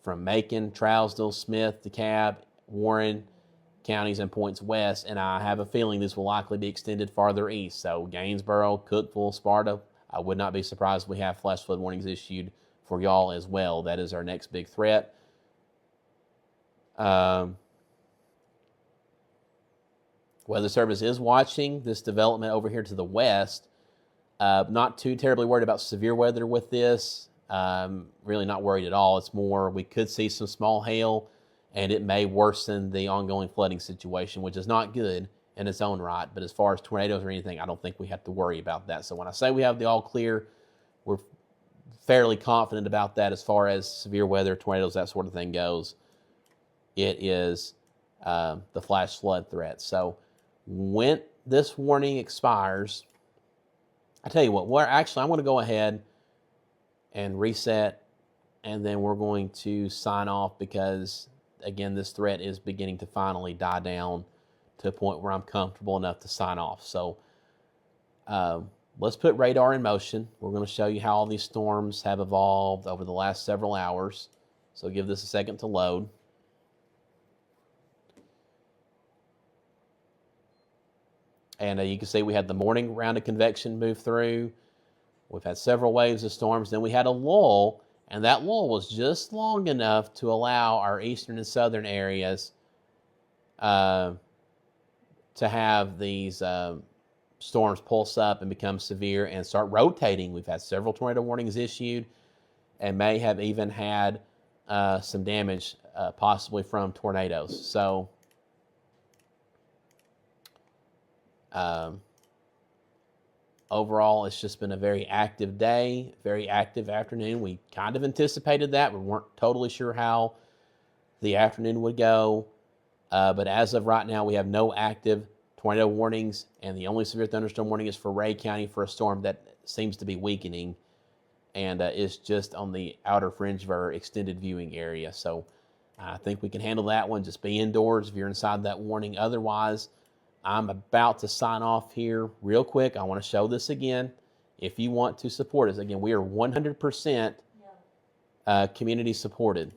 from Macon, Trousdale, Smith, DeKalb, Warren counties and points west, and I have a feeling this will likely be extended farther east. So Gainesboro, Cookeville, Sparta, I would not be surprised if we have flash flood warnings issued for y'all as well. That is our next big threat. Weather Service is watching this development over here to the west. Not too terribly worried about severe weather with this. Really not worried at all. It's more we could see some small hail, and it may worsen the ongoing flooding situation, which is not good in its own right. But as far as tornadoes or anything, I don't think we have to worry about that. So when I say we have the all clear, we're fairly confident about that as far as severe weather, tornadoes, that sort of thing goes. It is the flash flood threat. So when this warning expires, I tell you what, I'm going to go ahead and reset, and then we're going to sign off because, again, this threat is beginning to finally die down to a point where I'm comfortable enough to sign off. So let's put radar in motion. We're going to show you how all these storms have evolved over the last several hours. So give this a second to load. And you can see we had the morning round of convection move through. We've had several waves of storms. Then we had a lull, and that lull was just long enough to allow our eastern and southern areas to have these storms pulse up and become severe and start rotating. We've had several tornado warnings issued and may have even had some damage possibly from tornadoes. So overall, it's just been a very active day, very active afternoon. We kind of anticipated that. We weren't totally sure how the afternoon would go. But as of right now, we have no active tornado warnings, and the only severe thunderstorm warning is for Ray County for a storm that seems to be weakening, and is just on the outer fringe of our extended viewing area. So I think we can handle that one. Just be indoors if you're inside that warning. Otherwise, I'm about to sign off here real quick. I want to show this again. If you want to support us, again, we are 100% community supported.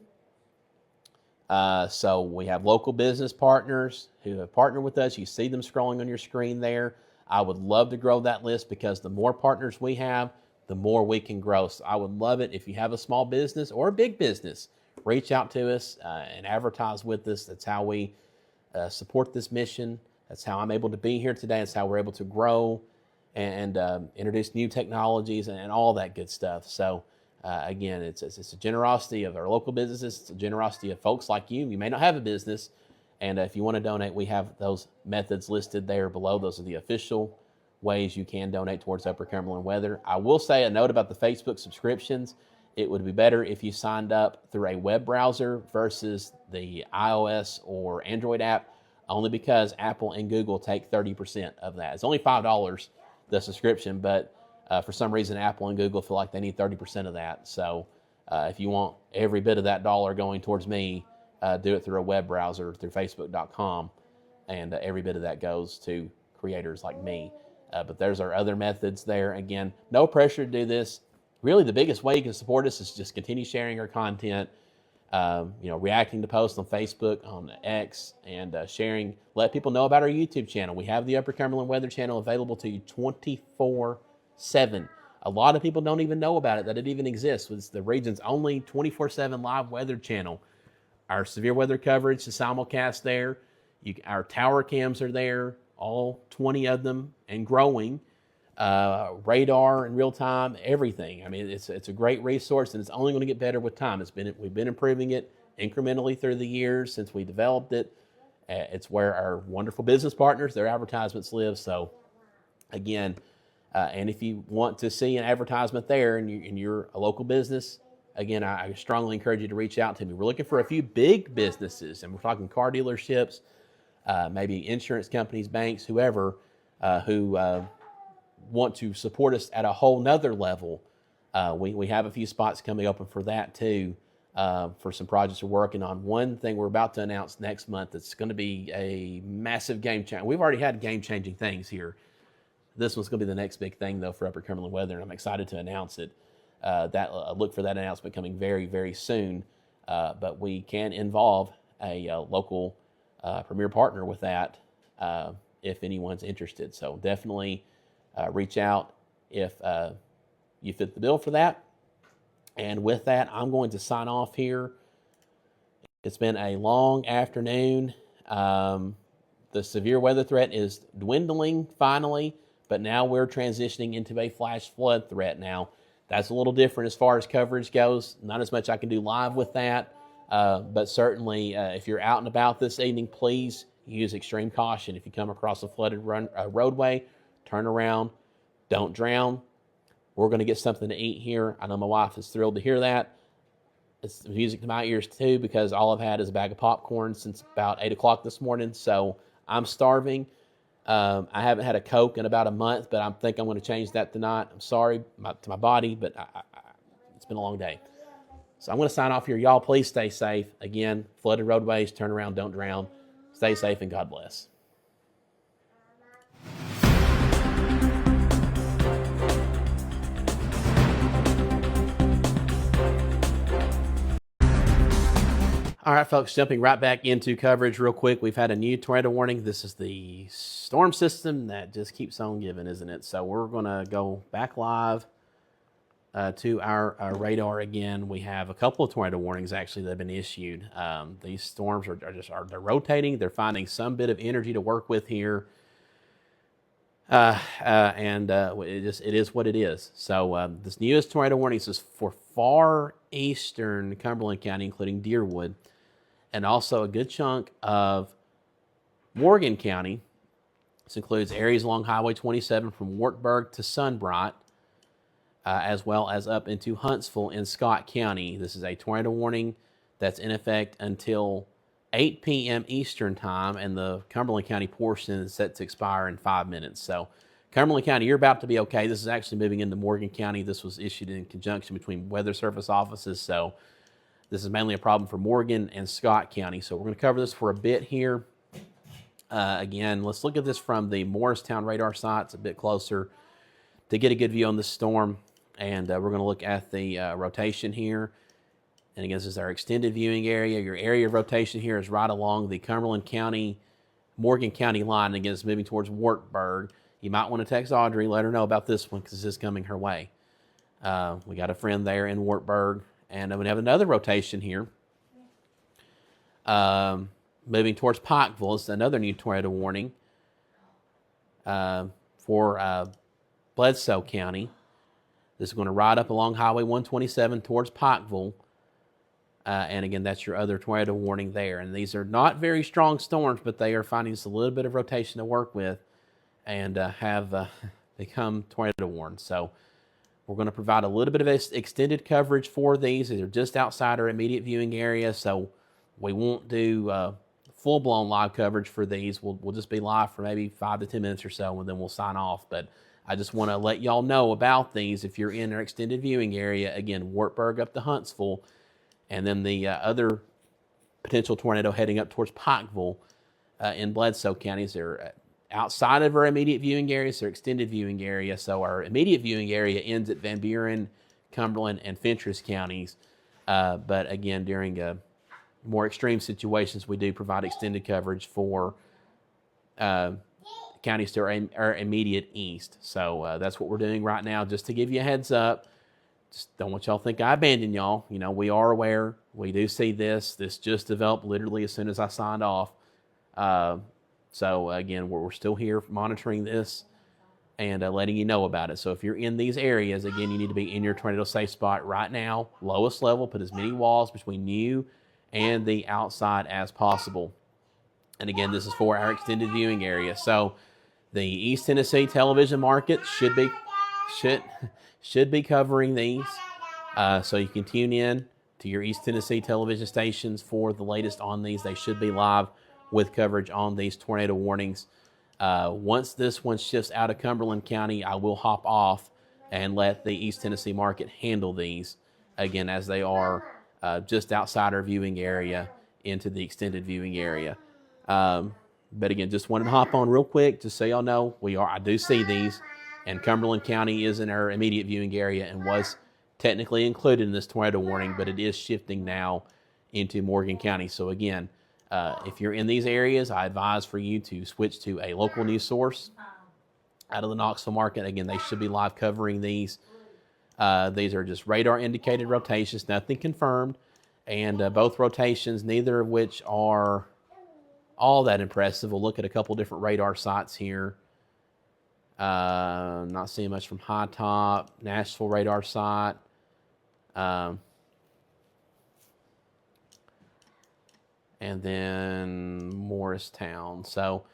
So we have local business partners who have partnered with us. You see them scrolling on your screen there. I would love to grow that list, because the more partners we have, the more we can grow. So I would love it if you have a small business or a big business, reach out to us and advertise with us. That's how we support this mission. That's how I'm able to be here today. That's how we're able to grow and introduce new technologies and all that good stuff. So again, it's a generosity of our local businesses. It's a generosity of folks like you. You may not have a business, and if you want to donate, we have those methods listed there below. Those are the official ways you can donate towards Upper Cumberland Weather. I will say a note about the Facebook subscriptions. It would be better if you signed up through a web browser versus the iOS or Android app, only because Apple and Google take 30% of that. It's only $5, the subscription, but for some reason, Apple and Google feel like they need 30% of that. So if you want every bit of that dollar going towards me, do it through a web browser, through Facebook.com, and every bit of that goes to creators like me. But there's our other methods there. Again, no pressure to do this. Really, the biggest way you can support us is just continue sharing our content, reacting to posts on Facebook, on X, and sharing. Let people know about our YouTube channel. We have the Upper Cumberland Weather channel available to you 24/7. A lot of people don't even know about it, that it even exists. It's the region's only 24/7 live weather channel. Our severe weather coverage is simulcast there. Our tower cams are there, all 20 of them, and growing. Radar in real time, everything. I mean, it's a great resource, and it's only going to get better with time. We've been improving it incrementally through the years since we developed it. It's where our wonderful business partners, their advertisements live. So again, and if you want to see an advertisement there and you're a local business, again, I strongly encourage you to reach out to me. We're looking for a few big businesses, and we're talking car dealerships, maybe insurance companies, banks, whoever, who want to support us at a whole nother level. We have a few spots coming open for that too, for some projects we're working on. One thing we're about to announce next month that's going to be a massive game changer. We've already had game-changing things here. This one's going to be the next big thing, though, for Upper Cumberland Weather, and I'm excited to announce it. Look for that announcement coming very, very soon. But we can involve a local premier partner with that if anyone's interested. So definitely reach out if you fit the bill for that. And with that, I'm going to sign off here. It's been a long afternoon. The severe weather threat is dwindling finally, but now we're transitioning into a flash flood threat now. That's a little different as far as coverage goes. Not as much I can do live with that, but certainly if you're out and about this evening, please use extreme caution. If you come across a flooded roadway, turn around, don't drown. We're going to get something to eat here. I know my wife is thrilled to hear that. It's music to my ears too, because all I've had is a bag of popcorn since about 8 o'clock this morning, so I'm starving. I haven't had a Coke in about a month, but I think I'm going to change that tonight. I'm sorry to my body, but it's been a long day. So I'm going to sign off here. Y'all, please stay safe. Again, flooded roadways, turn around, don't drown. Stay safe, and God bless. All right, folks, jumping right back into coverage real quick. We've had a new tornado warning. This is the storm system that just keeps on giving, isn't it? So we're going to go back live to our radar again. We have a couple of tornado warnings, actually, that have been issued. These storms they're rotating. They're finding some bit of energy to work with here. It is what it is. So this newest tornado warning is for far eastern Cumberland County, including Deerwood, and also a good chunk of Morgan County. This includes areas along Highway 27 from Wartburg to Sunbright, as well as up into Huntsville in Scott County. This is a tornado warning that's in effect until 8 p.m. Eastern time, and the Cumberland County portion is set to expire in 5 minutes. So Cumberland County, you're about to be okay. This is actually moving into Morgan County. This was issued in conjunction between Weather Service offices, so this is mainly a problem for Morgan and Scott County. So we're going to cover this for a bit here. Again, let's look at this from the Morristown radar site. It's a bit closer to get a good view on this storm. And we're going to look at the rotation here. And again, this is our extended viewing area. Your area of rotation here is right along the Cumberland County, Morgan County line. And again, it's moving towards Wartburg. You might want to text Audrey, let her know about this one because this is coming her way. We got a friend there in Wartburg. And we have another rotation here. Moving towards Pikeville. It's another new tornado warning for Bledsoe County. This is going to ride up along Highway 127 towards Pikeville. And again, that's your other tornado warning there. And these are not very strong storms, but they are finding just a little bit of rotation to work with and have become tornado warned. So we're going to provide a little bit of extended coverage for these. They're just outside our immediate viewing area, so we won't do full-blown live coverage for these. We'll just be live for maybe 5 to 10 minutes or so, and then we'll sign off. But I just want to let y'all know about these if you're in our extended viewing area. Again, Wartburg up to Huntsville, and then the other potential tornado heading up towards Pikeville in Bledsoe counties. They're outside of our immediate viewing areas, they're extended viewing area. So our immediate viewing area ends at Van Buren, Cumberland, and Fentress counties. But again, during more extreme situations, we do provide extended coverage for counties to our immediate east. So that's what we're doing right now, just to give you a heads up. Just don't want y'all to think I abandoned y'all. You know, we are aware. We do see this. This just developed literally as soon as I signed off. So again, we're still here monitoring this and letting you know about it. So if you're in these areas, again, you need to be in your tornado safe spot right now. Lowest level, put as many walls between you and the outside as possible. And again, this is for our extended viewing area. So the East Tennessee television market should be covering these. So you can tune in to your East Tennessee television stations for the latest on these. They should be live with coverage on these tornado warnings. Once this one shifts out of Cumberland County, I will hop off and let the East Tennessee market handle these, again, as they are just outside our viewing area into the extended viewing area. But again, just wanted to hop on real quick, just so y'all know, I do see these, and Cumberland County is in our immediate viewing area and was technically included in this tornado warning, but it is shifting now into Morgan County. So again, if you're in these areas, I advise for you to switch to a local news source out of the Knoxville market. Again, they should be live covering these. These are just radar indicated rotations, nothing confirmed. And both rotations, neither of which are all that impressive. We'll look at a couple different radar sites here. Not seeing much from High Top, Nashville radar site. And then Morristown. So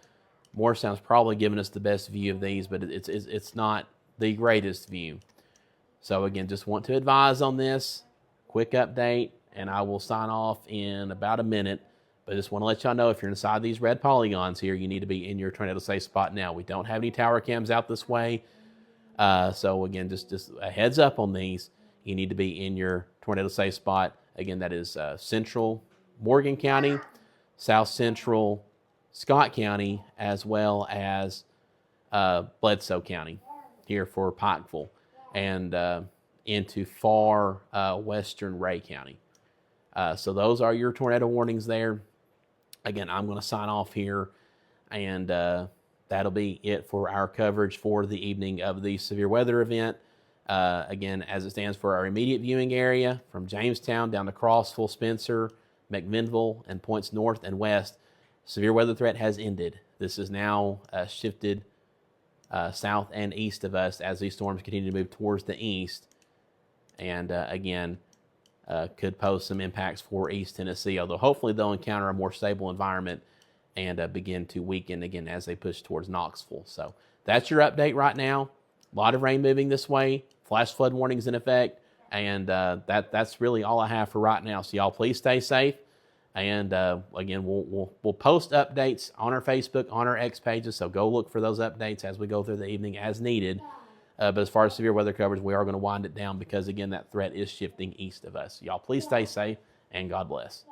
Morristown's probably giving us the best view of these, but it's not the greatest view. So again, just want to advise on this. Quick update, and I will sign off in about a minute. But just want to let y'all know, if you're inside these red polygons here, you need to be in your tornado safe spot now. We don't have any tower cams out this way. So again, just a heads up on these. You need to be in your tornado safe spot. Again, that is central Morgan County, south central Scott County, as well as Bledsoe County here for Pikeville, and into far western Ray County. So those are your tornado warnings there. Again, I'm going to sign off here, and that'll be it for our coverage for the evening of the severe weather event. Again, as it stands for our immediate viewing area, from Jamestown down to Crossville, Spencer, McMinnville, and points north and west, severe weather threat has ended. This is now shifted south and east of us as these storms continue to move towards the east. And again, could pose some impacts for East Tennessee, although hopefully they'll encounter a more stable environment and begin to weaken again as they push towards Knoxville. So that's your update right now. A lot of rain moving this way, flash flood warnings in effect, and that's really all I have for right now. So y'all please stay safe, And again, we'll post updates on our Facebook, on our X pages. So go look for those updates as we go through the evening as needed. But as far as severe weather coverage, we are going to wind it down because, again, that threat is shifting east of us. Y'all please stay safe, and God bless.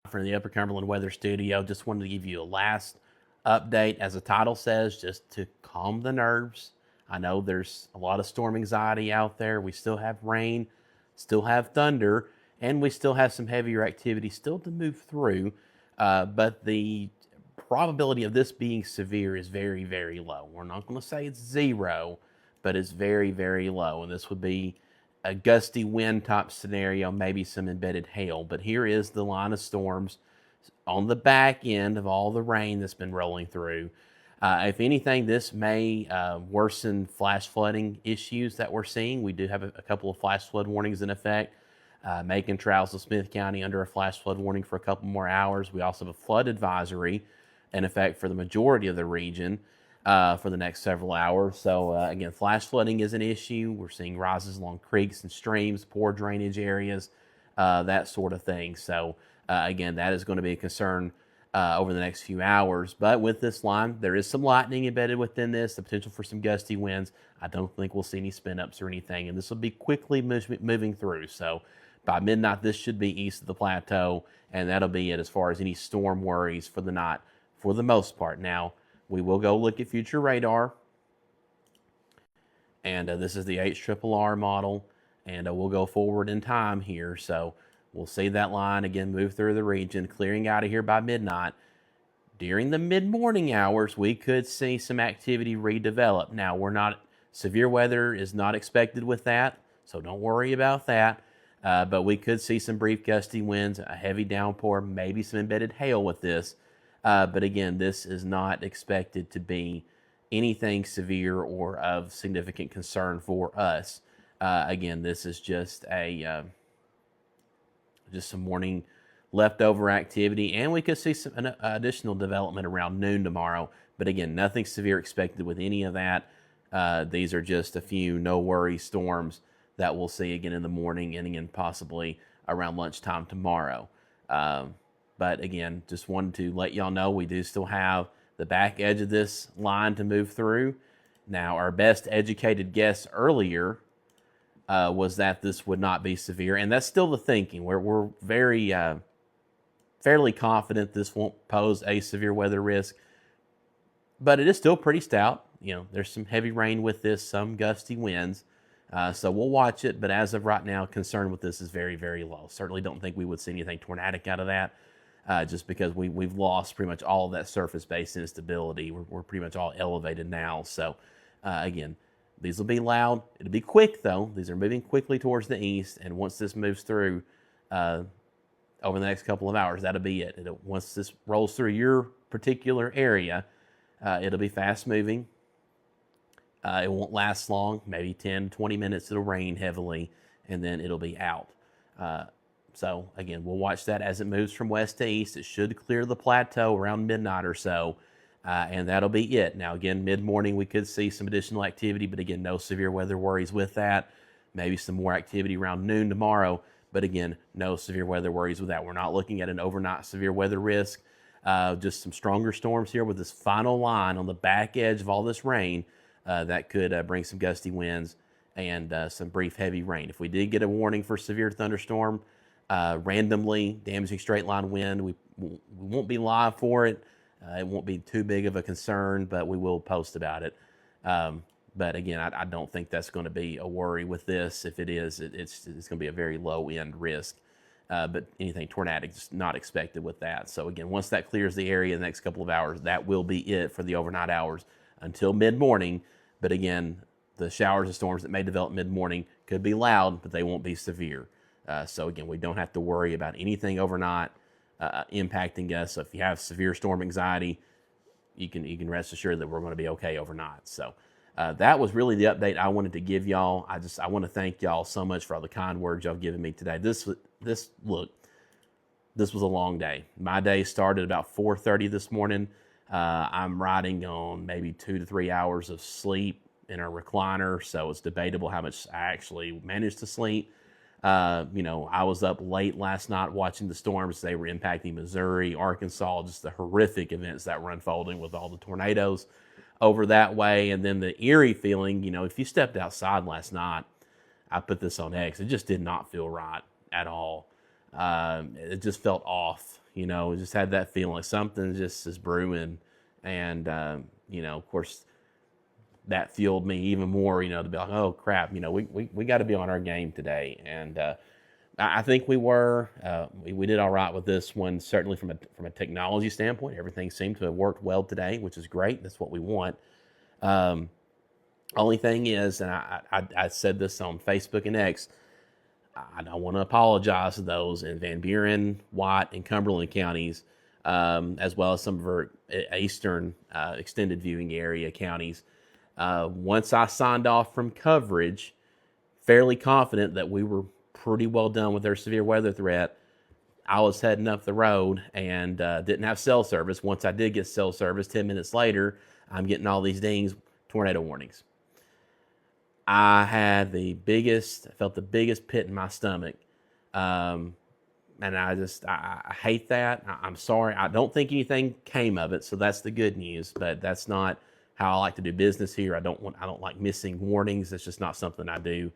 From the Upper Cumberland Weather Studio, just wanted to give you a last update, as the title says, just to calm the nerves. I know there's a lot of storm anxiety out there. We still have rain, still have thunder, and we still have some heavier activity still to move through. But the probability of this being severe is very, very low. We're not going to say it's zero, but it's very, very low. And this would be a gusty wind type scenario, maybe some embedded hail. But here is the line of storms on the back end of all the rain that's been rolling through. If anything, this may worsen flash flooding issues that we're seeing. We do have a couple of flash flood warnings in effect. Macon, Trousdale, Smith County under a flash flood warning for a couple more hours. We also have a flood advisory in effect for the majority of the region for the next several hours. So again, flash flooding is an issue. We're seeing rises along creeks and streams, poor drainage areas, that sort of thing. So again, that is going to be a concern over the next few hours. But with this line, there is some lightning embedded within this, the potential for some gusty winds. I don't think we'll see any spin ups or anything, and this will be quickly moving through. So by midnight, this should be east of the plateau, and that'll be it as far as any storm worries for the night for the most part. Now, we will go look at future radar, and this is the HRRR model, and we'll go forward in time here. So we'll see that line again move through the region, clearing out of here by midnight. During the mid-morning hours, we could see some activity redevelop. Now, severe weather is not expected with that, so don't worry about that. But we could see some brief gusty winds, a heavy downpour, maybe some embedded hail with this. But again, this is not expected to be anything severe or of significant concern for us. Again, this is just some morning leftover activity, and we could see some additional development around noon tomorrow. But again, nothing severe expected with any of that. These are just a few no-worry storms that we'll see again in the morning and again possibly around lunchtime tomorrow. But again, just wanted to let y'all know we do still have the back edge of this line to move through. Now, our best educated guess earlier was that this would not be severe, and that's still the thinking. We're very fairly confident this won't pose a severe weather risk, but it is still pretty stout. There's some heavy rain with this, some gusty winds. So we'll watch it, but as of right now, concern with this is very, very low. Certainly don't think we would see anything tornadic out of that, just because we've lost pretty much all of that surface-based instability. We're pretty much all elevated now. So again, these will be loud. It'll be quick, though. These are moving quickly towards the east, and once this moves through over the next couple of hours, that'll be it. Once this rolls through your particular area, it'll be fast-moving. It won't last long, maybe 10, 20 minutes. It'll rain heavily, and then it'll be out. So, again, we'll watch that as it moves from west to east. It should clear the plateau around midnight or so, and that'll be it. Now, again, mid-morning, we could see some additional activity, but again, no severe weather worries with that. Maybe some more activity around noon tomorrow, but again, no severe weather worries with that. We're not looking at an overnight severe weather risk. Just some stronger storms here with this final line on the back edge of all this rain. That could bring some gusty winds and some brief heavy rain. If we did get a warning for severe thunderstorm, randomly damaging straight line wind, we won't be live for it. It won't be too big of a concern, but we will post about it. But again, I don't think that's going to be a worry with this. If it is, it's going to be a very low end risk. But anything tornadic is not expected with that. So again, once that clears the area in the next couple of hours, that will be it for the overnight hours until mid-morning. But again, the showers and storms that may develop mid-morning could be loud, but they won't be severe. So again, we don't have to worry about anything overnight impacting us. So if you have severe storm anxiety, you can rest assured that we're going to be okay overnight. So that was really the update I wanted to give y'all. I want to thank y'all so much for all the kind words y'all given me today. Look, this was a long day. My day started about 4:30 this morning. I'm riding on maybe 2 to 3 hours of sleep in a recliner, so it's debatable how much I actually managed to sleep. I was up late last night watching the storms. They were impacting Missouri, Arkansas, just the horrific events that were unfolding with all the tornadoes over that way. And then the eerie feeling, if you stepped outside last night, I put this on X, it just did not feel right at all. It just felt off, it just had that feeling like something just is brewing. And, of course, that fueled me even more, to be like, oh crap, we got to be on our game today. And I think we were. We did all right with this one. Certainly from a technology standpoint, everything seemed to have worked well today, which is great. That's what we want. Only thing is, and I said this on Facebook and X, I want to apologize to those in Van Buren, White, and Cumberland counties, as well as some of our eastern extended viewing area counties. Once I signed off from coverage, fairly confident that we were pretty well done with their severe weather threat, I was heading up the road and didn't have cell service. Once I did get cell service, 10 minutes later, I'm getting all these dings, tornado warnings. I felt the biggest pit in my stomach. And I hate that. I'm sorry. I don't think anything came of it, so that's the good news, but that's not how I like to do business here. I don't like missing warnings. It's just not something I do.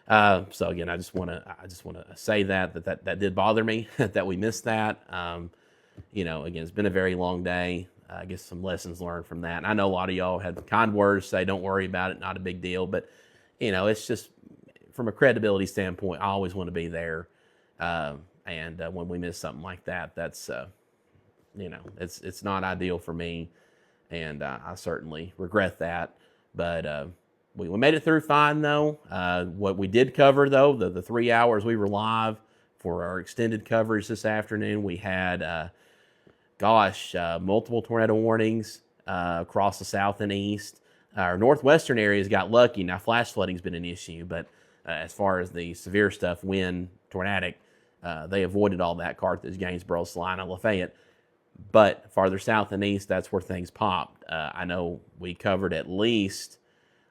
So again, I just want to say that did bother me that we missed that. Again, it's been a very long day. I guess some lessons learned from that. And I know a lot of y'all had kind words say, don't worry about it, not a big deal. But, it's just from a credibility standpoint, I always want to be there. And when we miss something like that, that's, it's not ideal for me. And I certainly regret that. But we made it through fine, though. What we did cover, though, the 3 hours we were live for our extended coverage this afternoon, we had, multiple tornado warnings across the south and east. Our northwestern areas got lucky. Now, flash flooding's been an issue, but as far as the severe stuff, wind, tornadic, they avoided all that. Carthage, Gainesboro, Salina, Lafayette. But farther south and east, that's where things popped. I know we covered at least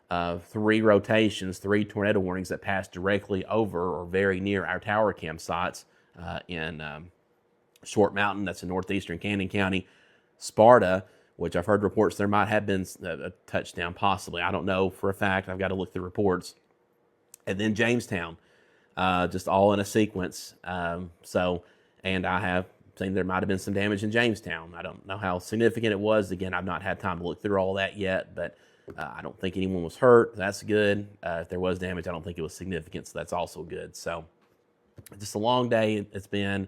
3 rotations, 3 tornado warnings that passed directly over or very near our tower campsites in Short Mountain, that's in northeastern Cannon County, Sparta, which I've heard reports there might have been a touchdown possibly. I don't know for a fact. I've got to look through reports. And then Jamestown, just all in a sequence. And I have seen there might have been some damage in Jamestown. I don't know how significant it was. Again, I've not had time to look through all that yet, but I don't think anyone was hurt. That's good. If there was damage, I don't think it was significant, so that's also good. So just a long day it's been.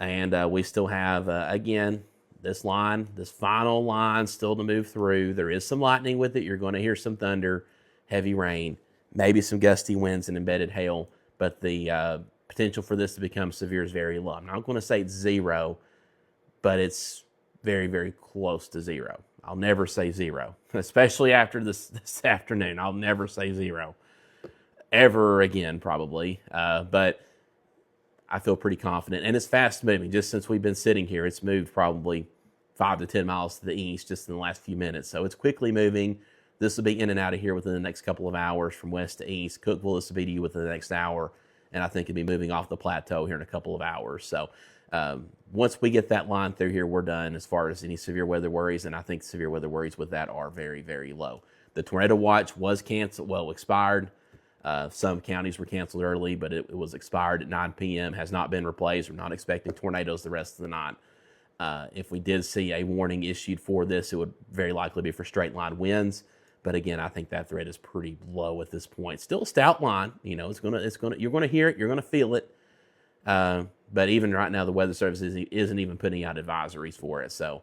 And we still have, again, this final line still to move through. There is some lightning with it. You're going to hear some thunder, heavy rain, maybe some gusty winds and embedded hail. But the potential for this to become severe is very low. I'm not going to say it's 0, but it's very, very close to 0. I'll never say 0, especially after this afternoon. I'll never say 0 ever again, probably. But I feel pretty confident, and it's fast moving. Just since we've been sitting here, it's moved probably 5 to 10 miles to the east just in the last few minutes. So it's quickly moving. This will be in and out of here within the next couple of hours from west to east. Cookeville, this will be to you within the next hour, and I think it'll be moving off the plateau here in a couple of hours. So once we get that line through here, we're done as far as any severe weather worries, and I think severe weather worries with that are very, very low. The tornado watch was canceled, expired. Some counties were canceled early, but it was expired at 9 p.m., has not been replaced. We're not expecting tornadoes the rest of the night. If we did see a warning issued for this, it would very likely be for straight line winds. But again, I think that threat is pretty low at this point. Still a stout line, you're gonna hear it, you're gonna feel it. But even right now, the Weather Service isn't even putting out advisories for it. So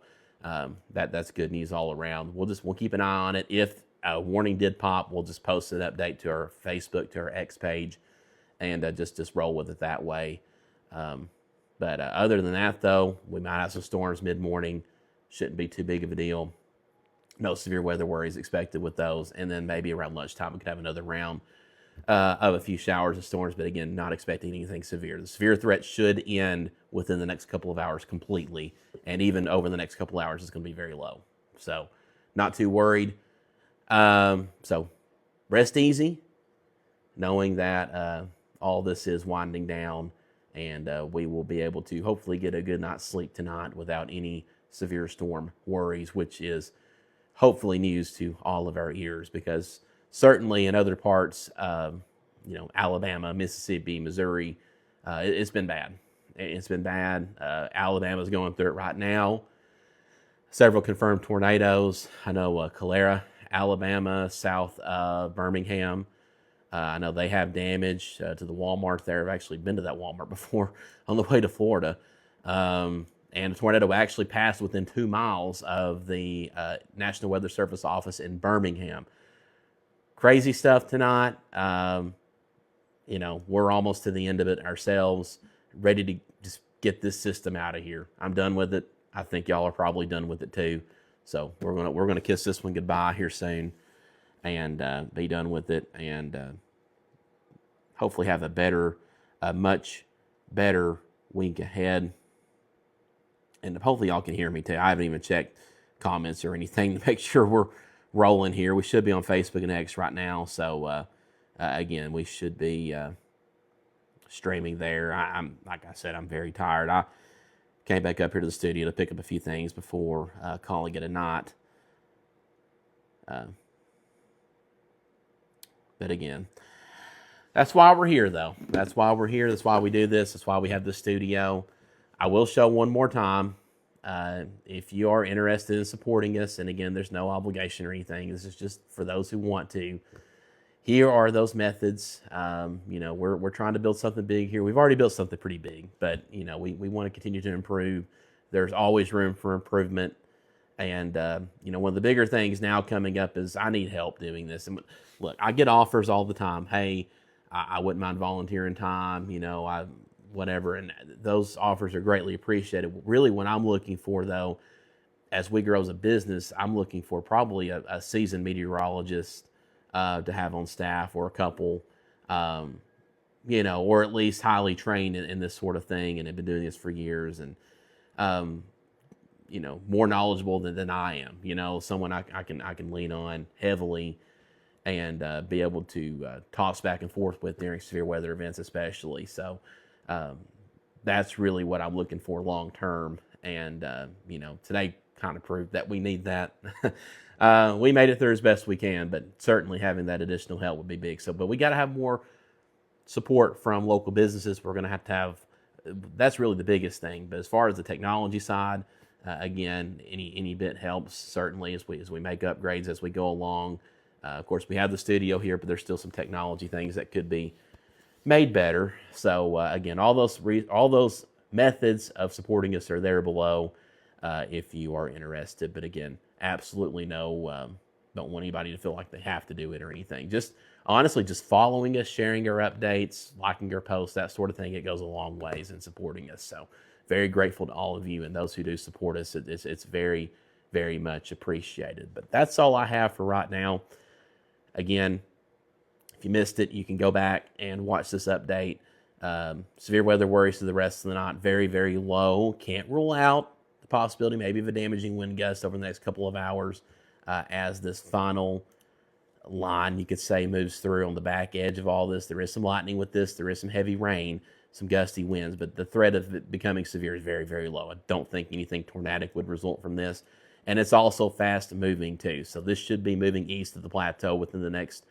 that's good news all around. We'll keep an eye on it. If a warning did pop, we'll just post an update to our Facebook, to our X page, and just roll with it that way. But other than that, though, we might have some storms mid-morning. Shouldn't be too big of a deal. No severe weather worries expected with those. And then maybe around lunchtime, we could have another round of a few showers and storms, but again, not expecting anything severe. The severe threat should end within the next couple of hours completely, and even over the next couple of hours, it's going to be very low. So, not too worried. So, rest easy, knowing that all this is winding down, and we will be able to hopefully get a good night's sleep tonight without any severe storm worries, which is hopefully news to all of our ears, because certainly in other parts of, Alabama, Mississippi, Missouri, it's been bad. It's been bad. Alabama's going through it right now. Several confirmed tornadoes. I know Calera, Alabama, south of Birmingham. I know they have damage to the Walmart there. I've actually been to that Walmart before on the way to Florida. And a tornado actually passed within 2 miles of the National Weather Service office in Birmingham. Crazy stuff tonight. We're almost to the end of it ourselves, ready to just get this system out of here. I'm done with it. I think y'all are probably done with it too. So we're gonna kiss this one goodbye here soon, and be done with it, and hopefully have a much better week ahead. And hopefully y'all can hear me too. I haven't even checked comments or anything to make sure we're rolling here. We should be on Facebook and X right now. So again, we should be streaming there. I'm like I said, I'm very tired. I came back up here to the studio to pick up a few things before calling it a night. But again, that's why we're here, though. That's why we're here. That's why we do this. That's why we have the studio. I will show one more time. If you are interested in supporting us, and again, there's no obligation or anything. This is just for those who want to. Here are those methods. We're trying to build something big here. We've already built something pretty big, but we want to continue to improve. There's always room for improvement. And one of the bigger things now coming up is I need help doing this. And look, I get offers all the time. Hey, I wouldn't mind volunteering time, whatever. And those offers are greatly appreciated. Really, what I'm looking for, though, as we grow as a business, I'm looking for probably a seasoned meteorologist to have on staff, or a couple, or at least highly trained in this sort of thing, and have been doing this for years, and more knowledgeable than I am. Someone I can lean on heavily, and be able to toss back and forth with during severe weather events, especially. So that's really what I'm looking for long term. And today kind of proved that we need that. We made it through as best we can, but certainly having that additional help would be big. So, but we got to have more support from local businesses. We're going to have. That's really the biggest thing. But as far as the technology side, again, any bit helps, certainly, as we make upgrades as we go along. Of course, we have the studio here, but there's still some technology things that could be made better. So again, all those methods of supporting us are there below if you are interested. But again, absolutely don't want anybody to feel like they have to do it or anything. Just honestly, just following us, sharing our updates, liking our posts, that sort of thing, it goes a long ways in supporting us. So very grateful to all of you, and those who do support us. It's very, very much appreciated. But that's all I have for right now. Again, if you missed it, you can go back and watch this update. Severe weather worries for the rest of the night, very, very low. Can't rule out the possibility maybe of a damaging wind gust over the next couple of hours as this final line, you could say, moves through on the back edge of all this. There is some lightning with this. There is some heavy rain, some gusty winds, but the threat of it becoming severe is very, very low. I don't think anything tornadic would result from this. And it's also fast moving too. So this should be moving east of the plateau within the next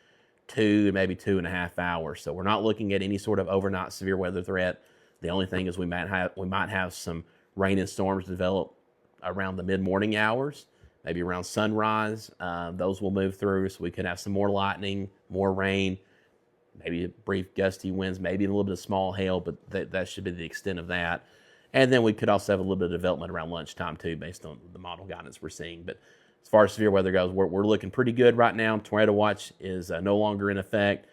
2, maybe 2.5 hours. So we're not looking at any sort of overnight severe weather threat. The only thing is we might have some rain and storms develop around the mid-morning hours, maybe around sunrise. Those will move through, so we could have some more lightning, more rain, maybe brief gusty winds, maybe a little bit of small hail, but that should be the extent of that. And then we could also have a little bit of development around lunchtime too, based on the model guidance we're seeing. But as far as severe weather goes, we're looking pretty good right now. Tornado watch is no longer in effect.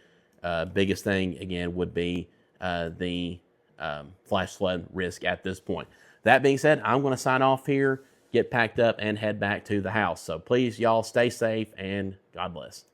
Biggest thing, again, would be the flash flood risk at this point. That being said, I'm going to sign off here, get packed up, and head back to the house. So please, y'all, stay safe, and God bless.